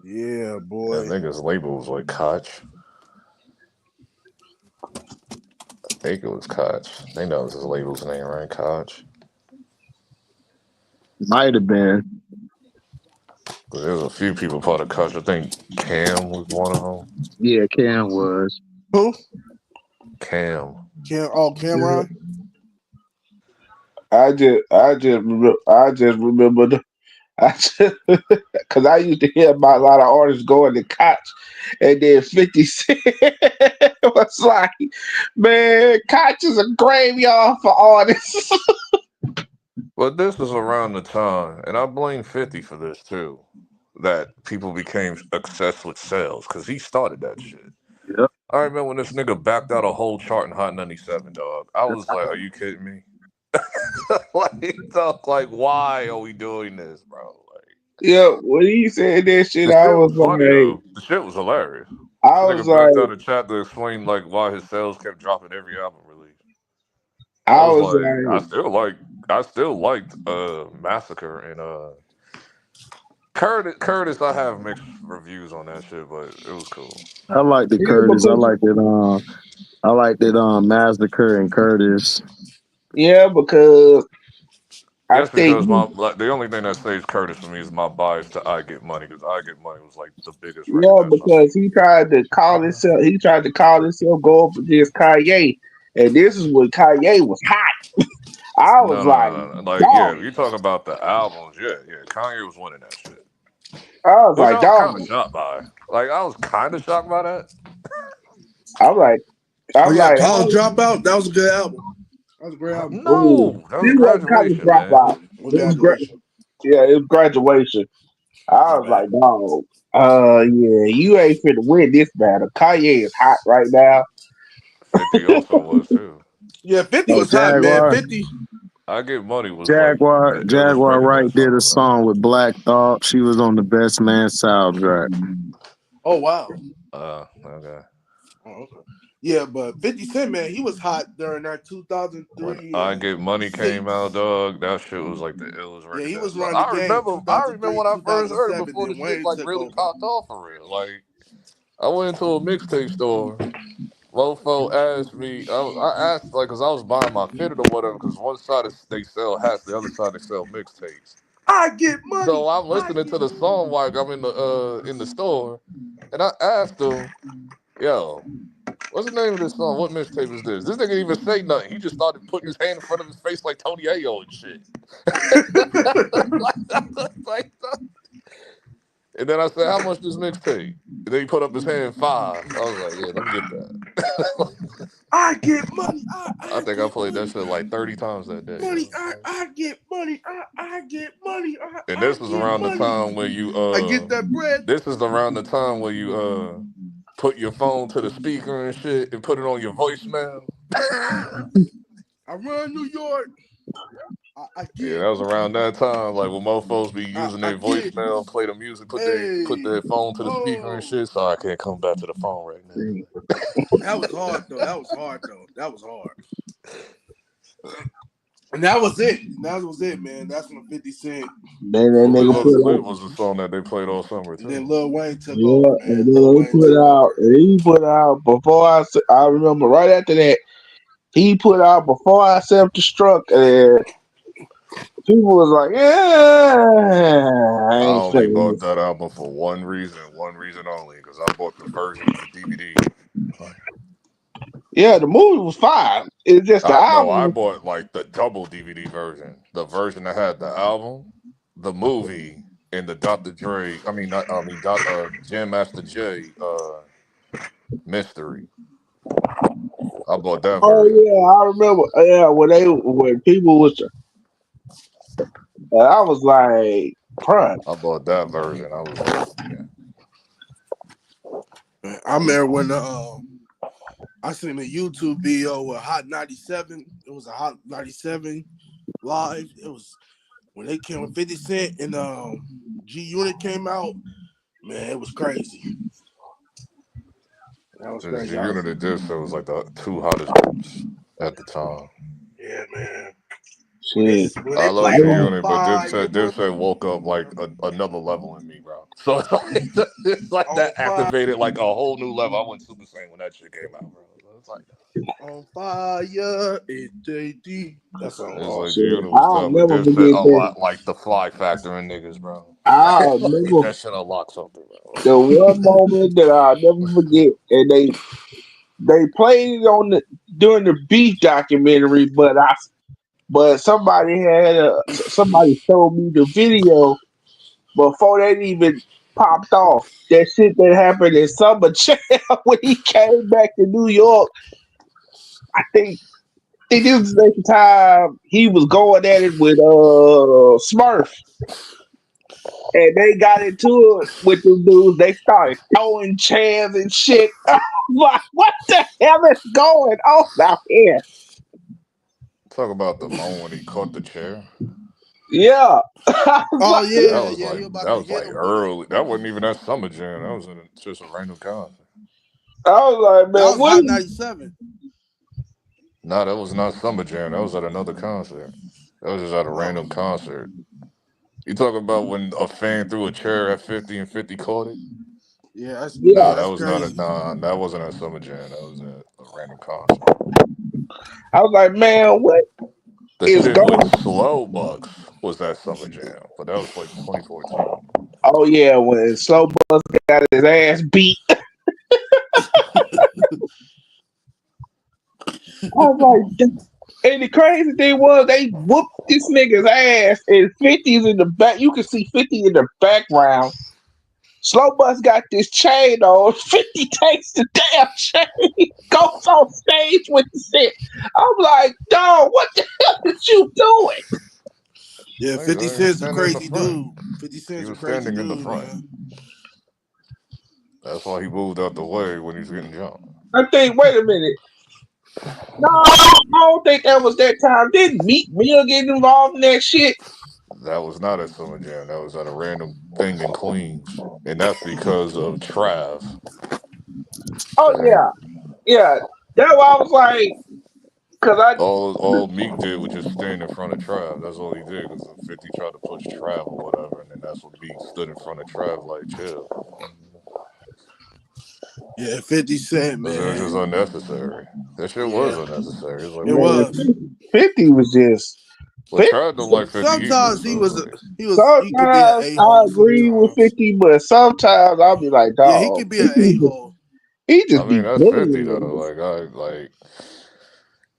Speaker 7: Yeah, I
Speaker 5: boy.
Speaker 7: think his label was like Koch. I think it was Koch. I think that was his label's name, right? Koch.
Speaker 1: Might have been.
Speaker 7: There was a few people part of Koch. I think Cam was one of them.
Speaker 1: Yeah, Cam was.
Speaker 5: Who?
Speaker 7: Cam.
Speaker 5: Cameron.
Speaker 2: I just remember because I used to hear about a lot of artists going to Koch, and then 50 Cent was like, man, Koch is a graveyard for artists.
Speaker 7: But this was around the time, and I blame 50 for this too, that people became obsessed with sales because he started that shit.
Speaker 1: Yep.
Speaker 7: I remember when this nigga backed out a whole chart in Hot 97, dog. I was like, are you kidding me? like, why are we doing this, bro? Like,
Speaker 2: Yeah, when he said that shit,
Speaker 7: the shit was funny though. The shit was hilarious.
Speaker 2: I
Speaker 7: This
Speaker 2: was
Speaker 7: nigga backed out
Speaker 2: like,
Speaker 7: a chat to explain like why his sales kept dropping every album release. I
Speaker 2: I
Speaker 7: was
Speaker 2: was
Speaker 7: like,
Speaker 2: like,
Speaker 7: I still liked Massacre and Curtis. I have mixed reviews on that shit, but it was cool.
Speaker 1: I liked it,
Speaker 2: yeah,
Speaker 1: Curtis. I
Speaker 2: because
Speaker 1: liked it. I liked it. Massacre and Curtis.
Speaker 2: yeah, because I
Speaker 7: Guess
Speaker 2: think
Speaker 7: because the only thing that saves Curtis for me is my bias to I Get Money because I Get Money was like the biggest record
Speaker 2: yeah,
Speaker 7: that's I
Speaker 2: because
Speaker 7: seen.
Speaker 2: he tried to call himself. He tried to call himself go up against Kanye, and this is when Kanye was hot. I was like,
Speaker 7: No. Like, yeah,
Speaker 2: dog.
Speaker 7: you talking about the albums? Yeah. Kanye was winning that shit,
Speaker 2: I was
Speaker 7: which
Speaker 2: like,
Speaker 7: I was kind of
Speaker 2: dog.
Speaker 7: shocked by. Like, I was kind of shocked by that.
Speaker 2: I'm like,
Speaker 5: Oh
Speaker 2: I'm
Speaker 5: yeah,
Speaker 2: like,
Speaker 5: College
Speaker 2: oh,
Speaker 5: Dropout. That was a good album. That was a great album.
Speaker 2: ooh,
Speaker 7: No, that was
Speaker 2: it wasn't college
Speaker 7: Graduation, man.
Speaker 2: dropout.
Speaker 5: With
Speaker 2: It was
Speaker 5: Graduation.
Speaker 2: yeah, it was graduation. My
Speaker 5: was
Speaker 2: bad.
Speaker 5: like, dog, yeah, you ain't finna win this battle. Kanye is hot right now.
Speaker 7: 50 also was too.
Speaker 5: Yeah, 50
Speaker 1: Oh,
Speaker 5: was hot, man.
Speaker 1: Jaguar.
Speaker 5: 50.
Speaker 7: I Get Money was like
Speaker 1: Jaguar.
Speaker 7: the illest
Speaker 1: Jaguar
Speaker 7: record
Speaker 1: Wright
Speaker 7: that
Speaker 1: did a
Speaker 7: summer, bro.
Speaker 1: song with Black Thought. She was on the Best Man soundtrack.
Speaker 5: Oh wow.
Speaker 7: Okay.
Speaker 5: Oh, okay. Yeah, but 50 Cent, man, he was hot during that
Speaker 7: When
Speaker 5: 2003
Speaker 7: I Get Money came out,
Speaker 5: 6.
Speaker 7: dog, that shit was like the illest
Speaker 5: Yeah,
Speaker 7: record
Speaker 5: he
Speaker 7: that.
Speaker 5: was running the
Speaker 7: I
Speaker 5: game
Speaker 7: remember. I remember
Speaker 5: 2003,
Speaker 7: when I first heard it
Speaker 5: 2007.
Speaker 7: before the
Speaker 5: Then
Speaker 7: shit
Speaker 5: Wayne
Speaker 7: like
Speaker 5: took
Speaker 7: really
Speaker 5: over.
Speaker 7: popped off for real. Like I went into a mixtape store. Mofo asked me. I asked like, cause I was buying my fitted or whatever. Cause one side they sell hats, the other side they sell mixtapes.
Speaker 5: I get
Speaker 7: So
Speaker 5: money.
Speaker 7: I'm
Speaker 5: I
Speaker 7: listening
Speaker 5: get
Speaker 7: to the song while I'm in the store, and I asked him, "Yo, what's the name of this song? What mixtape is this?" This nigga didn't even say nothing. He just started putting his hand in front of his face like Tony Ayo and shit. Like, and then I said, "How much this mixtape?" And then he put up his hand 5. I was like, "Yeah, let me get that."
Speaker 5: I get money.
Speaker 7: I
Speaker 5: I
Speaker 7: think I
Speaker 5: get
Speaker 7: played that
Speaker 5: money.
Speaker 7: shit like 30 times that day,
Speaker 5: Money.
Speaker 7: yo. Like,
Speaker 5: I get money. I get money.
Speaker 7: and
Speaker 5: I
Speaker 7: this was
Speaker 5: get
Speaker 7: around the
Speaker 5: money.
Speaker 7: time where you
Speaker 5: I get that bread.
Speaker 7: this is around the time where you put your phone to the speaker and shit and put it on your voicemail.
Speaker 5: I run New York. I
Speaker 7: Yeah,
Speaker 5: get.
Speaker 7: that was around that time, like when mofos be using
Speaker 5: I
Speaker 7: their
Speaker 5: get.
Speaker 7: voicemail, play the music, put
Speaker 5: Hey.
Speaker 7: their phone to the speaker and
Speaker 5: Oh.
Speaker 7: shit. So I can't come back to the phone right now.
Speaker 5: That was hard though. That was hard. And that was it. That was it, man. That's when 50 Cent.
Speaker 1: Then that
Speaker 7: Fully
Speaker 1: nigga
Speaker 7: Loaded
Speaker 1: put
Speaker 7: Clip
Speaker 1: out,
Speaker 7: was the song that they played all summer
Speaker 5: And then
Speaker 7: too.
Speaker 5: Lil Wayne took over,
Speaker 1: yeah, and
Speaker 5: man.
Speaker 1: then
Speaker 5: Lil
Speaker 1: he
Speaker 5: Wayne
Speaker 1: put
Speaker 5: took
Speaker 1: out,
Speaker 5: over.
Speaker 1: and he put out before I remember right after that, he put out Before I Self Destruct, and people was like, yeah, I
Speaker 7: I
Speaker 1: ain't
Speaker 7: only
Speaker 1: feeling
Speaker 7: bought
Speaker 1: this.
Speaker 7: that album for one reason only, because I bought the version with the DVD.
Speaker 1: Yeah, the movie was fine. It's just the
Speaker 7: I no, I
Speaker 1: album.
Speaker 7: bought like the double DVD version, the version that had the album, the movie, and the Dr. Dre. I mean, not, I mean, Jam Master Jay mystery. I bought that
Speaker 1: Oh
Speaker 7: version.
Speaker 1: yeah, I remember. Yeah, when people was, I was like, bruh.
Speaker 7: I bought that version. I was like, yeah.
Speaker 5: I remember when I seen a YouTube video with Hot 97. It was a Hot 97 live. It was when they came with 50 Cent and G Unit came out. Man, it was crazy. That was
Speaker 7: This
Speaker 5: crazy.
Speaker 7: unit of Dipset was like the two hottest groups at the time.
Speaker 5: Yeah, man.
Speaker 1: Shit.
Speaker 5: When
Speaker 7: I
Speaker 5: they
Speaker 7: love
Speaker 5: played
Speaker 7: G
Speaker 5: on
Speaker 7: Unit, but
Speaker 5: fire,
Speaker 7: Dipset woke up like another level in me, bro. So it's like
Speaker 5: on
Speaker 7: that
Speaker 5: fire,
Speaker 7: activated like a whole new level. I went Super Saiyan when that shit came out, bro. So it's like
Speaker 5: on fire, HDiiTV. That song
Speaker 7: it's
Speaker 5: hard.
Speaker 7: like G
Speaker 1: Shit.
Speaker 7: Unit was
Speaker 1: I'll
Speaker 7: tough, but
Speaker 1: never
Speaker 7: Dipset
Speaker 1: forget
Speaker 7: a
Speaker 1: that.
Speaker 7: lot like the fly factor in niggas, bro.
Speaker 1: I'll
Speaker 7: Like,
Speaker 1: never
Speaker 7: that shit unlocked something, bro.
Speaker 1: the one moment that I'll never forget, and they played it on the during the beef documentary, but somebody showed me the video before that even popped off. That shit that happened in Summer Jam when he came back to New York. I think this was the second time he was going at it with Smurf. And they got into it with the dudes. They started throwing chairs and shit. Like, what the hell is going on out here?
Speaker 7: Talk about the moment when he caught the chair.
Speaker 1: Yeah. I was
Speaker 5: Oh
Speaker 1: like,
Speaker 7: That
Speaker 5: yeah,
Speaker 7: was
Speaker 5: yeah.
Speaker 7: like
Speaker 5: He about to hit him with it.
Speaker 7: early. That wasn't even that Summer Jam. That was just a random concert.
Speaker 5: That
Speaker 1: man,
Speaker 5: was Hot 97.
Speaker 7: Nah, that was not Summer Jam. That was at another concert. That was just at a
Speaker 5: Oh
Speaker 7: random concert. You talking about when a fan threw a chair at 50 and 50 caught it?
Speaker 5: yeah,
Speaker 7: Nah,
Speaker 1: yeah.
Speaker 7: that
Speaker 5: that's
Speaker 7: was not a
Speaker 5: crazy.
Speaker 7: nah. That wasn't at Summer Jam. That was at a random concert.
Speaker 1: I was like, man, what
Speaker 7: The
Speaker 1: is
Speaker 7: shit with
Speaker 1: going
Speaker 7: Slow Bucks was that Summer Jam, but that was like 2014.
Speaker 1: Oh yeah, when Slow Buzz got his ass beat. I was like, and the crazy thing was they whooped this nigga's ass and 50's in the back. You can see 50 in the background. Slow Bus got this chain on. 50 takes the damn chain, goes on stage with the shit. I'm like, dog, what the hell is you doing?
Speaker 5: Yeah,
Speaker 7: He
Speaker 5: 50
Speaker 7: was
Speaker 5: Cent's a
Speaker 7: standing in the
Speaker 5: crazy
Speaker 7: front.
Speaker 5: dude. 50
Speaker 7: He
Speaker 5: Cent's a
Speaker 7: was
Speaker 5: crazy
Speaker 7: standing in the
Speaker 5: dude,
Speaker 7: front.
Speaker 5: man.
Speaker 7: That's why he moved out the way when he was getting jumped.
Speaker 2: I think. Wait a minute. No, I don't think that was that time. Didn't Meek Mill get involved in that shit?
Speaker 7: That was not at Summer Jam. That was at a random thing in Queens, and that's because of Trav.
Speaker 2: Oh
Speaker 7: And
Speaker 2: yeah, yeah. That's why I was like, cause I
Speaker 7: all Meek did was just stand in front of Trav. That's all he did because 50 tried to push Trav or whatever, and then that's when Meek stood in front of Trav like chill.
Speaker 5: Yeah, 50 Cent,
Speaker 7: Because it was just
Speaker 5: man.
Speaker 7: unnecessary. That shit was
Speaker 5: Yeah,
Speaker 7: unnecessary. It was like,
Speaker 5: it
Speaker 7: what the
Speaker 2: man,
Speaker 7: heck?
Speaker 5: was.
Speaker 2: 50 was just
Speaker 7: But
Speaker 2: 50.
Speaker 7: Trav don't like 50 either,
Speaker 5: Sometimes
Speaker 7: so it's like,
Speaker 5: he could be an
Speaker 2: Sometimes I
Speaker 5: a-hole
Speaker 2: agree with
Speaker 5: sometimes.
Speaker 2: 50, but sometimes I'll be like,
Speaker 5: Yeah, he
Speaker 2: dog,
Speaker 5: could be an
Speaker 2: 50 just,
Speaker 5: a-hole.
Speaker 2: he
Speaker 7: I
Speaker 2: just
Speaker 7: mean,
Speaker 2: be
Speaker 7: that's 50 though.
Speaker 2: bullying.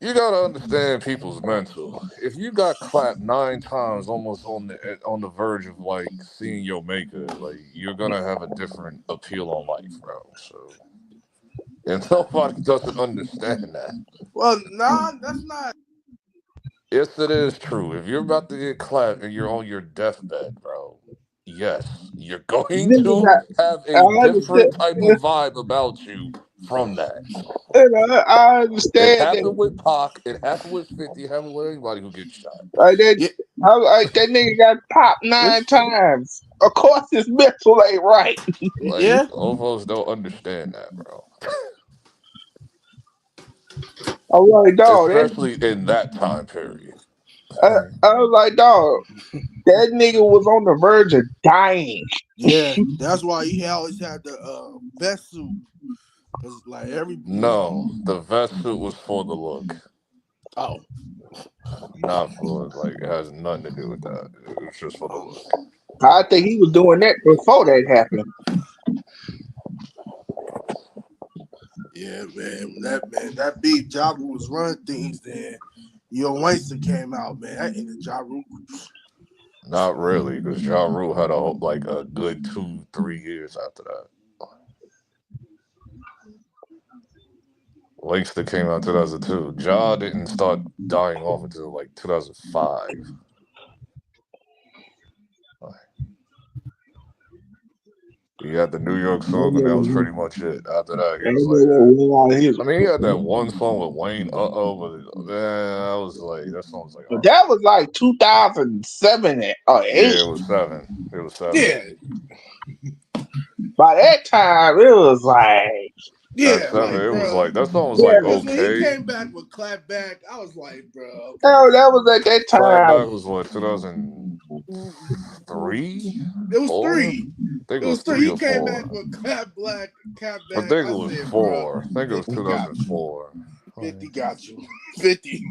Speaker 7: You gotta understand people's mental. If you got clapped 9 times, almost on the verge of like seeing your maker, like you're gonna have a different appeal on life, bro. So, and nobody doesn't understand that.
Speaker 5: Well, nah, that's not.
Speaker 7: Yes, it is true. If you're about to get clapped and you're on your deathbed, bro, yes, you're going
Speaker 2: Nigga
Speaker 7: to
Speaker 2: got,
Speaker 7: have
Speaker 2: I
Speaker 7: a
Speaker 2: understand,
Speaker 7: different type of vibe about you from that.
Speaker 2: I
Speaker 7: It
Speaker 2: understand that.
Speaker 7: happened with Pac. It happened with 50. It happened with anybody who gets shot.
Speaker 2: Like that,
Speaker 5: Yeah,
Speaker 2: that nigga got popped 9 times. Of course, his mental ain't right.
Speaker 7: Like,
Speaker 5: yeah.
Speaker 7: old folks don't understand that, bro.
Speaker 2: I was like, dog,
Speaker 7: Especially in that time period.
Speaker 2: I was like, dog, that nigga was on the verge of dying.
Speaker 5: Yeah, that's why he always had the vest suit. Cause like
Speaker 7: No, the vest suit was for the look,
Speaker 5: oh
Speaker 7: not for like it has nothing to do with that. It was just for the look.
Speaker 2: I think he was doing that before that happened.
Speaker 5: yeah, that beat Ja Rule was running things. Then Yo Winston came out, man. That ended Ja Rule.
Speaker 7: Not really, because Ja Rule had like a good 2, 3 years after that. Langston came out 2002. Ja didn't start dying off until like 2005. He had the New York
Speaker 2: That
Speaker 7: song, and that was
Speaker 2: nigga,
Speaker 7: pretty much it. After that, he
Speaker 2: that
Speaker 7: was like,
Speaker 2: nigga went out of his.
Speaker 7: I mean, he had that one song with Wayne, but I was like, that song was like,
Speaker 2: But
Speaker 7: all right.
Speaker 2: that was like 2007 or 8.
Speaker 7: Yeah, it was 7. It was 7.
Speaker 5: Yeah,
Speaker 2: By that time, it was like,
Speaker 7: At
Speaker 5: yeah,
Speaker 7: 7,
Speaker 5: like
Speaker 7: it was
Speaker 5: bro.
Speaker 7: like, that song was like,
Speaker 2: yeah,
Speaker 5: Cause when he
Speaker 7: okay.
Speaker 5: came back with clap back, I was like, bro, okay.
Speaker 2: that was at that
Speaker 7: Clapback
Speaker 2: time.
Speaker 7: was what, 2003?
Speaker 5: It was
Speaker 7: 4? I
Speaker 5: three.
Speaker 7: think
Speaker 5: It
Speaker 7: it was
Speaker 5: was three.
Speaker 7: 3
Speaker 5: He
Speaker 7: or
Speaker 5: came back
Speaker 7: 4.
Speaker 5: with clap black, clap
Speaker 7: I
Speaker 5: back.
Speaker 7: think it
Speaker 5: I
Speaker 7: was
Speaker 5: said, bro,
Speaker 7: 4. I think it was
Speaker 5: 50 got you.
Speaker 7: 2004.
Speaker 5: 50 got you. 50.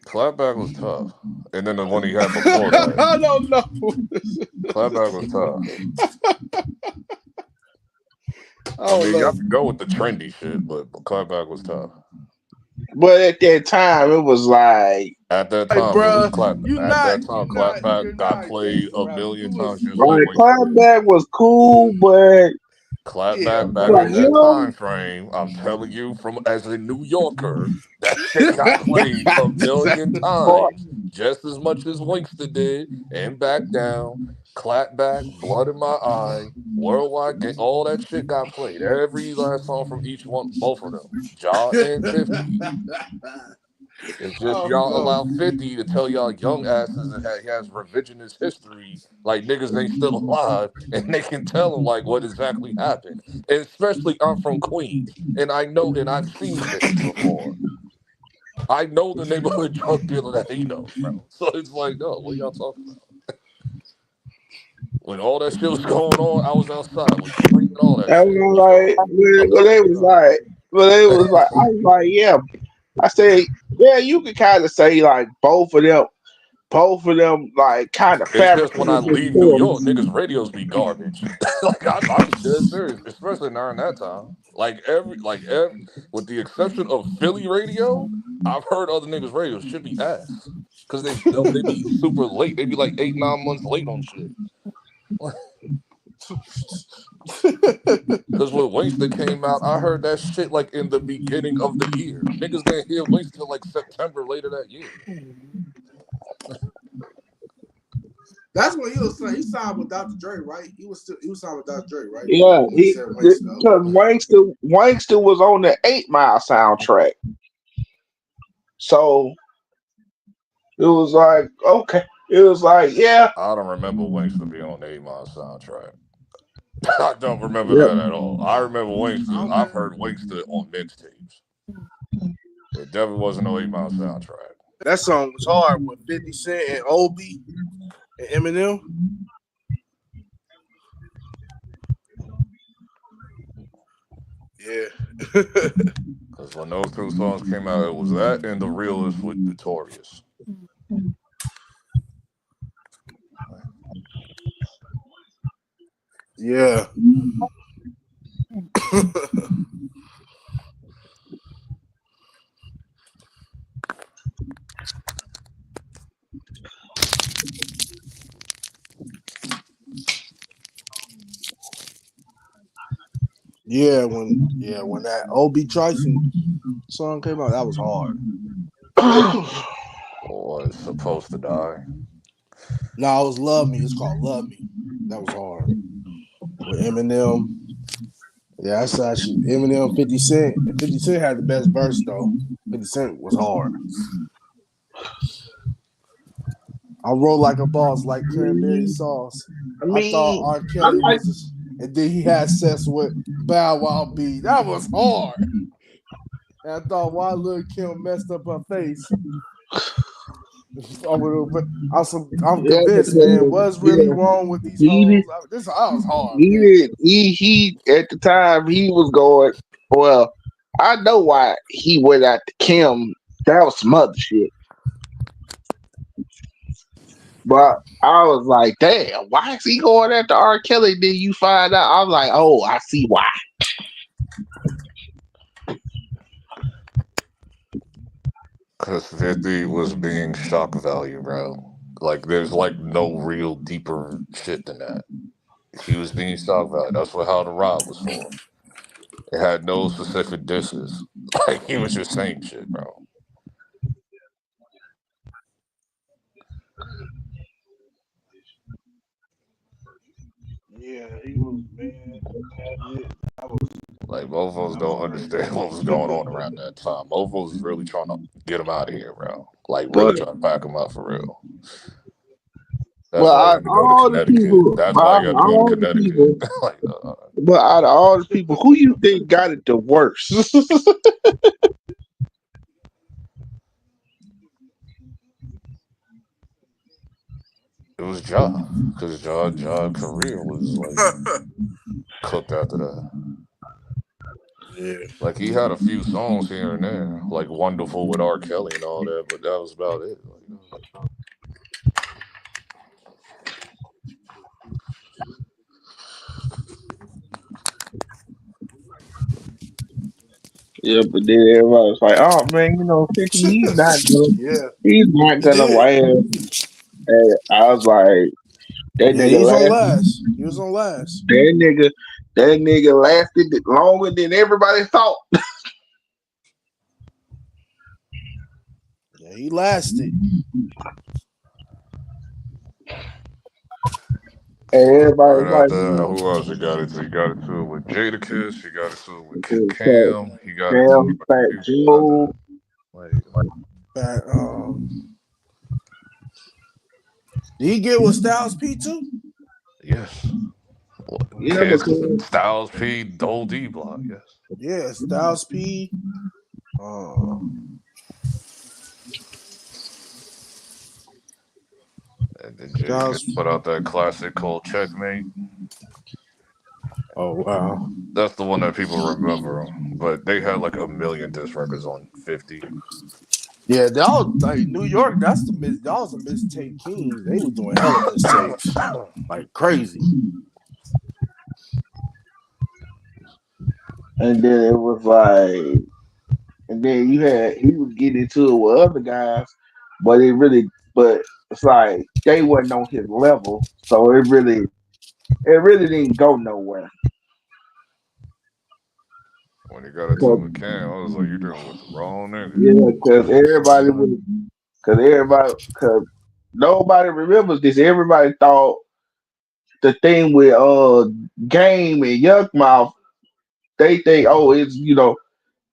Speaker 7: Clapback was tough. And then the one he had before that,
Speaker 5: I don't know.
Speaker 7: Clapback was tough.
Speaker 5: I
Speaker 7: I
Speaker 5: don't
Speaker 7: mean, y'all
Speaker 5: know.
Speaker 7: can go with the trendy shit, but Clapback was tough.
Speaker 2: But at that time, it was like,
Speaker 7: At that
Speaker 5: Like,
Speaker 7: time, it was
Speaker 5: bro,
Speaker 7: clap. At that time,
Speaker 5: you're
Speaker 7: Clapback got
Speaker 5: not
Speaker 7: played
Speaker 5: gangster
Speaker 7: a
Speaker 5: rapper.
Speaker 7: million
Speaker 5: You was,
Speaker 7: times, just like
Speaker 2: like
Speaker 7: Winston did.
Speaker 2: Clapback was cool, but
Speaker 5: yeah,
Speaker 7: Clapback back
Speaker 2: like
Speaker 7: in
Speaker 5: bro.
Speaker 7: that time
Speaker 2: him,
Speaker 7: frame, I'm telling you, from as a New Yorker, that shit got played a million
Speaker 2: boy,
Speaker 7: times, just as much as Winston did, and back down, Clapback, Blood in My Eye, Worldwide Gang, all that shit got played. Every last song from each one, both of them, Ja and 50. It's just
Speaker 5: Oh
Speaker 7: y'all
Speaker 5: no.
Speaker 7: allow 50 to tell y'all young asses that he has revisionist history, like niggas ain't still alive, and they can tell them like what exactly happened. And especially I'm from Queens, and I know and I've seen 50 before. I know the neighborhood drug dealer that he knows, bro. So it's like, no, what are y'all talking about? When all that shit was going on, I was outside, was screaming all that
Speaker 2: I
Speaker 7: shit.
Speaker 2: was
Speaker 7: So
Speaker 2: like,
Speaker 7: I'm
Speaker 2: when
Speaker 7: telling
Speaker 2: they
Speaker 7: you,
Speaker 2: was
Speaker 7: no.
Speaker 2: like, when they was like, I was like, yeah. I said, yeah, you could kind of say like both of them, like kind of
Speaker 7: It's just when I
Speaker 2: fabricated their
Speaker 7: leave New York,
Speaker 2: stories.
Speaker 7: niggas' radios be garbage. Like I'm dead serious, especially during that time. Like every, with the exception of Philly radio, I've heard other niggas' radios should be ass because they be super late. They be like 8, 9 months late on shit. Because when Winston came out, I heard that shit like in the beginning of the year. Niggas didn't hear Winston till like September later that year.
Speaker 5: That's when he was signed. He signed with Dr. Dre, right? He was signed with Dr. Dre, right?
Speaker 2: Yeah,
Speaker 5: When he said Wanksta.
Speaker 2: because Wanksta was on the 8 Mile soundtrack. So it was like, okay. It was like, yeah.
Speaker 7: I don't remember Wanksta being on the 8 Mile soundtrack. I don't remember
Speaker 2: Yep.
Speaker 7: that at all. I remember
Speaker 5: I
Speaker 7: Wanksta.
Speaker 5: don't
Speaker 7: I've
Speaker 5: think
Speaker 7: heard Wanksta on mixtapes. It definitely wasn't no 8 Mile soundtrack.
Speaker 5: that song was hard with 50 Cent and Obi and Eminem. Yeah.
Speaker 7: Because when those two songs came out, it was that and The Realest with Notorious.
Speaker 5: Yeah. when that Obi Triton song came out, that was hard.
Speaker 7: Was Supposed to Die.
Speaker 5: No, it was Love Me. It's called Love Me. That was hard. With Eminem. Yeah, that's actually Eminem, 50 Cent. 50 Cent had the best verse though. 50 Cent was hard. I roll like a boss, like cranberry sauce.
Speaker 2: I
Speaker 5: I thought
Speaker 2: mean,
Speaker 5: R.
Speaker 2: I
Speaker 5: Kelly
Speaker 2: like.
Speaker 5: was and then he had sex with Bow Wow B. That was hard. And I thought why Lil Kim messed up her face. I'm
Speaker 2: Yeah,
Speaker 5: convinced, man.
Speaker 2: because
Speaker 5: What's really wrong with these
Speaker 2: he
Speaker 5: hoes?
Speaker 2: did.
Speaker 5: I was hard,
Speaker 2: He
Speaker 5: man.
Speaker 2: did. He at the time he was going. Well, I know why he went after Kim. That was some other shit. But I was like, damn, why is he going after R. Kelly? Then you find out. I'm like, oh, I see why.
Speaker 7: Because 50 was being shock value, bro. Like, there's like no real deeper shit than that. He was being shock value. That's what How to Rob was for. It had no specific disses. Like, he was just saying shit, bro.
Speaker 5: Yeah, he was, man. Yeah,
Speaker 7: Like, mofos don't understand what was going on around that time. Mofos was really trying to get him out of here, bro. Like, really
Speaker 2: But
Speaker 7: trying to pack him up for real. That's
Speaker 2: but
Speaker 7: why he
Speaker 2: out of
Speaker 7: had to go to
Speaker 2: all the
Speaker 7: Connecticut.
Speaker 2: people,
Speaker 7: That's why he had to go to Connecticut.
Speaker 2: people,
Speaker 7: Like,
Speaker 2: but out of all the people, who you think got it the worst?
Speaker 7: it was Ja. Because Ja career was, like, cooked after that.
Speaker 5: yeah.
Speaker 7: Like, he had a few songs here and there, like Wonderful with R. Kelly and all that, but that was about it. Like,
Speaker 2: Yeah, but then everybody was like, "Oh man, 50,
Speaker 5: Yeah.
Speaker 2: he's not
Speaker 5: He
Speaker 2: gonna
Speaker 5: did.
Speaker 2: last." And I was like, "That
Speaker 5: Yeah,
Speaker 2: nigga
Speaker 5: he was on
Speaker 2: lasted.
Speaker 5: last. He was on last.
Speaker 2: That nigga lasted longer than everybody thought."
Speaker 5: Yeah, he lasted.
Speaker 2: And everybody
Speaker 7: right
Speaker 2: was like,
Speaker 7: after that, who else he got it to? He got it to it with Jadakiss. He got it to it with
Speaker 2: "Fat
Speaker 7: Cam. He got it to
Speaker 2: Cam,
Speaker 7: quite a
Speaker 2: Fat
Speaker 7: few people after
Speaker 2: Joe."
Speaker 7: that. Like,
Speaker 5: But, did he get with Styles P too?
Speaker 7: yes.
Speaker 2: Yeah,
Speaker 7: Kiss,
Speaker 2: because
Speaker 7: Styles P, Dole D Block, yes.
Speaker 5: Yeah, Styles P.
Speaker 7: And then Jadakiss
Speaker 5: Styles.
Speaker 7: put out that classic called Checkmate.
Speaker 5: Oh wow.
Speaker 7: That's the one that people remember. But they had like a million disc records on 50.
Speaker 5: Yeah, y'all like New York. Y'all was a mixtape kings. They were doing hella mixtapes, like crazy.
Speaker 2: and then it was like, and then he was getting into it with other guys, but it's like they wasn't on his level, so it really didn't go nowhere.
Speaker 7: When he got into it with Cam, I was like, you're dealing with the wrong nigga.
Speaker 2: Yeah, because everybody,
Speaker 1: Nobody remembers this. Everybody thought the thing with Game and Yuck Mouth, they think, oh, it's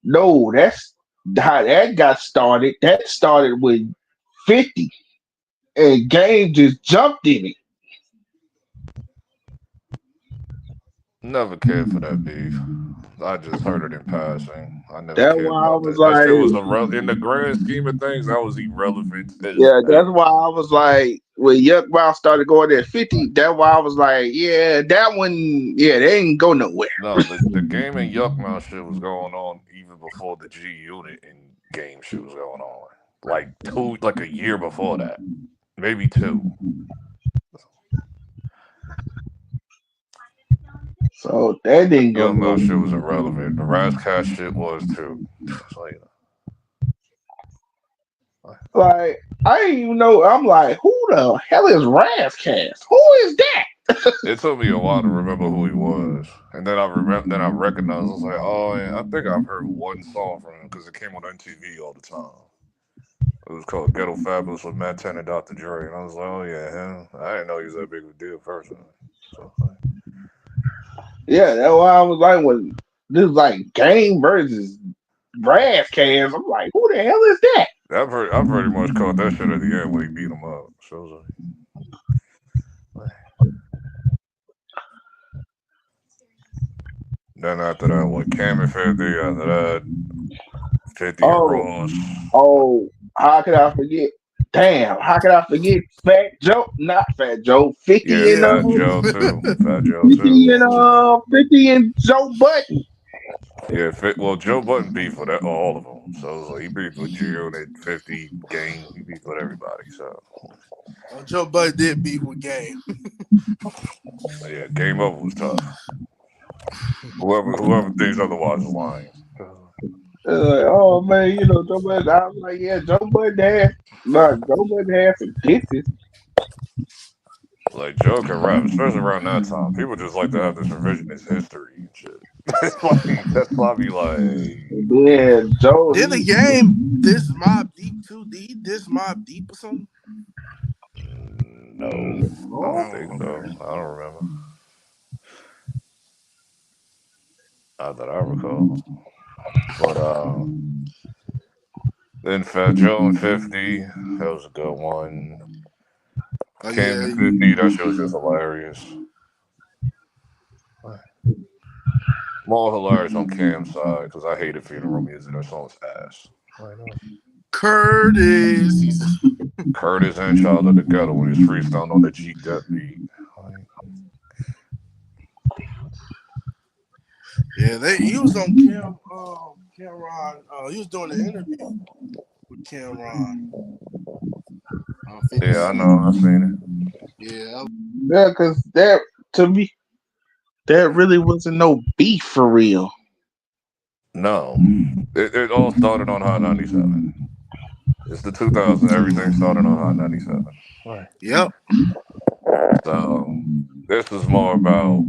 Speaker 1: no, that's how that got started. That started with 50, and Game just jumped in it.
Speaker 7: Never cared for that beef. I just heard it in passing. I never
Speaker 1: That's
Speaker 7: cared
Speaker 1: why I
Speaker 7: about
Speaker 1: was
Speaker 7: that. That shit was
Speaker 1: like,
Speaker 7: in the grand scheme of things. That was irrelevant as
Speaker 1: yeah, that's why
Speaker 7: hell.
Speaker 1: I was like, when Yuck Mouth started going at 50, that's why I was like, yeah, that one, yeah, they ain't go nowhere.
Speaker 7: No, the game and Yuck Mouth shit was going on even before the G Unit and game shit was going on. Like a year before that, maybe two.
Speaker 1: So that didn't go
Speaker 7: Yuck Mouth shit was
Speaker 1: nowhere.
Speaker 7: irrelevant. The Razzcast shit was too. So,
Speaker 1: Like, I didn't even know. I'm like, who the hell is Razzcast? Who is that?
Speaker 7: it took me a while to remember who he was, and then then I recognized. I was like, oh, yeah, I think I've heard one song from him because it came on MTV all the time. It was called Ghetto Fabulous with Matt Ten and Dr. Dre, and I was like, oh yeah, him. I didn't know he was that big of a deal personally. So
Speaker 1: Yeah, that's why I was like, when this is like Game versus Razzcast, I'm like, who the hell is that?
Speaker 7: I pretty much caught that shit at the end when he beat him up. So I was like, then after that, what Cam and 50, after that, 50 and
Speaker 1: Oh,
Speaker 7: Ross.
Speaker 1: oh, how could I forget? Damn, how could I forget Fat Joe? Not Fat Joe,
Speaker 7: Yeah,
Speaker 1: 50 and
Speaker 5: Yeah.
Speaker 7: Fat Joe too. Fat Joe too.
Speaker 1: 50 and 50 and Joe Button.
Speaker 7: Yeah, well, Joe Button beefed with all of them. So it was like he beefed with G-Unit, 50, Game. He beefed with everybody. So
Speaker 5: Joe Budden did beef with Game.
Speaker 7: yeah, Game Over was tough. Whoever thinks otherwise is lying.
Speaker 1: Like, oh man, Joe Button. I was like, yeah, Joe Button had, but Joe Button had some kisses.
Speaker 7: Like Joe can rap, especially around that time. People just like to have this revisionist history and shit. It's like that's why I be like,
Speaker 1: Yeah, Joe,
Speaker 5: Did the
Speaker 1: he,
Speaker 5: Game diss Mob Deep too? Did he diss Mob Deep or something?
Speaker 7: no, I don't
Speaker 1: oh,
Speaker 7: think so. I don't remember. Not that I recall. But then Fat Joe and 50, that was a good one.
Speaker 5: Oh
Speaker 7: Cam
Speaker 5: yeah.
Speaker 7: and 50, that shit was just hilarious. More hilarious on Cam's side because I hated funeral music. That song's ass. I know.
Speaker 5: Curtis.
Speaker 7: Curtis and Child of the Ghetto when he's freestyling on the G Dep beat. Like,
Speaker 5: Yeah, he was on Cameron. He was doing an interview with Cameron. 50
Speaker 7: yeah, I
Speaker 5: Cent.
Speaker 7: know. I seen it.
Speaker 5: Yeah.
Speaker 1: yeah, because that to me, that really wasn't no beef for real.
Speaker 7: No, it all started on Hot 97. It's the 2000s. Everything started on Hot 97. Right.
Speaker 5: Yep.
Speaker 7: So this is more about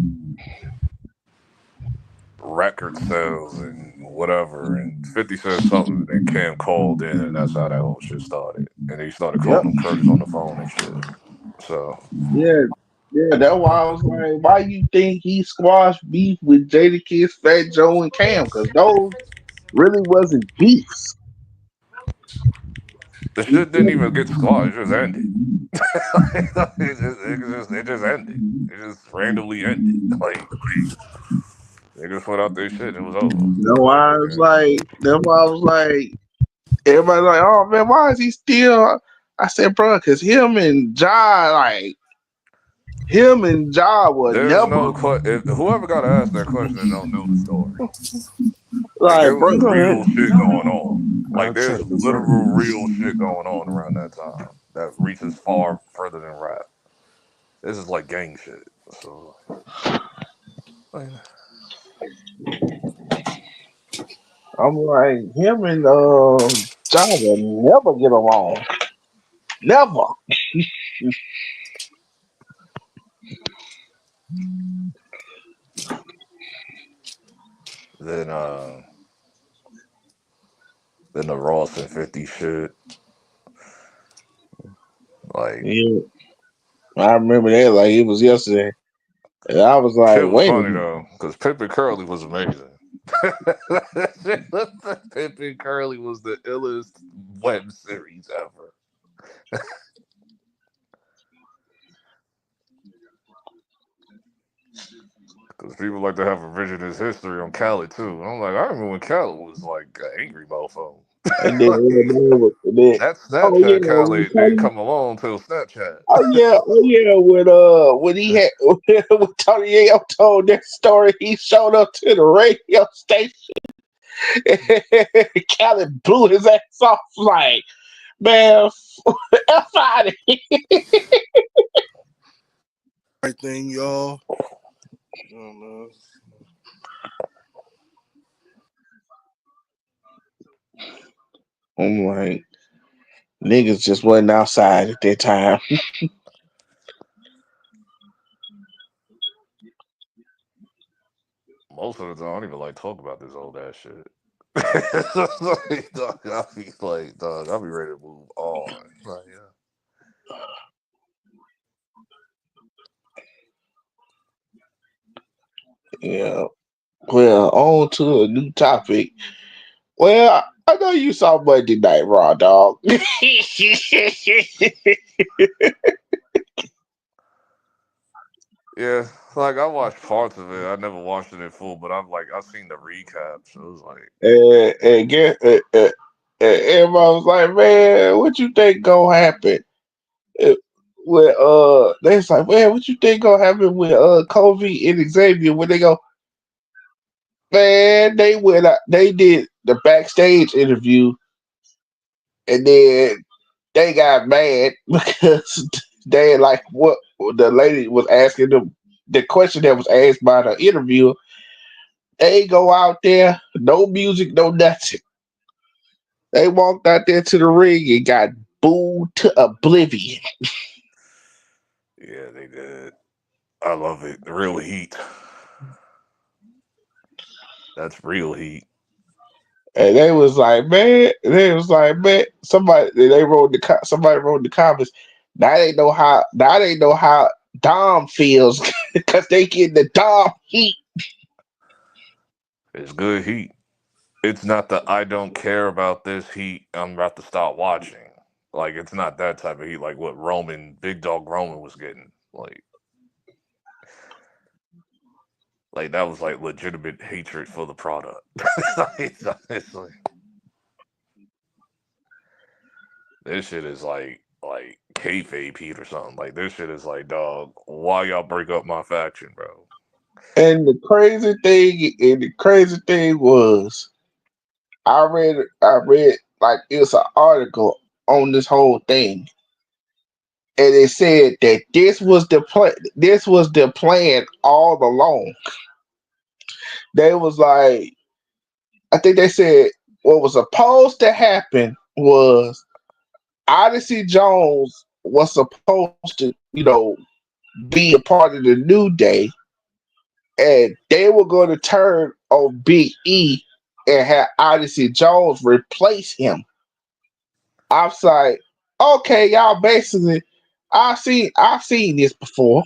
Speaker 7: record sales and whatever. And 50 said something, and Cam called in, and that's how that whole shit started. And he started
Speaker 1: Yep.
Speaker 7: calling him Curtis on the phone and shit. So
Speaker 1: Yeah. Yeah, that's why I was like, why you think he squashed beef with Jadakiss, Fat Joe, and Cam? Because those really wasn't beefs.
Speaker 7: the shit didn't even get squashed. It just ended. It just ended. It just randomly ended. Like they just put out their shit. It was over.
Speaker 1: That's
Speaker 7: Like
Speaker 1: why I was
Speaker 7: okay.
Speaker 1: like, everybody like, oh man, why is he still? I said, bro, because him and Ja were
Speaker 7: There's
Speaker 1: never
Speaker 7: no whoever got to ask that question don't know the story. Like
Speaker 1: like,
Speaker 7: there was
Speaker 1: bro.
Speaker 7: real shit going on. Like
Speaker 3: I'll
Speaker 7: there's
Speaker 3: check this out.
Speaker 7: literal real shit going on around that time that reaches far further than rap. This is like gang shit. So like,
Speaker 1: I'm like, him and Ja will never get along. Never.
Speaker 7: then uh then the Ross and 50 shit. Like
Speaker 1: Yeah, I remember that like it was yesterday. And I was like,
Speaker 7: shit was
Speaker 1: wait a
Speaker 7: funny
Speaker 1: minute.
Speaker 7: though, because Pippin Curly was amazing. Pippin Curly was the illest web series ever. Because people like to have revisionist history on Khaled too. And I'm like, I remember when Khaled was like an angry mofo.
Speaker 1: And then,
Speaker 7: Like, that
Speaker 1: oh yeah,
Speaker 7: Snapchat
Speaker 1: when
Speaker 7: Khaled didn't come along till Snapchat.
Speaker 1: oh yeah, when he had when Tony Yayo told that story, he showed up to the radio station. Khaled blew his ass off like, man, F out of here.
Speaker 5: Right thing, y'all. Oh, man.
Speaker 1: I'm like, niggas just wasn't outside at that time.
Speaker 7: Most of the time, I don't even like talk about this old ass shit. Like, dog, I'll be ready to move on. Like,
Speaker 1: Yeah. Well, on to a new topic. Well, I know you saw Monday Night Raw, dog.
Speaker 7: yeah, like I watched parts of it. I never watched it in full, but I've seen the recaps. So it was like,
Speaker 1: and get and everybody was like, man, what you think gonna happen? Uh, With they was like, man, what you think gonna happen with Kobe and Xavier when they go? Man, they went out, they did the backstage interview, and then they got mad because they like what the lady was asking them. The question that was asked by the interviewer, they go out there, no music, no nothing. They walked out there to the ring and got booed to oblivion.
Speaker 7: yeah, they did. I love it. Real heat. That's real heat.
Speaker 1: And they was like, man, somebody wrote in the comments, now they know how Dom feels because they get the Dom heat.
Speaker 7: It's good heat. It's not the I don't care about this heat. I'm about to stop watching. Like it's not that type of heat. Like what Big Dog Roman was getting. Like that was like legitimate hatred for the product. It's like, this shit is like kayfabe heat or something. Like this shit is like, dog, why y'all break up my faction, bro?
Speaker 1: And the crazy thing was I read like it was an article on this whole thing, and it said that this was the plan all along. They was like, I think they said what was supposed to happen was Odyssey Jones was supposed to, be a part of the New Day, and they were going to turn on Big E and have Odyssey Jones replace him. I was like, okay, y'all basically, I've seen this before.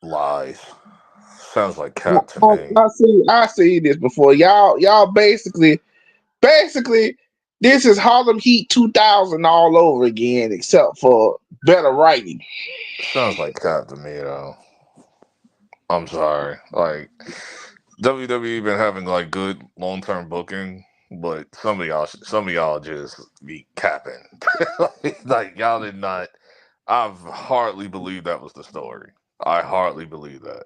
Speaker 7: Lies. Sounds like cap to
Speaker 1: I,
Speaker 7: me.
Speaker 1: I seen this before. Y'all basically, this is Harlem Heat 2000 all over again, except for better writing.
Speaker 7: Sounds like cap to me though. I'm sorry. Like WWE been having like good long term booking, but some of y'all just be capping. Like y'all did not. I've hardly believed that was the story. I hardly believe that.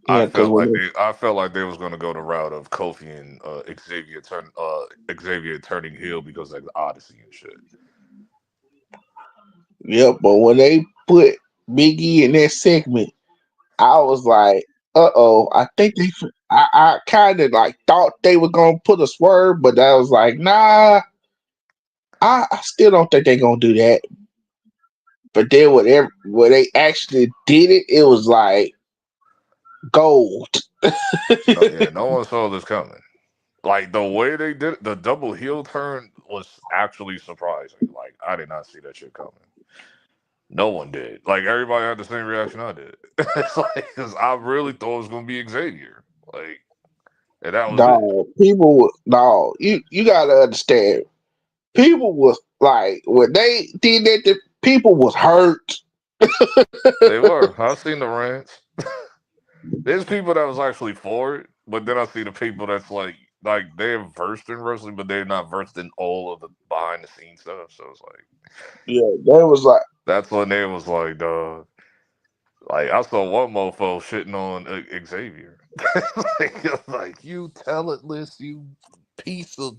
Speaker 1: Yeah, because
Speaker 7: I felt like they was going to go the route of Kofi and Xavier turning heel because of the Odyssey and shit.
Speaker 1: but when they put Biggie in that segment, I was like, I think I kind of like thought they were gonna put a swerve, but I was like, nah, I still don't think they're gonna do that. But then when they actually did it, it was like gold.
Speaker 7: Yeah, no one saw this coming. Like the way they did it, the double heel turn was actually surprising. Like I did not see that shit coming. No one did. Like everybody had the same reaction I did. It's like because I really thought it was gonna be Xavier. Like, and that was it.
Speaker 2: Dog, dog, you gotta understand. People was like when they did that, the people was hurt.
Speaker 7: They were. I seen the rants. There's people that was actually for it, but then I see the people that's like they're versed in wrestling, but they're not versed in all of the behind the scenes stuff. So it's like
Speaker 2: Yeah, they was like,
Speaker 7: that's when they was like, like I saw one mofo shitting on Xavier. like you talentless, you piece of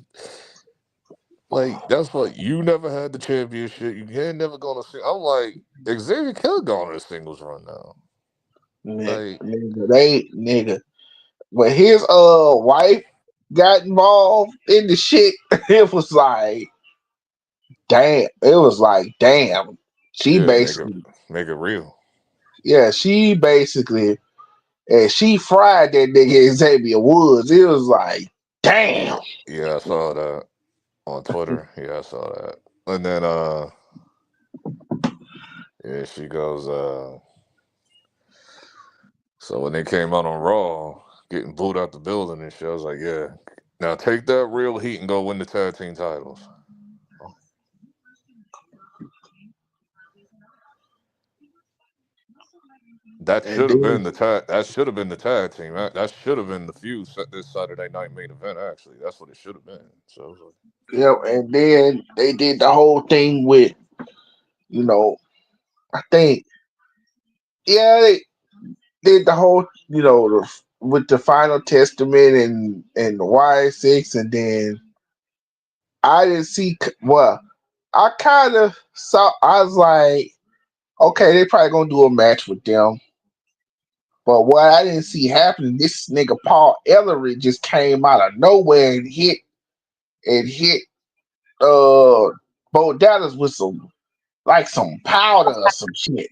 Speaker 7: like that's what you never had the championship. You ain't never gonna see. I'm like Xavier could have gone on a singles run now. Like
Speaker 2: nigga. When his wife got involved in the shit, it was like, damn. It was like, damn. She
Speaker 7: yeah,
Speaker 2: basically,
Speaker 7: make it real.
Speaker 2: yeah, she basically, and she fried that nigga Xavier Woods. It was like, damn.
Speaker 7: Yeah, I saw that on Twitter. Yeah, I saw that. And then yeah, she goes, so when they came out on Raw, getting booed out the building and shit, I was like, yeah. Now take that real heat and go win the tag team titles. That
Speaker 2: And
Speaker 7: should have
Speaker 2: then,
Speaker 7: been the tag. That should have been the tag team. That should have been the feud set this Saturday night main event. Actually, that's what it should have been. So, I was like,
Speaker 2: and then they did the whole thing with, you know, I think, yeah, they did the whole, with the Final Testament and the Y6, and then I didn't see. Well, I kind of saw. I was like, okay, they probably gonna do a match with them. But what I didn't see happening, this nigga Paul Ellering just came out of nowhere and hit Bo Dallas with some powder or some shit.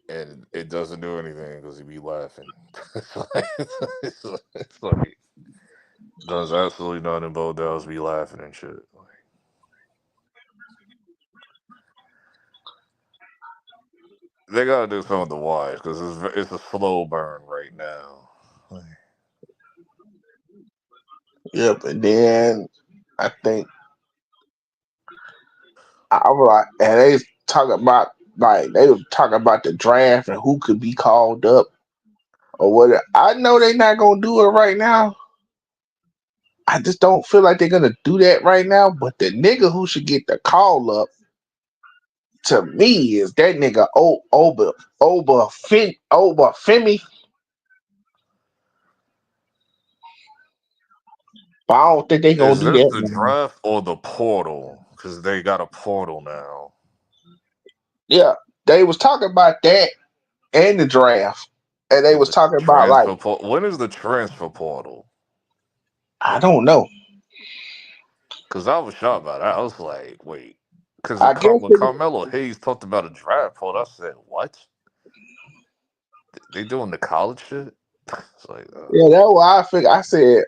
Speaker 7: and it doesn't do anything because he be laughing. It's like does absolutely nothing. Bo Dallas be laughing and shit. Like, they gotta do something with the wires because it's a slow burn right now. Like,
Speaker 2: Yep, and then I think I was like, and they was talking about the draft and who could be called up or whatever. I know they're not gonna do it right now. I just don't feel like they're gonna do that right now. But the nigga who should get the call up to me is that nigga Oba Femi. But I don't think they gonna
Speaker 7: is
Speaker 2: do
Speaker 7: this
Speaker 2: that
Speaker 7: the
Speaker 2: now.
Speaker 7: draft or the portal? Because they got a portal now.
Speaker 2: Yeah, they was talking about that and the draft, and they
Speaker 7: Is
Speaker 2: was
Speaker 7: the
Speaker 2: talking about like
Speaker 7: transfer portal? When is the transfer portal?
Speaker 2: I don't know.
Speaker 7: Because I was shocked about that. I was like, wait. Because
Speaker 2: I guess
Speaker 7: when
Speaker 2: they,
Speaker 7: Carmelo Hayes talked about a draft portal, I said, what? They doing the college shit? It's like,
Speaker 2: yeah, that's why I figured. I said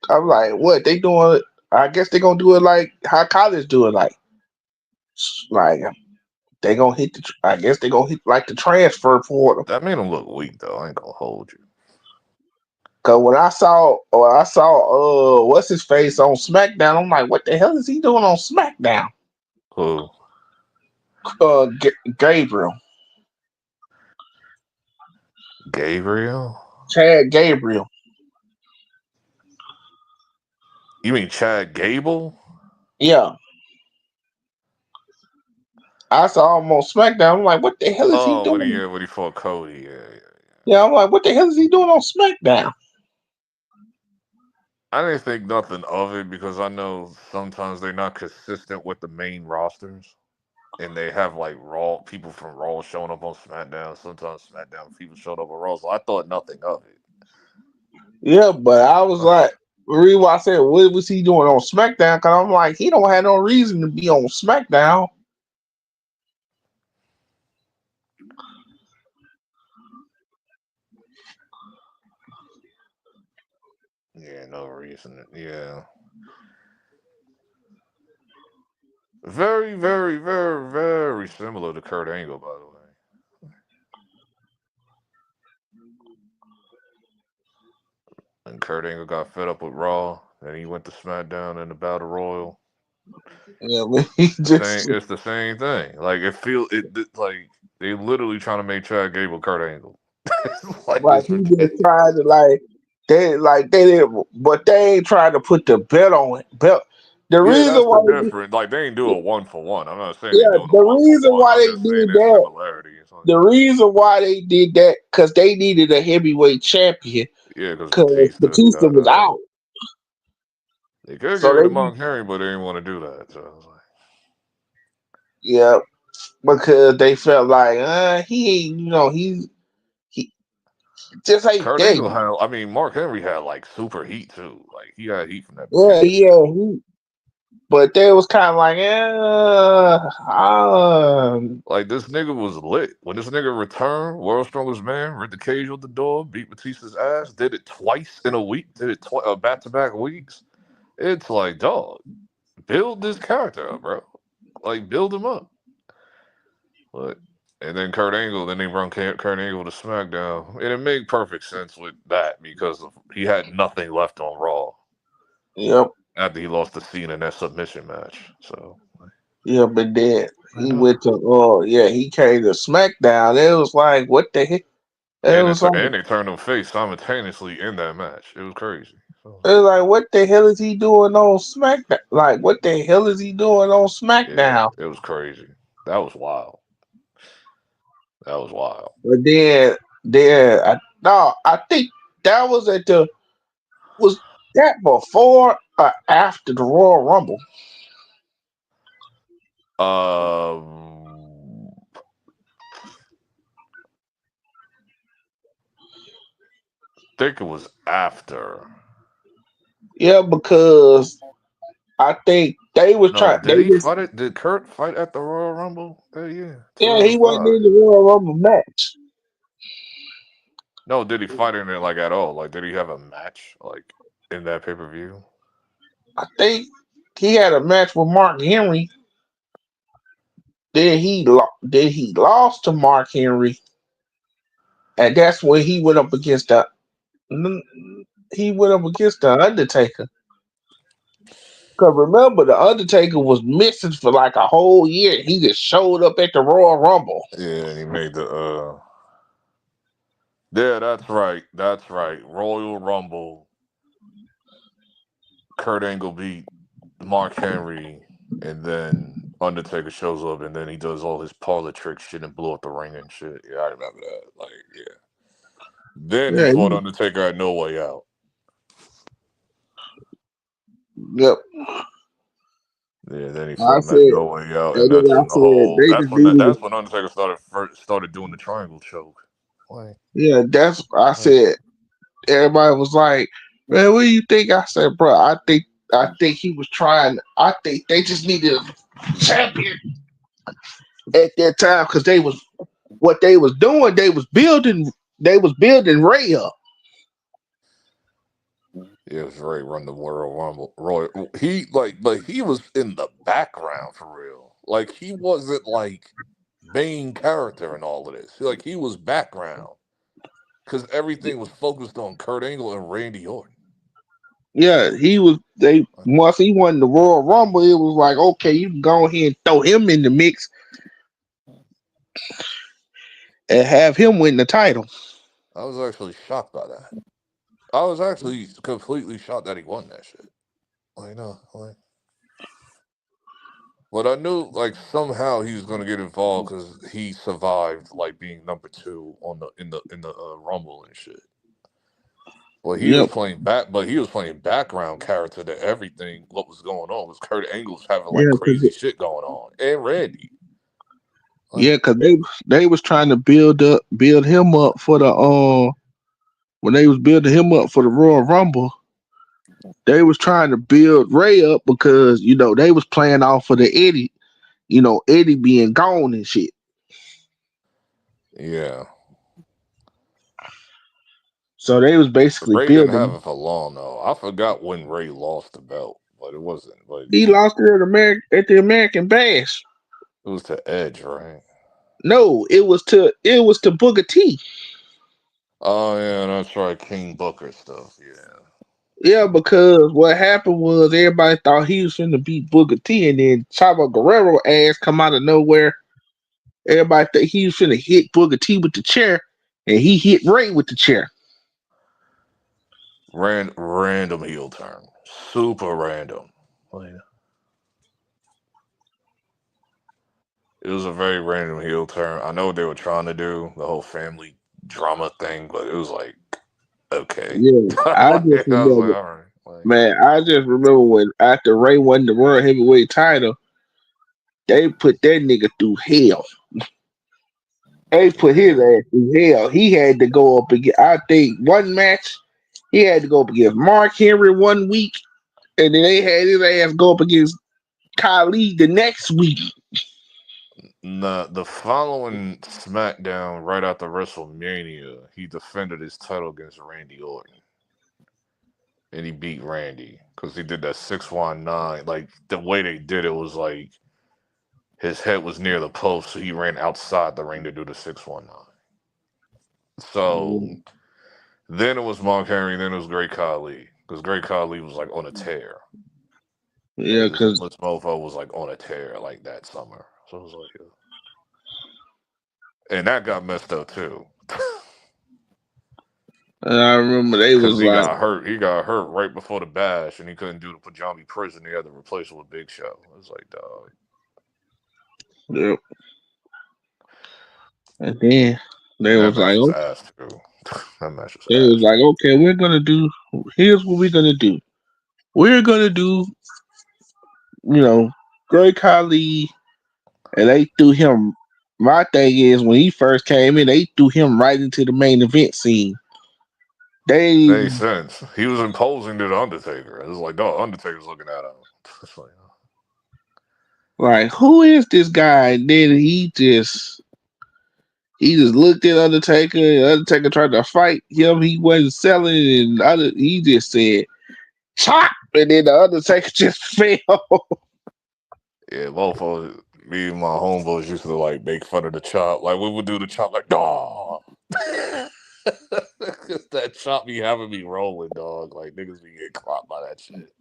Speaker 2: I'm like, what they doing? I guess they gonna do it like how college do it, like they gonna hit the. I guess they gonna hit like the transfer portal.
Speaker 7: that made him look weak, though. I ain't gonna hold you.
Speaker 2: Cause when I saw what's his face on SmackDown, I'm like, what the hell is he doing on SmackDown?
Speaker 7: Who?
Speaker 2: Gabriel,
Speaker 7: Gabriel?
Speaker 2: Chad Gabriel.
Speaker 7: You mean Chad Gable?
Speaker 2: Yeah, I saw him on SmackDown. I'm like, what the hell is he
Speaker 7: Oh,
Speaker 2: doing?
Speaker 7: when he fought Cody. Yeah, yeah.
Speaker 2: Yeah, I'm like, what the hell is he doing on SmackDown?
Speaker 7: I didn't think nothing of it because I know sometimes they're not consistent with the main rosters. And they have like Raw people from Raw showing up on SmackDown. Sometimes SmackDown people showed up on Raw. So I thought nothing of it.
Speaker 2: Yeah, but I was like, the reason why I said, what was he doing on SmackDown? Because I'm like, he don't have no reason to be on SmackDown.
Speaker 7: no reason. Yeah. Very, very, very, very similar to Kurt Angle, by the way. And Kurt Angle got fed up with Raw, and he went to SmackDown in the Battle Royal.
Speaker 2: Yeah, man, he just
Speaker 7: It's the same thing. Like like they literally trying to make Chad Gable Kurt Angle. Like
Speaker 2: like
Speaker 7: it's
Speaker 2: he just
Speaker 7: ridiculous.
Speaker 2: trying to they didn't, but they ain't trying to put the belt on it. Belt. The
Speaker 7: Yeah,
Speaker 2: reason
Speaker 7: that's the
Speaker 2: why
Speaker 7: difference. Like they ain't do a 1-for-1. I'm not saying they
Speaker 2: yeah,
Speaker 7: doing a
Speaker 2: the
Speaker 7: one for
Speaker 2: reason
Speaker 7: one.
Speaker 2: why
Speaker 7: I'm
Speaker 2: they
Speaker 7: just saying
Speaker 2: did
Speaker 7: there's
Speaker 2: that,
Speaker 7: similarities. Like,
Speaker 2: the reason why they did that, because they needed a heavyweight champion,
Speaker 7: yeah, because
Speaker 2: because
Speaker 7: Batista
Speaker 2: Batista
Speaker 7: got
Speaker 2: was
Speaker 7: out.
Speaker 2: out,
Speaker 7: They could get
Speaker 2: so
Speaker 7: rid of
Speaker 2: they
Speaker 7: Mark Henry, but they didn't want to do that. So I was like,
Speaker 2: yeah, because they felt like he ain't, he just ain't
Speaker 7: Kurt
Speaker 2: there.
Speaker 7: Angle had. I mean, Mark Henry had like super heat too. Like he had heat from that
Speaker 2: Yeah,
Speaker 7: Batista shit.
Speaker 2: yeah, but they was kind of like,
Speaker 7: Like this nigga was lit. When this nigga returned, World's Strongest Man, ripped the cage with the door, beat Batista's ass, did it twice in a week, did it back to back weeks. It's like, dog, build this character up, bro. Like build him up. But and then Kurt Angle, then they run Kurt Angle to SmackDown, and it made perfect sense with that because he had nothing left on Raw
Speaker 2: yep,
Speaker 7: after he lost to Cena in that submission match. So
Speaker 2: yeah, but then
Speaker 7: I
Speaker 2: he
Speaker 7: know.
Speaker 2: went to, he came to SmackDown. It was like, what the heck? It was like,
Speaker 7: And they turned him face simultaneously in that match. It was crazy. So,
Speaker 2: what the hell is he doing on SmackDown? Like, what the hell is he doing on
Speaker 7: yeah,
Speaker 2: SmackDown?
Speaker 7: it was crazy. That was wild. That was wild.
Speaker 2: But then, no, I think that was was that before or after the Royal Rumble?
Speaker 7: Um, think it was after.
Speaker 2: Yeah, because I think they was
Speaker 7: No,
Speaker 2: trying.
Speaker 7: did
Speaker 2: They
Speaker 7: he
Speaker 2: just
Speaker 7: fight it? Did Kurt fight at the Royal Rumble that year,
Speaker 2: yeah, he wasn't
Speaker 7: 2005?
Speaker 2: in the Royal Rumble match.
Speaker 7: No, did he fight in it like at all? Like, did he have a match like in that pay per view?
Speaker 2: I think he had a match with Mark Henry. Then he lost to Mark Henry, and that's when he went up against the Undertaker. Cause remember, the Undertaker was missing for like a whole year. He just showed up at the Royal Rumble.
Speaker 7: Yeah, and he made the. Yeah, that's right. That's right. Royal Rumble. Kurt Angle beat Mark Henry, and then Undertaker shows up, and then he does all his parlor trick shit and blew up the ring and shit. Yeah, I remember that. Like, yeah. Then he
Speaker 2: Yeah,
Speaker 7: fought Undertaker at No Way Out.
Speaker 2: yep.
Speaker 7: Yeah, then he
Speaker 2: I
Speaker 7: fought him at
Speaker 2: said,
Speaker 7: No Way Out, and
Speaker 2: and then
Speaker 7: that's
Speaker 2: I
Speaker 7: when the
Speaker 2: said
Speaker 7: whole
Speaker 2: they just needed.
Speaker 7: that's when Undertaker started doing the triangle choke. Like,
Speaker 2: Yeah, that's. I
Speaker 7: like,
Speaker 2: said everybody was like, "Man, what do you think?" I said, "Bro, I think he was trying. I think they just needed a champion at that time because they was what they was doing. They was building. They was building Ray up.
Speaker 7: yeah, it was Ray run the World Rumble. Roy, he like, but he was in the background for real. Like he wasn't like main character in all of this. Like he was background because everything was focused on Kurt Angle and Randy Orton.
Speaker 2: Yeah, he was. They once he won the Royal Rumble, it was like, okay, you can go ahead and throw him in the mix and have him win the title.
Speaker 7: I was actually shocked by that. I was actually completely shocked that he won that shit. Like no, like. But I knew like somehow he was gonna get involved because he survived like being number two on the in the Rumble and shit. Well, he was
Speaker 2: Yep.
Speaker 7: playing back, but he was playing background character to everything. What was going on was Kurt Angle's having like
Speaker 2: Yeah,
Speaker 7: crazy shit going on, and Randy. Like,
Speaker 2: because they was trying to build him up for the when they was building him up for the Royal Rumble. They was trying to build Ray up because they was playing off of the Eddie, Eddie being gone and shit.
Speaker 7: yeah,
Speaker 1: So they was basically
Speaker 7: Ray didn't have
Speaker 1: building.
Speaker 7: it for long though. I forgot when Ray lost the belt, but it wasn't. But
Speaker 1: He lost it at the American Bash.
Speaker 7: it was to Edge, right?
Speaker 1: No, it was to Booker T.
Speaker 7: Oh yeah, that's right. King Booker stuff. Yeah.
Speaker 1: Yeah, because what happened was everybody thought he was finna beat Booker T, and then Chavo Guerrero ass come out of nowhere. Everybody thought he was finna hit Booker T with the chair, and he hit Ray with the chair.
Speaker 7: Random heel turn. Super random. Like, it was a very random heel turn. I know what they were trying to do, the whole family drama thing, but it was like, okay.
Speaker 1: Yeah, I just
Speaker 7: Like, I was like,
Speaker 1: remember,
Speaker 7: all right. Like,
Speaker 1: man. I just remember when after Ray won the World Heavyweight title, they put that nigga through hell. They put his
Speaker 7: yeah.
Speaker 1: ass through hell. He had to go up against. I think one match he had to go up against Mark Henry 1 week, and then they had his ass go up against Kali the next week.
Speaker 7: The following SmackDown right after WrestleMania, he defended his title against Randy Orton. And he beat Randy because he did that 619. Like, the way they did it was like his head was near the post, so he ran outside the ring to do the 619. So then it was Mark Henry, then it was Great Khali because Great Khali was like on a tear.
Speaker 1: Yeah,
Speaker 7: Like, this
Speaker 1: because
Speaker 7: mofo was like on a tear like that summer. So it was like, and that got messed up too.
Speaker 1: I remember they
Speaker 7: Because
Speaker 1: was
Speaker 7: he
Speaker 1: like,
Speaker 7: got hurt. He got hurt right before the bash, and he couldn't do the Pajami prison. He had to replace it with Big Show. It was like, dog.
Speaker 1: yep. And then they
Speaker 7: And that
Speaker 1: was like,
Speaker 7: match was
Speaker 1: oh,
Speaker 7: ass too. That match was
Speaker 1: they was
Speaker 7: ass.
Speaker 1: like, okay, we're gonna do. Here's what we're gonna do. We're gonna do, you know, Great Khali, and they threw him. My thing is, when he first came in, they threw him right into the main event scene. They
Speaker 7: Made sense. He was imposing to the Undertaker. It was like, dog, Undertaker's looking at him. It's like,
Speaker 1: like, who is this guy? And then he just looked at Undertaker, and Undertaker tried to fight him. He wasn't selling, and he just said, chop! And then the Undertaker just fell.
Speaker 7: yeah, motherfuckers. Me and my homeboys used to like make fun of the chop. Like, we would do the chop like, dog. That chop be having me rolling, dog. Like, niggas be getting clocked by that shit.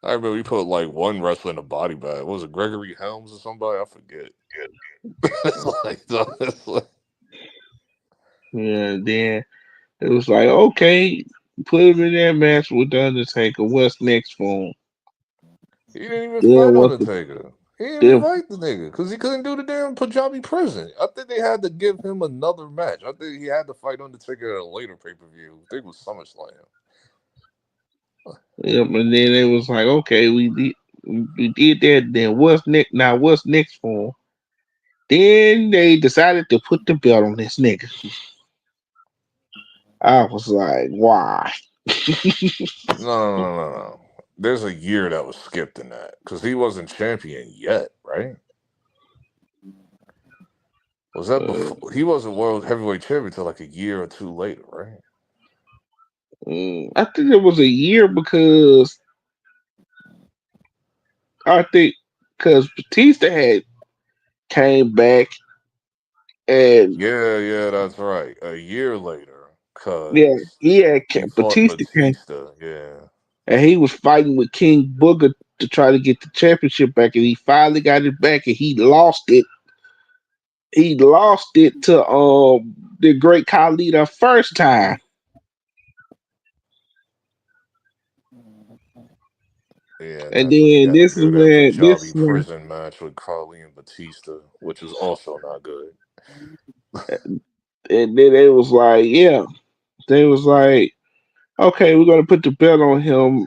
Speaker 7: I remember we put like one wrestler in a body bag. What was it, Gregory Helms or somebody? I forget. It's like, dog, it's like,
Speaker 1: Yeah, then it was like, okay, put him in that match with the Undertaker. What's next for him?
Speaker 7: he didn't even
Speaker 1: Then
Speaker 7: fight
Speaker 1: what's the
Speaker 7: Undertaker. He didn't even
Speaker 1: then,
Speaker 7: fight the nigga because he couldn't do the damn Punjabi prison. I think they had to give him another match. I think he had to fight Undertaker at a later pay per view. I think it was SummerSlam.
Speaker 1: yep, and then it was like, okay, we did that. Then what's next? Now what's next for him? Then they decided to put the belt on this nigga. I was like, why?
Speaker 7: No. There's a year that was skipped in that because he wasn't champion yet, right? Was that
Speaker 1: Uh,
Speaker 7: before? He wasn't world heavyweight champion until like a year or two later, right?
Speaker 1: I think it was a year because I think because Batista had came back and
Speaker 7: Yeah, that's right. A year later,
Speaker 1: yeah,
Speaker 7: because he fought
Speaker 1: Batista came
Speaker 7: Batista. Yeah.
Speaker 1: and he was fighting with King Booker to try to get the championship back, and he finally got it back, and he lost it. He lost it to the Great Khali the first time,
Speaker 7: Yeah, and
Speaker 1: and
Speaker 7: that's when he
Speaker 1: then
Speaker 7: had to do that Punjabi prison match with Carly and Batista, which was also not good.
Speaker 1: and then it was like, yeah, they was like, okay, we're gonna put the belt on him,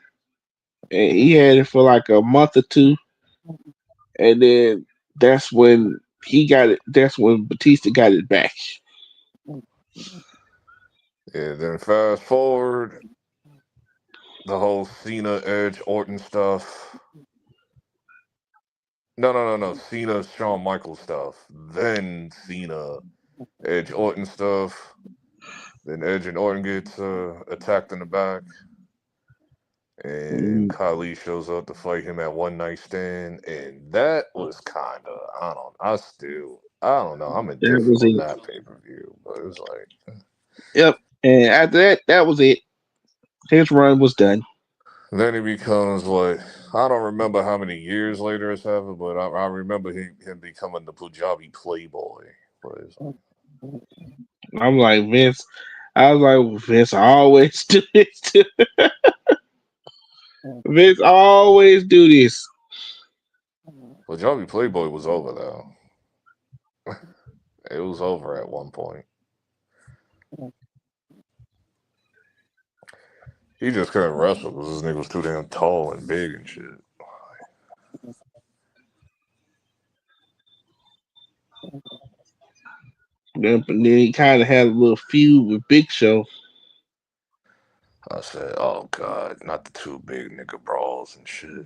Speaker 1: and he had it for like a month or two, and then that's when he got it. That's when Batista got it back.
Speaker 7: Yeah, then fast forward, the whole Cena Edge Orton stuff. No. Cena Shawn Michaels stuff. Then Cena Edge Orton stuff. Then Edge and Orton gets attacked in the back, and
Speaker 3: Mm,
Speaker 7: Khali shows up to fight him at One Night Stand, and that was kind of I don't know. I'm
Speaker 2: That
Speaker 7: indifferent
Speaker 2: was
Speaker 7: on
Speaker 2: it.
Speaker 7: that pay per view, but it was like
Speaker 2: Yep. And after that, that was it. His run was done.
Speaker 7: then he becomes what I don't remember how many years later it's happened, but I remember him becoming the Punjabi Playboy. But it's like,
Speaker 2: I'm like Vince. I was like Vince always do this. Vince always do this.
Speaker 7: Punjabi Playboy was over though. It was over at one point. He just couldn't wrestle because this nigga was too damn tall and big and shit.
Speaker 2: Then, but then he kind of had a little feud with Big Show,
Speaker 7: I said, "Oh God, not the two big nigga brawls and shit."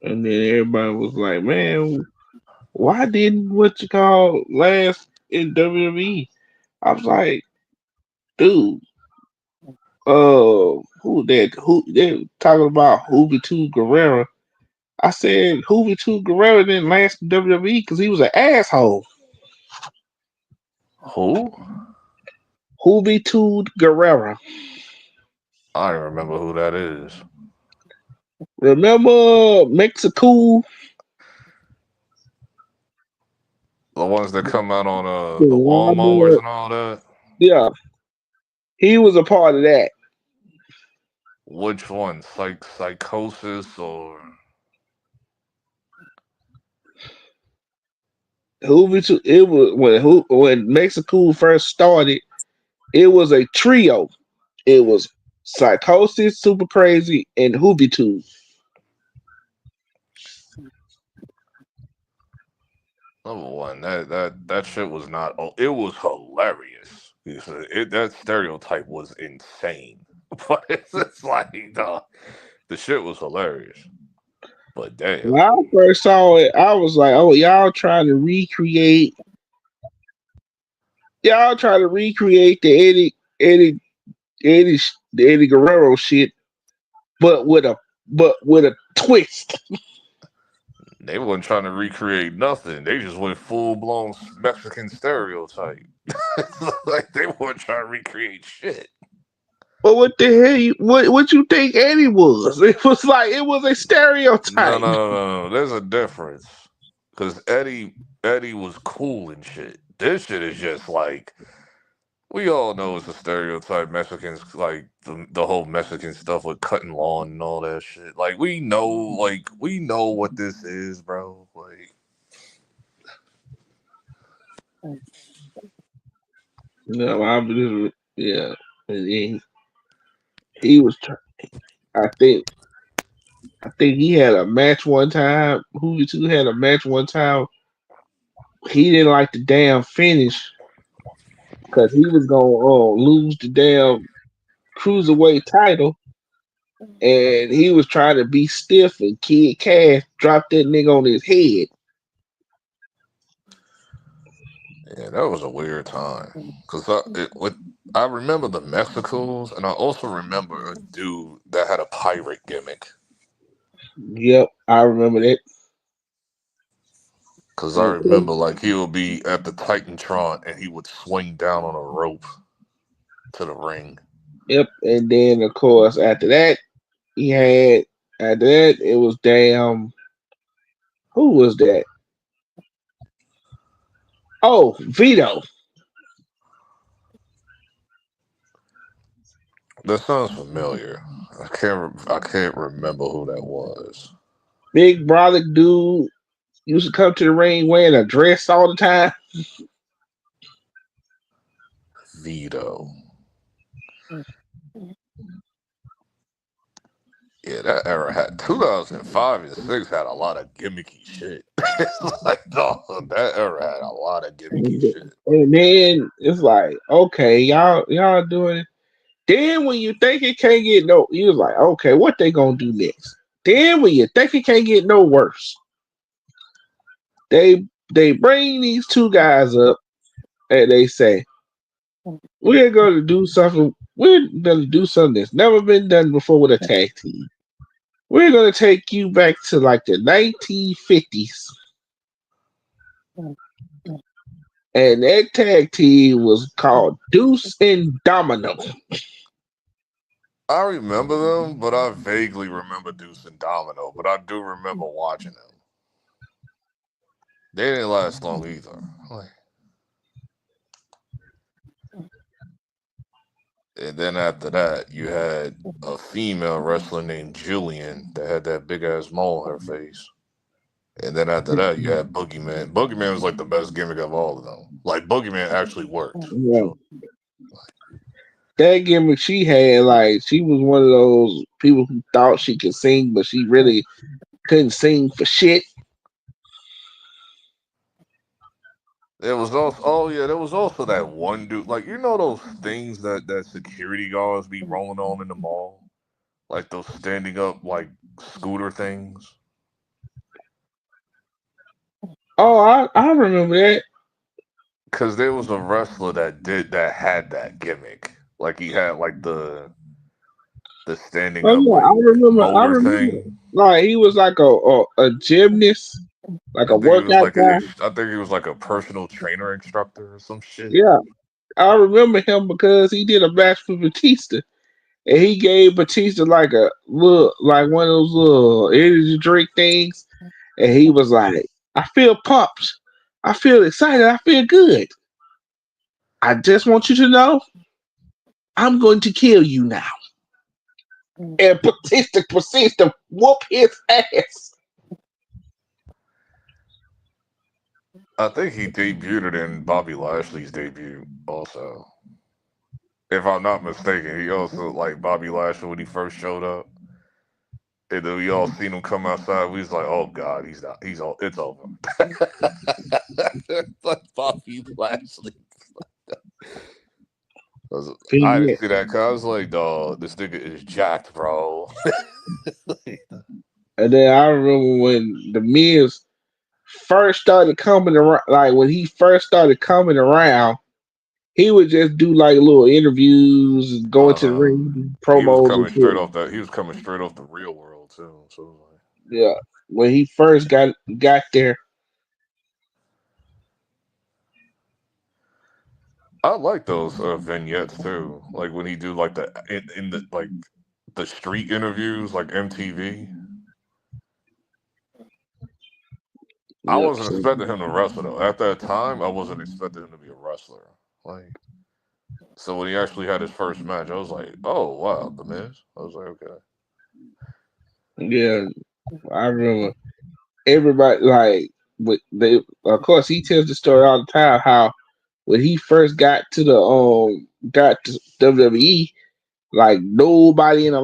Speaker 2: and then everybody was like, "Man, why didn't what you call last in WWE?" I was like, "Dude, who that? Who they talking about? Hoovy Two Guerrero?" I said, "Hoovy Two Guerrero didn't last in WWE because he was an asshole."
Speaker 7: Who?
Speaker 2: Hoovy Two Guerrero.
Speaker 7: I don't remember who that is.
Speaker 2: Remember Mexico?
Speaker 7: The ones that come out on
Speaker 2: The
Speaker 7: the lawnmowers
Speaker 2: lawnmower.
Speaker 7: and all that.
Speaker 2: Yeah, he was a part of that.
Speaker 7: Which one? Psychosis or
Speaker 2: Hoovy Two. It was when Mexico first started. It was a trio. It was Psychosis, Super Crazy, and Hoovy Two.
Speaker 7: number one? That shit was not. Oh, it was hilarious. That stereotype was insane. But it's just like the shit was hilarious. But damn.
Speaker 2: When I first saw it, I was like, "Oh, y'all trying to recreate the Eddie, the Eddie Guerrero shit, but with a twist."
Speaker 7: They wasn't trying to recreate nothing. They just went full blown Mexican stereotype. Like they weren't trying to recreate shit.
Speaker 2: But what the hell? What you think Eddie was? It was like it was a
Speaker 7: No, no,
Speaker 2: stereotype.
Speaker 7: no, no, no. There's a difference. Cause Eddie was cool and shit. This shit is just like we all know it's a stereotype. Mexicans like the whole Mexican stuff with cutting lawn and all that shit. Like we know what this is, bro. Like
Speaker 2: No, I'm just yeah. And he was. I think he had a match one time. Who two had a match one time. He didn't like the damn finish because he was gonna lose the damn cruiserweight title, and he was trying to be stiff, and Kid Cash dropped that nigga on his head.
Speaker 7: yeah, that was a weird time. Cause I remember the Mexicals, and I also remember a dude that had a pirate gimmick.
Speaker 2: Yep, I remember that.
Speaker 7: Cause I remember like he would be at the Titantron and he would swing down on a rope to the ring.
Speaker 2: Yep, and then of course after that he had after that it was damn who was that? Oh, Vito.
Speaker 7: That sounds familiar. I can't remember who that was.
Speaker 2: Big brother dude used to come to the ring wearing a dress all the time.
Speaker 7: Vito. Yeah, that era had 2005 and 6 had a lot of gimmicky shit. It's like, dog, that era had a lot of gimmicky shit.
Speaker 2: And then it's like, okay, y'all doing it. Then when you think it can't get no, you was like, okay, what they gonna do next? Then when you think it can't get no worse, they bring these two guys up and they say, we're gonna do something. We're gonna do something that's never been done before with a tag team. We're gonna take you back to like the 1950s, and that tag team was called Deuce and Domino.
Speaker 7: I remember them, but I vaguely remember Deuce and Domino. But I do remember watching them. They didn't last long either. Like, and then after that, you had a female wrestler named Jillian that had that big ass mole on her face. And then after that, you had Boogeyman. Boogeyman was like the best gimmick of all of them. Like Boogeyman actually worked.
Speaker 2: Yeah.
Speaker 7: So
Speaker 2: That gimmick she had, like she was one of those people who thought she could sing, but she really couldn't sing for shit.
Speaker 7: there was also there was also that one dude. Like those things that security guards be rolling on in the mall, like those standing up like scooter things.
Speaker 2: Oh, I remember that.
Speaker 7: Because there was a wrestler that had that gimmick. Like he had like the standing
Speaker 2: Oh
Speaker 7: up
Speaker 2: yeah,
Speaker 7: like
Speaker 2: I
Speaker 7: motor
Speaker 2: remember.
Speaker 7: thing.
Speaker 2: Like he was like a gymnast, like
Speaker 7: I
Speaker 2: a
Speaker 7: think he was
Speaker 2: workout
Speaker 7: like
Speaker 2: guy.
Speaker 7: I think he was like a personal trainer instructor or some shit.
Speaker 2: Yeah, I remember him because he did a match with Batista, and he gave Batista like a little, like one of those little energy drink things, and he was like, "I feel pumped, I feel excited, I feel good. I just want you to know, I'm going to kill you now." And Batista proceeds to whoop his ass.
Speaker 7: I think he debuted in Bobby Lashley's debut also. If I'm not mistaken, he also like Bobby Lashley when he first showed up. And then we all seen him come outside. We was like, "Oh God, he's not. He's all. It's over." Like Bobby Lashley. I didn't
Speaker 2: Yeah.
Speaker 7: see that. Cause I was like, "Dog, this nigga is jacked, bro."
Speaker 2: And then I remember when the Miz first started coming around, like when he first started coming around, he would just do like little interviews and go into the
Speaker 7: Uh-huh.
Speaker 2: ring, do
Speaker 7: He was
Speaker 2: promos and
Speaker 7: coming straight
Speaker 2: shit.
Speaker 7: off that. He was coming straight off the real world too. So it was like,
Speaker 2: Yeah, when he first got there,
Speaker 7: I like those vignettes too. Like when he do like in the like the street interviews, like MTV. I
Speaker 2: yep.
Speaker 7: wasn't expecting him to wrestle though. At that time, I wasn't expecting him to be a wrestler. Like, so when he actually had his first match, I was like, "Oh wow, the Miz." I was like, "Okay."
Speaker 2: Yeah, I remember everybody like with they. Of course, he tells the story all the time how when he first got to WWE, like nobody in the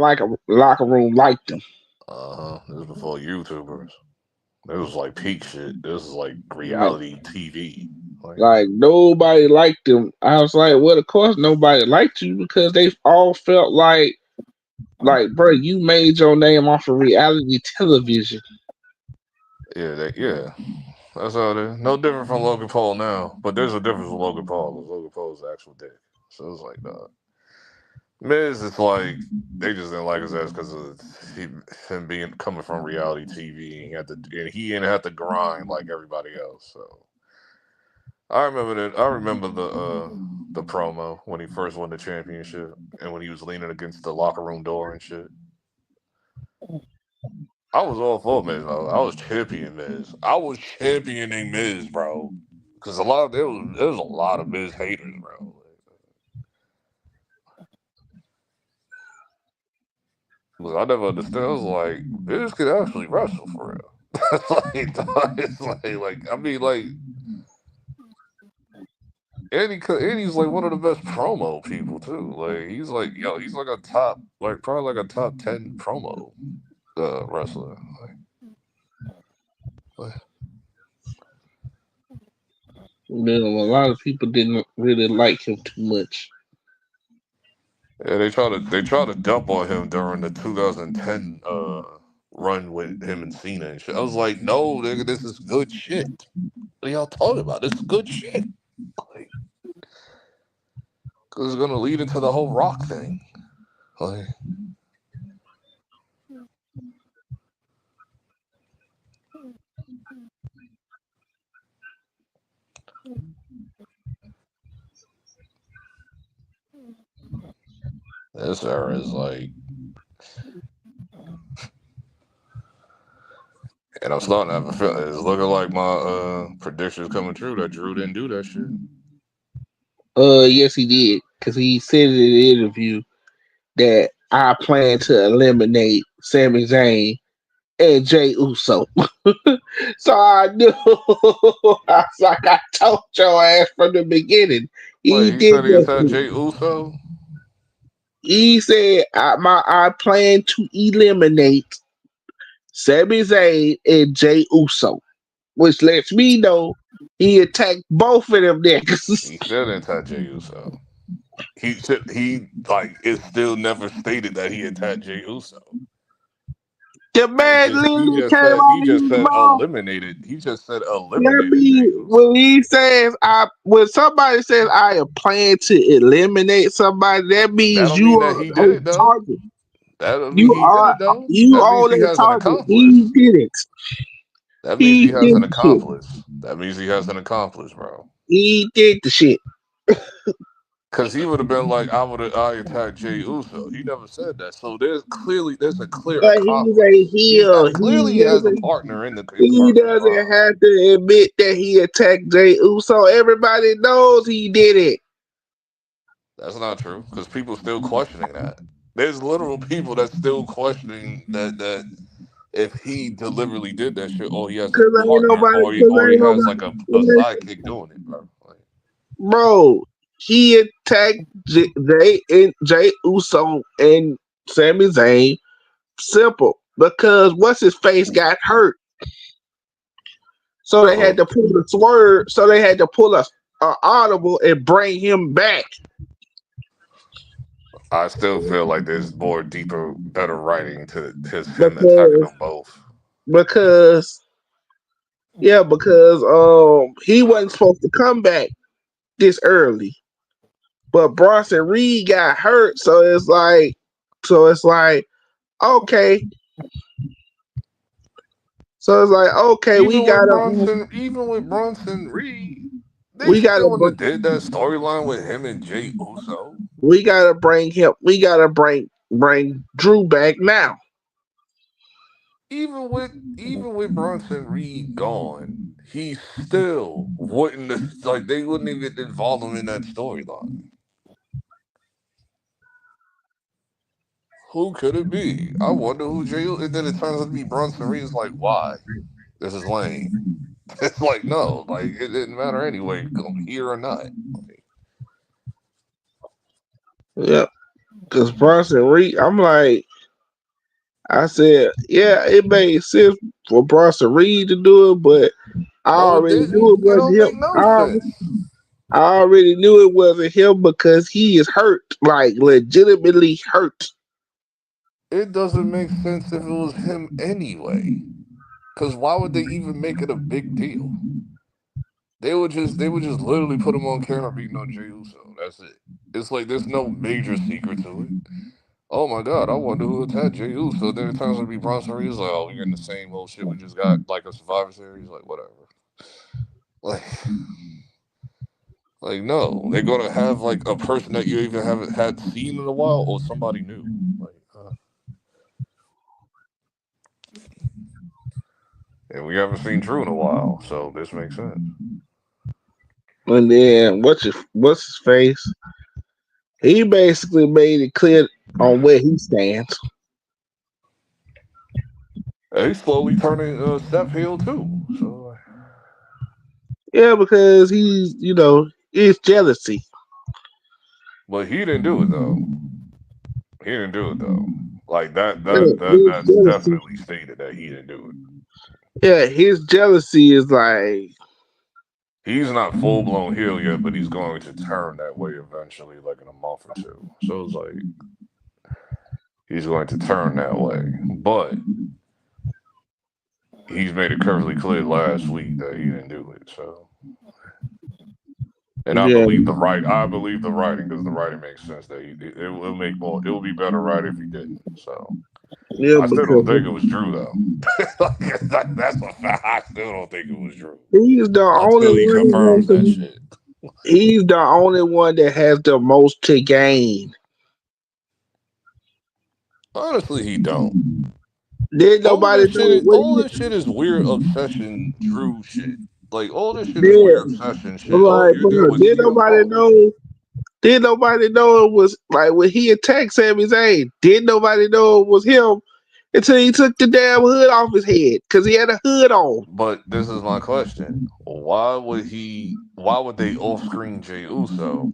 Speaker 2: locker room liked him.
Speaker 7: Uh huh. This was before YouTubers. This was like peak shit. This is like
Speaker 2: Like,
Speaker 7: reality TV. Like,
Speaker 2: like nobody liked him. I was like, well, of course nobody liked you because they all felt like, bro, you made your name off of reality television.
Speaker 7: yeah. That's how it is. No different from Logan Paul now, but there's a difference with Logan Paul. 'Cause Logan Paul is the actual dick. So it's like, Miz is like they just didn't like his ass because of him being coming from reality TV. And he didn't have to grind like everybody else. So I remember that. I remember the promo when he first won the championship and when he was leaning against the locker room door and shit. I was all for Miz, bro. I was championing Miz. I was championing Miz, bro. Because there was a lot of Miz haters, bro. Look, I never understood. I was like, Miz could actually wrestle for real. It's like I mean, like, and he's like one of the best promo people too. Like, he's like a top, like probably like a top 10 promo wrestler. Like,
Speaker 2: A lot of people didn't really like him too much.
Speaker 7: yeah, they try to dump on him during the 2010 run with him and Cena and shit. I was like, no, nigga, this is good shit. What are y'all talking about? This is good shit. Like, cause it's gonna lead into the whole Rock thing. Like, this era is like, and I'm starting to have a feeling it's looking like my predictions coming true that Drew didn't do that shit.
Speaker 2: Yes, he did, because he said in the interview that I plan to eliminate Sami Zayn and Jay Uso. So I knew. I was like, I told your ass from the beginning.
Speaker 7: Wait,
Speaker 2: He
Speaker 7: he
Speaker 2: did
Speaker 7: said he
Speaker 2: that
Speaker 7: attacked
Speaker 2: shit.
Speaker 7: Jay Uso?
Speaker 2: He said, I plan to eliminate Sami Zayn and Jay Uso, which lets me know he attacked both of them niggas.
Speaker 7: He still didn't attack Jay Uso. He like it still never stated that he attacked Jay Uso.
Speaker 2: The
Speaker 7: He
Speaker 2: man
Speaker 7: just he
Speaker 2: literally
Speaker 7: just
Speaker 2: came
Speaker 7: said he
Speaker 2: out
Speaker 7: just
Speaker 2: his
Speaker 7: said
Speaker 2: mouth.
Speaker 7: eliminated. He just said
Speaker 2: That
Speaker 7: eliminated Jay
Speaker 2: means
Speaker 7: Uso.
Speaker 2: when he says when somebody says I am planning to eliminate somebody, that
Speaker 7: That
Speaker 2: means
Speaker 7: don't
Speaker 2: you
Speaker 7: mean that
Speaker 2: are
Speaker 7: he did
Speaker 2: a
Speaker 7: it though.
Speaker 2: target.
Speaker 7: That don't mean
Speaker 2: You
Speaker 7: he did
Speaker 2: are
Speaker 7: it though.
Speaker 2: you
Speaker 7: That means
Speaker 2: are
Speaker 7: he
Speaker 2: a
Speaker 7: has an
Speaker 2: target.
Speaker 7: accomplice.
Speaker 2: He did it.
Speaker 7: That means
Speaker 2: He
Speaker 7: he has
Speaker 2: did
Speaker 7: an
Speaker 2: the shit.
Speaker 7: accomplice. That means he has an accomplice, bro.
Speaker 2: He did the shit.
Speaker 7: Cause he would have been like, I attacked Jay Uso. He never said that. So there's a clear
Speaker 2: But he's
Speaker 7: accomplice.
Speaker 2: a heel.
Speaker 7: Clearly he has a partner in the
Speaker 2: He
Speaker 7: partner
Speaker 2: doesn't
Speaker 7: crime.
Speaker 2: have to admit that he attacked Jay Uso. Everybody knows he did it.
Speaker 7: That's not true. Because people still questioning that. There's literal people that's still questioning that if he deliberately did that shit, or he has a partner, or he has like a sidekick doing it, bro. Like,
Speaker 2: Bro, he attacked Jay Uso and Sami Zayn. Simple. Because what's his face got hurt. So they had
Speaker 7: oh,
Speaker 2: to pull the swerve. So they had to pull a audible and bring him back.
Speaker 7: I still feel like there's more deeper, better writing to him attacking
Speaker 2: Because
Speaker 7: them both.
Speaker 2: because because he wasn't supposed to come back this early. But Bronson Reed got hurt, so it's like okay. So it's like okay,
Speaker 7: Even with Bronson Reed, they
Speaker 2: we gotta
Speaker 7: still wouldn't have did that storyline with him and Jay Uso.
Speaker 2: bring him bring Drew back now.
Speaker 7: Even with Bronson Reed gone, he still wouldn't like they wouldn't even involve him in that storyline. Who could it be? I wonder who Jay. And then it turns out to be Bronson Reed. It's like, why? This is lame. It's like no, like it didn't matter anyway, here or not. Like,
Speaker 2: Yep. Because Bronson Reed, I said, yeah, it made sense for Bronson Reed to do it, but I
Speaker 7: no, it
Speaker 2: already knew
Speaker 7: didn't.
Speaker 2: it
Speaker 7: It don't
Speaker 2: wasn't him.
Speaker 7: make no sense.
Speaker 2: I already knew it wasn't him because he is hurt, like legitimately hurt.
Speaker 7: It doesn't make sense if it was him anyway. Cause why would they even make it a big deal? They would just literally put him on camera beating on Jey Uso. That's it. It's like there's no major secret to it. Oh my god, I wonder who attacked Jey Uso. Then it turns out to be Bronson Reed. It's like, oh, we're getting the same old shit we just got like a Survivor Series. Like whatever. Like, like no, they're gonna have like a person that you even haven't had seen in a while or somebody new. Like, and we haven't seen Drew in a while, so this makes sense.
Speaker 2: And then what's his face? He basically made it clear on where he stands.
Speaker 7: And he's slowly turning Steph heel too. So,
Speaker 2: Yeah, because it's jealousy.
Speaker 7: but he didn't do it though. He didn't do it though. Like
Speaker 2: Yeah,
Speaker 7: that's definitely stated that he didn't do it.
Speaker 2: his jealousy is like
Speaker 7: He's not full blown heel yet, but he's going to turn that way eventually, like in a month or two. So it's like he's going to turn that way. But he's made it perfectly clear last week that he didn't do it. So, and I
Speaker 2: Yeah,
Speaker 7: believe the right. I believe the writing because the writing makes sense that it will make more. It will be better right if he didn't. So,
Speaker 2: yeah,
Speaker 7: I still don't
Speaker 2: because
Speaker 7: think it was Drew though. That's a fact. I still don't think it was Drew
Speaker 2: he's the only
Speaker 7: until he
Speaker 2: one that
Speaker 7: confirms
Speaker 2: has
Speaker 7: that
Speaker 2: the,
Speaker 7: shit.
Speaker 2: he's the only one that has the most to gain.
Speaker 7: Honestly, he don't.
Speaker 2: Did nobody know what
Speaker 7: All
Speaker 2: he
Speaker 7: this shit is weird obsession Drew shit. Like all this shit is
Speaker 2: did?
Speaker 7: weird obsession shit. Oh,
Speaker 2: Like,
Speaker 7: you're
Speaker 2: bro,
Speaker 7: there with
Speaker 2: did
Speaker 7: CM
Speaker 2: nobody
Speaker 7: Punk.
Speaker 2: know? Did nobody know it was like when he attacked Sami Zayn? Did nobody know it was him until he took the damn hood off his head because he had a hood on.
Speaker 7: But this is my question. Why would they off screen Jey Uso,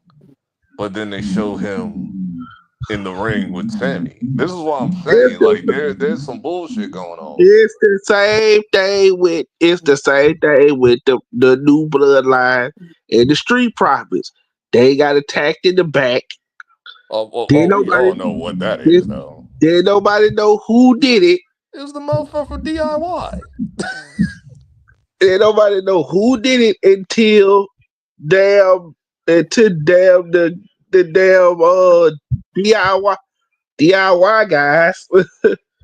Speaker 7: but then they show him in the ring with Sammy? This is what I'm
Speaker 2: It's
Speaker 7: saying. Like
Speaker 2: the,
Speaker 7: there's some bullshit going on.
Speaker 2: it's the same thing with the new bloodline and the street profits. They got attacked in the back. Did
Speaker 7: We
Speaker 2: nobody
Speaker 7: all know what that
Speaker 2: did,
Speaker 7: is though.
Speaker 2: did nobody know who did it?
Speaker 7: It's the motherfucker DIY.
Speaker 2: Did nobody know who did it damn until damn the damn DIY guys.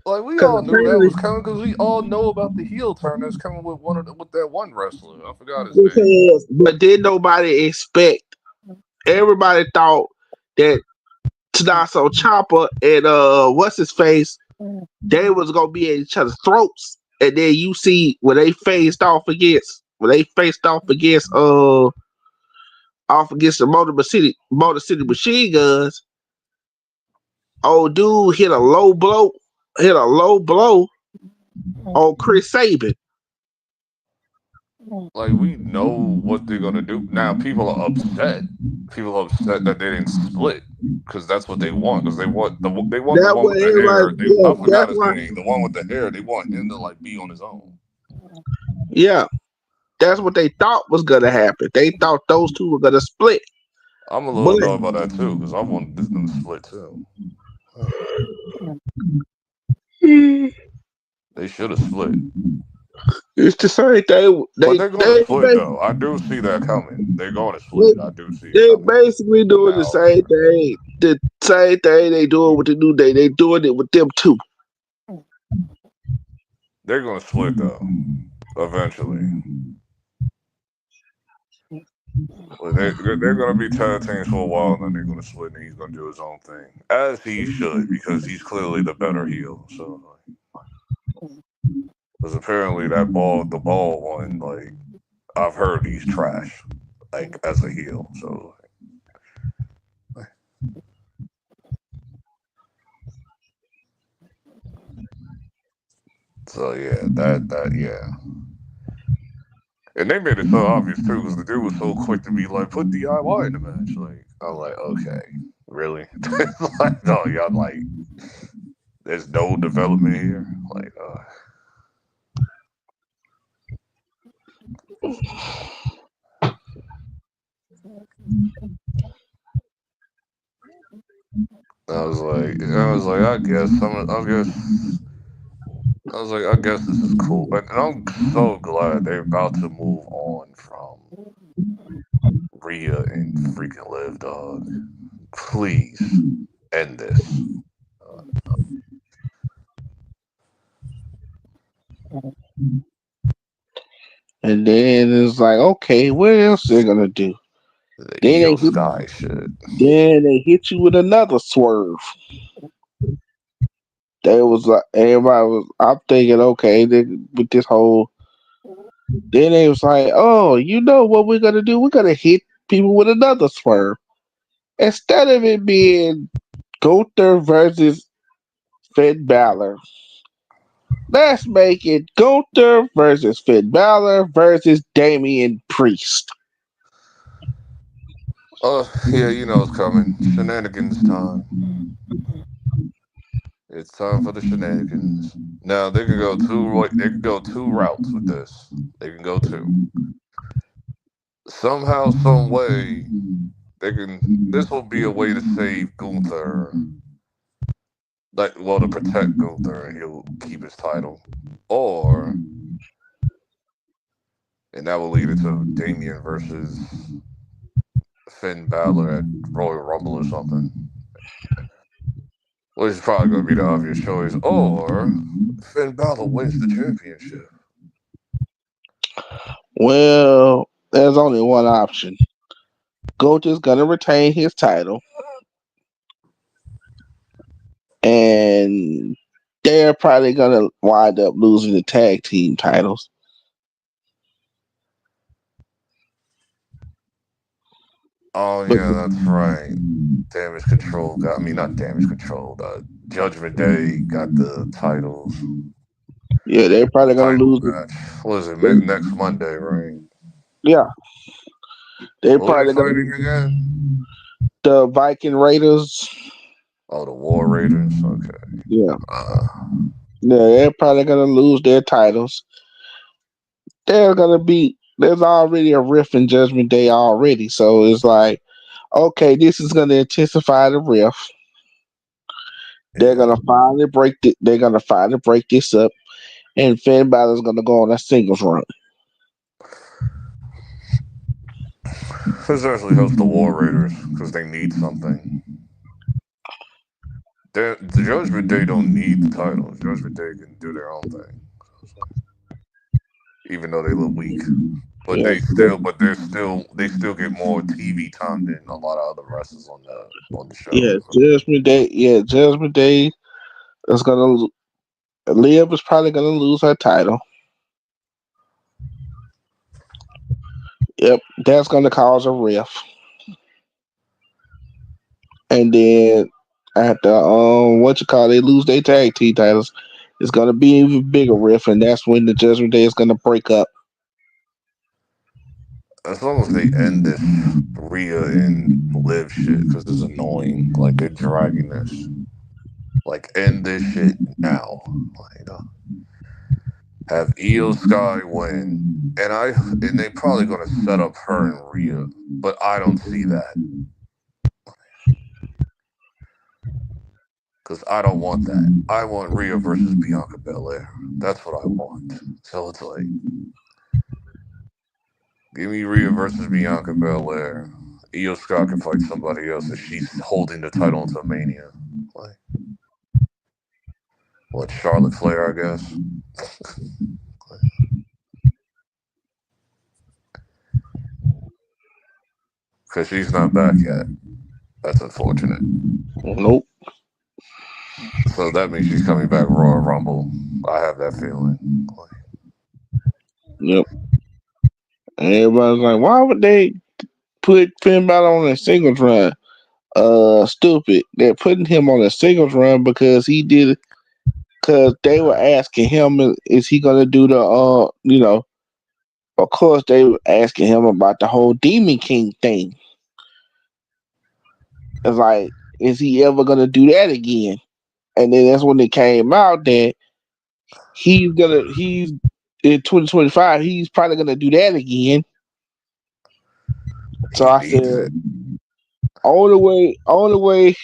Speaker 7: Like we
Speaker 2: Because
Speaker 7: all knew that
Speaker 2: apparently,
Speaker 7: was coming because we all know about the heel turn that's coming with with that one wrestler. I forgot his name.
Speaker 2: but did nobody expect? Everybody thought that Tanaso Chopper and what's his face, they was gonna be at each other's throats, and then you see when they faced off against the Motor City Machine Guns. Old dude hit a low blow on Chris Sabin.
Speaker 7: Like we know what they're gonna do. Now people are upset. People are upset that they didn't split because that's what they want. Because they want the
Speaker 2: That
Speaker 7: one
Speaker 2: way
Speaker 7: with the
Speaker 2: everybody,
Speaker 7: hair.
Speaker 2: yeah,
Speaker 7: I forgot
Speaker 2: that's
Speaker 7: his
Speaker 2: why,
Speaker 7: name. The one with the hair. They want him to like be on his own.
Speaker 2: yeah, that's what they thought was gonna happen. They thought those two were gonna split,
Speaker 7: I'm a little
Speaker 2: but
Speaker 7: annoyed about that too because I wanted them to split too. They should have split.
Speaker 2: it's the same thing.
Speaker 7: But they're going to split though. I do see that coming. They're going to
Speaker 2: They,
Speaker 7: split. I do see it
Speaker 2: they
Speaker 7: coming.
Speaker 2: basically doing the
Speaker 7: Now
Speaker 2: same thing. The same thing they doing with the New Day. They doing it with them too.
Speaker 7: they're going to split though. Eventually, well, they're going to be tag teams for a while, and then they're going to split, and he's going to do his own thing, as he should, because he's clearly the better heel. So, because apparently the ball one, like I've heard he's trash, like as a heel. So yeah, that yeah. And they made it so obvious too, because the dude was so quick to be like, "Put DIY in the match." Like, I'm like, okay, really? Like, no, y'all like, there's no development here. Like, I was like, I was like, I guess this is cool, and I'm so glad they're about to move on from Rhea and freaking Liv, dog. Please end this.
Speaker 2: And then it's like, okay, what else they gonna do?
Speaker 7: The
Speaker 2: Then
Speaker 7: Io
Speaker 2: they hit,
Speaker 7: Sky shit.
Speaker 2: then they hit you with another swerve. They was like, everybody was. I'm thinking, okay, with this whole. Then they was like, oh, you know what we're gonna do? We're gonna hit people with another swerve instead of it being Gunther versus Finn Balor. Let's make it Gunther versus Finn Balor versus Damian Priest.
Speaker 7: Yeah, you know it's coming. Shenanigans time. It's time for the shenanigans. Now they can go two routes with this. They can go two. Somehow, some way, they can. This will be a way to save Gunther, like well, to protect Gunther, and he'll keep his title, or and that will lead into Damian versus Finn Balor at Royal Rumble or something. Which is probably going to be the obvious choice. Or Finn Balor wins the championship.
Speaker 2: Well, there's only one option. Goat is gonna retain his title, and they're probably gonna wind up losing the tag team titles.
Speaker 7: Oh,
Speaker 2: But
Speaker 7: yeah, that's right. Damage Control got, I mean, not Damage Control, Judgment Day got the titles.
Speaker 2: yeah, they're probably gonna
Speaker 7: Title
Speaker 2: lose it.
Speaker 7: match. What is it? Next Monday, right?
Speaker 2: Yeah, they're
Speaker 7: Who are they
Speaker 2: probably gonna
Speaker 7: fighting again?
Speaker 2: the Viking Raiders.
Speaker 7: Oh, the War Raiders. Okay.
Speaker 2: Yeah,
Speaker 7: Uh,
Speaker 2: yeah, they're probably gonna lose their titles. They're gonna be. There's already a rift in Judgment Day already, so it's like, okay, this is gonna intensify the rift. They're
Speaker 7: yeah.
Speaker 2: gonna finally break it. They're gonna finally break this up, and Finn Balor's gonna go on a singles run.
Speaker 7: This actually helps the War Raiders because they need something. The Judgment Day don't need the titles. Judgment Day can do their own thing. Even though they look weak. But
Speaker 2: Yeah,
Speaker 7: they still get more TV time than a lot of other wrestlers on the show.
Speaker 2: yeah, Judgment Day. Yeah, Judgment Day is gonna. Liv is probably gonna lose her title. Yep, that's gonna cause a rift, and then after what you call they lose their tag team titles, it's gonna be an even bigger rift, and that's when the Judgment Day is gonna break up.
Speaker 7: As long as they end this Rhea and Liv shit, because it's annoying. Like they're dragging this. Like end this shit now. Like, have Io Sky win, and they probably gonna set up her and Rhea, but I don't see that because I don't want that. I want Rhea versus Bianca Belair. That's what I want. So it's like, give me Rhea versus Bianca Belair. Io Sky can fight somebody else if she's holding the title until Mania. Like, what, Charlotte Flair, I guess? Because she's not back yet. That's unfortunate.
Speaker 2: Nope.
Speaker 7: So that means she's coming back Royal Rumble. I have that feeling.
Speaker 2: Yep. And everybody's like, why would they put Finn Balor on a singles run? Stupid. They're putting him on a singles run because he did. Because they were asking him, is he gonna do the Of course, they were asking him about the whole Demon King thing. It's like, is he ever gonna do that again? And then that's when it came out that he's in 2025. He's probably gonna do that again. So
Speaker 7: He
Speaker 2: I said,
Speaker 7: needs it.
Speaker 2: only way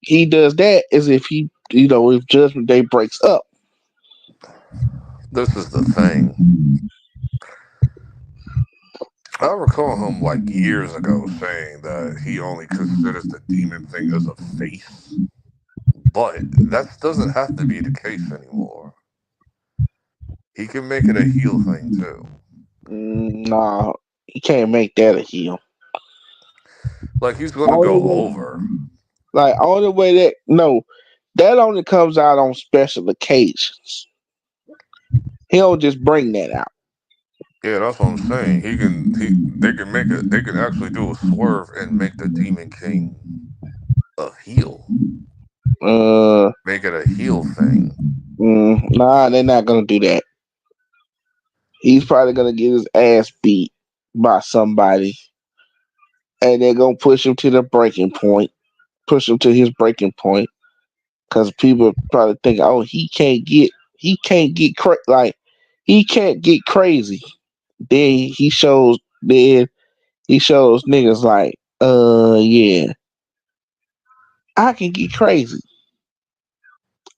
Speaker 2: he does that is if if Judgment Day breaks up.
Speaker 7: This is the thing. I recall him like years ago saying that he only considers the demon thing as a face. But that doesn't have to be the case anymore. He can make it a heel thing too.
Speaker 2: Nah, he can't make that a heel.
Speaker 7: Like he's gonna
Speaker 2: Only
Speaker 7: go
Speaker 2: way,
Speaker 7: over.
Speaker 2: only way that only comes out on special occasions. He don't just bring that out.
Speaker 7: Yeah, that's what I'm saying. They can actually do a swerve and make the Demon King a heel.
Speaker 2: Uh,
Speaker 7: Make it a heel thing.
Speaker 2: nah, they're not gonna do that. He's probably gonna get his ass beat by somebody, and they're gonna push him to the breaking point. Push him to his breaking point, because people probably think, oh, he can't get crazy. Then he shows niggas like, yeah, I can get crazy.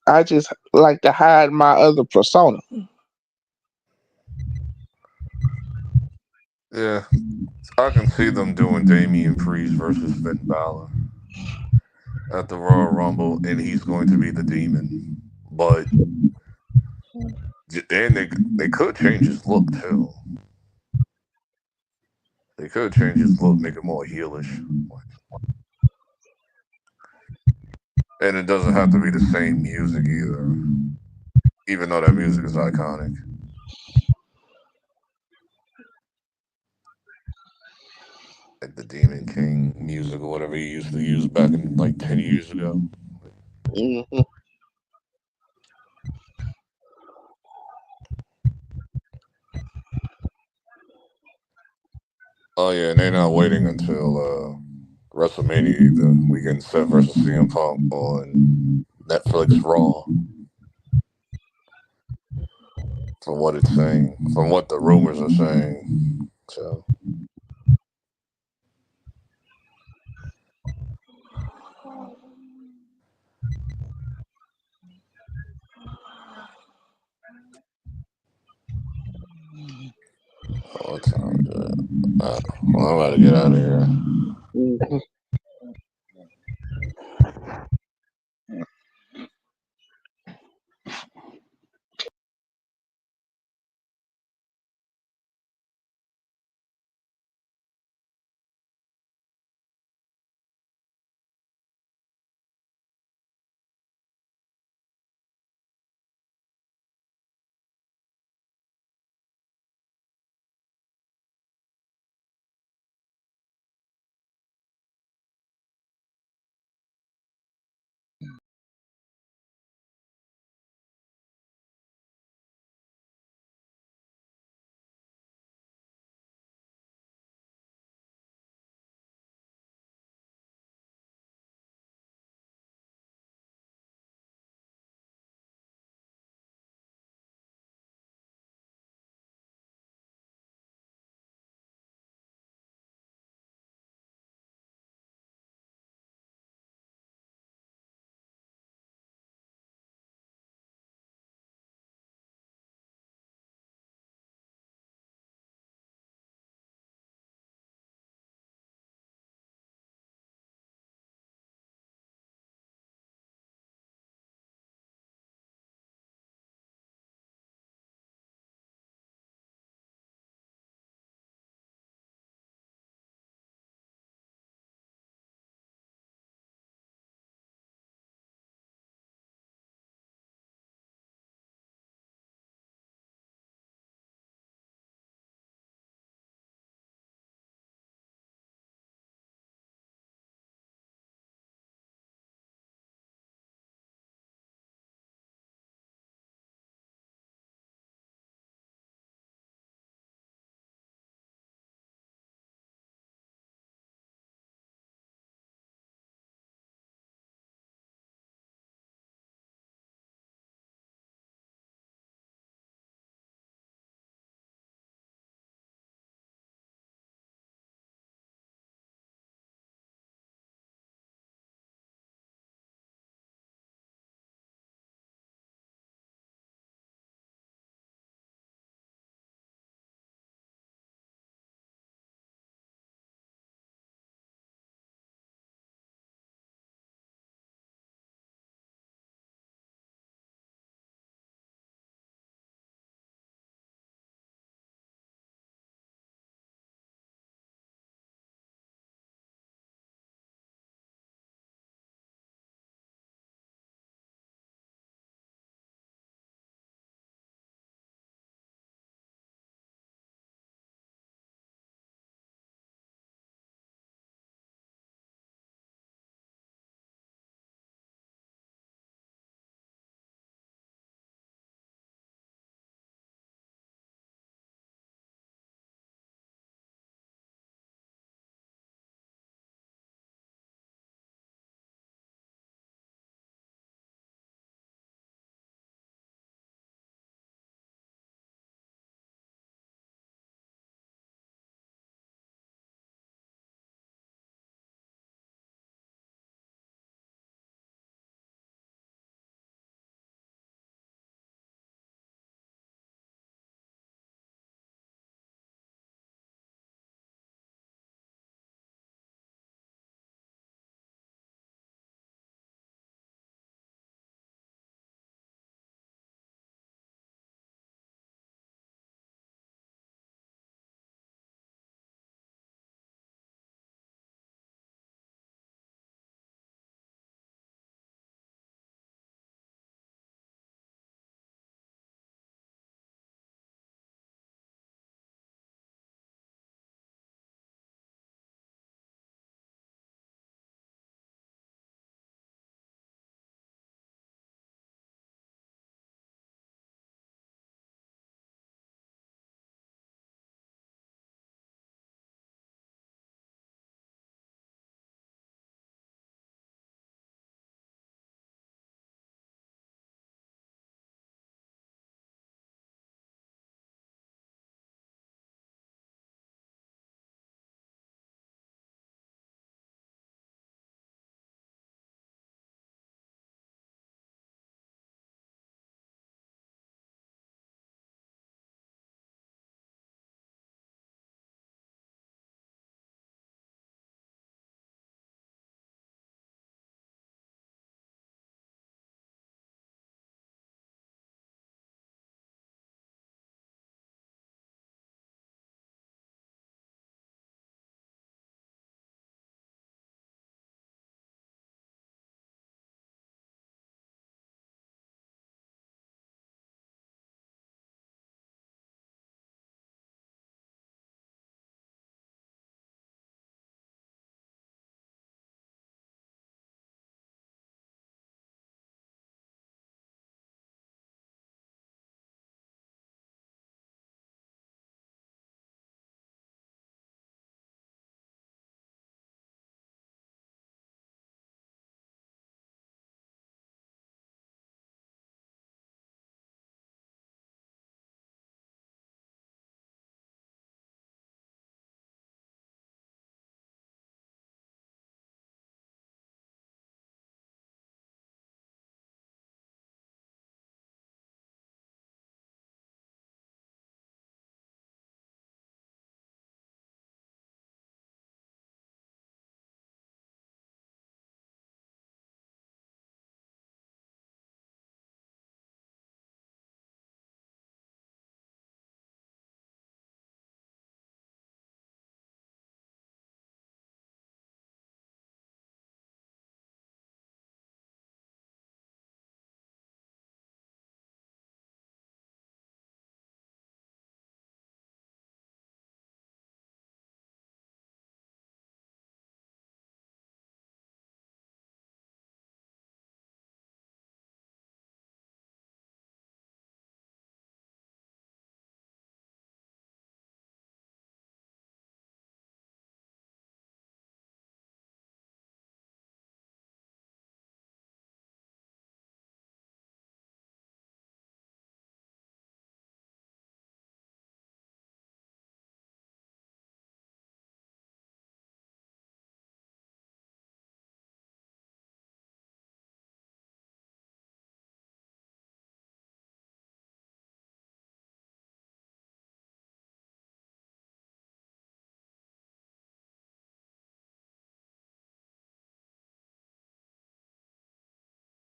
Speaker 2: I just like to hide my other persona.
Speaker 7: Yeah, I can see them doing Damian Priest versus Finn Balor at the Royal Rumble, and he's going to be the Demon. But and they could change his look too. They could change his look, make it more heelish, and it doesn't have to be the same music either. Even though that music is iconic, like the Demon King music or whatever he used to use back in like 10 years ago.
Speaker 1: Mhm.
Speaker 7: Oh yeah, and they're not waiting until WrestleMania either. We getting Seth versus CM Punk on Netflix Raw. From what it's saying, from what the rumors are saying. So what time is it? Well, I'm about to get out of here.
Speaker 1: Mhm.